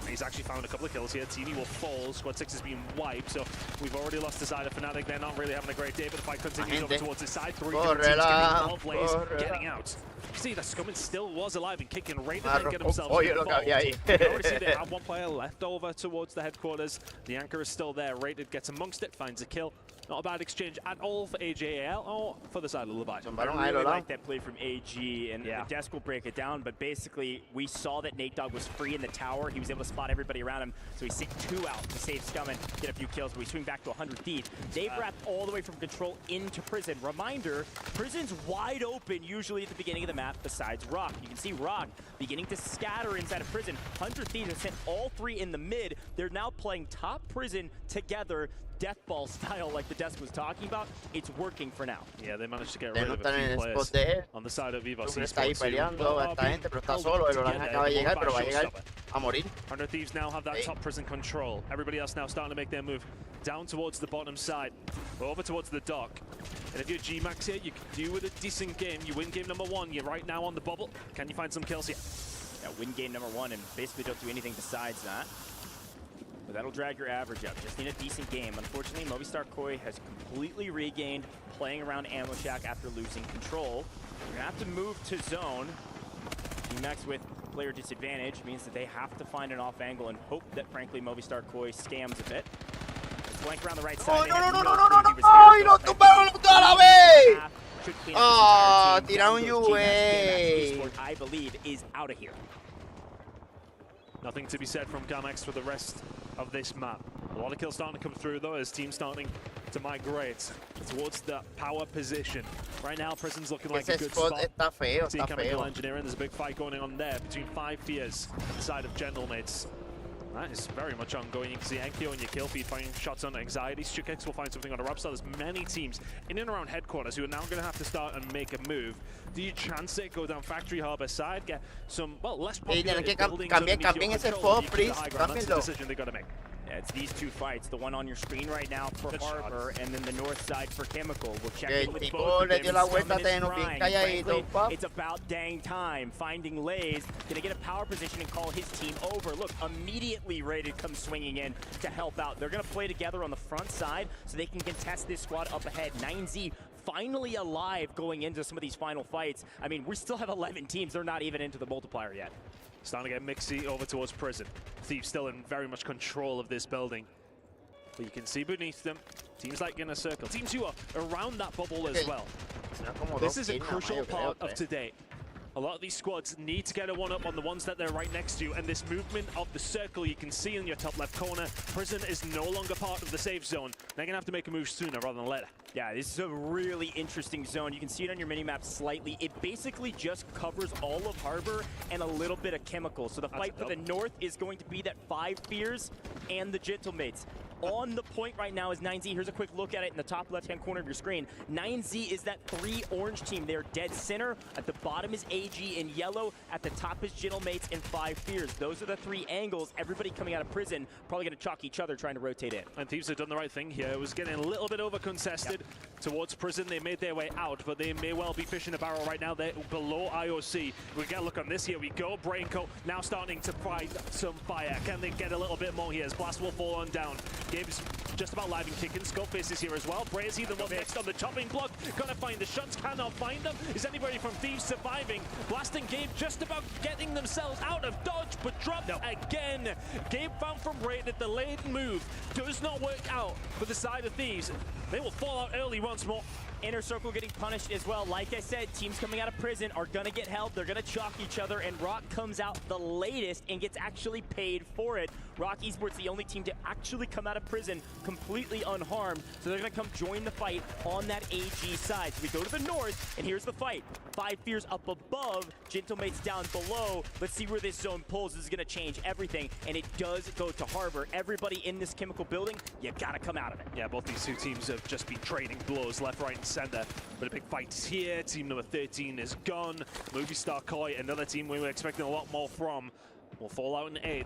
He's actually found a couple of kills here. TV will fall. Squad 6 has been wiped, so we've already lost the side of Fnatic. They're not really having a great day, but the fight continues over towards the side. 3 different teams getting blaze, getting out. See, the Scummins still was alive and kicking. Raided then get themselves involved. You can already see they have one player left over towards the headquarters. The anchor is still there. Raided gets amongst it, finds a kill. Not a bad exchange at all for AJAL or for the side of Leviathan. I really like that play from AG, and the desk will break it down, but basically we saw that Nate Dogg was free in the tower. He was able to spot everybody around him, so he sent 2 out to save Scummin, get a few kills, but we swing back to 100 Thieves. They've wrapped all the way from control into prison. Reminder, prison's wide open usually at the beginning of the map besides Rock. You can see Rock beginning to scatter inside of prison. 100 Thieves have sent all 3 in the mid. They're now playing top prison together, death ball style like the desk was talking about. It's working for now. Yeah, they managed to get rid of a few players on the side of Vivos Está ahí peleando bastante, pero está solo. El Orange acaba de llegar, pero va a llegar a morir. 100 Thieves now have that top prison control. Everybody else now starting to make their move down towards the bottom side, over towards the dock. And if you're G-Max here, you can do with a decent game. You win game number 1. You're right now on the bubble. Can you find some kills here? Yeah, win game number 1 and basically don't do anything besides that. But that'll drag your average up. Just need a decent game. Unfortunately, Movistar Koi has completely regained playing around Ammo Shack after losing control. You're gonna have to move to zone. G-Max with player disadvantage means that they have to find an off angle and hope that, frankly, Movistar Koi scams a bit. Flank around the right side. No, lo tumbaron toda la vez. Tiraron UA. I believe is out of here. Nothing to be said from Gamex for the rest of this map. A lot of kills starting to come through though as teams starting to migrate towards the power position. Right now, Prison's looking like a good spot. See Chemical Engineering, there's a big fight going on there between 5 Fears and the side of Gentlemates. That is very much ongoing. You can see Enkyo and your kill feed finding shots on Anxiety. Stukix will find something on a Rapstar. There's many teams in and around headquarters who are now going to have to start and make a move. Do you chance it, go down Factory Harbor side, get some, well, less popular buildings underneath your control, the high ground. That's the decision they got to make. Yeah, it's these 2 fights. The one on your screen right now for Harbor, and then the north side for Chemical. We'll check in with both of them. Frankly, it's about dang time. Finding Lays, gonna get a power position and call his team over. Look, immediately Raided comes swinging in to help out. They're gonna play together on the front side so they can contest this squad up ahead. 9Z finally alive going into some of these final fights. I mean, we still have 11 teams. They're not even into the multiplier yet. Starting to get Mixie over towards Prison. Thieves still in very much control of this building. But you can see beneath them, teams like Inner Circle, teams who are around that bubble as well. This is a crucial part of today. A lot of these squads need to get a 1-up on the ones that they're right next to, and this movement of the circle you can see in your top left corner, Prison is no longer part of the safe zone. They're gonna have to make a move sooner rather than later. Yeah, this is a really interesting zone. You can see it on your minimap slightly. It basically just covers all of Harbor and a little bit of Chemical. So the fight for the north is going to be that 5 Fears and the Gentlemates. On the point right now is 9Z. Here's a quick look at it in the top left-hand corner of your screen. 9Z is that 3 orange team. They're dead center. At the bottom is AG in yellow. At the top is Gentlemates and 5 Fears. Those are the 3 angles. Everybody coming out of Prison probably going to chalk each other trying to rotate in. And Thieves have done the right thing here. It was getting a little bit over-contested towards Prison. They made their way out, but they may well be fishing a barrel right now. They're below IOC. We get a look on this. Here we go. Brainco now starting to fight some fire. Can they get a little bit more here as Blast will fall on down? Gabe's just about live and kicking. Skullface is here as well. Brazy, the one next on the chopping block. Gonna find the shots, cannot find them. Is anybody from Thieves surviving? Blasting Gabe just about getting themselves out of dodge, but dropped again. Gabe found from Raided. The late move does not work out for the side of Thieves. They will fall out early once more. Inner Circle getting punished as well. Like I said, teams coming out of Prison are going to get held. They're going to chalk each other, and Rock comes out the latest and gets actually paid for it. Rock Esports, the only team to actually come out of Prison completely unharmed, so they're going to come join the fight on that AG side. So we go to the north, and here's the fight. 5 Fears up above, Gentlemates down below. Let's see where this zone pulls. This is going to change everything, and it does go to Harbor. Everybody in this Chemical building, you got to come out of it. Yeah, both these 2 teams have just been trading blows left, right, and center. But a big fight is here. Team number 13 is gone. Movistar Koi, another team we were expecting a lot more from, will fall out in 8th.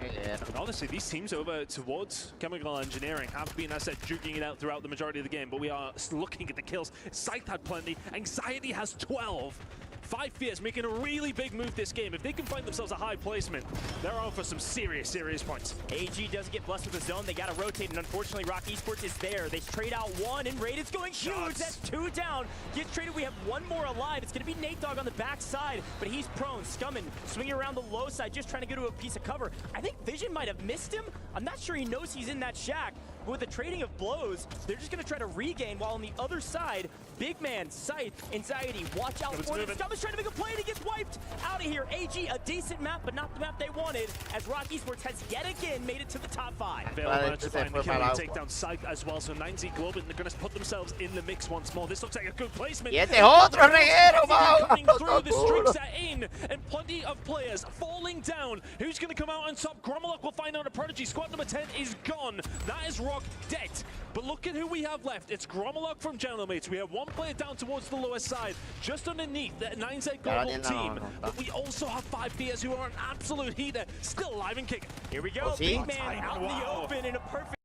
Yeah. And honestly, these teams over towards Chemical Engineering have been, as I said, duking it out throughout the majority of the game, but we are looking at the kills. Scythe had plenty. Anxiety has 12. 5 Fears making a really big move this game. If they can find themselves a high placement, they're on for some serious points. AG does get blessed with the zone. They got to rotate, and unfortunately, Rock Esports is there. They trade out one, and Raid's going huge. That's 2 down. Gets traded. We have 1 more alive. It's going to be Nate Dogg on the backside, but he's prone, scumming, swinging around the low side, just trying to get to a piece of cover. I think Vision might have missed him. I'm not sure he knows he's in that shack. But with the trading of blows, they're just going to try to regain, while on the other side, Big Man, Scythe, Anxiety, watch out for it. Scum is trying to make a play, and he gets wiped out of here. AG, a decent map, but not the map they wanted, as Rock Esports has yet again made it to the top 5. Veil managed to find the kill and take down Scythe as well, so 9Z Globin, they're going to put themselves in the mix once more. This looks like a good placement. Coming through, the streaks are in, and plenty of players falling down. Who's going to come out on top? Grommelok will find out a Prodigy. Squad number 10 is gone. That is Rock dead. But look at who we have left. It's Grommelok from Gentlemates. We have 1 player down towards the lower side, just underneath the 9Z Global team. But we also have 5 Fears who are an absolute heater, still alive and kicking. Here we go. Big Man out in the open in a perfect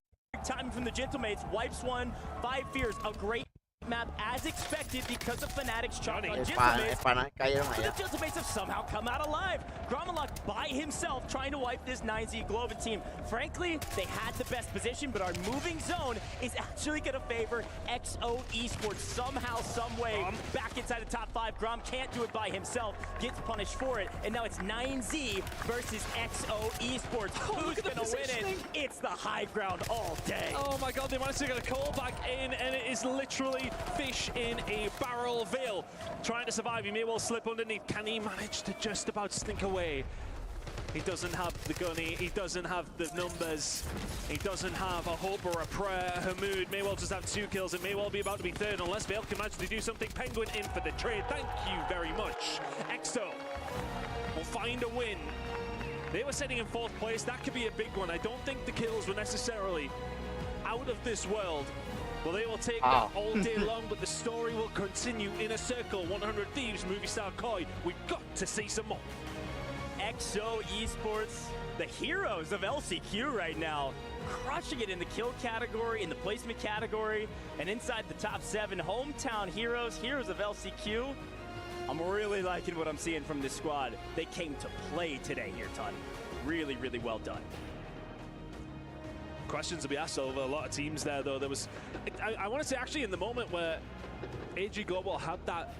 time from the Gentlemates. Wipes 1, 5 Fears, a great map as expected because of Fnatic's chop on Gentlemates. The Gentlemates have somehow come out alive. Grommelok by himself trying to wipe this 9Z Globin team. Frankly, they had the best position, but our moving zone is actually going to favor XO Esports somehow, some way. Back inside the top 5. Grom can't do it by himself, gets punished for it, and now it's 9Z versus XO Esports. Who's going to win it? It's the high ground all day. Oh my god, they managed to get a call back in, and it is literally fish in a barrel. Veil trying to survive. He may well slip underneath. Can he manage to just about sneak away? He doesn't have the gunny, he doesn't have the numbers, he doesn't have a hope or a prayer. Hamoud may well just have 2 kills, it may well be about to be 3rd unless Veil can manage to do something. Penguin in for the trade, thank you very much. EXO will find a win. They were sitting in 4th place, that could be a big one. I don't think the kills were necessarily out of this world. Well, they will take that all day long, but the story will continue in a circle. 100 Thieves, movie star Koi, we've got to see some more. XO Esports, the heroes of LCQ right now, crushing it in the kill category, in the placement category, and inside the top 7, hometown heroes of LCQ. I'm really liking what I'm seeing from this squad. They came to play today here, Ton. Really, really well done. Questions to be asked over a lot of teams there, though. There was, I want to say, actually, in the moment where AG Global had that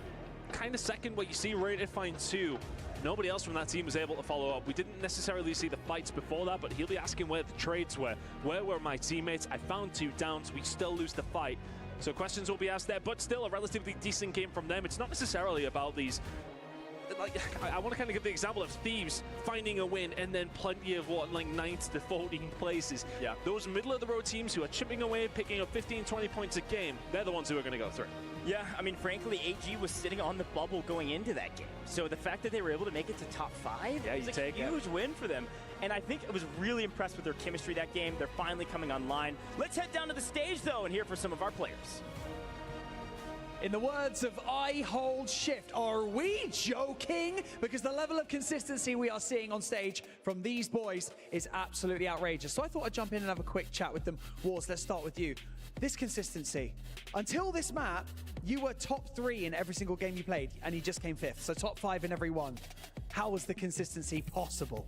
kind of second where you see Rated find 2, nobody else from that team was able to follow up. We didn't necessarily see the fights before that, but he'll be asking where the trades were. Where were my teammates? I found 2 downs. We still lose the fight. So questions will be asked there, but still a relatively decent game from them. It's not necessarily about these... Like, I want to kind of give the example of Thieves finding a win and then plenty of what, like 9th to 14 places. Yeah. Those middle of the road teams who are chipping away, picking up 15, 20 points a game, they're the ones who are going to go through. Yeah, I mean, frankly, AG was sitting on the bubble going into that game. So the fact that they were able to make it to top 5 was a huge win for them. And I think I was really impressed with their chemistry that game. They're finally coming online. Let's head down to the stage, though, and hear from some of our players. In the words of I Hold Shift, are we joking? Because the level of consistency we are seeing on stage from these boys is absolutely outrageous. So I thought I'd jump in and have a quick chat with them. Wars, let's start with you. This consistency. Until this map, you were top 3 in every single game you played, and you just came 5th. So top 5 in every one. How was the consistency possible?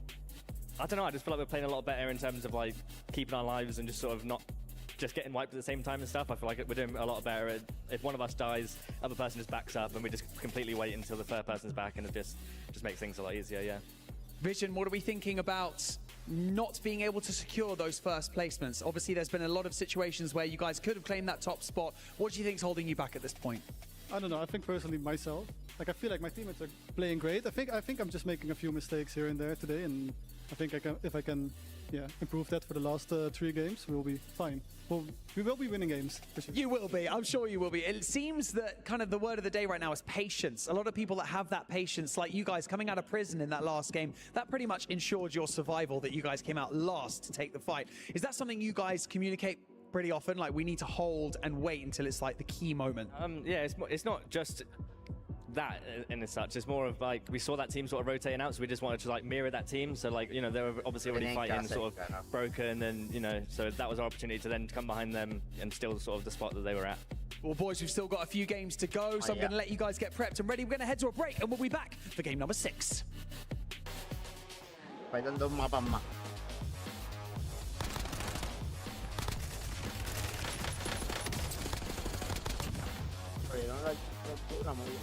I don't know, I just feel like we're playing a lot better in terms of like keeping our lives and just sort of not just getting wiped at the same time and stuff. I feel like we're doing a lot better. If one of us dies, other person just backs up and we just completely wait until the third person's back, and it just makes things a lot easier, yeah. Vision, what are we thinking about not being able to secure those first placements? Obviously, there's been a lot of situations where you guys could have claimed that top spot. What do you think is holding you back at this point? I don't know. I think personally myself, like I feel like my teammates are playing great. I think I'm just making a few mistakes here and there today, and I think if I can improve that for the last 3 games, we'll be fine. Well, we will be winning games. For sure. You will be. I'm sure you will be. It seems that kind of the word of the day right now is patience. A lot of people that have that patience, like you guys coming out of prison in that last game, that pretty much ensured your survival, that you guys came out last to take the fight. Is that something you guys communicate pretty often? Like, we need to hold and wait until it's like the key moment? Yeah, it's not just that in as such. It's more of like we saw that team sort of rotating out, so we just wanted to like mirror that team. So like, you know, they were obviously already fighting sort of broken, and you know, so that was our opportunity to then come behind them and steal sort of the spot that they were at. Well, boys, we've still got a few games to go, so I'm going to let you guys get prepped and ready. We're going to head to a break, and we'll be back for game number 6. Faltan 2 mapas más. Abrieron la altura, muy bien.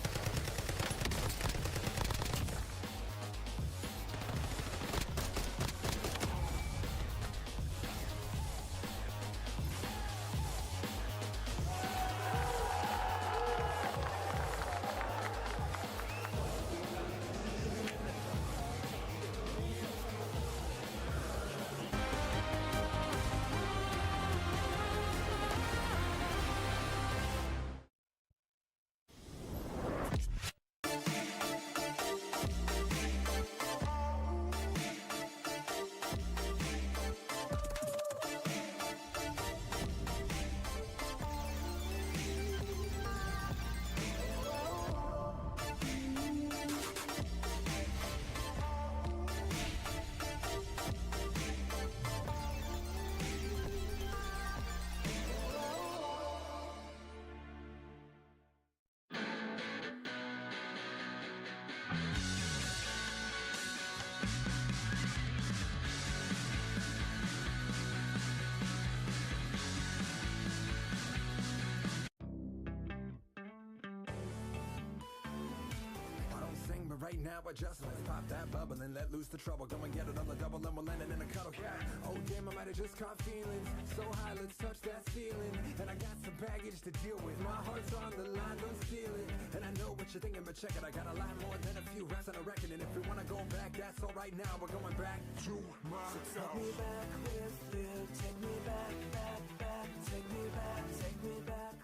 Right now, I just let's pop that bubble and let loose the trouble. Go and get it on the double and we're landing in a cuddle. Yeah. Oh damn, I might have just caught feelings so high. Let's touch that ceiling. And I got some baggage to deal with. My heart's on the line, don't steal it. And I know what you're thinking, but check it. I got a lot more than a few reps on a record. And if we wanna go back, that's all right. Now we're going back to my so take me back with you. Take me back, back, back. Take me back, take me back.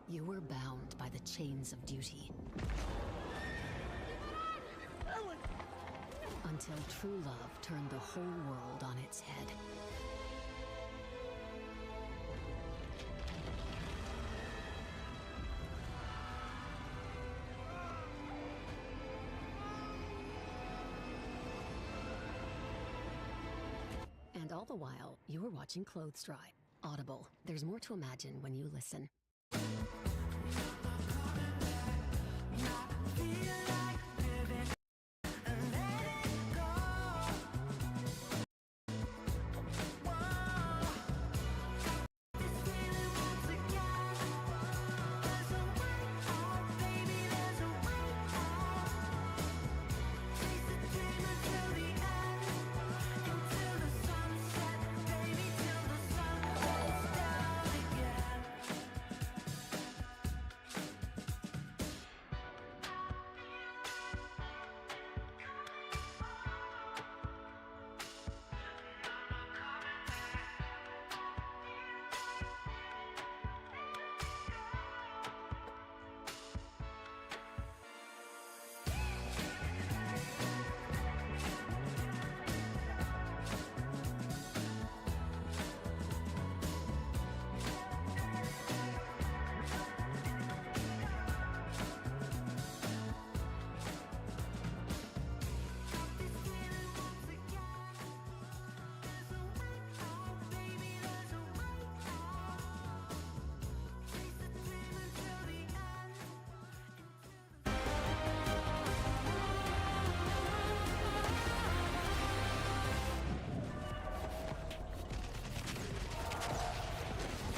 You were bound by the chains of duty. Until true love turned the whole world on its head. And all the while, you were watching clothes dry. Audible. There's more to imagine when you listen.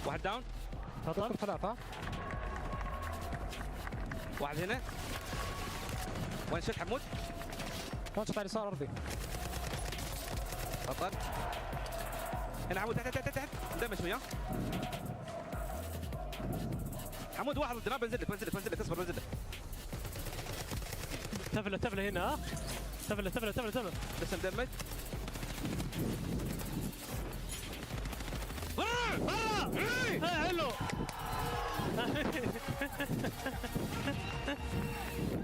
واحد داون تفضل 3 واحد هنا وين شت حمود؟ وين شت على اليسار ارضي تفضل هنا حمود تحت اندمج وياه حمود واحد ضد ما بنزل لك اصبر بنزل لك تفله هنا تفله لسه مدمج حلو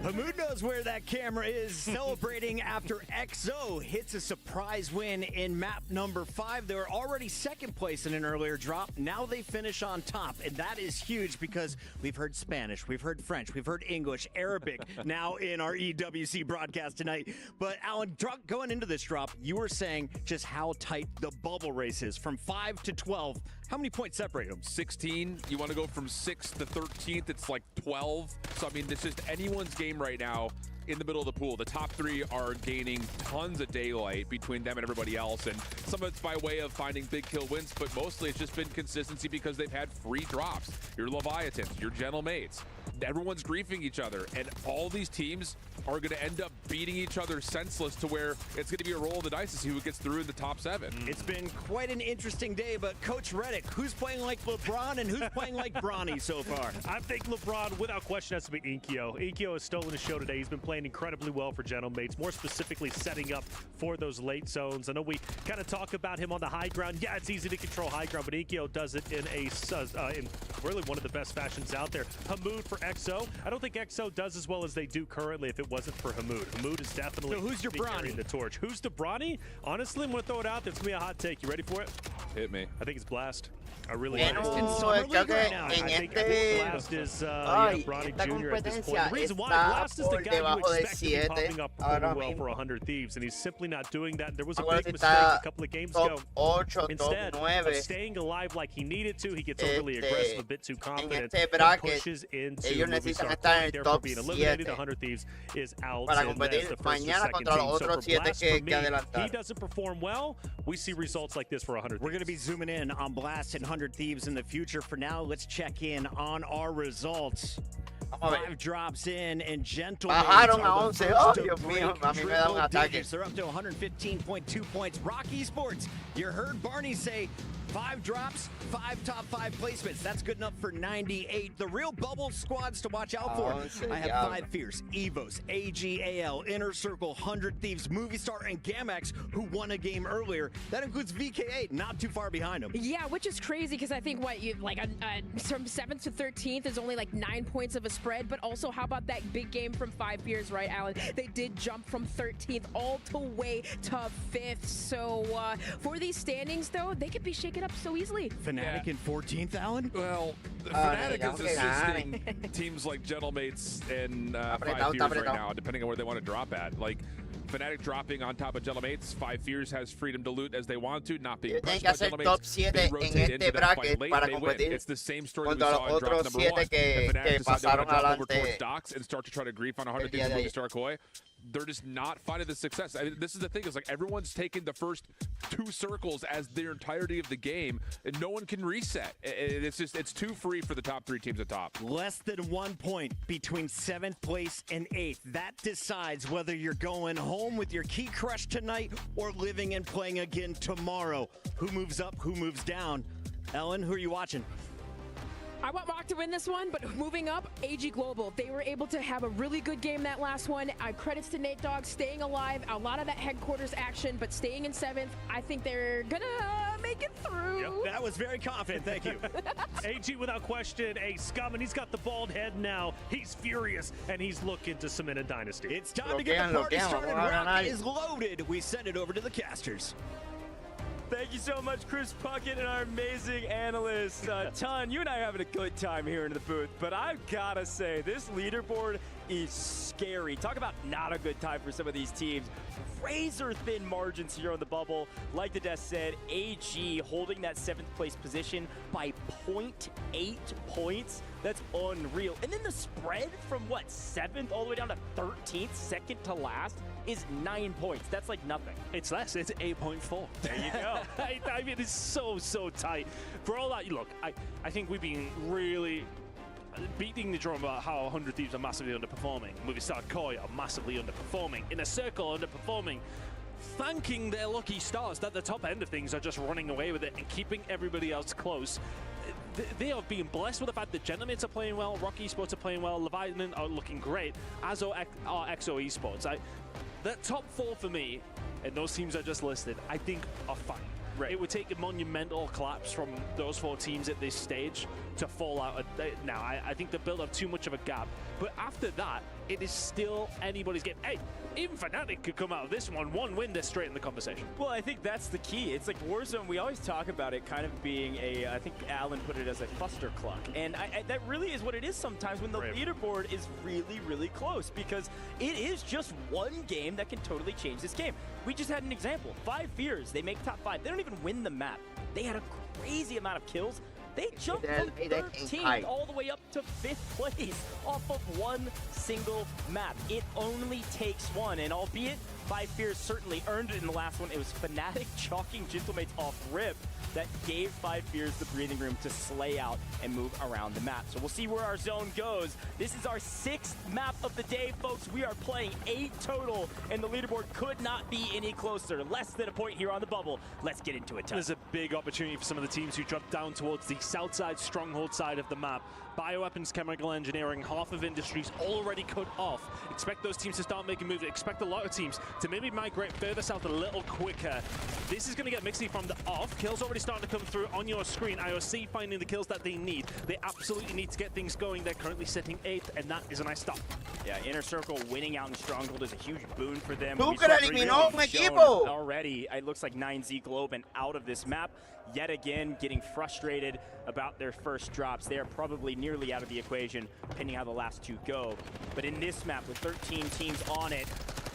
Hamoud knows where that camera is, celebrating after XO hits a surprise win in map number 5. They were already second place in an earlier drop. Now they finish on top, and that is huge because we've heard Spanish, we've heard French, we've heard English, Arabic now in our EWC broadcast tonight. But Alan, going into this drop, you were saying just how tight the bubble race is. From 5 to 12, how many points separate them? 16. You want to go from 6th to 13th, it's like 12. So, I mean, it's just anyone's game right now in the middle of the pool. The top 3 are gaining tons of daylight between them and everybody else, and some of it's by way of finding big kill wins, but mostly it's just been consistency because they've had free drops. Your Leviathans, your Gentle Mates, everyone's griefing each other, and all these teams are going to end up beating each other senseless to where it's going to be a roll of the dice to see who gets through in the top 7. It's been quite an interesting day, but Coach Reddick, who's playing like LeBron and who's playing like Bronny so far? I think LeBron, without question, has to be Inkyo. Inkyo has stolen his show today. He's been playing incredibly well for Gentle Mates, more specifically setting up for those late zones. I know we kind of talk about him on the high ground. Yeah, it's easy to control high ground, but Inkyo does it in really one of the best fashions out there. Hamoud for XO. I don't think XO does as well as they do currently if it wasn't for Hamoud. Hamoud is definitely so who's your Bronny? The torch. Who's the Bronny? Honestly, I'm going to throw it out there. It's going to be a hot take. You ready for it? Hit me. I think it's Blast. I really Bueno, I creo que think Blast is Bronny esta Jr. at this point. competencia The reason why está Blast is the por guy you debajo de expect to be 7 popping up ahora well mismo. for 100 Thieves, and he's simply not doing that. There was a Ahora big sí mistake está a couple of games top ago. 8, Instead top of 9. staying alive like he needed to, he gets overly aggressive, a bit too confident, este and bracket, pushes into ellos movie star necesitan estar en coin, el therefore top being eliminated. 7 100 Thieves is out para and that's competir the first or mañana second contra team. los So otros for 7 Blast, que for me, adelantar. he doesn't perform well. We see results like this for 100 We're going to be zooming in on Blast and 100 Thieves in the future. For now, let's check in on our results. 5 drops in, and Gentle Bajaron a Mates 11. are Oh, the Dios first to mío, break a mí me da un triple ataque. digits. They're up to 115.2 points. Rock Esports, you heard Barney say 5 drops, 5 top 5 placements. That's good enough for 98. The real bubble squads to watch out for. I have 5 Fierce, Evos, AGAL, Inner Circle, 100 Thieves, Movie Star, and Gamex, who won a game earlier. That includes VK8, not too far behind them. Yeah, which is crazy because I think from 7th to 13th is only like 9 points of a spread. But also, how about that big game from 5 Fierce, right, Alan? They did jump from 13th all the way to 5th. So for these standings, though, they could be shaken up so easily. Fnatic in 14th, Alan? Well, Fnatic is assisting teams like Gentle Mates and 5 Fears right now, depending on where they want to drop at. Like, Fnatic dropping on top of Gentle Mates. 5 Fears has freedom to loot as they want to, not being pushed by Gentle Mates. They rotate into that fight late, they win. It's the same story that we saw in drop number 1. If Fnatic decide they want to drop over towards Docks and start to try to grief on 100 Thieves and Movie Star Koi, they're just not finding the success. I mean, this is the thing, is like everyone's taking the first 2 circles as their entirety of the game, and no one can reset. It's too free for the top 3 teams at top. Less than 1 point between 7th place and 8th. That decides whether you're going home with your key crush tonight or living and playing again tomorrow. Who moves up, who moves down? Ellen, who are you watching? I want Rock to win this one, but moving up, AG Global. They were able to have a really good game that last one. Credits to Nate Dogg staying alive. A lot of that headquarters action, but staying in 7th. I think they're going to make it through. Yep, that was very confident. Thank you. AG, without question, a scum, and he's got the bald head now. He's furious, and he's looking to cement a dynasty. It's time to get the party started. Rock is loaded. We send it over to the casters. Thank you so much, Chris Puckett and our amazing analyst. Ton, you and I are having a good time here in the booth, but I've got to say, this leaderboard is scary. Talk about not a good time for some of these teams. Razor thin margins here on the bubble. Like the desk said, AG holding that 7th place position by 0.8 points. That's unreal. And then the spread from what, 7th all the way down to 13th, second to last, is 9 points. That's like nothing. It's less. It's 8.4. There you go. I mean, it's so tight. For all that, look, I think we've been really beating the drum about how 100 Thieves are massively underperforming. Movie Star Koi are massively underperforming. Inner Circle underperforming. Thanking their lucky stars that the top end of things are just running away with it and keeping everybody else close. They are being blessed with the fact that Gentle Mates are playing well, Rock Esports are playing well, Leviathan are looking great, as are XO Esports. That top 4 for me, and those teams I just listed, I think are fine. Right. It would take a monumental collapse from those 4 teams at this stage to fall out now. I think they built up too much of a gap. But after that, it is still anybody's game. Hey, even Fnatic could come out of this one win, they're straight in the conversation. Well, I think that's the key. It's like Warzone, we always talk about it kind of being a, I think Alan put it as a clustercluck. And that really is what it is sometimes when the leaderboard is really, really close, because it is just one game that can totally change this game. We just had an example. 5 Fears, they make top 5. They don't even win the map. They had a crazy amount of kills. They jumped from 13th all the way up to 5th place off of one single map. It only takes one, and albeit 5 Fears certainly earned it in the last one, it was Fnatic chalking Gentlemates off rip that gave 5 Fears the breathing room to slay out and move around the map. So we'll see where our zone goes. This is our 6th map of the day, folks. We are playing 8 total, and the leaderboard could not be any closer. Less than a point here on the bubble. Let's get into it, Tuck. There's a big opportunity for some of the teams who drop down towards the south side, stronghold side of the map. Bioweapons, chemical engineering, half of industries already cut off. Expect those teams to start making moves. Expect a lot of teams to maybe migrate further south a little quicker. This is going to get mixy from the off. Kills already starting to come through on your screen. IOC finding the kills that they need. They absolutely need to get things going. They're currently sitting 8th, and that is a nice stop. Yeah, Inner Circle winning out in Stronghold is a huge boon for them. Already, it looks like 9Z Globe and out of this map. Yet again, getting frustrated about their first drops. They are probably nearly out of the equation, depending how the last 2 go. But in this map, with 13 teams on it,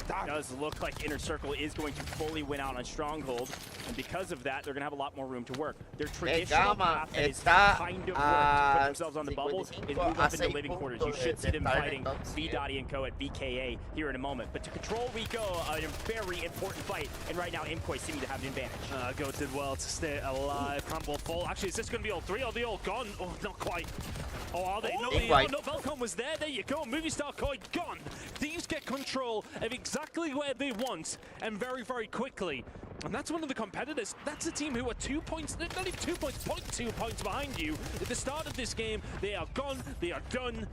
it does look like Inner Circle is going to fully win out on Stronghold, and because of that, they're going to have a lot more room to work. Their traditional path that is kind of worked to put themselves on the bubble is move up into living quarters. You should see them fighting V-Dotty and Co. at VKA here in a moment. But to control Rico, a very important fight, and right now Imkoi seeming to have an advantage. Goat did well to stay alive. Campbell fall. Actually, is this going to be all 3? Are they all gone? Oh, not quite. Oh, are they? No, Velcom was there. There you go. Movie star Koi gone. These get control of exactly where they want, and very, very quickly. And that's one of the competitors. That's a team who are 2 points, not even 2 points, 0.2 points behind you. At the start of this game, they are gone, they are done.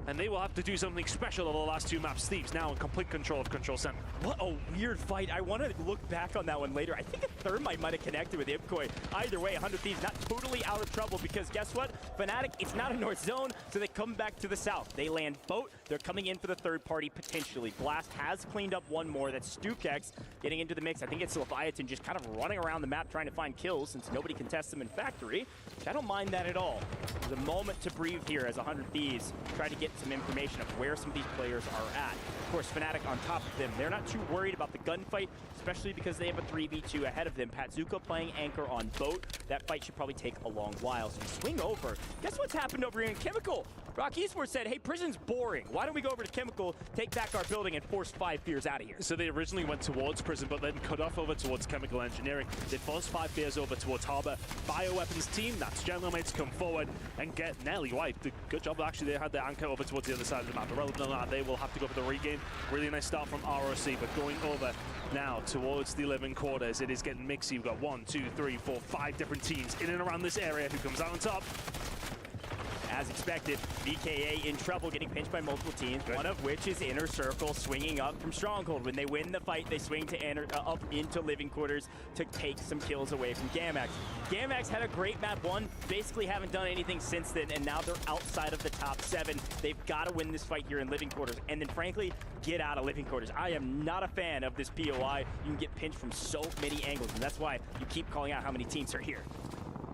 And they will have to do something special over the last 2 maps. Thieves now in complete control of Control Center. What a weird fight. I want to look back on that one later. I think a Thermite might have connected with Imkoi. Either way, 100 Thieves not totally out of trouble, because guess what? Fnatic, it's not a north zone, so they come back to the south. They land boat. They're coming in for the third party potentially. Blast has cleaned up one more. That's Stukex getting into the mix. I think it's Leviathan just kind of running around the map trying to find kills, since nobody contests them in Factory. I don't mind that at all. There's a moment to breathe here as 100 Thieves try to get some information of where some of these players are at. Of course, Fnatic on top of them. They're not too worried about the gunfight, especially because they have a 3v2 ahead of them. Patzuko playing anchor on boat. That fight should probably take a long while. So we swing over. Guess what's happened over here in Chemical? Rock Esports said, hey, prison's boring. Why don't we go over to Chemical, take back our building, and force 5 Fears out of here? So they originally went towards prison, but then cut off over towards chemical engineering. They forced 5 Fears over towards Harbor. Bioweapons team, that's Gentlemates, come forward and get nearly wiped. Good job, actually, they had their anchor over towards the other side of the map. But rather than that, they will have to go for the regain. Really nice start from ROC, but going over now towards the living quarters. It is getting mixy. You've got 1, 2, 3, 4, 5 different teams in and around this area. Who comes out on top? As expected, VKA in trouble, getting pinched by multiple teams, one of which is Inner Circle swinging up from Stronghold. When they win the fight, they swing to up into living quarters to take some kills away from Gamax. Gamax had a great map 1, basically haven't done anything since then, and now they're outside of the top 7. They've got to win this fight here in living quarters, and then frankly, get out of living quarters. I am not a fan of this POI. You can get pinched from so many angles, and that's why you keep calling out how many teams are here.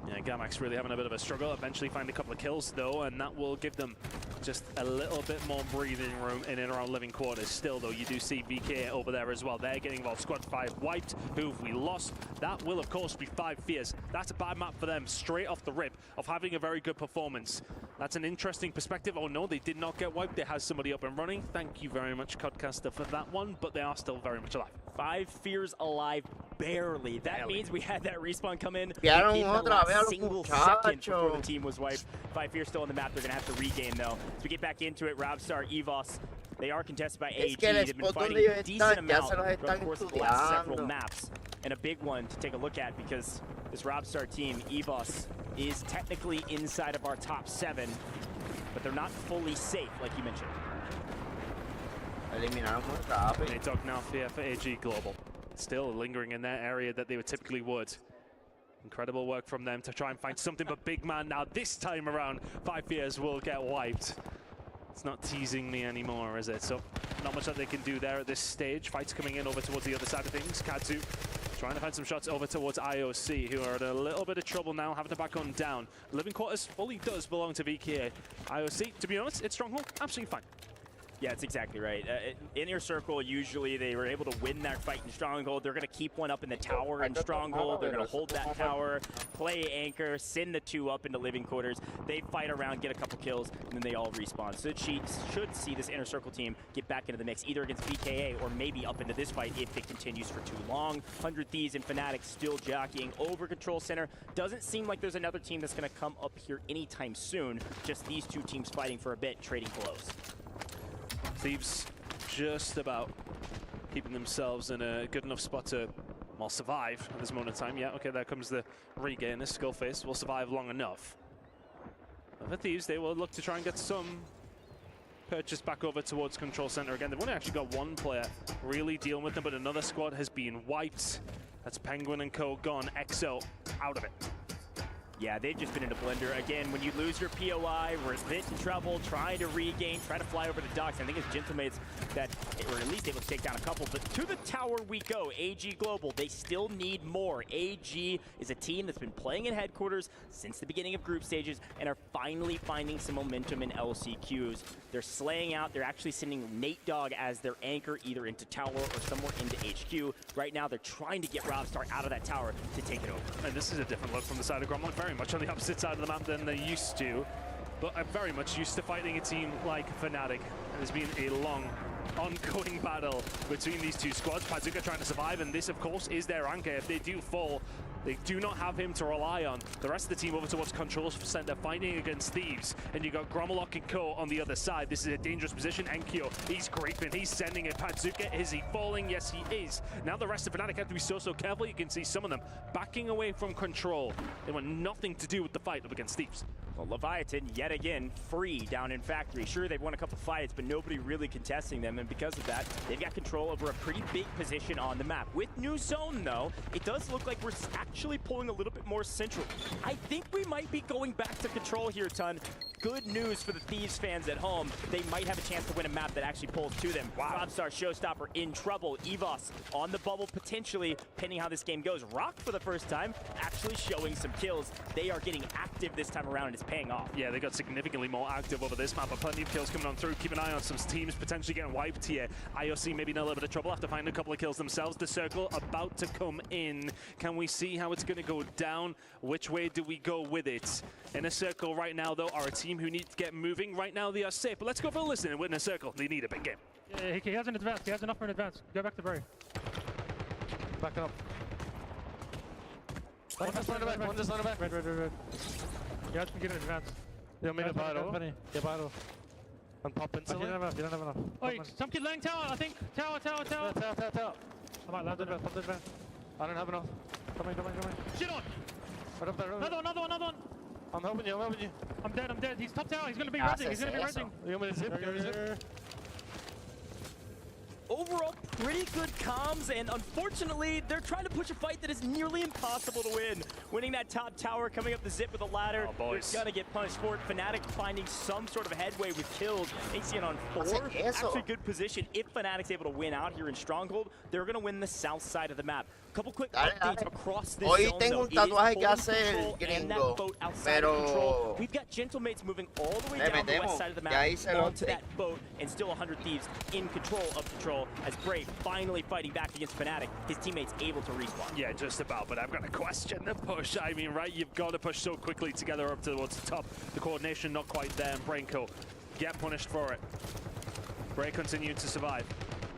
Yeah, Gamax really having a bit of a struggle. Eventually find a couple of kills though, and that will give them just a little bit more breathing room in and around living quarters. Still though, you do see VK over there as well. They're getting involved. Squad 5 wiped. Who have we lost? That will of course be 5 Fears. That's a bad map for them straight off the rip of having a very good performance. That's an interesting perspective. Oh no, they did not get wiped. They has somebody up and running. Thank you very much, Codcaster, for that one, but they are still very much alive. 5 Fears alive, barely. That means we had that respawn come in. Single second before the team was wiped. 5 Fears still on the map. They're going to have to regain though. As we get back into it, Robstar, EVOS, they are contested by AG. They've been fighting a decent amount throughout the course of the last several maps. And a big one to take a look at, because this Robstar team, EVOS, is technically inside of our top 7, but they're not fully safe, like you mentioned. They talk now for AG Global. Still lingering in that area that they would typically would. Incredible work from them to try and find something but big man. Now this time around, 5 Fears will get wiped. It's not teasing me anymore, is it? So not much that they can do there at this stage. Fights coming in over towards the other side of things. Kadzu trying to find some shots over towards IOC, who are in a little bit of trouble now, having to back on down. Living Quarters fully does belong to VKA. IOC, to be honest, it's Stronghold, absolutely fine. Yeah, that's exactly right. Inner Circle, usually they were able to win that fight in Stronghold. They're going to keep one up in the tower in Stronghold. They're going to hold that tower, play anchor, send the 2 up into Living Quarters. They fight around, get a couple kills, and then they all respawn. So she should see this Inner Circle team get back into the mix, either against VKA or maybe up into this fight if it continues for too long. 100 Thieves and Fnatic still jockeying over Control Center. Doesn't seem like there's another team that's going to come up here anytime soon. Just these 2 teams fighting for a bit, trading blows. Thieves just about keeping themselves in a good enough spot to, well, survive at this moment in time. Yeah, okay, there comes the regain. This Skullface will survive long enough. But for Thieves, they will look to try and get some purchase back over towards Control Center again. They've only actually got 1 player really dealing with them, but another squad has been wiped. That's Penguin and Co. gone. EXO out of it. Yeah, they've just been in a blender. Again, when you lose your POI, we're a bit in trouble, trying to regain, try to fly over the docks. I think it's Gentlemates that were at least able to take down a couple, but to the tower we go. AG Global, they still need more. AG is a team that's been playing in headquarters since the beginning of group stages and are finally finding some momentum in LCQs. They're slaying out. They're actually sending Nate Dogg as their anchor, either into tower or somewhere into HQ. Right now, they're trying to get Robstar out of that tower to take it over. And this is a different look from the side of Gromlok, very much on the opposite side of the map than they used to. But I'm very much used to fighting a team like Fnatic. There's been a long, ongoing battle between these 2 squads. Pazuka trying to survive, and this, of course, is their anchor. If they do fall, they do not have him to rely on. The rest of the team over towards Control Center fighting against Thieves. And you got Gromlok and Co. on the other side. This is a dangerous position. Enkyo, he's creeping, he's sending it. Pazuka, is he falling? Yes, he is. Now the rest of Fnatic have to be so careful. You can see some of them backing away from Control. They want nothing to do with the fight up against Thieves. Well, Leviathan, yet again, free down in Factory. Sure, they've won a couple fights, but nobody really contesting them, and because of that, they've got control over a pretty big position on the map. With New Zone, though, it does look like we're actually pulling a little bit more central. I think we might be going back to Control here, Ton. Good news for the Thieves fans at home. They might have a chance to win a map that actually pulls to them. Wow. Robstar, Showstopper in trouble. Evos on the bubble, potentially, depending how this game goes. Rock, for the first time, actually showing some kills. They are getting active this time around, and it's paying off. Yeah, they got significantly more active over this map, but plenty of kills coming on through. Keep an eye on some teams potentially getting wiped here. IOC maybe in a little bit of trouble after finding a couple of kills themselves. The circle about to come in. Can we see how it's going to go down? Which way do we go with it? In a circle right now, though, are a team who need to get moving. Right now, they are safe, but let's go for a listen. In a circle, they need a big game. Yeah, he has an advance. He has enough for an advance. Go back to Barry. Back up. One just on the back. Red. You have to get an advance. Jag menar bara. Jag bara. Han poppar inte. You don't have enough. Oi, some kid laying tower, I think. Tower. I might land the advance. I don't have enough. Come in. Shit on! Right up there. Another one. I'm helping you. I'm dead. He's top tower. He's gonna be resing. You want me to zip? Overall, pretty good comms, and unfortunately, they're trying to push a fight that is nearly impossible to win. Winning that top tower, coming up the zip with a ladder, they're gonna get punished for it. Fnatic finding some sort of headway with kills. ACN on 4, actually good position. If Fnatic's able to win out here in Stronghold, they're gonna win the south side of the map. Couple quick updates across this Hoy zone, tengo un tatuaje que hace el gringo, pero we've got Gentlemates moving all the way down the west side of the map onto that boat, and still 100 Thieves in control of Control as Brave finally fighting back against Fnatic. His teammates able to respawn. Yeah, just about, but I've got to question the push. I mean, right, you've got to push so quickly together up towards the top. The coordination not quite there, and Brainco get punished for it. Bray continued to survive.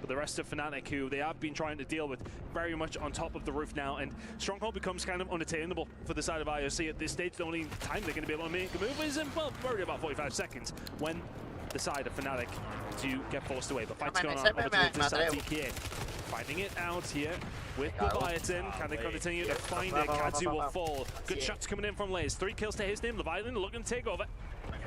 But the rest of Fnatic, who they have been trying to deal with, very much on top of the roof now, and Stronghold becomes kind of unattainable for the side of IOC at this stage. The only time they're going to be able to make a move is in, well, probably about 45 seconds, when the side of Fnatic do get forced away. But fight's going on over towards this side, DK. Finding it out here with Leviathan. Can they continue to find it? Kadzu will fall. Good shots coming in from Lays. 3 kills to his name. Leviathan looking to take over.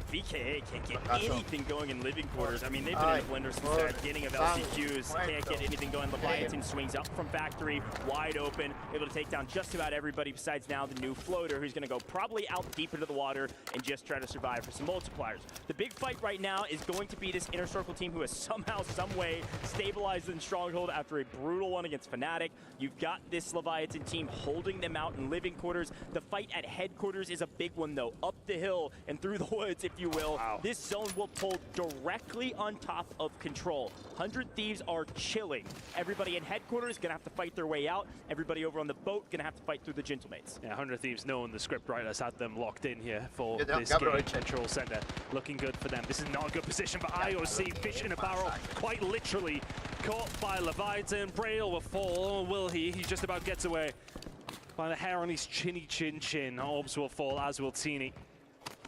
VKA can't get anything going in living quarters. I mean, they've been in the blender since the beginning of LCQs. Can't get anything going. Leviathan swings up from factory, wide open, able to take down just about everybody besides now the new floater, who's going to go probably out deep into the water and just try to survive for some multipliers. The big fight right now is going to be this Inner Circle team who has somehow, some way stabilized in Stronghold after a brutal one against Fnatic. You've got this Leviathan team holding them out in living quarters. The fight at headquarters is a big one though. Up the hill and through the woods, if you will. Wow. This zone will pull directly on top of Control. 100 Thieves are chilling. Everybody in headquarters gonna have to fight their way out. Everybody over on the boat gonna have to fight through the Gentlemates. Yeah, 100 Thieves knowing the script writers had them locked in here for this game. Control center looking good for them. This is not a good position for IOC. Fish in a barrel, quite literally caught by Leviathan. Braille will fall, will he? He just about gets away by the hair on his chinny chin. Orbs will fall, as will Teeny.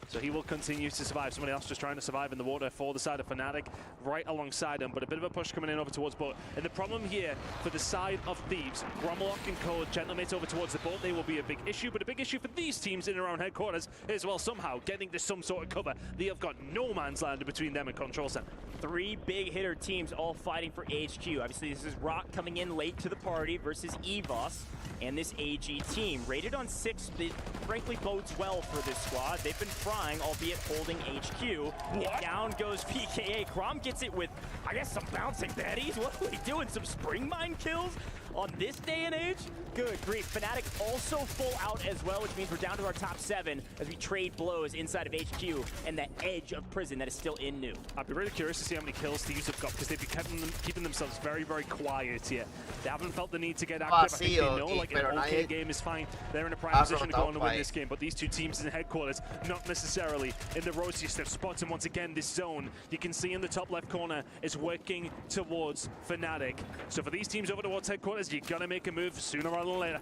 So he will continue to survive. Somebody else just trying to survive in the water for the side of Fnatic, right alongside him, but a bit of a push coming in over towards boat. And the problem here for the side of Thieves, Gromlock and Code, Gentlemates over towards the boat, they will be a big issue, but a big issue for these teams in and around headquarters is, well, somehow getting to some sort of cover. They have got no man's land between them and Control Center. 3 big hitter teams all fighting for HQ. Obviously, this is Rock coming in late to the party versus EVOS and this AG team. Rated on 6, it frankly bodes well for this squad. They've been frying, albeit holding HQ. And down goes PKA. Crom gets it with, I guess, some bouncing betties. What are we doing? Some spring mine kills on this day and age? Good grief. Fnatic also full out as well, which means we're down to our top 7 as we trade blows inside of HQ and that edge of prison that is still in new. I'd be really curious to see how many kills Thieves have got, because they've been keeping themselves very, very quiet here. They haven't felt the need to get active. I think they know like an okay game is fine. They're in a prime position to go on and win this game, but these two teams in headquarters, not necessarily in the rosiest of spots. And once again, this zone, you can see in the top left corner, is working towards Fnatic. So for these teams over towards headquarters, you gotta make a move sooner rather than later.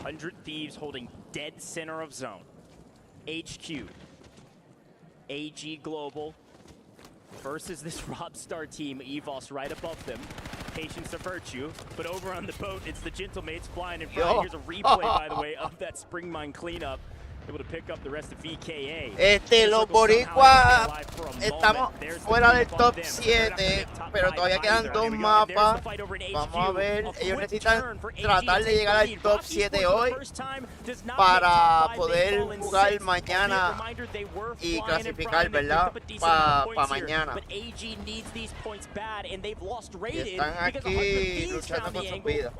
100 Thieves holding dead center of zone. HQ, AG Global versus this Robstar team, EVOS right above them. Patience of virtue, but over on the boat, it's the Gentlemates flying in front. Here's a replay, by the way, of that spring mine cleanup. Able to pick up the rest of VKA. Los boricuas estamos fuera del top 7, pero todavía quedan 2 mapas. Vamos a ver, ellos necesitan tratar de llegar al top 7 hoy para poder jugar mañana y clasificar, ¿verdad? Para mañana. Y están aquí luchando con sus vidas.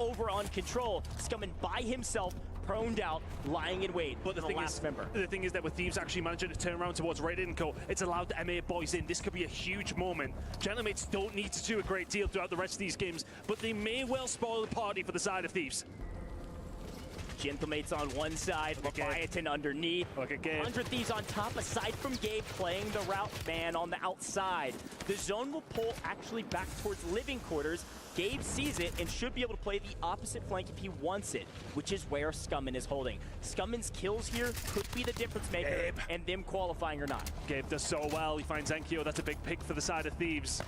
Proned out, lying in wait. But the thing is that with Thieves actually managing to turn around towards Raiden and Co, it's allowed the MA boys in. This could be a huge moment. Gentlemates don't need to do a great deal throughout the rest of these games, but they may well spoil the party for the side of Thieves. Gentlemates on one side, Leviathan underneath. 100 Thieves on top, aside from Gabe playing the route man on the outside. The zone will pull actually back towards living quarters. Gabe sees it and should be able to play the opposite flank if he wants it, which is where Scummin is holding. Scummin's kills here could be the difference maker, and them qualifying or not. Gabe does so well. He finds Enkyo. That's a big pick for the side of Thieves.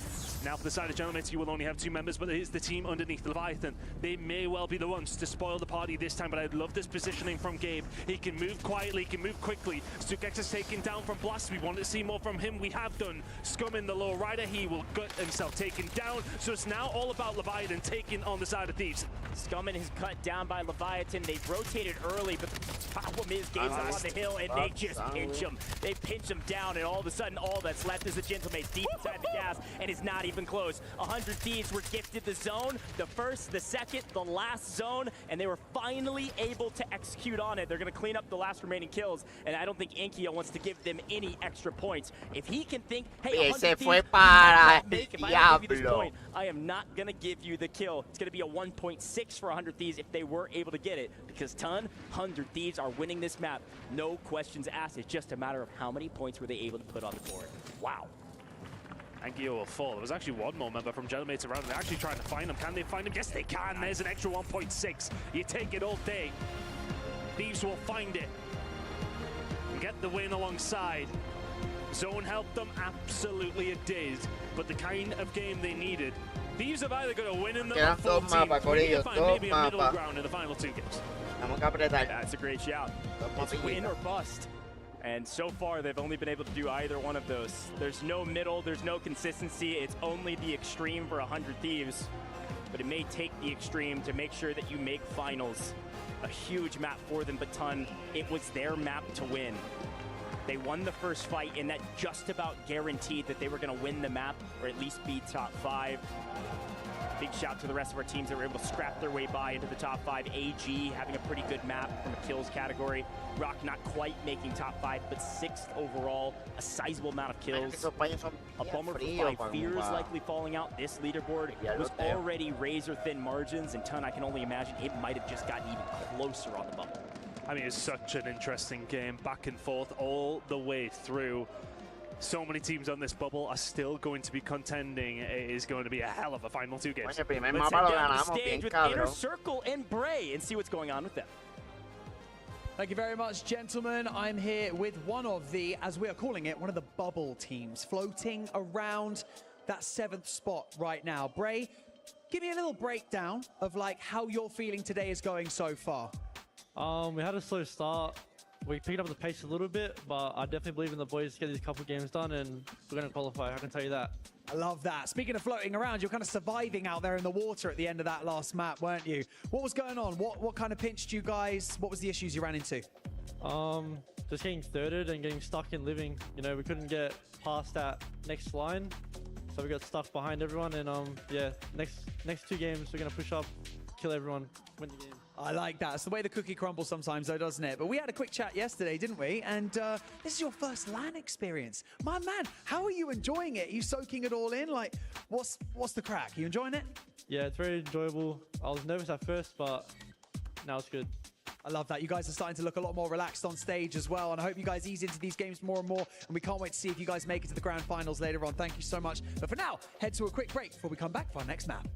Now for the side of Gentlemates, you will only have 2 members, but it is the team underneath Leviathan. They may well be the ones to spoil the party this time, but I love this positioning from Gabe. He can move quietly, he can move quickly. Stukex is taken down from Blast. We want to see more from him. We have done. Scummin, the low rider, he will gut himself taken down. So it's now all about Leviathan taking on the side of Thieves. Scummin is cut down by Leviathan. They've rotated early, but the problem is Gabe's up on the hill, and they just pinch him. They pinch him down, and all of a sudden, all that's left is a Gentlemate deep inside the gas, and it's not even close. 100 Thieves were gifted the zone, the first, the second, the last zone, and they were finally able to execute on it. They're going to clean up the last remaining kills, and I don't think Enkyo wants to give them any extra points. If he can think, hey, 100 Thieves, if I don't give you this point, I am not going to give you the kill. It's going to be a 1.6 for 100 Thieves if they were able to get it, because 100 Thieves are winning this map. No questions asked. It's just a matter of how many points were they able to put on the board. Wow. Enkyo will fall. There was actually one more member from Gentlemates around. They're actually trying to find him. Can they find him? Yes, they can. There's an extra 1.6. You take it all day. Thieves will find it and get the win alongside. Zone helped them. Absolutely it did. But the kind of game they needed. Thieves have either got to win in the full team, or find maybe a middle ground in the final 2 games. That's a great shout. It's win or bust. And so far, they've only been able to do either one of those. There's no middle, there's no consistency. It's only the extreme for 100 Thieves. But it may take the extreme to make sure that you make finals. A huge map for them, but Ton, it was their map to win. They won the first fight, and that just about guaranteed that they were going to win the map, or at least be top 5. Big shout to the rest of our teams that were able to scrap their way by into the top 5. AG having a pretty good map from a kills category. Rock not quite making top 5, but 6th overall. A sizable amount of kills. A bummer for 5 Fears likely falling out. This leaderboard was already razor-thin margins, and Ton, I can only imagine it might have just gotten even closer on the bubble. I mean, it's such an interesting game, back and forth all the way through. So many teams on this bubble are still going to be contending. It is going to be a hell of a final 2 games. Let's head down the stage with Inner Circle and Bray and see what's going on with them. Thank you very much, gentlemen. I'm here with one of the, as we are calling it, one of the bubble teams, floating around that 7th spot right now. Bray, give me a little breakdown of like how you're feeling today is going so far. We had a slow start. We picked up the pace a little bit, but I definitely believe in the boys to get these couple games done, and we're going to qualify. I can tell you that. I love that. Speaking of floating around, you're kind of surviving out there in the water at the end of that last map, weren't you? What was going on? What kind of pinched you guys? What was the issues you ran into? Just getting thirded and getting stuck in living. You know, we couldn't get past that next line, so we got stuck behind everyone. And yeah, next 2 games we're going to push up, kill everyone, win the game. I like that. It's the way the cookie crumbles sometimes, though, doesn't it? But we had a quick chat yesterday, didn't we? And this is your first LAN experience. My man, how are you enjoying it? Are you soaking it all in? Like, what's the crack? Are you enjoying it? Yeah, it's very enjoyable. I was nervous at first, but now it's good. I love that. You guys are starting to look a lot more relaxed on stage as well, and I hope you guys ease into these games more and more, and we can't wait to see if you guys make it to the grand finals later on. Thank you so much. But for now, head to a quick break before we come back for our next map.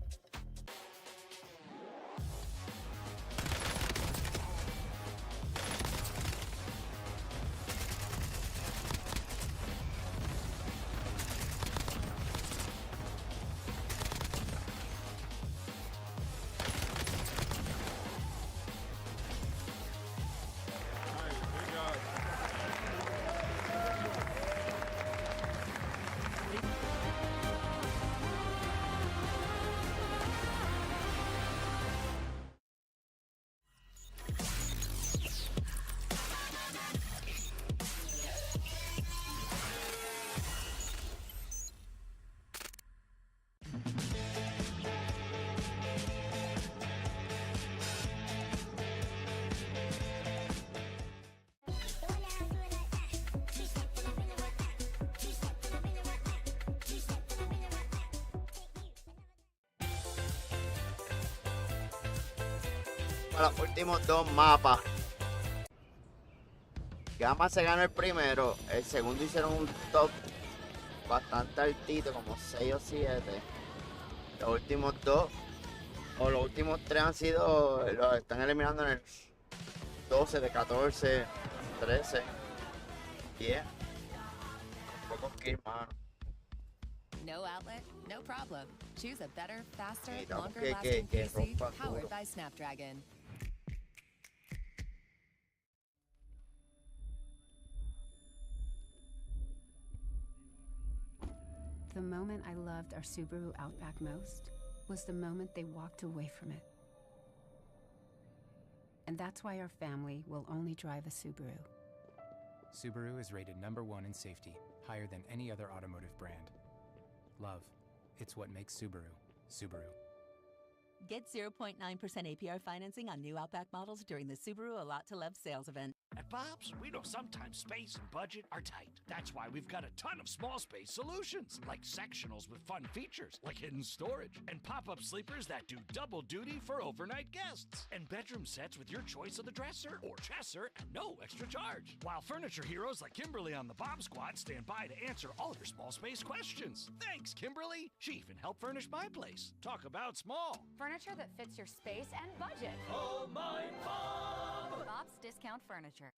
Para los últimos 2 mapas. Gamma se ganó el primero, el segundo hicieron un top bastante altito, como 6 o 7. Los últimos 2, o los últimos 3 han sido, los están eliminando en el 12, de 14, 13, 10. Un poco kills, mano. No outlet, no problem. Choose a better, faster, Necesitamos longer-lasting que PC rompa powered duro. by Snapdragon. The moment I loved our Subaru Outback most was the moment they walked away from it. And that's why our family will only drive a Subaru. Subaru is rated #1 in safety, higher than any other automotive brand. Love, it's what makes Subaru, Subaru. Get 0.9% APR financing on new Outback models during the Subaru A Lot to Love sales event. At Bob's, we know sometimes space and budget are tight. That's why we've got a ton of small space solutions, like sectionals with fun features, like hidden storage, and pop-up sleepers that do double duty for overnight guests, and bedroom sets with your choice of the dresser or chesser at no extra charge. While furniture heroes like Kimberly on the Bob Squad stand by to answer all your small space questions. Thanks, Kimberly. She even helped furnish my place. Talk about small. Furniture that fits your space and budget. Oh my Bob! Bob's Discount Furniture.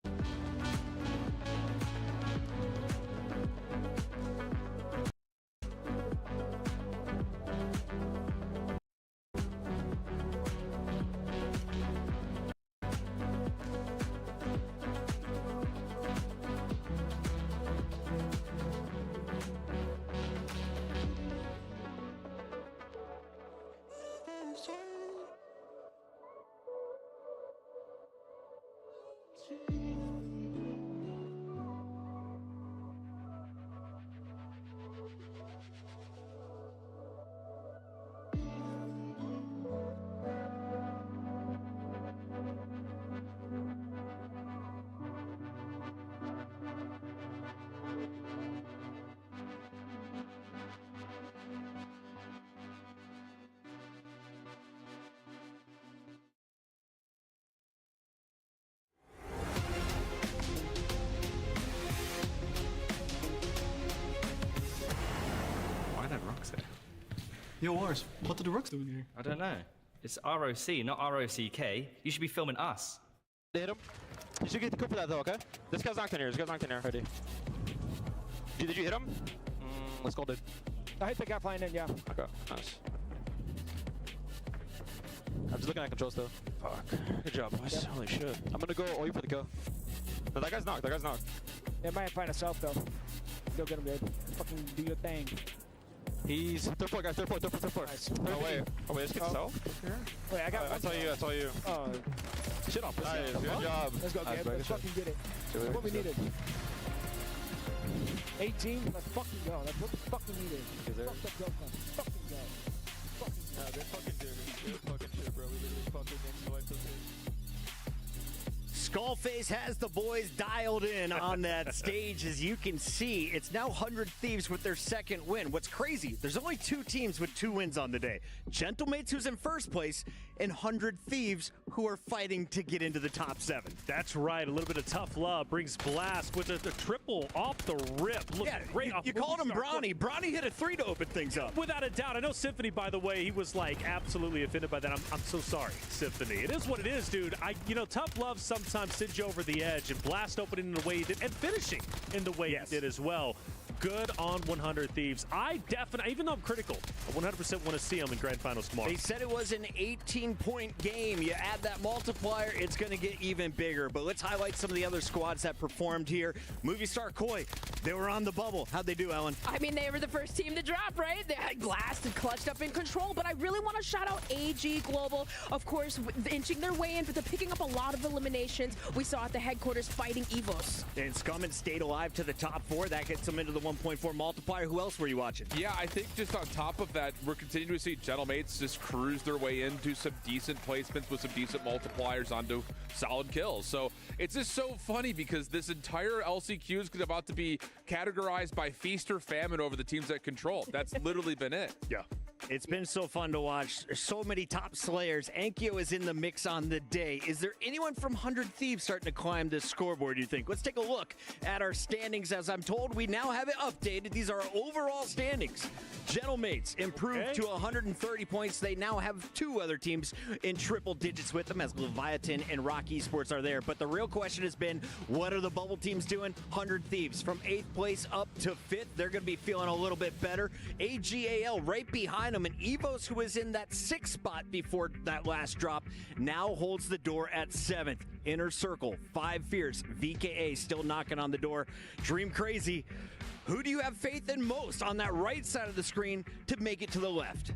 Why that rocks there? Yo, Wars, what are the rocks doing here? I don't know. It's ROC, not ROCK. You should be filming us. Hit him. You should get the coup for that though, okay? This guy's knocked in here. This guy's knocked in here. Ready. Did you hit him? Let's go, dude. I hit the guy flying in, yeah. Okay, nice. I'm just looking at controls though. Fuck. Good job, boys. Yep. Holy shit. I'm gonna go OU for the kill. No, that guy's knocked. That guy's knocked. It might find itself though. Go get him, dude. Fucking do your thing. He's third floor, guys. Third floor. Nice. Oh wait, this kid's self? Wait, I got one. I saw you. Oh, Shit off. Nice, good job. let's go, Gabe. Let's fucking get it. That's what we needed. 18, let's fucking go. That's what we fucking needed. Fuck that go, fucking go. Fucking go. They fucking did it. Good fucking shit, bro. We literally fucking wiped those things. Skullface has the boys dialed in on that stage. As you can see, it's now 100 Thieves with their second win. What's crazy, there's only 2 teams with 2 wins on the day. Gentlemates, who's in first place, and 100 Thieves, who are fighting to get into the top 7. That's right. A little bit of tough love brings Blast with the triple off the rip. Looking great. You called him Bronny. Bronny hit a 3 to open things up. Without a doubt. I know Symphony, by the way, he was like absolutely offended by that. I'm so sorry, Symphony. It is what it is, dude. Tough love sometimes sends you over the edge, and Blast opening in the way he did and finishing in the way he did as well. Good on 100 Thieves. I definitely, even though I'm critical, I 100% want to see them in Grand Finals tomorrow. They said it was an 18-point game. You add that multiplier, it's going to get even bigger. But let's highlight some of the other squads that performed here. Movie star Koi, they were on the bubble. How'd they do, Ellen? I mean, they were the first team to drop, right? They had Blast and clutched up in control, but I really want to shout out AG Global, of course, inching their way in, but they're picking up a lot of eliminations. We saw at the headquarters fighting Evos. And Scummins stayed alive to the top 4. That gets them into the 1.4 multiplier. Who else were you watching? Yeah, I think just on top of that, we're continuing to see Gentlemates just cruise their way into some decent placements with some decent multipliers onto solid kills. So it's just so funny because this entire LCQ is about to be categorized by feast or famine over the teams that control. That's literally been it. Yeah. It's been so fun to watch. There's so many top slayers. Ankyo is in the mix on the day. Is there anyone from 100 Thieves starting to climb this scoreboard, you think? Let's take a look at our standings. As I'm told, we now have it updated. These are our overall standings. Gentlemates improved to 130 points. They now have 2 other teams in triple digits with them, as Leviathan and Rock Esports are there. But the real question has been, what are the bubble teams doing? 100 Thieves from 8th place up to 5th. They're going to be feeling a little bit better. AGAL right behind them, and Evos, who was in that 6th spot before that last drop, now holds the door at 7th. Inner Circle, 5 Fierce, VKA still knocking on the door. Dream Crazy, who do you have faith in most on that right side of the screen to make it to the left?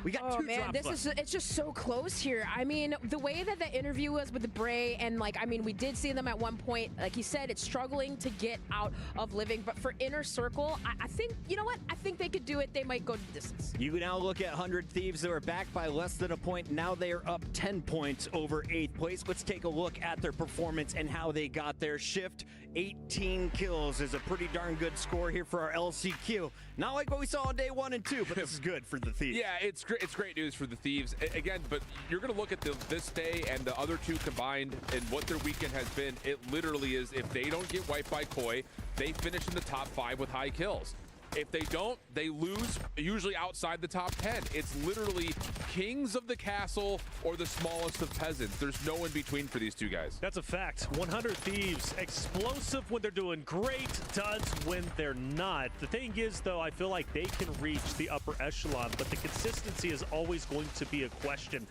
We got 2 drops left. It's just so close here. I mean, the way that the interview was with Bray, and we did see them at one point. Like he said, it's struggling to get out of living. But for Inner Circle, I think, you know what? I think they could do it. They might go the distance. You can now look at 100 Thieves. They were back by less than a point. Now they are up 10 points over 8th place. Let's take a look at their performance and how they got their shift. 18 kills is a pretty darn good score here for our LCQ. Not like what we saw on day 1 and 2, but this is good for the Thieves. Yeah, it's great news for the Thieves. Again, but you're going to look at this day and the other 2 combined and what their weekend has been. It literally is, if they don't get wiped by Koi, they finish in the top 5 with high kills. If they don't, they lose, usually outside the top 10. It's literally kings of the castle or the smallest of peasants. There's no in between for these 2 guys. That's a fact. 100 Thieves, explosive when they're doing great, duds when they're not. The thing is, though, I feel like they can reach the upper echelon, but the consistency is always going to be a question.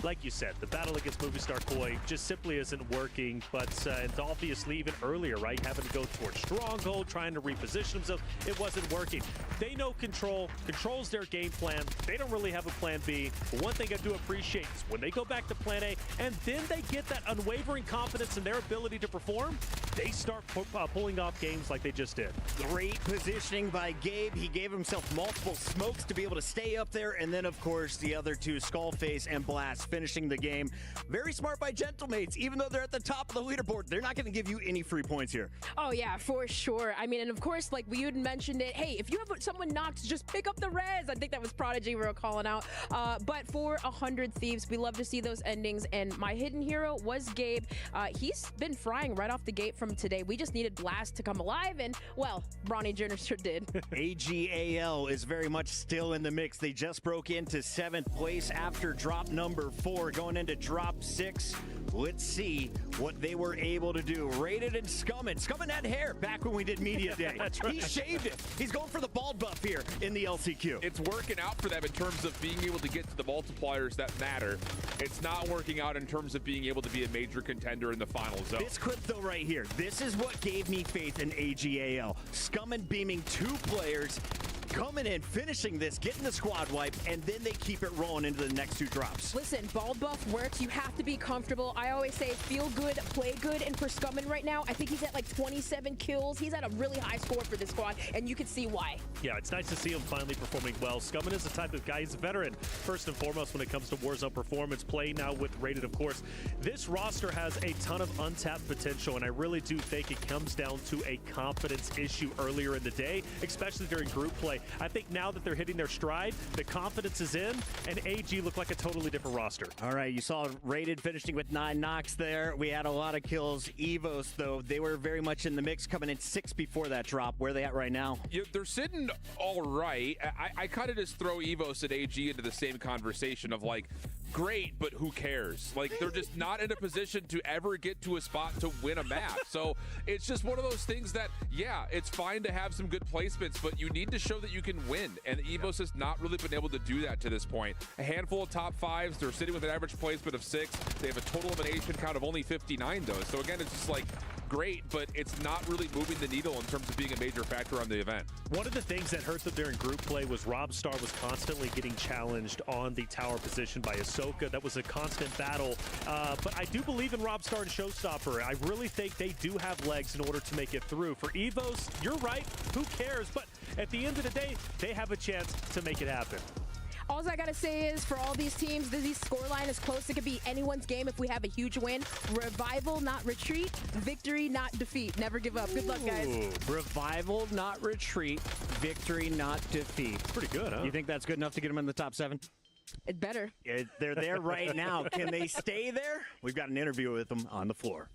like you said, the battle against Movistar Koi just simply isn't working. But and obviously even earlier, right, having to go towards Stronghold, trying to reposition themselves, it wasn't working. They know Control's their game plan. They don't really have a plan B. But one thing I do appreciate is when they go back to plan A and then they get that unwavering confidence in their ability to perform, they start pulling off games like they just did. Great positioning by Gabe. He gave himself multiple smokes to be able to stay up there. And then, of course, the other two, Skullface and Blast, finishing the game. Very smart by Gentlemates. Even though they're at the top of the leaderboard, they're not going to give you any free points here. Oh, yeah, for sure. I mean, and of course, like we had mentioned it, hey, if you have someone knocked, just pick up the res. I think that was Prodigy we were calling out. But for 100 Thieves, we love to see those endings. And my hidden hero was Gabe. He's been frying right off the gate from today. We just needed Blast to come alive, and, well, Bronny Jenner sure did. AGAL is very much still in the mix. They just broke into 7th place after drop number 4, going into drop 6. Let's see what they were able to do. Rated and Scummin. Scummin had hair back when we did Media Day. That's right. He shaved it. He's going for the bald buff here in the LCQ. It's working out for them in terms of being able to get to the multipliers that matter. It's not working out in terms of being able to be a major contender in the final zone. This clip, though, right here, this is what gave me faith in AGAL. Scummin beaming 2 players, coming in, finishing this, getting the squad wipe, and then they keep it rolling into the next 2 drops. Listen, bald buff works. You have to be comfortable. I always say feel good, play good, and for Scummin right now, I think he's at like 27 kills. He's at a really high score for this squad, and you can see why. Yeah, it's nice to see him finally performing well. Scummin is the type of guy, he's a veteran, first and foremost when it comes to Warzone performance, play now with Rated, of course. This roster has a ton of untapped potential, and I really do think it comes down to a confidence issue earlier in the day, especially during group play. I think now that they're hitting their stride, the confidence is in, and AG look like a totally different roster. All right, you saw Rated finishing with 9 knocks there. We had a lot of kills. Evos, though, they were very much in the mix, coming in 6 before that drop. Where are they at right now? Yeah, they're sitting all right. I kind of just throw Evos and AG into the same conversation of like, great, but who cares? Like, they're just not in a position to ever get to a spot to win a map. So it's just one of those things that, yeah, it's fine to have some good placements, but you need to show that you can win. And Evos has not really been able to do that to this point. A handful of top 5s. They're sitting with an average placement of 6. They have a total elimination count of only 59, though. So again, it's just like, great, but it's not really moving the needle in terms of being a major factor on the event. One of the things that hurt them during group play was Robstar was constantly getting challenged on the tower position by Ahsoka. That was a constant battle, but I do believe in Robstar and Showstopper. I really think they do have legs in order to make it through. For Evos, you're right, who cares? But at the end of the day, they have a chance to make it happen. All I gotta say is, for all these teams, this scoreline is close. It could be anyone's game if we have a huge win. Revival, not retreat. Victory, not defeat. Never give up. Good luck, guys. Revival, not retreat. Victory, not defeat. Pretty good, huh? You think that's good enough to get them in the top 7? It better. They're there right now. Can they stay there? We've got an interview with them on the floor.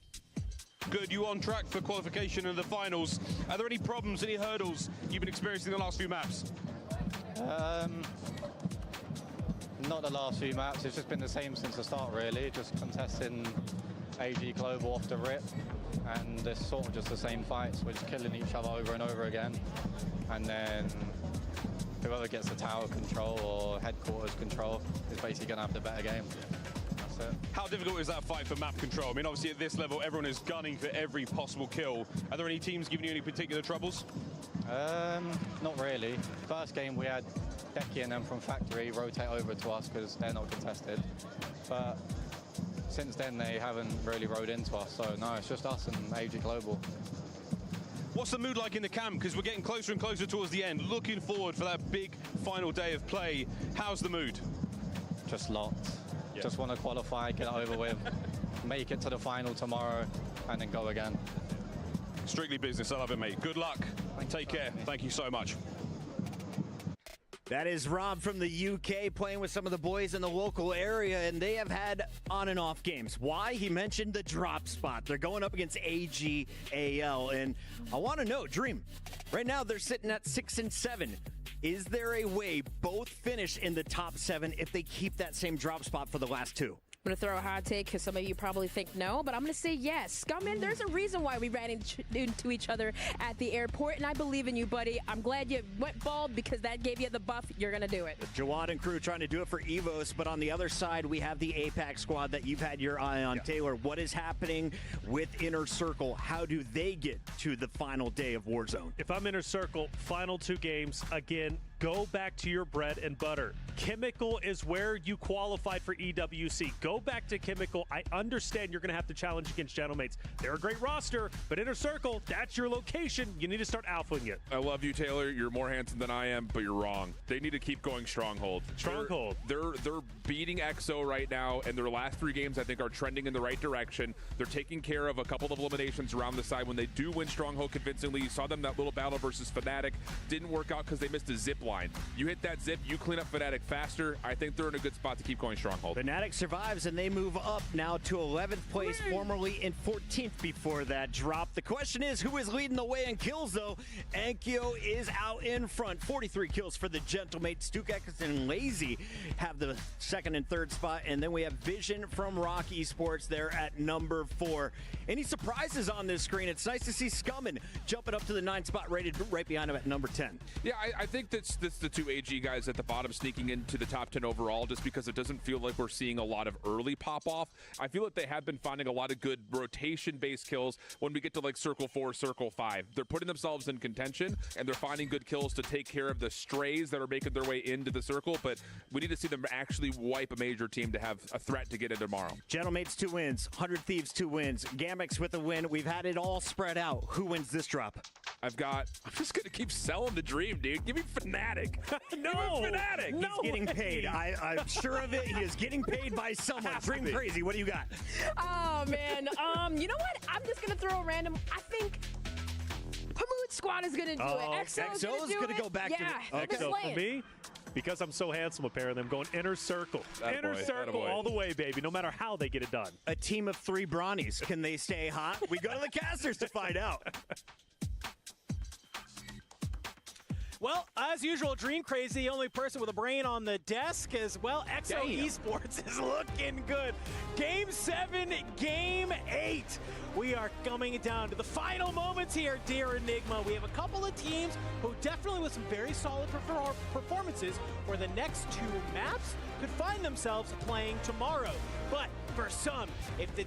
Good, you on track for qualification in the finals. Are there any problems, any hurdles you've been experiencing the last few maps? Not the last few maps, it's just been the same since the start really, just contesting AG Global off the rip, and it's sort of just the same fights, we're just killing each other over and over again, and then whoever gets the tower control or headquarters control is basically going to have the better game. That's it. How difficult is that fight for map control? I mean, obviously at this level, everyone is gunning for every possible kill. Are there any teams giving you any particular troubles? Not really. First game we had Decky and them from Factory rotate over to us because they're not contested. But since then they haven't really rode into us, so no, it's just us and AG Global. What's the mood like in the camp? Because we're getting closer and closer towards the end. Looking forward for that big final day of play. How's the mood? Just locked. Yeah. Just want to qualify, get it over with, make it to the final tomorrow, and then go again. Strictly business. I love it, mate. Good luck. Take care. Thank you so much. That is Rob from the UK playing with some of the boys in the local area, and they have had on and off games. Why? He mentioned the drop spot. They're going up against AGAL, and I want to know, Dream, right now they're sitting at 6 and 7. Is there a way both finish in the top 7 if they keep that same drop spot for the last 2? going to throw a hot take because some of you probably think no, but I'm going to say yes. Scummin, there's a reason why we ran into each other at the airport, and I believe in you, buddy. I'm glad you went bald because that gave you the buff. You're going to do it. Jawad and crew trying to do it for Evos, but on the other side, we have the APAC squad that you've had your eye on. Taylor, what is happening with Inner Circle? How do they get to the final day of Warzone? If I'm Inner Circle, final 2 games, again, go back to your bread and butter. Chemical is where you qualified for EWC. Go back to Chemical. I understand you're going to have to challenge against Gentlemates. They're a great roster, but Inner Circle, that's your location. You need to start alphaing it. I love you, Taylor. You're more handsome than I am, but you're wrong. They need to keep going Stronghold. Stronghold. They're beating EXO right now, and their last 3 games, I think, are trending in the right direction. They're taking care of a couple of eliminations around the side when they do win Stronghold convincingly. You saw them that little battle versus Fnatic. Didn't work out because they missed a zip line. You hit that zip, you clean up Fnatic faster. I think they're in a good spot to keep going Stronghold. Fnatic survives, and they move up now to 11th place, formerly in 14th before that drop. The question is, who is leading the way in kills, though? Ankyo is out in front. 43 kills for the Gentlemates. Dukex and Lazy have the 2nd and 3rd spot, and then we have Vision from Rock Esports there at number 4. Any surprises on this screen? It's nice to see Scummin jumping up to the 9th spot, rated right behind him at number 10. Yeah, I think that's the 2 AG guys at the bottom sneaking into the top 10 overall, just because it doesn't feel like we're seeing a lot of early pop-off. I feel like they have been finding a lot of good rotation-based kills when we get to like Circle 4, Circle 5. They're putting themselves in contention, and they're finding good kills to take care of the strays that are making their way into the circle, but we need to see them actually wipe a major team to have a threat to get in tomorrow. Gentlemates 2 wins, 100 Thieves 2 wins, Gamix with a win. We've had it all spread out. Who wins this drop? I'm just going to keep selling the dream, dude. Give me Fnatic. No, Give me Fnatic. He's getting paid. I'm sure of it. He is getting paid by someone. Dream Crazy, what do you got? Oh, man. You know what? I'm just going to throw a random. I think Hamoud Squad is going to do it. EXO's going to go back to EXO for me. Because I'm so handsome, apparently, I'm going Inner Circle. Inner Circle all the way, baby, no matter how they get it done. A team of 3 Brawnies. Can they stay hot? We go to the casters to find out. Well, as usual, Dream Crazy, the only person with a brain on the desk, as well. EXO Esports is looking good. Game 7, Game 8. We are coming down to the final moments here, dear Enigma. We have a couple of teams who definitely with some very solid performances for the next 2 maps could find themselves playing tomorrow. But for some, if the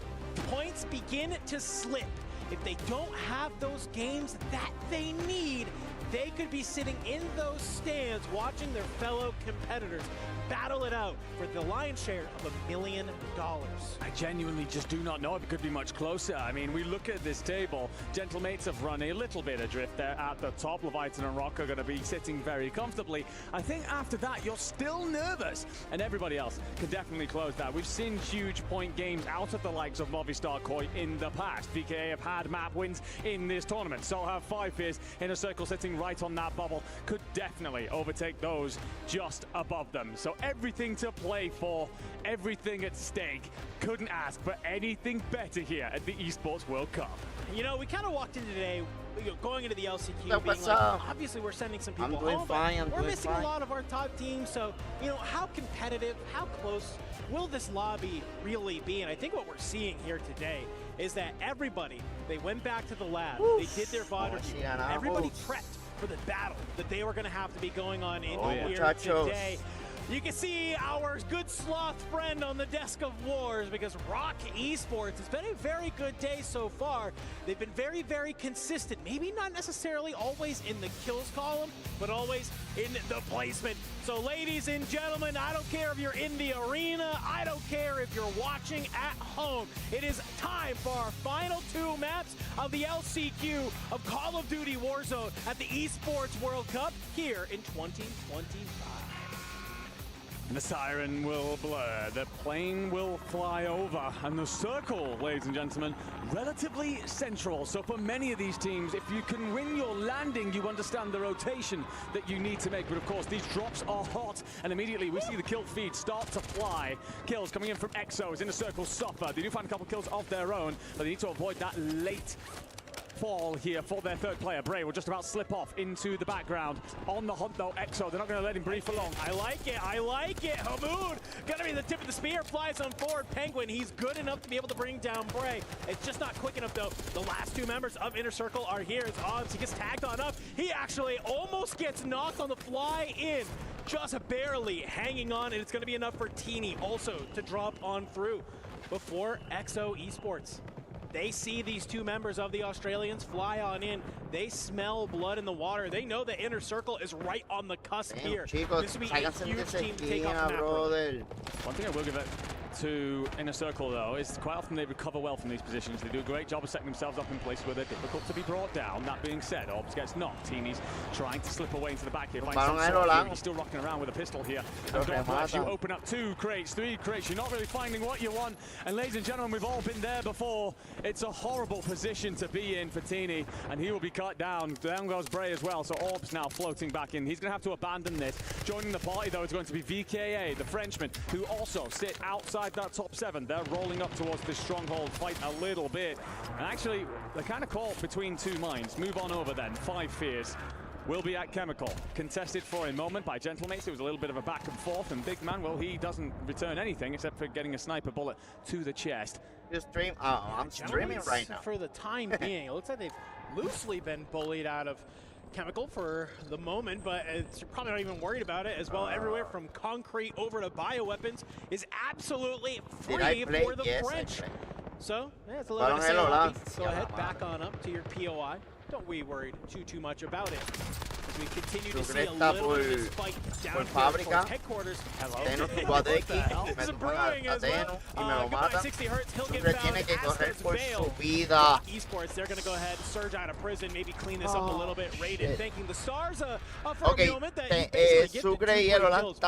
points begin to slip, if they don't have those games that they need, they could be sitting in those stands watching their fellow competitors battle it out for the lion's share of $1 million. I genuinely just do not know if it could be much closer. I mean, we look at this table. Gentlemates have run a little bit adrift there at the top. Leviathan and Rock are going to be sitting very comfortably. I think after that, you're still nervous. And everybody else can definitely close that. We've seen huge point games out of the likes of Movistar Koi in the past. VKA have had map wins in this tournament. So have 5 Fears. Inner Circle sitting right on that bubble could definitely overtake those just above them. So everything to play for, everything at stake. Couldn't ask for anything better here at the Esports World Cup. You know, we kind of walked into today, going into the LCQ, So being like, obviously we're sending some people home, but we're missing a lot of our top teams. So, you know, how competitive, how close will this lobby really be? And I think what we're seeing here today is that everybody, they went back to the lab, they did their VOD review, everybody prepped for the battle that they were going to have to be going on in here today. You can see our good sloth friend on the desk of wars because Rock Esports has been a very good day so far. They've been very, very consistent. Maybe not necessarily always in the kills column, but always in the placement. So ladies and gentlemen, I don't care if you're in the arena. I don't care if you're watching at home. It is time for our final 2 maps of the LCQ of Call of Duty Warzone at the Esports World Cup here in 2025. The siren will blur, the plane will fly over, and the circle, ladies and gentlemen, relatively central. So for many of these teams, if you can win your landing, you understand the rotation that you need to make. But of course, these drops are hot, and immediately we see the kill feed start to fly. Kills coming in from EXO, is in the circle suffer. They do find a couple kills of their own, but they need to avoid that late fall here for their third player. Bray will just about slip off into the background. On the hunt though, EXO, they're not going to let him breathe for long. I like it, I like it. Hamoud gonna be the tip of the spear, flies on forward. Penguin, he's good enough to be able to bring down Bray. It's just not quick enough though. The last two members of Inner Circle are here. It's Obbs, he gets tagged on up. He actually almost gets knocked on the fly in. Just barely hanging on, and it's gonna be enough for Teeny also to drop on through before EXO Esports. They see these two members of the Australians fly on in. They smell blood in the water. They know the Inner Circle is right on the cusp here. Chicos, this would be a huge team to take off the map. One thing I will give it to Inner Circle though is quite often they recover well from these positions. They do a great job of setting themselves up in places where they're difficult to be brought down. That being said, Obbs gets knocked. Teeny's trying to slip away into the back here. He's still rocking around with a pistol here. And you open up 2 crates, 3 crates. You're not really finding what you want. And ladies and gentlemen, we've all been there before. It's a horrible position to be in for Teeny, and he will be cut down. Down goes Bray as well, so Orbs now floating back in. He's going to have to abandon this. Joining the party though is going to be VKA, the Frenchman, who also sit outside that top 7. They're rolling up towards this stronghold fight a little bit. And actually, they're kind of caught between 2 minds. Move on over then. 5 Fears will be at Chemical. Contested for a moment by Gentlemates. It was a little bit of a back and forth, and Big Man, well, he doesn't return anything except for getting a sniper bullet to the chest. I'm streaming right now. For the time being, it looks like they've loosely been bullied out of Chemical for the moment, but it's probably not even worried about it as well. Everywhere from concrete over to bioweapons is absolutely free for the French. So, yeah, it's a little bit of go ahead, back on up to your POI. Don't we worry too much about it. As we continue to see a little bit of this fight down here headquarters. It's brewing as well. Goodbye 60 Hertz, he'll get found. Asper's Veil. Esports, they're going to go ahead, surge out of prison, maybe clean this up a little bit. Raiden thanking the stars for a moment that he basically get the 2 kills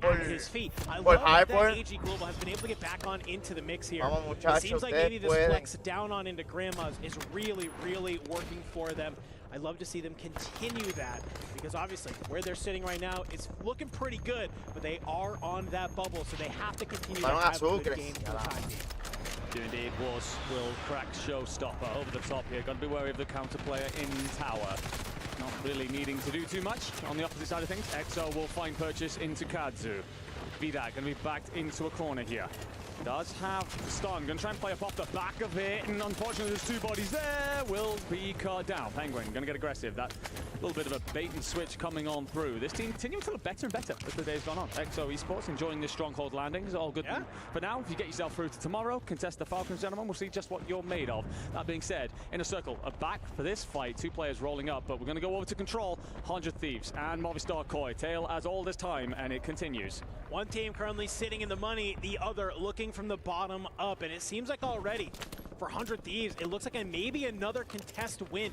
right at his feet. I love that AG Global has been able to get back on into the mix here. It seems like maybe this flex down on into Grandma's is really working for them. I'd love to see them continue that, because obviously where they're sitting right now, it's looking pretty good, but they are on that bubble, so they have to continue to have a good game for the time being. Indeed, Wars will crack Showstopper over the top here. Got to be wary of the counter player in tower. Not really needing to do too much. On the opposite side of things, EXO will find purchase into Kadzu. Vidak going to be backed into a corner here. Does have the stun, going to try and play up off the back of it, and unfortunately there's 2 bodies there, will be cut down. Penguin going to get aggressive. That little bit of a bait and switch coming on through. This team continuing to look better and better as the day's gone on. EXO Esports enjoying this stronghold landing is all good. Yeah. For now, if you get yourself through to tomorrow, contest the Falcons, gentlemen, we'll see just what you're made of. That being said, Inner Circle are back for this fight. 2 players rolling up, but we're going to go over to Control, 100 Thieves, and Movistar Koi. Tail as all this time, and it continues. One team currently sitting in the money, the other looking from the bottom up, and it seems like already for 100 Thieves, it looks like maybe another contest win.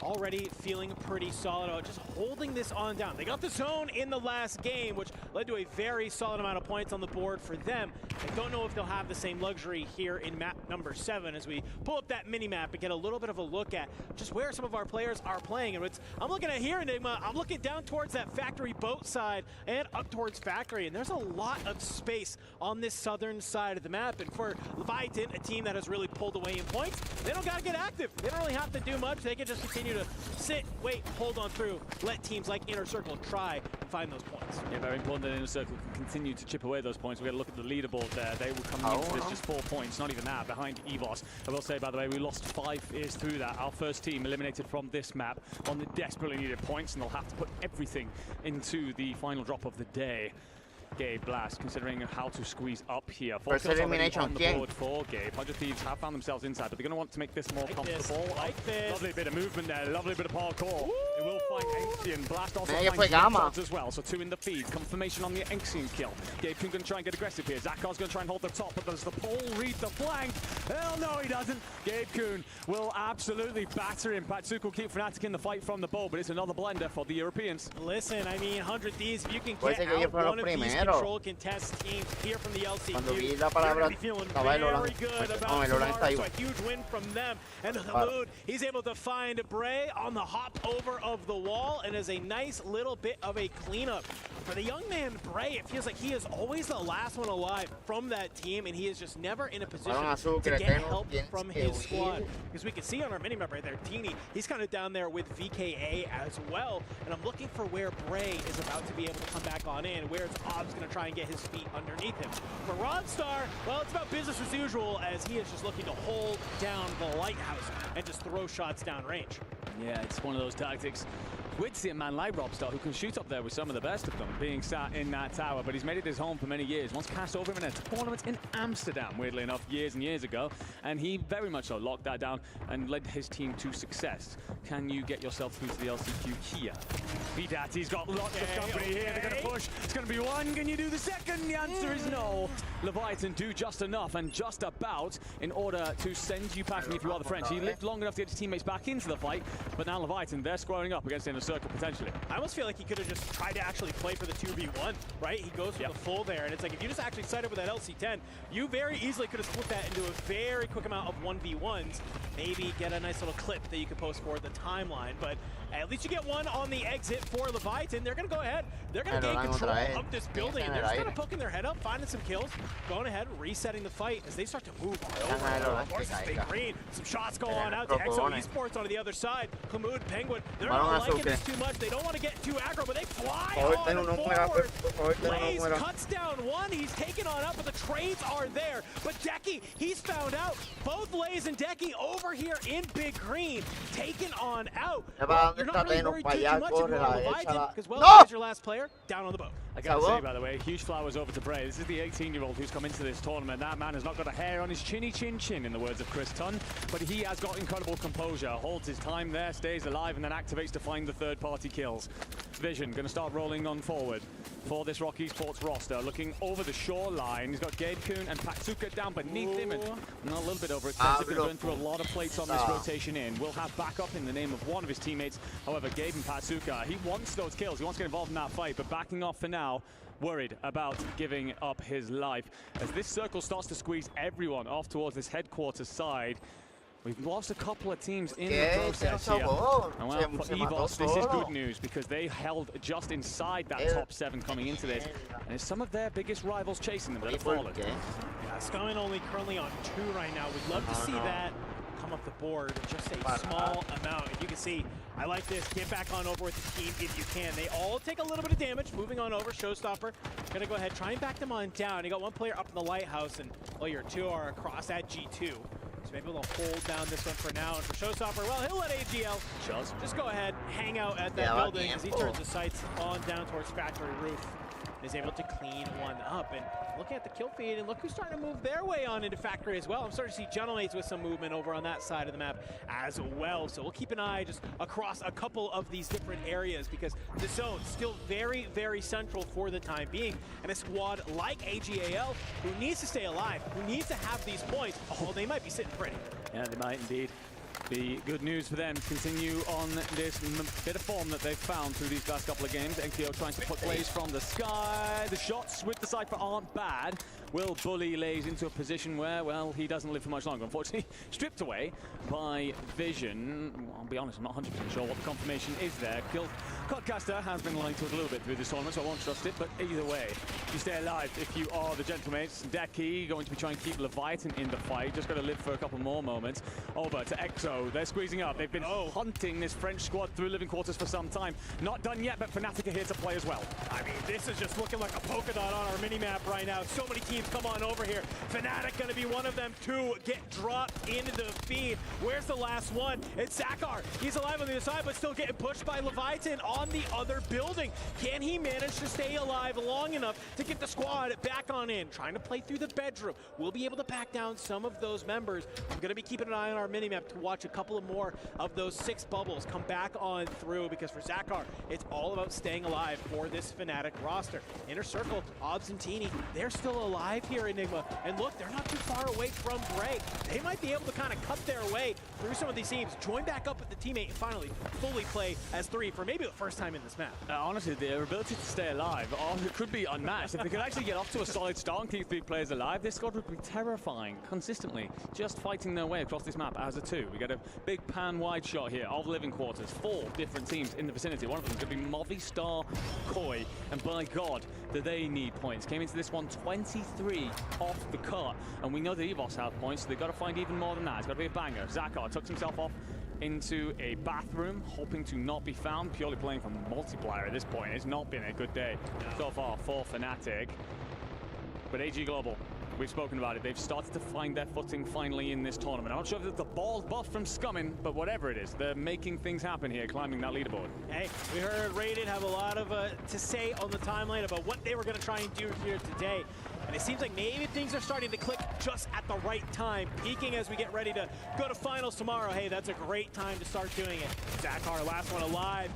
Already feeling pretty solid about just holding this on down. They got the zone in the last game, which led to a very solid amount of points on the board for them. I don't know if they'll have the same luxury here in map number 7 as we pull up that mini-map and get a little bit of a look at just where some of our players are playing. And I'm looking at here, Enigma, I'm looking down towards that factory boat side and up towards factory, and there's a lot of space on this southern side of the map. And for Leviathan, a team that has really pulled away in points, they don't gotta get active. They don't really have to do much. They can just continue to sit, wait, hold on through, let teams like Inner Circle try and find those points. Yeah, very important that Inner Circle can continue to chip away those points. We've got to look at the leaderboard there. They will come into this just 4 points, not even that, behind EVOS. I will say, by the way, we lost 5 years through that. Our first team eliminated from this map on the desperately needed points, and they'll have to put everything into the final drop of the day. Gabe Blast, considering how to squeeze up here. 4 kills already on the board for Gabe. 100 Thieves have found themselves inside, but they're going to want to make this more comfortable. Lovely bit of movement there, lovely bit of parkour. They will find Ancient. Blast also finds shots as well, so 2 in the feed. Confirmation on the Ancient kill. Gabe Kuhn going to try and get aggressive here. Zakar's going to try and hold the top, but does the pole read the flank? Hell no, he doesn't. Gabe Kuhn will absolutely batter him. Patsuko will keep Fnatic in the fight from the bow, but it's another blender for the Europeans. Listen, I mean, 100 Thieves, if you can get out one of these compañero. control contest team here from the LCQ. Cuando vi la palabra, estaba el Olan. No, el Olan está ahí. So a huge win from them. And Hamoud, he's able to find Bray on the hop over of the wall, and is a nice little bit of a cleanup. For the young man, Bray, it feels like he is always the last one alive from that team, and he is just never in a position to get help from his squad. Because we can see on our minimap right there, Teeny, he's kind of down there with VKA as well, and I'm looking for where Bray is about to be able to come back on in, where's Ob's going to try and get his feet underneath him. For Rodstar, well, it's about business as usual, as he is just looking to hold down the lighthouse and just throw shots downrange. Yeah, it's one of those tactics. We'd see a man like Robstar who can shoot up there with some of the best of them, being sat in that tower, but he's made it his home for many years. Once passed over him in a tournament in Amsterdam, weirdly enough, years and years ago, and he very much so locked that down and led his team to success. Can you get yourself through to the LCQ here? Vidati's got lots of company here. They're going to push. It's going to be one. Can you do the second? The answer is no. Leviathan do just enough and just about in order to send you packing if you are the French. He lived long enough to get his teammates back into the fight, but now Leviathan, they're squaring up against Inner Circle potentially. I almost feel like he could have just tried to actually play for the 2v1, right? He goes for the full there, and it's like if you just actually sight up with that LC10, you very easily could have split that into a very quick amount of 1v1s, maybe get a nice little clip that you could post for the timeline, but at least you get one on the exit for Leviathan. They're going to go ahead. They're going to gain control of this building. They're just kind of poking their head up, finding some kills, going ahead, resetting the fight as they start to move over. Versus Big Green. Some shots go on out to Exo Esports on the other side. Hamoud, Penguin, they're not liking this too much. They don't want to get too aggro, but they fly on forward. Blaze cuts down one. He's taken on up, but the trades are there. But Decky, he's found out. Both Lays and Decky over here in Big Green, taken on out. You're not really worried too much if you're on Leviathan, because well, your last player down on the boat. I gotta say, by the way, huge flowers over to Bray. This is the 18-year-old who's come into this tournament. That man has not got a hair on his chinny chin chin, in the words of Chris Tunn, but he has got incredible composure, holds his time there, stays alive, and then activates to find the third-party kills. Vision going to start rolling on forward for this Rocky Sports roster, looking over the shoreline. He's got Gabe-kun and Patsuka down beneath him, and a little bit overexpensive. Going to burn through a lot of plates on this rotation in. Will have backup in the name of one of his teammates. However, Gabe and Patsuka, he wants those kills. He wants to get involved in that fight, but backing off for now, worried about giving up his life. As this circle starts to squeeze everyone off towards this headquarters side, we've lost a couple of teams in the process here. And well, for EVOS, this is good news because they held just inside that top 7 coming into this. And it's some of their biggest rivals chasing them that have fallen. Yeah, Skyman only currently on 2 right now. We'd love to see that come up the board, just a small amount. And you can see, I like this. Get back on over with the team if you can. They all take a little bit of damage. Moving on over, Showstopper gonna go ahead, try and back them on down. You got one player up in the lighthouse, and well, your 2 are across at G2. So maybe we'll hold down this one for now. And for Showstopper, well, he'll let AGL just go ahead, hang out at that building as he turns the sights on down towards Factory Roof. Is able to clean one up, and looking at the kill feed, and look who's starting to move their way on into Factory as well. I'm starting to see Gentlemates with some movement over on that side of the map as well, so we'll keep an eye just across a couple of these different areas because the zone's still very, very central for the time being, and a squad like AGAL who needs to stay alive, who needs to have these points, although they might be sitting pretty. Yeah, they might indeed. Be good news for them to continue on this bit of form that they've found through these last couple of games. NKO trying to put Blaze from the sky. The shots with the Cypher aren't bad. Will bully Lays into a position where, well, he doesn't live for much longer. Unfortunately, stripped away by Vision. Well, I'll be honest, I'm not 100% sure what the confirmation is there. Codcaster has been lying to it a little bit through this tournament, so I won't trust it. But either way, you stay alive if you are the Gentlemates. Decky going to be trying to keep Leviathan in the fight. Just got to live for a couple more moments. Over to Exo. They're squeezing up. They've been hunting this French squad through living quarters for some time. Not done yet, but Fnatic are here to play as well. I mean, this is just looking like a polka dot on our mini-map right now. So many teams come on over here. Fnatic going to be one of them to get dropped into the feed. Where's the last one? It's Zakar. He's alive on the other side, but still getting pushed by Leviathan on the other building. Can he manage to stay alive long enough to get the squad back on in? Trying to play through the bedroom. We'll be able to back down some of those members. I'm going to be keeping an eye on our mini-map to watch watch a couple of more of those 6 bubbles come back on through, because for Zakar, it's all about staying alive for this Fnatic roster. Inner Circle, Obs and Teeny, they're still alive here, Enigma. And look, they're not too far away from Bray. They might be able to kind of cut their way through some of these teams, join back up with the teammate, and finally fully play as 3 for maybe the first time in this map. Honestly, their ability to stay alive it could be unmatched. If they could actually get off to a solid start and keep 3 players alive, this squad would be terrifying consistently, just fighting their way across this map as a 2. We get a big pan-wide shot here of living quarters. 4 different teams in the vicinity. One of them is going to be Movistar Koi, and by God, do they need points. Came into this one 23 off the cut, and we know that EVOS have points, so they've got to find even more than that. It's got to be a banger. Zakar tucks himself off into a bathroom, hoping to not be found, purely playing for multiplier at this point. It's not been a good day so far for Fnatic. But AG Global, we've spoken about it. They've started to find their footing finally in this tournament. I'm not sure if it's the ball buff from Scumming, but whatever it is, they're making things happen here, climbing that leaderboard. Hey, we heard Rated have a lot of to say on the timeline about what they were going to try and do here today. And it seems like maybe things are starting to click just at the right time, peaking as we get ready to go to finals tomorrow. Hey, that's a great time to start doing it. Zakar, last one alive,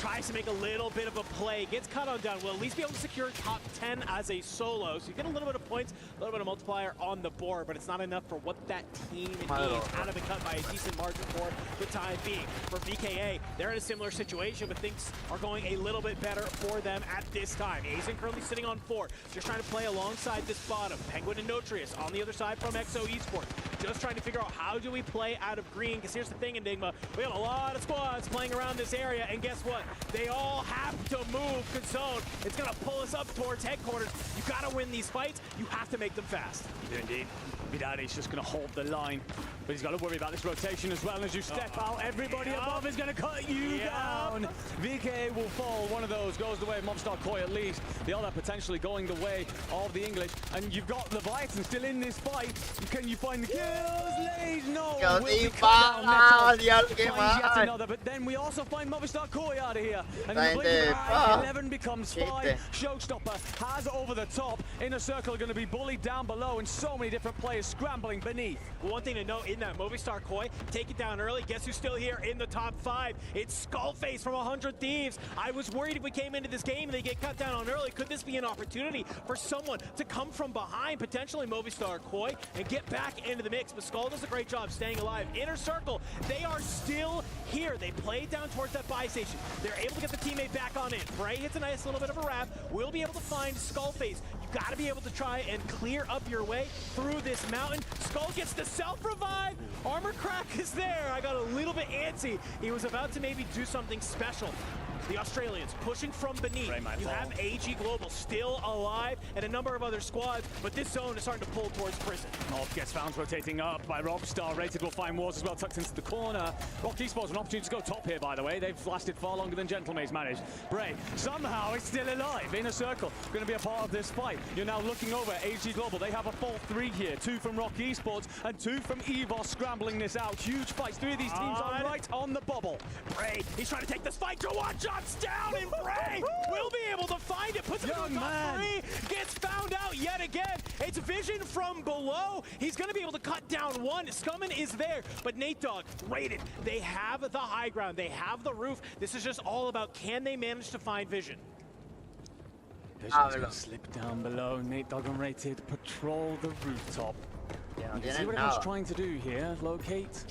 tries to make a little bit of a play, gets cut on down, will at least be able to secure top 10 as a solo. So you get a little bit of points, a little bit of multiplier on the board, but it's not enough for what that team needs out of the cut by a decent margin for the time being. For VKA, they're in a similar situation, but things are going a little bit better for them at this time. Aizen currently sitting on 4, just trying to play alongside this bottom. Penguin and Notrius on the other side from XO Esports, just trying to figure out how do we play out of green, because here's the thing, Enigma, we got a lot of squads playing around this area, and guess what? They all have to move, because zone, it's going to pull us up towards headquarters. You got to win these fights, you have to make them fast. Indeed. Vidani's just going to hold the line, but he's got to worry about this rotation as well. As you step out, everybody above is going to cut you down. VK will fall. One of those goes the way of Movistar Koi at least. The other potentially going the way of the English. And you've got Leviathan still in this fight. Can you find the kills? Late? No. Will be cut down. Finds yet another, but then we also find Movistar Koi out of here. And in the blink of an eye, 11 becomes 5. Showstopper has over the top. Inner Circle going to be bullied down below, and so many different players scrambling beneath. Well, one thing to note in that Movistar Koi, take it down early. Guess who's still here in the top 5? It's Skullface from 100 Thieves. I was worried if we came into this game and they get cut down on early, could this be an opportunity for someone to come from behind, potentially Movistar Koi, and get back into the mix? But Skull does a great job staying alive. Inner Circle, they are still here. They played down towards that buy station. They're able to get the teammate back on in. Bray hits a nice little bit of a wrap. We'll be able to find Skullface. You got to be able to try and clear up your way through this mountain. Skull gets the self-revive. Armor crack is there. I got a little bit antsy. He was about to maybe do something special. The Australians pushing from beneath. You have AG Global still alive and a number of other squads, but this zone is starting to pull towards prison. Gets found rotating up by Rockstar. Rated will find Wars as well, tucked into the corner. Rock Esports an opportunity to go top here, by the way. They've lasted far longer than Gentlemates managed. Bray somehow is still alive. Inner Circle going to be a part of this fight. You're now looking over at AG Global. They have a full 3 here. 2 from Rock Esports and 2 from EVOS scrambling this out. Huge fights. 3 of these teams are right on the bubble. Bray, he's trying to take this fight. Jawad shots down, and Bray will be able to find it. Puts it on top 3. Gets found out yet again. It's Vision from below. He's going to be able to cut down 1. Scumming is there, but Nate Dogg, Rated. They have the high ground. They have the roof. This is just all about, can they manage to find Vision? Vision's going to slip down below. Nate Dogg and Rated patrol the rooftop. You can see what everyone's trying to do here. Locate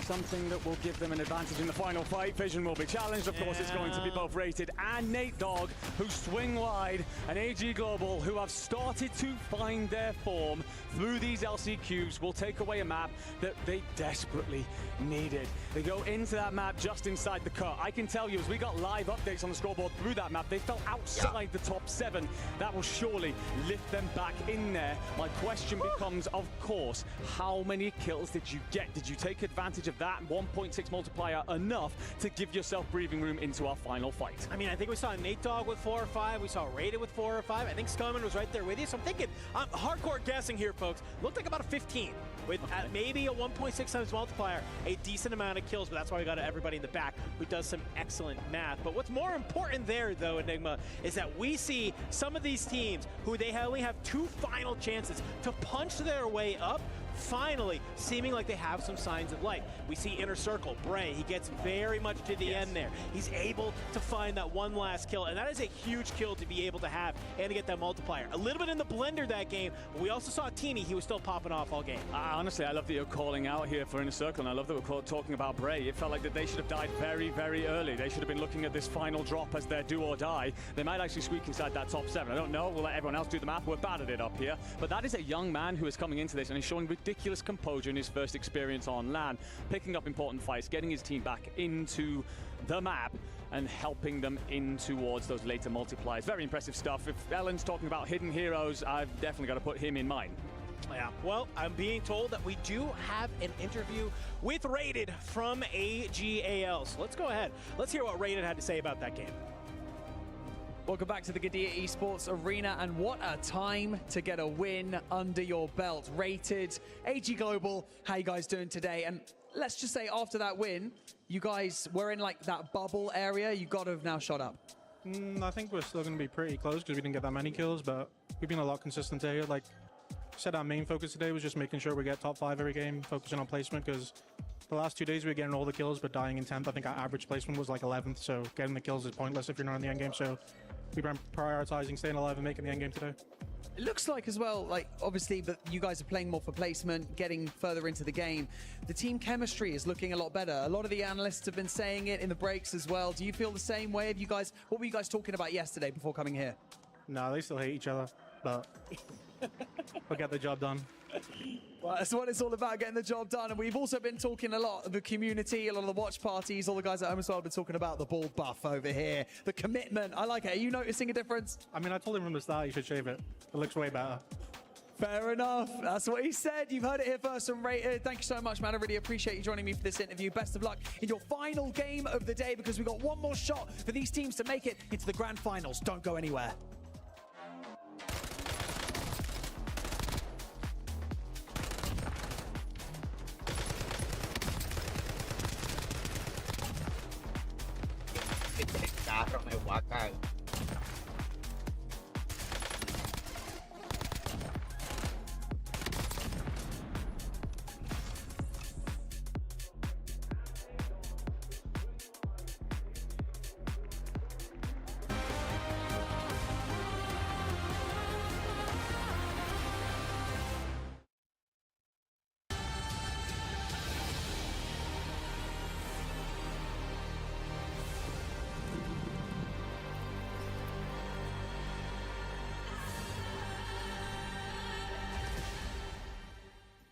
something that will give them an advantage in the final fight. Vision will be challenged. Of course, it's going to be both Rated and Nate Dogg, who swing wide, and AG Global, who have started to find their form through these LCQs, will take away a map that they desperately needed. They go into that map just inside the cut. I can tell you, as we got live updates on the scoreboard through that map, they fell outside the top 7. That will surely lift them back in there. My question becomes, of course, how many kills did you get? Did you take advantage of that 1.6 multiplier enough to give yourself breathing room into our final fight? I mean, I think we saw Nate Dogg with 4 or 5. We saw Rated with 4 or 5. I think Scumming was right there with you. So I'm thinking, I'm hardcore guessing here, folks. Looked like about a 15 with maybe a 1.6 times multiplier, a decent amount of kills, but that's why we got everybody in the back who does some excellent math. But what's more important there, though, Enigma, is that we see some of these teams who they only have 2 final chances to punch their way up, finally seeming like they have some signs of life. We see Inner Circle, Bray, he gets very much to the end there. He's able to find that one last kill, and that is a huge kill to be able to have and to get that multiplier. A little bit in the blender that game, but we also saw Teeny, he was still popping off all game. Honestly, I love that you're calling out here for Inner Circle, and I love that we're talking about Bray. It felt like that they should have died very, very early. They should have been looking at this final drop as their do or die. They might actually squeak inside that top 7. I don't know. We'll let everyone else do the math. We're bad at it up here. But that is a young man who is coming into this and is showing ridiculous composure in his first experience on LAN, picking up important fights, getting his team back into the map and helping them in towards those later multipliers. Very impressive stuff. If Ellen's talking about hidden heroes, I've definitely got to put him in mine. Yeah, well, I'm being told that we do have an interview with Rated from AGAL. So let's go ahead. Let's hear what Rated had to say about that game. Welcome back to the Gadia Esports Arena, and what a time to get a win under your belt. Rated, AG Global, how you guys doing today? And let's just say after that win, you guys were in like that bubble area. You got to have now shot up. I think we're still going to be pretty close because we didn't get that many kills, but we've been a lot consistent today. Like I said, our main focus today was just making sure we get top 5 every game, focusing on placement, because the last 2 days we were getting all the kills but dying in 10th. I think our average placement was like 11th, so getting the kills is pointless if you're not in the end game. So we've been prioritizing staying alive and making the end game today. It looks like as well, like obviously, but you guys are playing more for placement, getting further into the game. The team chemistry is looking a lot better. A lot of the analysts have been saying it in the breaks as well. Do you feel the same way? Have you guys, what were you guys talking about yesterday before coming here? No, they still hate each other, but we'll get the job done. Well, that's what it's all about, getting the job done. And we've also been talking a lot of the community, a lot of the watch parties, all the guys at home as well have been talking about the bald buff over here, the commitment. I like it. Are you noticing a difference? I mean, I told him from the start he should shave it. It looks way better. Fair enough. That's what he said. You've heard it here first from Rated. Thank you so much, man. I really appreciate you joining me for this interview. Best of luck in your final game of the day, because we've got one more shot for these teams to make it into the grand finals. Don't go anywhere. Carro me voy a cagar.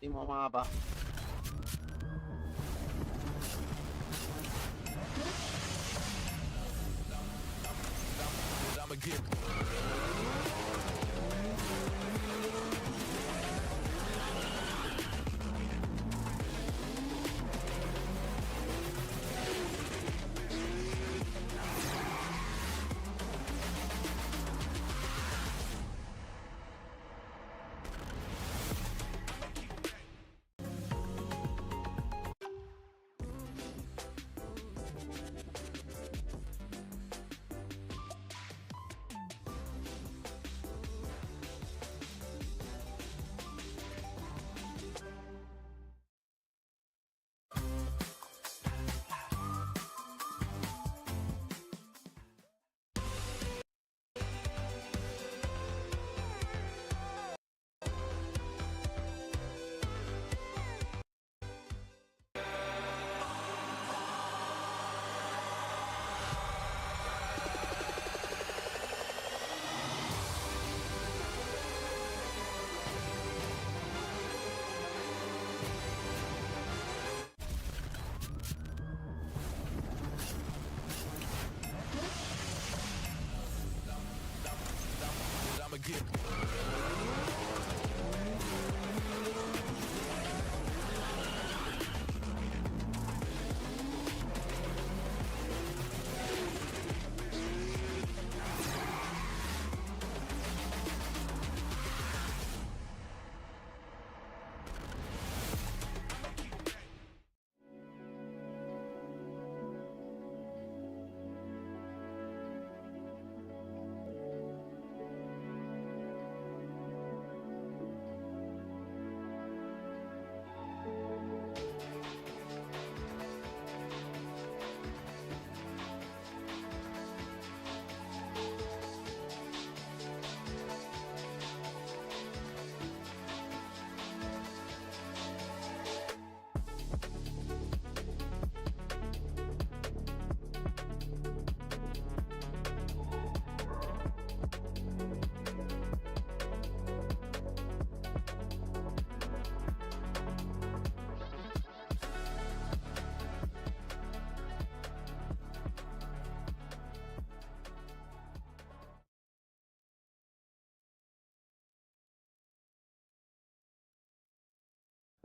Último mapa.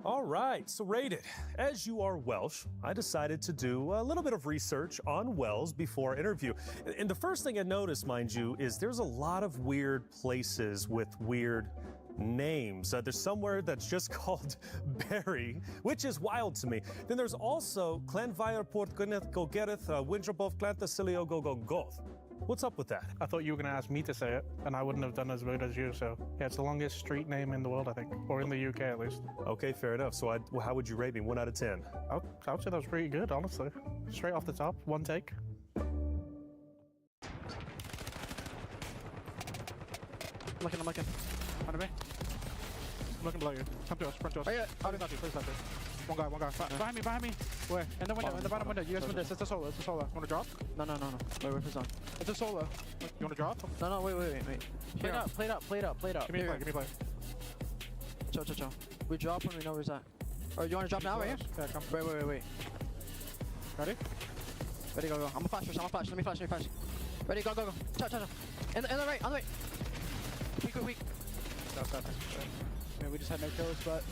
All right, so Rated, as you are Welsh, I decided to do a little bit of research on Wells before our interview. And the first thing I noticed, mind you, is there's a lot of weird places with weird names. There's somewhere that's just called Barry, which is wild to me. Then there's also Clanvire Port Gwyneth Go Gereth, Winterboth Clantasilio Go Go Goth. What's up with that? I thought you were going to ask me to say it, and I wouldn't have done as good as you. So, yeah, it's the longest street name in the world, I think, or in the UK at least. Okay, fair enough. So, how would you rate me? 1 out of 10? I would say that was pretty good, honestly. Straight off the top, one take. I'm looking. Under me. I'm looking below you. Come to us, front to us. Oh, yeah. Please not you. One guy. Behind me. Where? In the window, in the bottom window. You guys It's a solo. You want to drop? No. Wait for zone. It's a solo. You want to drop? No, wait. Play it up. Give me a play. Chill. We drop when we know where he's at. Or you want to drop now right here? Yeah, come. Wait. Ready? Ready, go. I'm a flash. Let me flash. Ready, go. Chill. In the right, on the right. Weak. Man, we just had no kills, but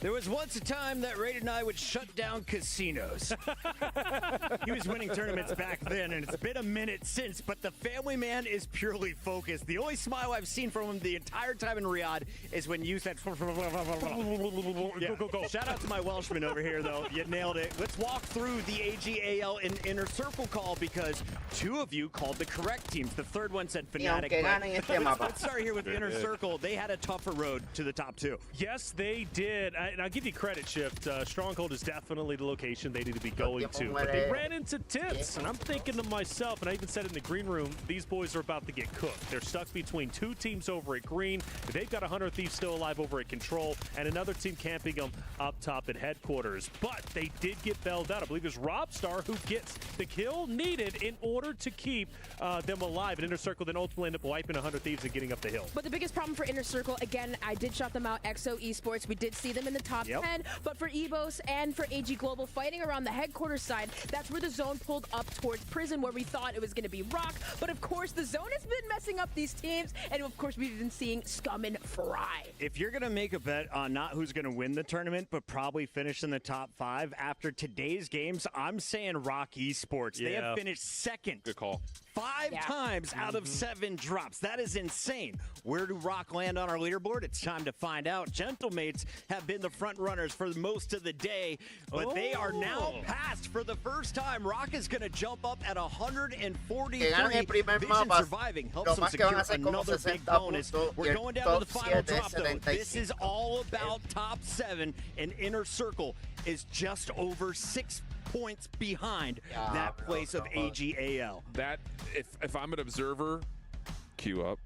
There was once a time that Rated and I would shut down casinos. He was winning tournaments back then, and it's been a minute since, but the family man is purely focused. The only smile I've seen from him the entire time in Riyadh is when you said... Yeah. Go. Shout out to my Welshman over here, though. You nailed it. Let's walk through the AGAL and Inner Circle call, because 2 of you called the correct teams. The third one said Fnatic. Let's start here with Inner Circle. They had a tougher road to the top 2. Yes, they did. And I'll give you credit, Shift. Stronghold is definitely the location they need to be going to. But they ran into tents, and I'm thinking to myself, and I even said it in the green room, these boys are about to get cooked. They're stuck between 2 teams over at green. They've got 100 Thieves still alive over at control, and another team camping them up top at headquarters. But they did get bailed out. I believe it's Robstar who gets the kill needed in order to keep them alive. And Inner Circle then ultimately end up wiping 100 Thieves and getting up the hill. But the biggest problem for Inner Circle, again, I did shout them out, EXO Esports. We did see them in the top 10, but for EBOS and for AG Global fighting around the headquarters side, that's where the zone pulled up towards prison, where we thought it was going to be Rock. But of course, the zone has been messing up these teams, and of course, we've been seeing Scum and Fry. If you're going to make a bet on not who's going to win the tournament, but probably finish in the top 5 after today's games, I'm saying Rock Esports. They have finished second. Good call. 5 times out of 7 drops. That is insane. Where do Rock land on our leaderboard? It's time to find out. Gentlemates have been the front runners for most of the day, but they are now passed for the first time. Rock is going to jump up at 143. Vision surviving helps them secure another big bonus. We're going down to the final drop, though. This is all about top 7, and Inner Circle is just over 6 points behind that place of AGAL. That, if I'm an observer, queue up.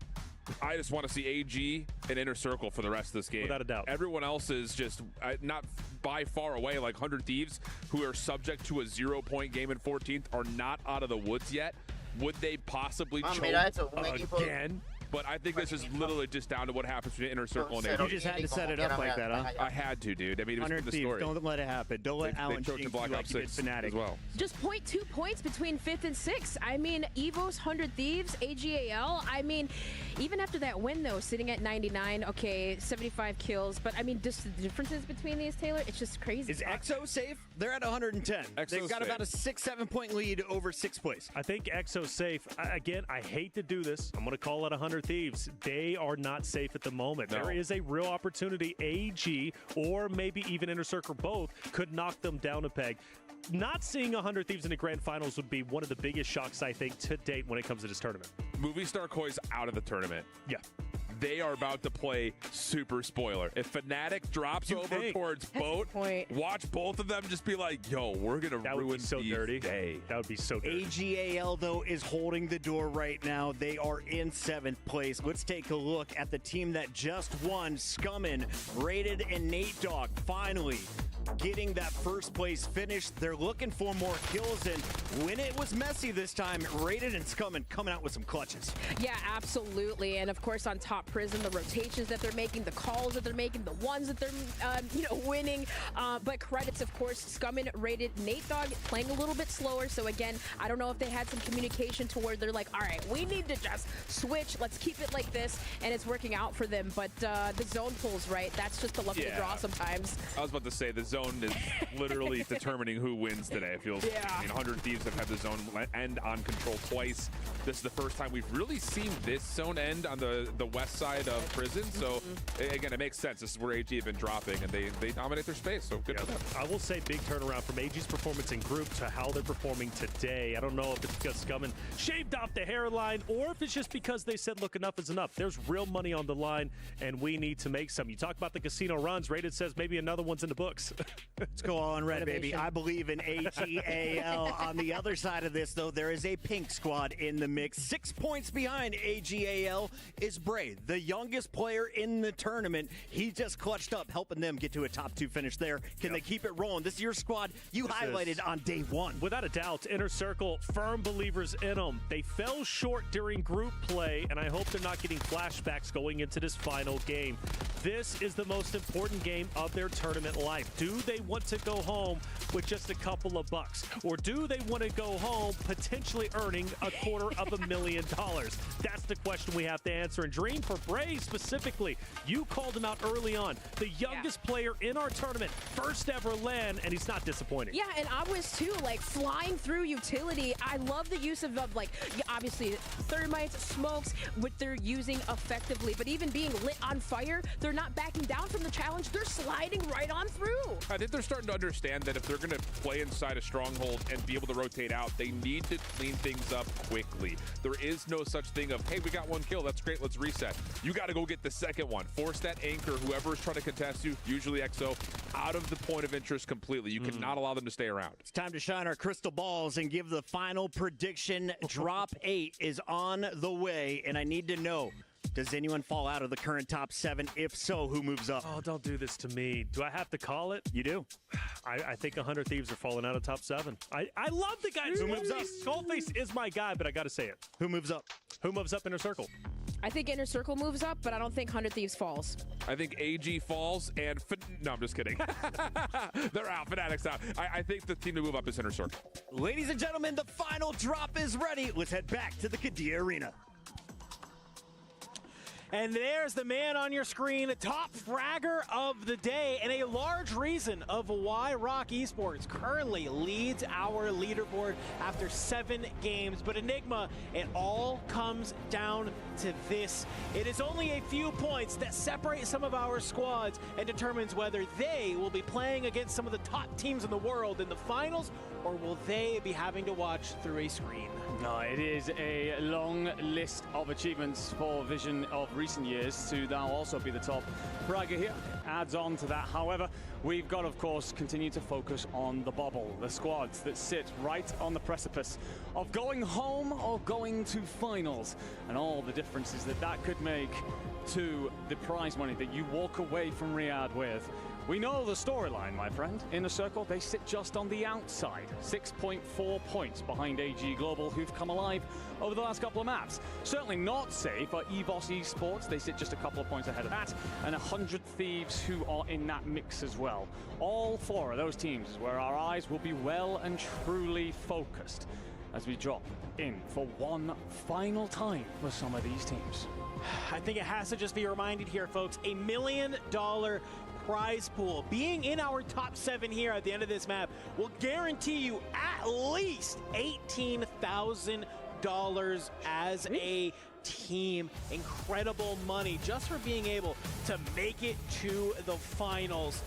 I just want to see AG and Inner Circle for the rest of this game. Without a doubt. Everyone else is just not by far away. Like 100 Thieves, who are subject to a 0-point game in 14th, are not out of the woods yet. Would they possibly choke again? But I think this is literally just down to what happens between Inner Circle and AG. You just had to set it up like that, huh? I had to, dude. I mean, it was the story. Don't let it happen. Don't let Alan jinx you like you did Fnatic as well. Just 0.2 points between 5th and 6th. I mean, EVOS, 100 Thieves, AGAL. I mean, even after that win, though, sitting at 99, okay, 75 kills. But, I mean, just the differences between these, Taylor, it's just crazy. Is EXO safe? They're at 110. They've got about a 6-7 point lead over 6th place. I think EXO's safe. Again, I hate to do this. I'm going to call it 100 Thieves. They are not safe at the moment. No. There is a real opportunity. AG or maybe even Inner Circle, both could knock them down a peg. Not seeing 100 Thieves in the grand finals would be one of the biggest shocks, I think, to date when it comes to this tournament. Movie Star Koi's out of the tournament. Yeah. They are about to play super spoiler. If Fnatic drops over towards Boat, watch both of them just be like, yo, we're going to ruin so dirty. Day. That would be so dirty. AGAL, though, is holding the door right now. They are in 7th place. Let's take a look at the team that just won. Scummin, Rated, and Nate Dogg. Finally, getting that first place finish. They're looking for more kills, and when it was messy this time, Rated and Scummin coming out with some clutches. Yeah, absolutely. And of course, on top Prism, the rotations that they're making, the calls that they're making, the ones that they're, winning. But credits, of course, Scummin, Rated, Nate Dogg playing a little bit slower. So again, I don't know if they had some communication to where they're like, all right, we need to just switch. Let's keep it like this. And it's working out for them. But the zone pulls, right? That's just the luck of the draw sometimes. I was about to say, the zone is literally determining who wins today. It feels. Yeah. I mean, 100 Thieves have had the zone end on control twice. This is the first time we've really seen this zone end on the west side of Prison. So again, it makes sense. This is where AG have been dropping, and they dominate their space. So good for them. I will say big turnaround from AG's performance in group to how they're performing today. I don't know if it's because Scummin shaved off the hairline or if it's just because they said, look, enough is enough. There's real money on the line, and we need to make some. You talk about the casino runs. Rated says maybe another one's in the books. Let's go all on red, baby. I believe in AGAL. On the other side of this, though, there is a pink squad in the mix. 6 points behind AGAL is Bray, the youngest player in the tournament. He just clutched up, helping them get to a top 2 finish there. Can they keep it rolling? This is your squad you highlighted on day 1. Without a doubt, Inner Circle, firm believers in them. They fell short during group play, and I hope they're not getting flashbacks going into this final game. This is the most important game of their tournament life. Do they want to go home with just a couple of bucks? Or do they want to go home potentially earning $250,000? That's the question we have to answer. And Dream, for Bray specifically, you called him out early on. The youngest player in our tournament, first ever LAN, and he's not disappointing. Yeah, and I was too, like, flying through utility. I love the use of like, obviously, thermites, smokes, what they're using effectively. But even being lit on fire, they're not backing down from the challenge. They're sliding right on through. I think they're starting to understand that if they're going to play inside a stronghold and be able to rotate out, they need to clean things up quickly. There is no such thing of, hey, we got 1 kill, that's great, let's reset. You got to go get the second one. Force that anchor, whoever is trying to contest you, usually XO, out of the point of interest completely. You cannot allow them to stay around. It's time to shine our crystal balls and give the final prediction. Drop 8 is on the way, and I need to know, does anyone fall out of the current top 7? If so, who moves up? Oh, don't do this to me. Do I have to call it? You do. I think 100 Thieves are falling out of top 7. I love the guy. Who moves up? Skullface is my guy, but I got to say it. Who moves up? Who moves up Inner Circle? I think Inner Circle moves up, but I don't think 100 Thieves falls. I think AG falls, and no, I'm just kidding. They're out. Fnatic's out. I think the team to move up is Inner Circle. Ladies and gentlemen, the final drop is ready. Let's head back to the Qiddiya Arena. And there's the man on your screen, top fragger of the day, and a large reason of why Rock Esports currently leads our leaderboard after 7 games. But Enigma, it all comes down to this. It is only a few points that separate some of our squads and determines whether they will be playing against some of the top teams in the world in the finals, or will they be having to watch through a screen? No, it is a long list of achievements for Vision of recent years to now also be the top fragger here. Adds on to that, however, we've got, of course, continue to focus on the bubble, the squads that sit right on the precipice of going home or going to finals, and all the differences that that could make to the prize money that you walk away from Riyadh with. We know the storyline, my friend. Inner Circle, they sit just on the outside. 6.4 points behind AG Global, who've come alive over the last couple of maps. Certainly not safe for EVOS Esports. They sit just a couple of points ahead of that. And 100 Thieves, who are in that mix as well. All 4 of those teams is where our eyes will be well and truly focused as we drop in for one final time for some of these teams. I think it has to just be reminded here, folks, $1 million prize pool. Being in our top 7 here at the end of this map will guarantee you at least $18,000 as a team. Incredible money just for being able to make it to the finals.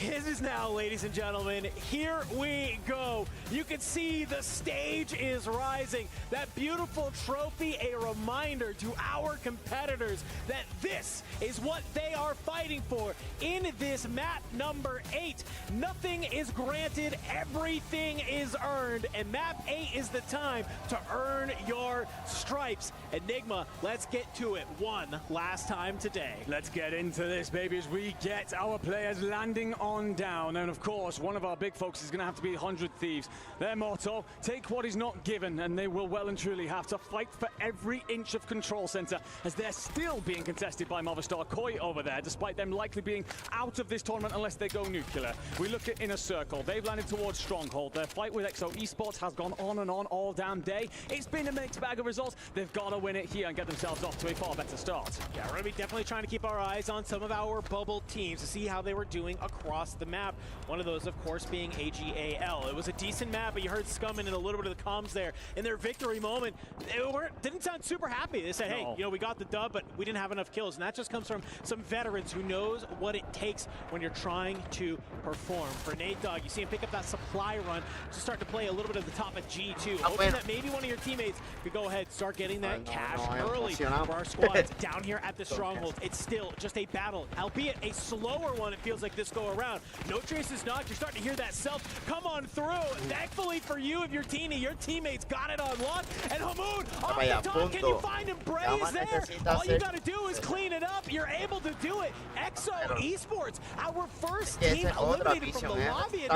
This is now, ladies and gentlemen, here we go. You can see the stage is rising. That beautiful trophy, a reminder to our competitors that this is what they are fighting for in this map number 8. Nothing is granted, everything is earned, and map 8 is the time to earn your strength. stripes. Enigma, let's get to it one last time today. Let's get into this, baby, as we get our players landing on down. And of course, one of our big folks is going to have to be 100 Thieves. Their motto, take what is not given, and they will well and truly have to fight for every inch of control center, as they're still being contested by Movistar Koi over there, despite them likely being out of this tournament unless they go nuclear. We look at Inner Circle. They've landed towards Stronghold. Their fight with EXO Esports has gone on and on all damn day. It's been a mixed bag of results. They've got to win it here and get themselves off to a far better start. Yeah, we're going to be definitely trying to keep our eyes on some of our bubble teams to see how they were doing across the map. One of those, of course, being AGAL. It was a decent map, but you heard Scummin and a little bit of the comms there. In their victory moment, they didn't sound super happy. They said, hey, you know, we got the dub, but we didn't have enough kills. And that just comes from some veterans who knows what it takes when you're trying to perform. For Nate Dogg, you see him pick up that supply run to start to play a little bit of the top of G2. Hoping that maybe one of your teammates could go ahead and start getting that cash early for our squads down here at the Stronghold. It's still just a battle, albeit a slower one, it feels like this go around. No Trace is knocked. You're starting to hear that self come on through. Thankfully for you, if you're Teeny, your teammates got it on lock. And Hamoud off the top, can you find him? Bray is there. All you got to do is clean it up. You're able to do it. EXO Esports, our first team eliminated from the lobby.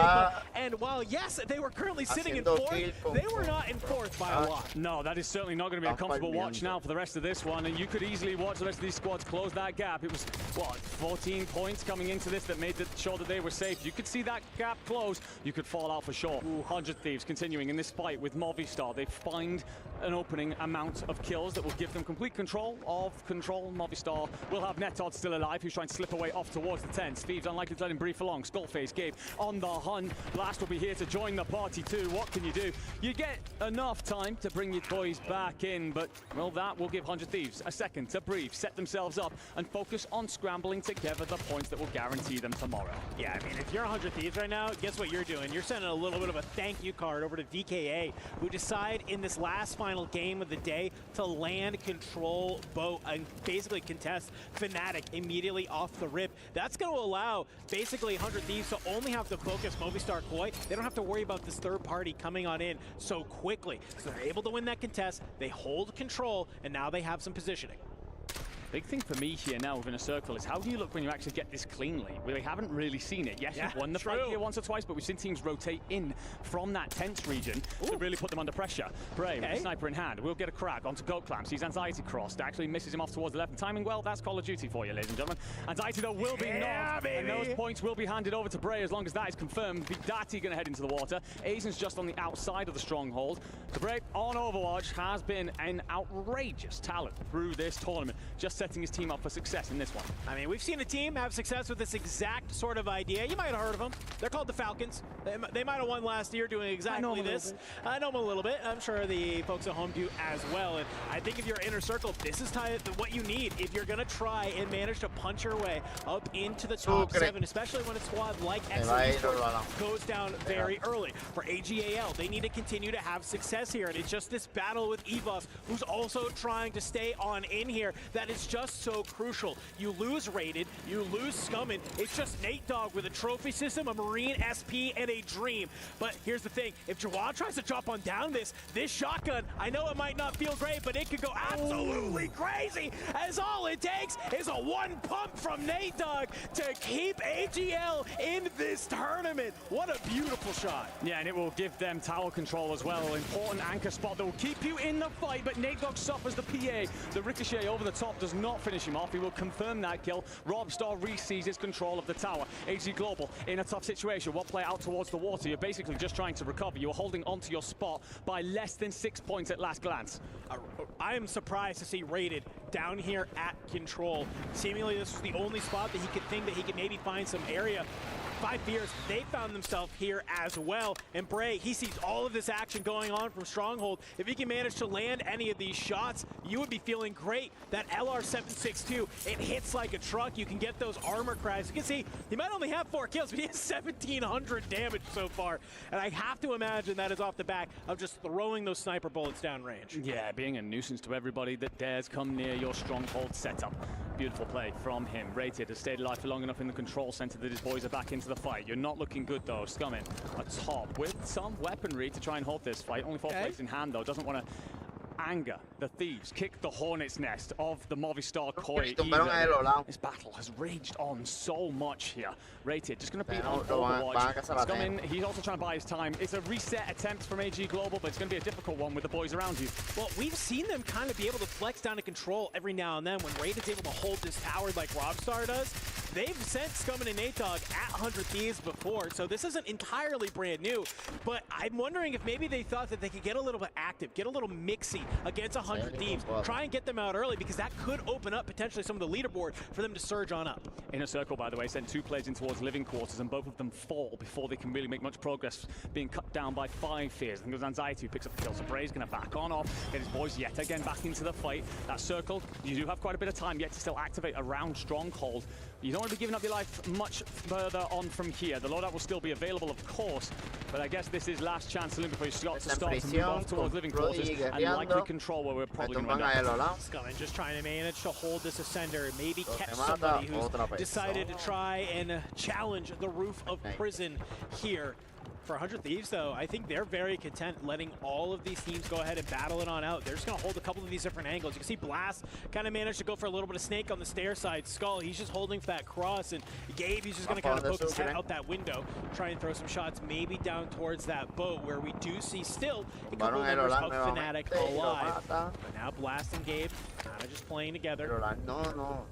And while, yes, they were currently sitting in fourth, they were not in fourth by a lot. No, that is certainly not going to be a comfortable watch now for the rest of this one. And you could easily watch the rest of these squads close that gap. It was, what, 14 points coming into this that made sure that they were safe. You could see that gap close. You could fall out for sure. 100 Thieves continuing in this fight with Movistar. They find an opening amount of kills that will give them complete control of control. Movistar will have Netod still alive, who's trying to slip away off towards the tents. Thieves unlikely to let him brief along. Skullface, Gabe on the hunt. Blast will be here to join the party too. What can you do? You get enough time to bring your boys back in, but, well, that will give 100 Thieves a second to breathe, set themselves up, and focus on scrambling together the points that will guarantee them tomorrow. Yeah, I mean, if you're 100 Thieves right now, guess what you're doing? You're sending a little bit of a thank you card over to VKA, who decide in this last final game of the day to land, control, boat, and basically contest Fnatic immediately off the rip. That's going to allow basically 100 Thieves to only have to focus Movistar Koi. They don't have to worry about this third party coming on in so quickly. So they're able to win that contest, they hold control, and now they have some positioning. Big thing for me here now within a circle is how do you look when you actually get this cleanly? We haven't really seen it. Yes, we've won the fight here once or twice, but we've seen teams rotate in from that tense region to really put them under pressure. Bray with a sniper in hand will get a crack onto Goat Clamps. He's anxiety crossed, actually misses him off towards the left. And timing well, that's Call of Duty for you, ladies and gentlemen. Anxiety though will be knocked, and those points will be handed over to Bray as long as that is confirmed. Bidati going to head into the water. Aizen's just on the outside of the Stronghold. The Bray on Overwatch has been an outrageous talent through this tournament, just setting his team up for success in this one. I mean, we've seen a team have success with this exact sort of idea. You might have heard of them. They're called the Falcons. They might have won last year doing exactly this. I know them a little bit. I'm sure the folks at home do as well. And I think if you're Inner Circle, this is what you need if you're going to try and manage to punch your way up into the top 7, especially when a squad like EXO goes down very early. For AGAL, they need to continue to have success here. And it's just this battle with EVOS, who's also trying to stay on in here, that is just so crucial. You lose Rated, you lose Scummin. It's just Nate Dogg with a trophy system, a Marine SP, and a Dream. But here's the thing, if Jawad tries to drop on down this shotgun, I know it might not feel great, but it could go absolutely crazy, as all it takes is a one pump from Nate Dogg to keep AGL in this tournament. What a beautiful shot. Yeah, and it will give them tower control as well. Important anchor spot that will keep you in the fight, but Nate Dogg suffers the PA. The ricochet over the top does not finish him off. He will confirm that kill. Robstar re-seizes control of the tower. AG Global in a tough situation. One player out towards the water. You're basically just trying to recover. You're holding onto your spot by less than 6 points at last glance. I am surprised to see Rated down here at control. Seemingly this was the only spot that he could think that he could maybe find some area. 5 Fears, they found themselves here as well. And Bray, he sees all of this action going on from Stronghold. If he can manage to land any of these shots, you would be feeling great. That LR762, it hits like a truck. You can get those armor cracks. You can see he might only have 4 kills, but he has 1,700 damage so far. And I have to imagine that is off the back of just throwing those sniper bullets downrange. Yeah, being a nuisance to everybody that dares come near your Stronghold setup. Beautiful play from him. Rated has stayed alive for long enough in the control center that his boys are back into the fight. You're not looking good though. Scummin atop with some weaponry to try and hold this fight. Only 4 plates in hand though. Doesn't want to anger, the Thieves kick the hornet's nest of the Movistar Koi. This battle has raged on so much here. Rated, just going to be on Overwatch. He's come in, he's also trying to buy his time. It's a reset attempt from AG Global, but it's going to be a difficult one with the boys around you. Well, we've seen them kind of be able to flex down to control every now and then when Raid's able to hold this tower like Robstar does. They've sent Scummin and Nate Dogg at 100 Thieves before, so this isn't entirely brand new, but I'm wondering if maybe they thought that they could get a little bit active, get a little mixy against 100 Thieves, try and get them out early, because that could open up potentially some of the leaderboard for them to surge on up. Inner Circle, by the way, sent 2 players in towards living quarters, and both of them fall before they can really make much progress, being cut down by 5 fears. I think it was Anxiety who picks up the kill, so Bray's going to back on off, get his boys yet again back into the fight. That circle, you do have quite a bit of time yet to still activate around Stronghold. You don't want to be giving up your life much further on from here. The loadout will still be available, of course, but I guess this is last chance saloon before you start to move off towards living quarters and likely control where we're probably going to end up. Scummin just trying to manage to hold this Ascender, maybe catch somebody who's decided to try and challenge the roof of prison here. For 100 Thieves, though, I think they're very content letting all of these teams go ahead and battle it on out. They're just going to hold a couple of these different angles. You can see Blast kind of managed to go for a little bit of Snake on the stair side. Skull, he's just holding for that cross, and Gabe, he's just going to kind of poke his head out that window, try and throw some shots maybe down towards that boat, where we do see still a couple of members of Fnatic alive. But now Blast and Gabe kind of just playing together.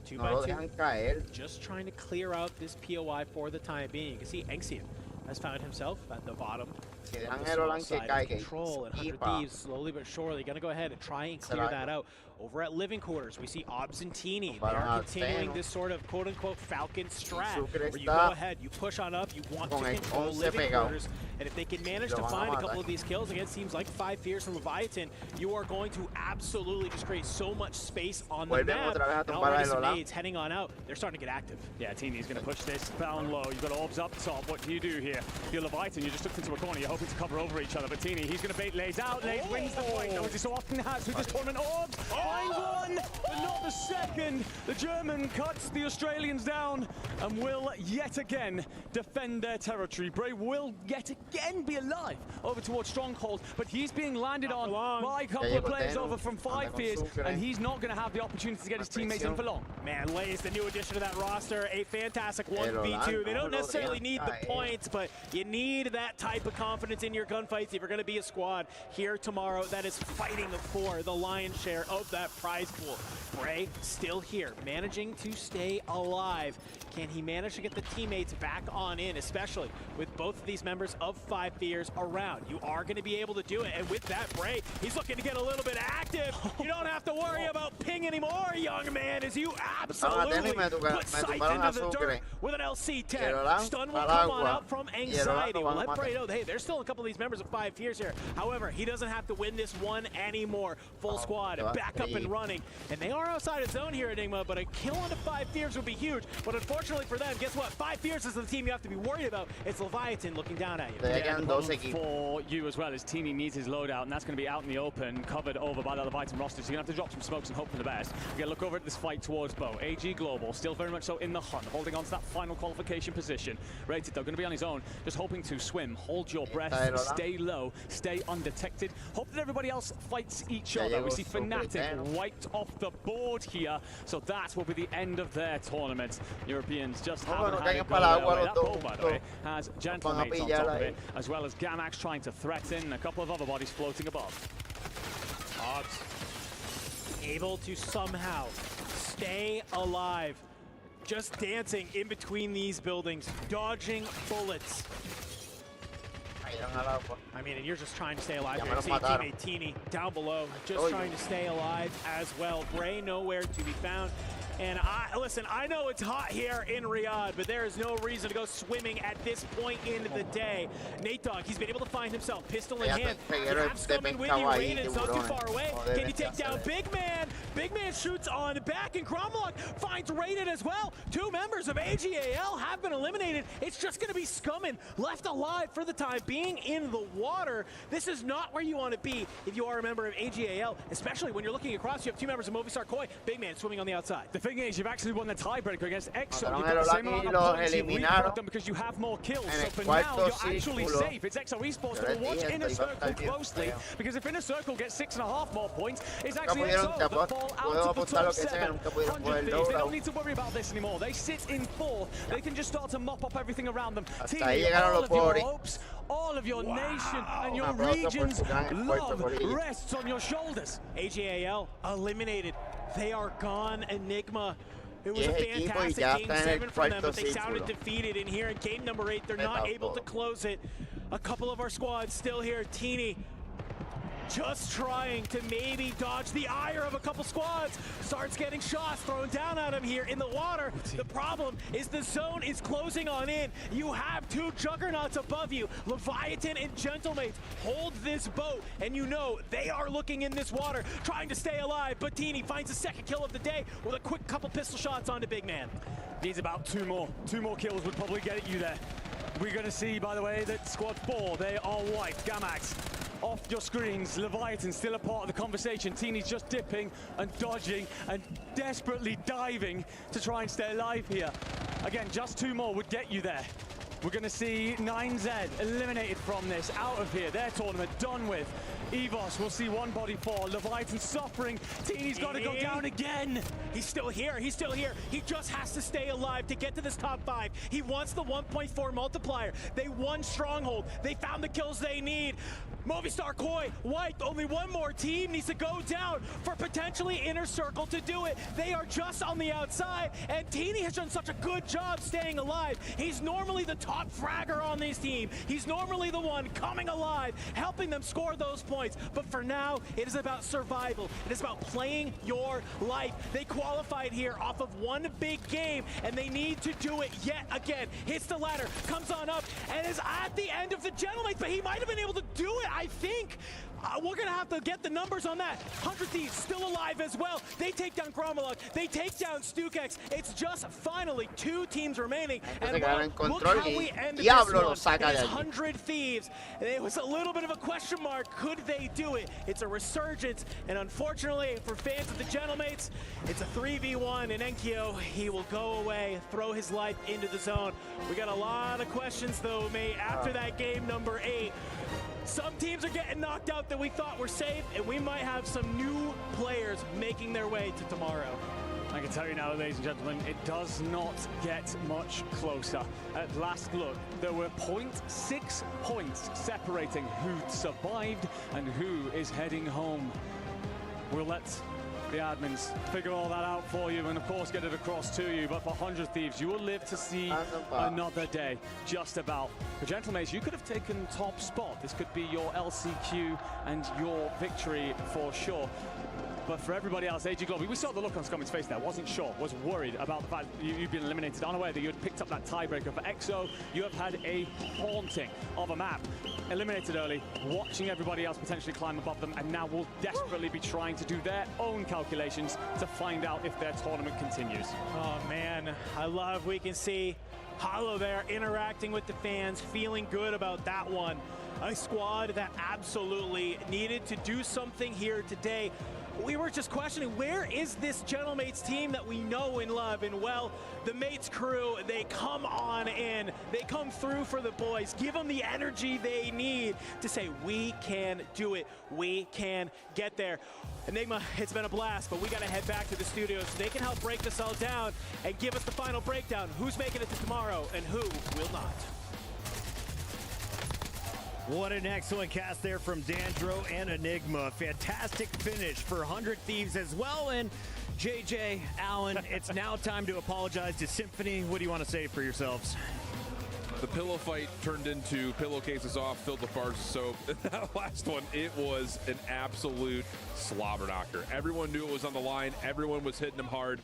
2 by 2. Just trying to clear out this POI for the time being. You can see Enxian has found himself at the bottom of the side of control, and 100 Thieves slowly but surely going to go ahead and try and clear that out. Over at living quarters, we see Obs and Teeny. They are continuing this sort of quote-unquote Falcon strat, where you go ahead, you push on up, you want to control living quarters, and if they can manage to find a couple of these kills against teams like 5 Fears from Leviathan, you are going to absolutely just create so much space on the map. And already some nades heading on out. They're starting to get active. Yeah, Teeny's going to push this down low. You've got Orbs up top. What do you do here? You're Leviathan, you just took into a corner. You're hoping to cover over each other, but Teeny, he's going to bait Lays out. Lays wins the fight, though, as he so often has with this tournament. Orbs finds one, but not the second. The German cuts the Australians down and will yet again defend their territory. Bray will yet again be alive over towards Stronghold, but he's being landed on by a couple of players over from 5 Fears, and he's not going to have the opportunity to get his teammates in for long. Man, Lays, the new addition to that roster, a fantastic 1v2. They don't necessarily need the points, but you need that type of confidence in your gunfights if you're going to be a squad here tomorrow that is fighting for the lion's share of that prize pool. Bray still here, managing to stay alive. Can he manage to get the teammates back on in, especially with both of these members of 5 Fears around? You are going to be able to do it, and with that, Bray, he's looking to get a little bit active. You don't have to worry about ping anymore, young man, as you absolutely put sight into the dirt with an LC-10. Stun will come on out from Anxiety. We'll let Bray know, hey, there's still a couple of these members of 5 Fears here. However, he doesn't have to win this one anymore. Full squad, back up and running. And they are outside of zone here, Enigma, but a kill on the 5 Fears would be huge. But unfortunately for them, guess what? 5 Fears is the team you have to be worried about. It's Leviathan looking down at you. Yeah, for you as well, as Teeny needs his loadout, and that's going to be out in the open, covered over by the Leviathan roster. So you're going to have to drop some smokes and hope for the best. You're going to look over at this fight towards Bo. AG Global, still very much so in the hunt, holding on to that final qualification position. Rated, though, going to be on his own, just hoping to swim, hold your breath, stay low, stay undetected. Hope that everybody else fights each other. We see Fnatic wiped off the board here, so that will be the end of their tournament. Europeans just haven't had it go their way. That boat, by the way, has Gentlemates on top of it, as well as Gamax trying to threaten, a couple of other bodies floating above. Hobbs able to somehow stay alive, just dancing in between these buildings, dodging bullets. I mean, and you're just trying to stay alive here. See teammate Teeny down below, just trying to stay alive as well. Bray nowhere to be found. And listen, I know it's hot here in Riyadh, but there is no reason to go swimming at this point in the day. Nate Dogg, he's been able to find himself, pistol in hand. You have Scummin with you, Raiden, it's not too far away. Can you take down Big Man? Big Man shoots on back, and Gromlock finds Rated as well. 2 members of AGAL have been eliminated. It's just going to be Scummin left alive for the time being in the water. This is not where you want to be if you are a member of AGAL, especially when you're looking across. You have 2 members of Movistar Koi. Big Man swimming on the outside. The thing is, you've actually won the tiebreaker against EXO. You've got the same amount of points. You've leapfrogged them because you have more kills. So for now, you're actually safe. It's EXO Esports that will watch Inner Circle closely, because if Inner Circle gets 6.5 more points, it's actually EXO that fall out of the top 7. 100 Thieves, they don't need to worry about this anymore. They sit in 4th. They can just start to mop up everything around them. Team, all of your hopes, all of your nation and your region's love rests on your shoulders. AGAL eliminated. They are gone. Enigma. It was a fantastic game 7 for them, but they sounded defeated. And here in game number 8, they're not able to close it. A couple of our squads still here. Teeny just trying to maybe dodge the ire of a couple squads. Starts getting shots thrown down at him here in the water. The problem is the zone is closing on in. You have 2 juggernauts above you. Leviathan and Gentlemates hold this boat, and you know they are looking in this water, trying to stay alive. But Teeny finds the 2nd kill of the day with a quick couple pistol shots onto Big Man. Needs about 2 more. 2 more kills would probably get you there. We're going to see, by the way, that squad 4, they are white. Gamax off your screens. Leviathan still a part of the conversation. Teeny's just dipping and dodging and desperately diving to try and stay alive here. Again, just 2 more would get you there. We're going to see 9Z eliminated from this, out of here. Their tournament done with. Evos will see 1 body fall. Leviathan suffering. Teeny's got to go down again. He's still here. He's still here. He just has to stay alive to get to this top 5. He wants the 1.4 multiplier. They won Stronghold. They found the kills they need. Movistar Koi, white, only 1 more team needs to go down for potentially Inner Circle to do it. They are just on the outside, and Teeny has done such a good job staying alive. He's normally the top fragger on this team. He's normally the one coming alive, helping them score those points. But for now, it is about survival. It is about playing your life. They qualified here off of 1 big game, and they need to do it yet again. Hits the ladder, comes on up, and is at the end of the Gentlemates, but he might have been able to do it, I think. We're going to have to get the numbers on that. 100 Thieves still alive as well. They take down Gromolog. They take down Stukex. It's just finally 2 teams remaining. And look how we ended this one. It is 100 Thieves. It was a little bit of a question mark. Could they do it? It's a resurgence. And unfortunately, for fans of the Gentlemates, it's a 3v1. And Enkyo, he will go away, throw his life into the zone. We got a lot of questions, though, mate, after that game number 8. Some teams are getting knocked out that we thought were safe, and we might have some new players making their way to tomorrow. I can tell you now, ladies and gentlemen, it does not get much closer. At last look, there were 0.6 points separating who survived and who is heading home. We'll let the admins figure all that out for you and of course get it across to you, but for 100 Thieves, you will live to see another day, just about. For Gentlemates, you could have taken top spot. This could be your LCQ and your victory for sure. But for everybody else, AG Global, we saw the look on Scummin's face there, wasn't sure, was worried about the fact that you've been eliminated, unaware that you had picked up that tiebreaker. For EXO, you have had a haunting of a map. Eliminated early, watching everybody else potentially climb above them, and now will desperately be trying to do their own calculations to find out if their tournament continues. Oh man, I love we can see Hollow there interacting with the fans, feeling good about that one. A squad that absolutely needed to do something here today. We were just questioning, where is this Gentlemates team that we know and love? And well, the Mates crew, they come on in. They come through for the boys. Give them the energy they need to say, we can do it. We can get there. Enigma, it's been a blast, but we got to head back to the studio so they can help break this all down and give us the final breakdown. Who's making it to tomorrow and who will not? What an excellent cast there from Dandro and Enigma. Fantastic finish for 100 Thieves as well. And JJ, Allen, it's now time to apologize to Symphony. What do you want to say for yourselves? The pillow fight turned into pillowcases off, filled with bars of soap. That last one, it was an absolute slobber knocker. Everyone knew it was on the line. Everyone was hitting them hard.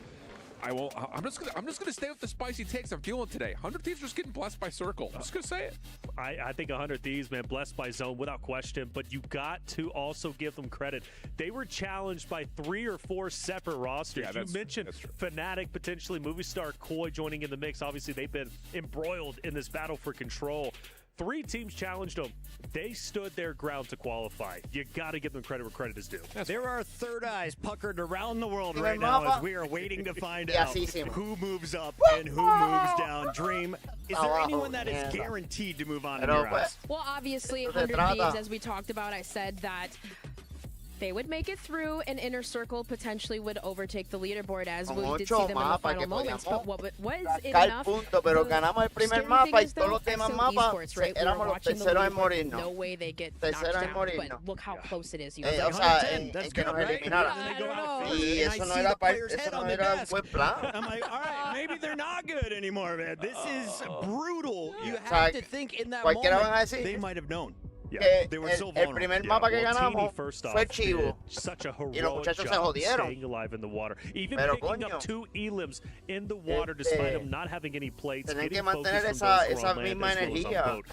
I will. I'm just gonna stay with the spicy takes I'm feeling today. 100 Thieves are just getting blessed by Circle. I'm just gonna say it. I think 100 Thieves, man, blessed by Zone without question. But you got to also give them credit. They were challenged by 3 or 4 separate rosters. Yeah, you mentioned Fnatic, potentially Movie Star, Koi joining in the mix. Obviously, they've been embroiled in this battle for control. 3 teams challenged them. They stood their ground to qualify. You got to give them credit where credit is due. There are third eyes puckered around the world right now as we are waiting to find out who moves up and who moves down. Dream, is there anyone that is guaranteed to move on in your eyes? Well, obviously, 100 Thieves, as we talked about, I said that they would make it through, and Inner Circle potentially would overtake the leaderboard as we did see them in the final moments. But what was it enough? Pero ganamos el primer mapa y todos los demás mapas éramos los terceros en morirnos. No way they get terceros knocked en down, morirnos. but look how close it is. O sea, en que nos eliminaran. Y eso no era un buen plan. I'm like, all right, maybe they're not good anymore, man. This is brutal. You have to think in that moment they might have known. Yeah. They were so el primer mapa que ganamos fue Chivo. Such a Y los heroic muchachos se job jodieron. staying alive in the water. Even Pero, picking coño, up 2 elims in the water despite them not having any plates. Tienen que Getting mantener focus esa from those who are on land misma as well as on energía. boat.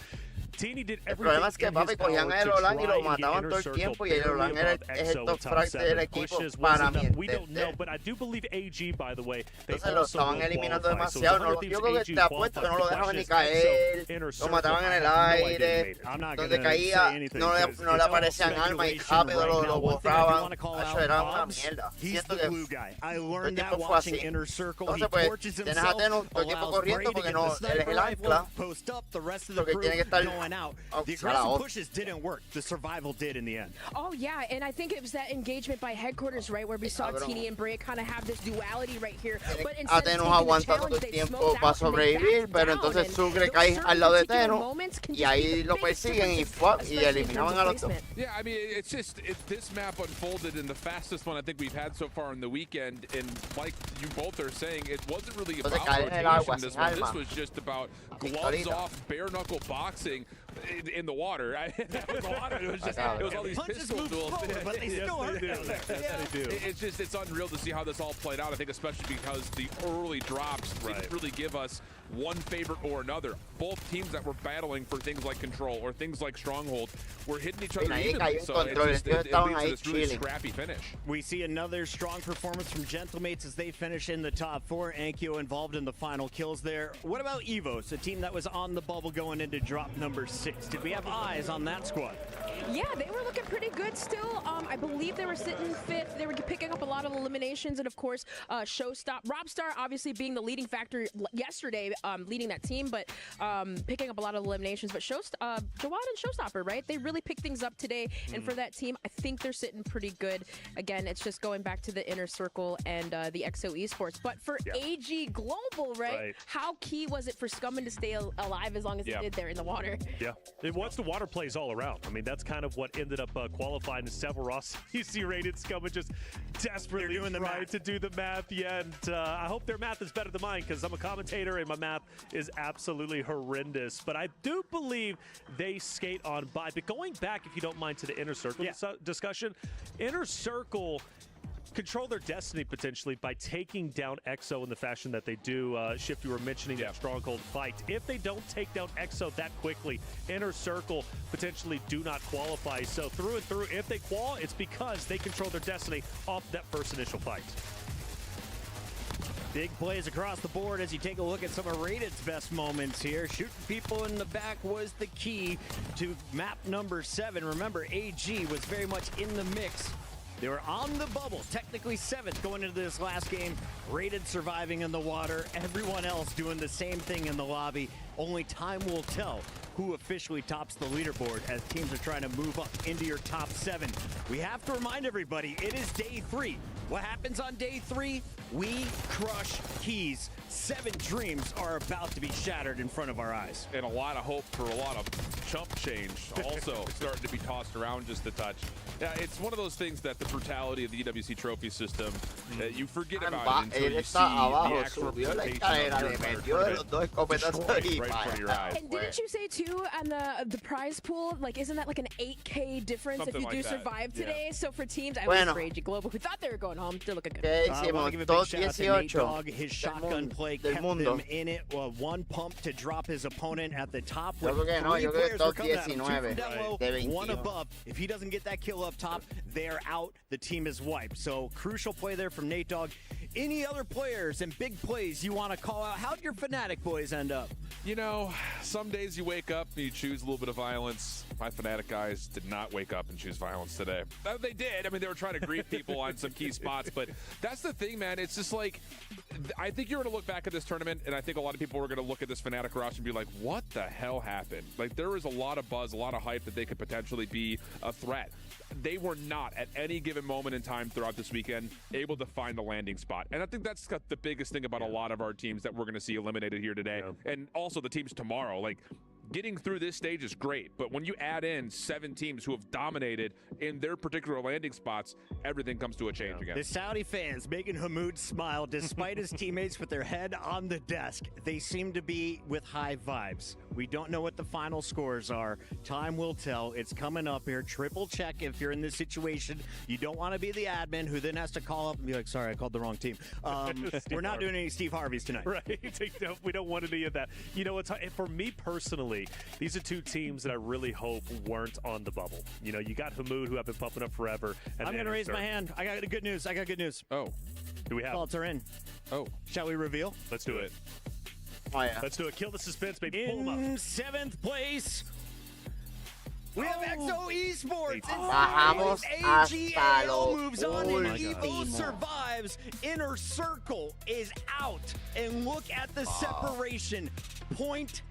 Teeny did El problema es que, everything in papi, his cogían power a to Elolan y try lo and get mataban Inner todo el Circle tiempo, y barely Elolan era above el EXO top top frag del 7. equipo Pushes para wasn't mí. enough. We don't know, but I do believe AG, by the way, they Entonces lo also estaban will eliminando qualify. So demasiado. the No, yo creo que AG te apuesto que no lo dejaban ni caer. Lo mataban en el aire. Donde caía, no le aparecían armas y rápido lo borraban. Eso era una mierda. Siento que el tiempo fue así. Entonces, pues, tienes a Teno todo el tiempo corriendo porque no, él es el ancla. Porque tiene que estar The aggressive pushes didn't work. The survival did in the end. Oh, yeah, and I think it was that engagement by headquarters, right, where we saw Teeny and Brea kind of have this duality right here. But instead of Teno taking aguanta the todo el challenge, they tiempo smoked para out and they sobrevivir, backed pero down, entonces and Sucre those cae al lado de particular Teno moments can y just ahí make lo the biggest persiguen y difference, y especially in eliminaban terms a of los dos. placement. Yeah, I mean, it's just this map unfolded in the fastest one I think we've had so far in the weekend, and like you both are saying, it wasn't really about rotation this one. This was just about gloves off, bare knuckle boxing in the water. That was the water. It was just it was all these pistol duels. But they still are down there. Yes, they do. It's unreal to see how this all played out. I think especially because the early drops didn't really give us one favorite or another. Both teams that were battling for things like control or things like stronghold were hitting each other evenly. So it leads to this really scrappy finish. We see another strong performance from Gentlemates as they finish in the top 4. Ankyo involved in the final kills there. What about Evos, a team that was on the bubble going into drop number 6? Did we have eyes on that squad? Yeah, they were looking pretty good still. I believe they were sitting 5th. They were picking up a lot of eliminations, and of course, Robstar obviously being the leading factor yesterday, leading that team, but picking up a lot of eliminations. But Jawad and Showstopper, right? They really picked things up today, and for that team, I think they're sitting pretty good. Again, it's just going back to the Inner Circle and the EXO Esports. But for AG Global, right? How key was it for Scummin to stay alive as long as it did there in the water? Yeah, once the water plays all around. I mean, that's kind of what ended up qualifying several Ross UC rated Scum and just desperately trying to do the math. Yeah, and I hope their math is better than mine because I'm a commentator and my math is absolutely horrendous. But I do believe they skate on by. But going back, if you don't mind, to the Inner Circle discussion, Inner Circle control their destiny potentially by taking down EXO in the fashion that they do. Shift, you were mentioning that Stronghold fight. If they don't take down EXO that quickly, Inner Circle potentially do not qualify. So through and through, if they qual, it's because they control their destiny off that first initial fight. Big plays across the board as you take a look at some of Raided's best moments here. Shooting people in the back was the key to map number 7. Remember, AG was very much in the mix. They were on the bubble, technically 7th going into this last game. Raided surviving in the water. Everyone else doing the same thing in the lobby. Only time will tell who officially tops the leaderboard as teams are trying to move up into your top 7. We have to remind everybody, it is day 3. What happens on day 3? We crush keys. 7 dreams are about to be shattered in front of our eyes. And a lot of hope for a lot of chump change also starting to be tossed around just a touch. Yeah, it's one of those things that the brutality of the EWC trophy system, that you forget about it until you see the actual representation of destroyed right in front of your eyes. And didn't you say too on the prize pool, like isn't that like an 8K difference Something if you like do that. survive today? Yeah. So for teams, I was for AG Global who thought they were going home, they're looking good. I want to give a big shout out to Nate Dogg. His shotgun play kept them in it. One pump to drop his opponent at the top. With 3 players were coming at him, 2 from down low, 1 above. If he doesn't get that kill up top, they're out. The team is wiped. So crucial play there from Nate Dogg. Any other players and big plays you want to call out? How'd your Fnatic boys end up? You know, some days you wake up and you choose a little bit of violence. My Fnatic guys did not wake up and choose violence today. They did. I mean, they were trying to grief people on some key spots, but that's the thing, man. It's just like, I think you're going to look back at this tournament, and I think a lot of people are going to look at this Fnatic roster and be like, what the hell happened? Like, there was a lot of buzz, a lot of hype that they could potentially be a threat. They were not, at any given moment in time throughout this weekend, able to find the landing spot. And I think that's got the biggest thing about a lot of our teams that we're going to see eliminated here today. And also the teams tomorrow. Like, getting through this stage is great, but when you add in 7 teams who have dominated in their particular landing spots, everything comes to a change again. The Saudi fans making Hamoud smile despite his teammates with their head on the desk. They seem to be with high vibes. We don't know what the final scores are. Time will tell. It's coming up here. Triple check if you're in this situation. You don't want to be the admin who then has to call up and be like, sorry, I called the wrong team. We're not doing any Steve Harveys tonight. Right. We don't want any of that. You know, for me personally, these are 2 teams that I really hope weren't on the bubble. You know, you got Hamoud, who have been pumping up forever. And I'm going to raise my hand. I got good news. Oh. Do we have? Thoughts are in. Oh. Shall we reveal? Let's do it. Oh, yeah. Let's do it. Kill the suspense, baby. Pull 'em up. In 7th place, we have EXO Esports. Bajamos hasta AGL lo moves on and último. Evo survives. Inner Circle is out. And look at the separation. 0.6.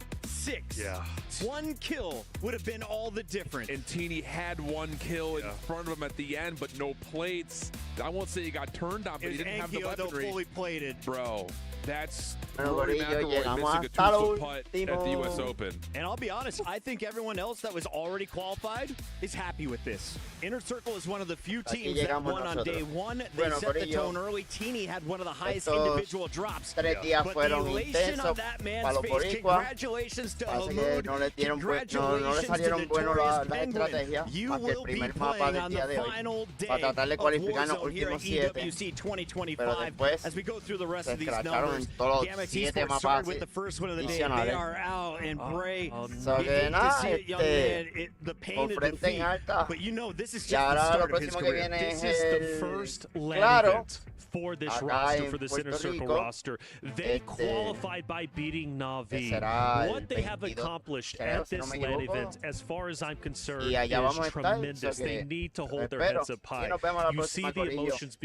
Yeah. 1 kill would have been all the difference. And Teeny had 1 kill in front of him at the end, but no plates. I won't say he got turned on, but he didn't have the weaponry. Fully plated. Bro, that's Bueno, Rory Corillo, McIlroy llegamos missing a hasta lo 2-foot putt at the último. US Open. And I'll be honest, I think everyone else that was already qualified is happy with this. Inner Circle is one of the few Aquí teams that llegamos won on nosotros. day 1. They Bueno, set the Corillo, tone early. Teeny had one of the highest estos individual drops. 3 días But fueron the elation intensos on that man's para los face. boricuas. Congratulations to Parece que Hamoud. no le dieron no le Congratulations salieron to buenos Notorious las Penguin. estrategias You para que el will be primer mapa playing del on día the de hoy final day para tratar de of cualificar los Warzone here últimos at 7. EWC Pero 2025. después As we go through the rest se of these escracharon numbers, en todos los Gamma 7 Esports mapas started with the first one of the day. They adicionales. are out, and Bray, So you que hate to nada, see it, young man. The pain con of frente en defeat. alta. But you know, this is Y just the ahora lo start of his próximo que career. viene This es is the el first land Claro. event for this Acá roster, en for this Puerto Inner Circle Rico, roster. They qualified by beating Na'Vi. será el What they have 22, accomplished creo, at si no this me land equivoco. event, as far as I'm concerned, Y allá vamos a is estar, tremendous. so que They need to hold their espero. heads up Sí, high. nos vemos la You see próxima, the Corillo. emotions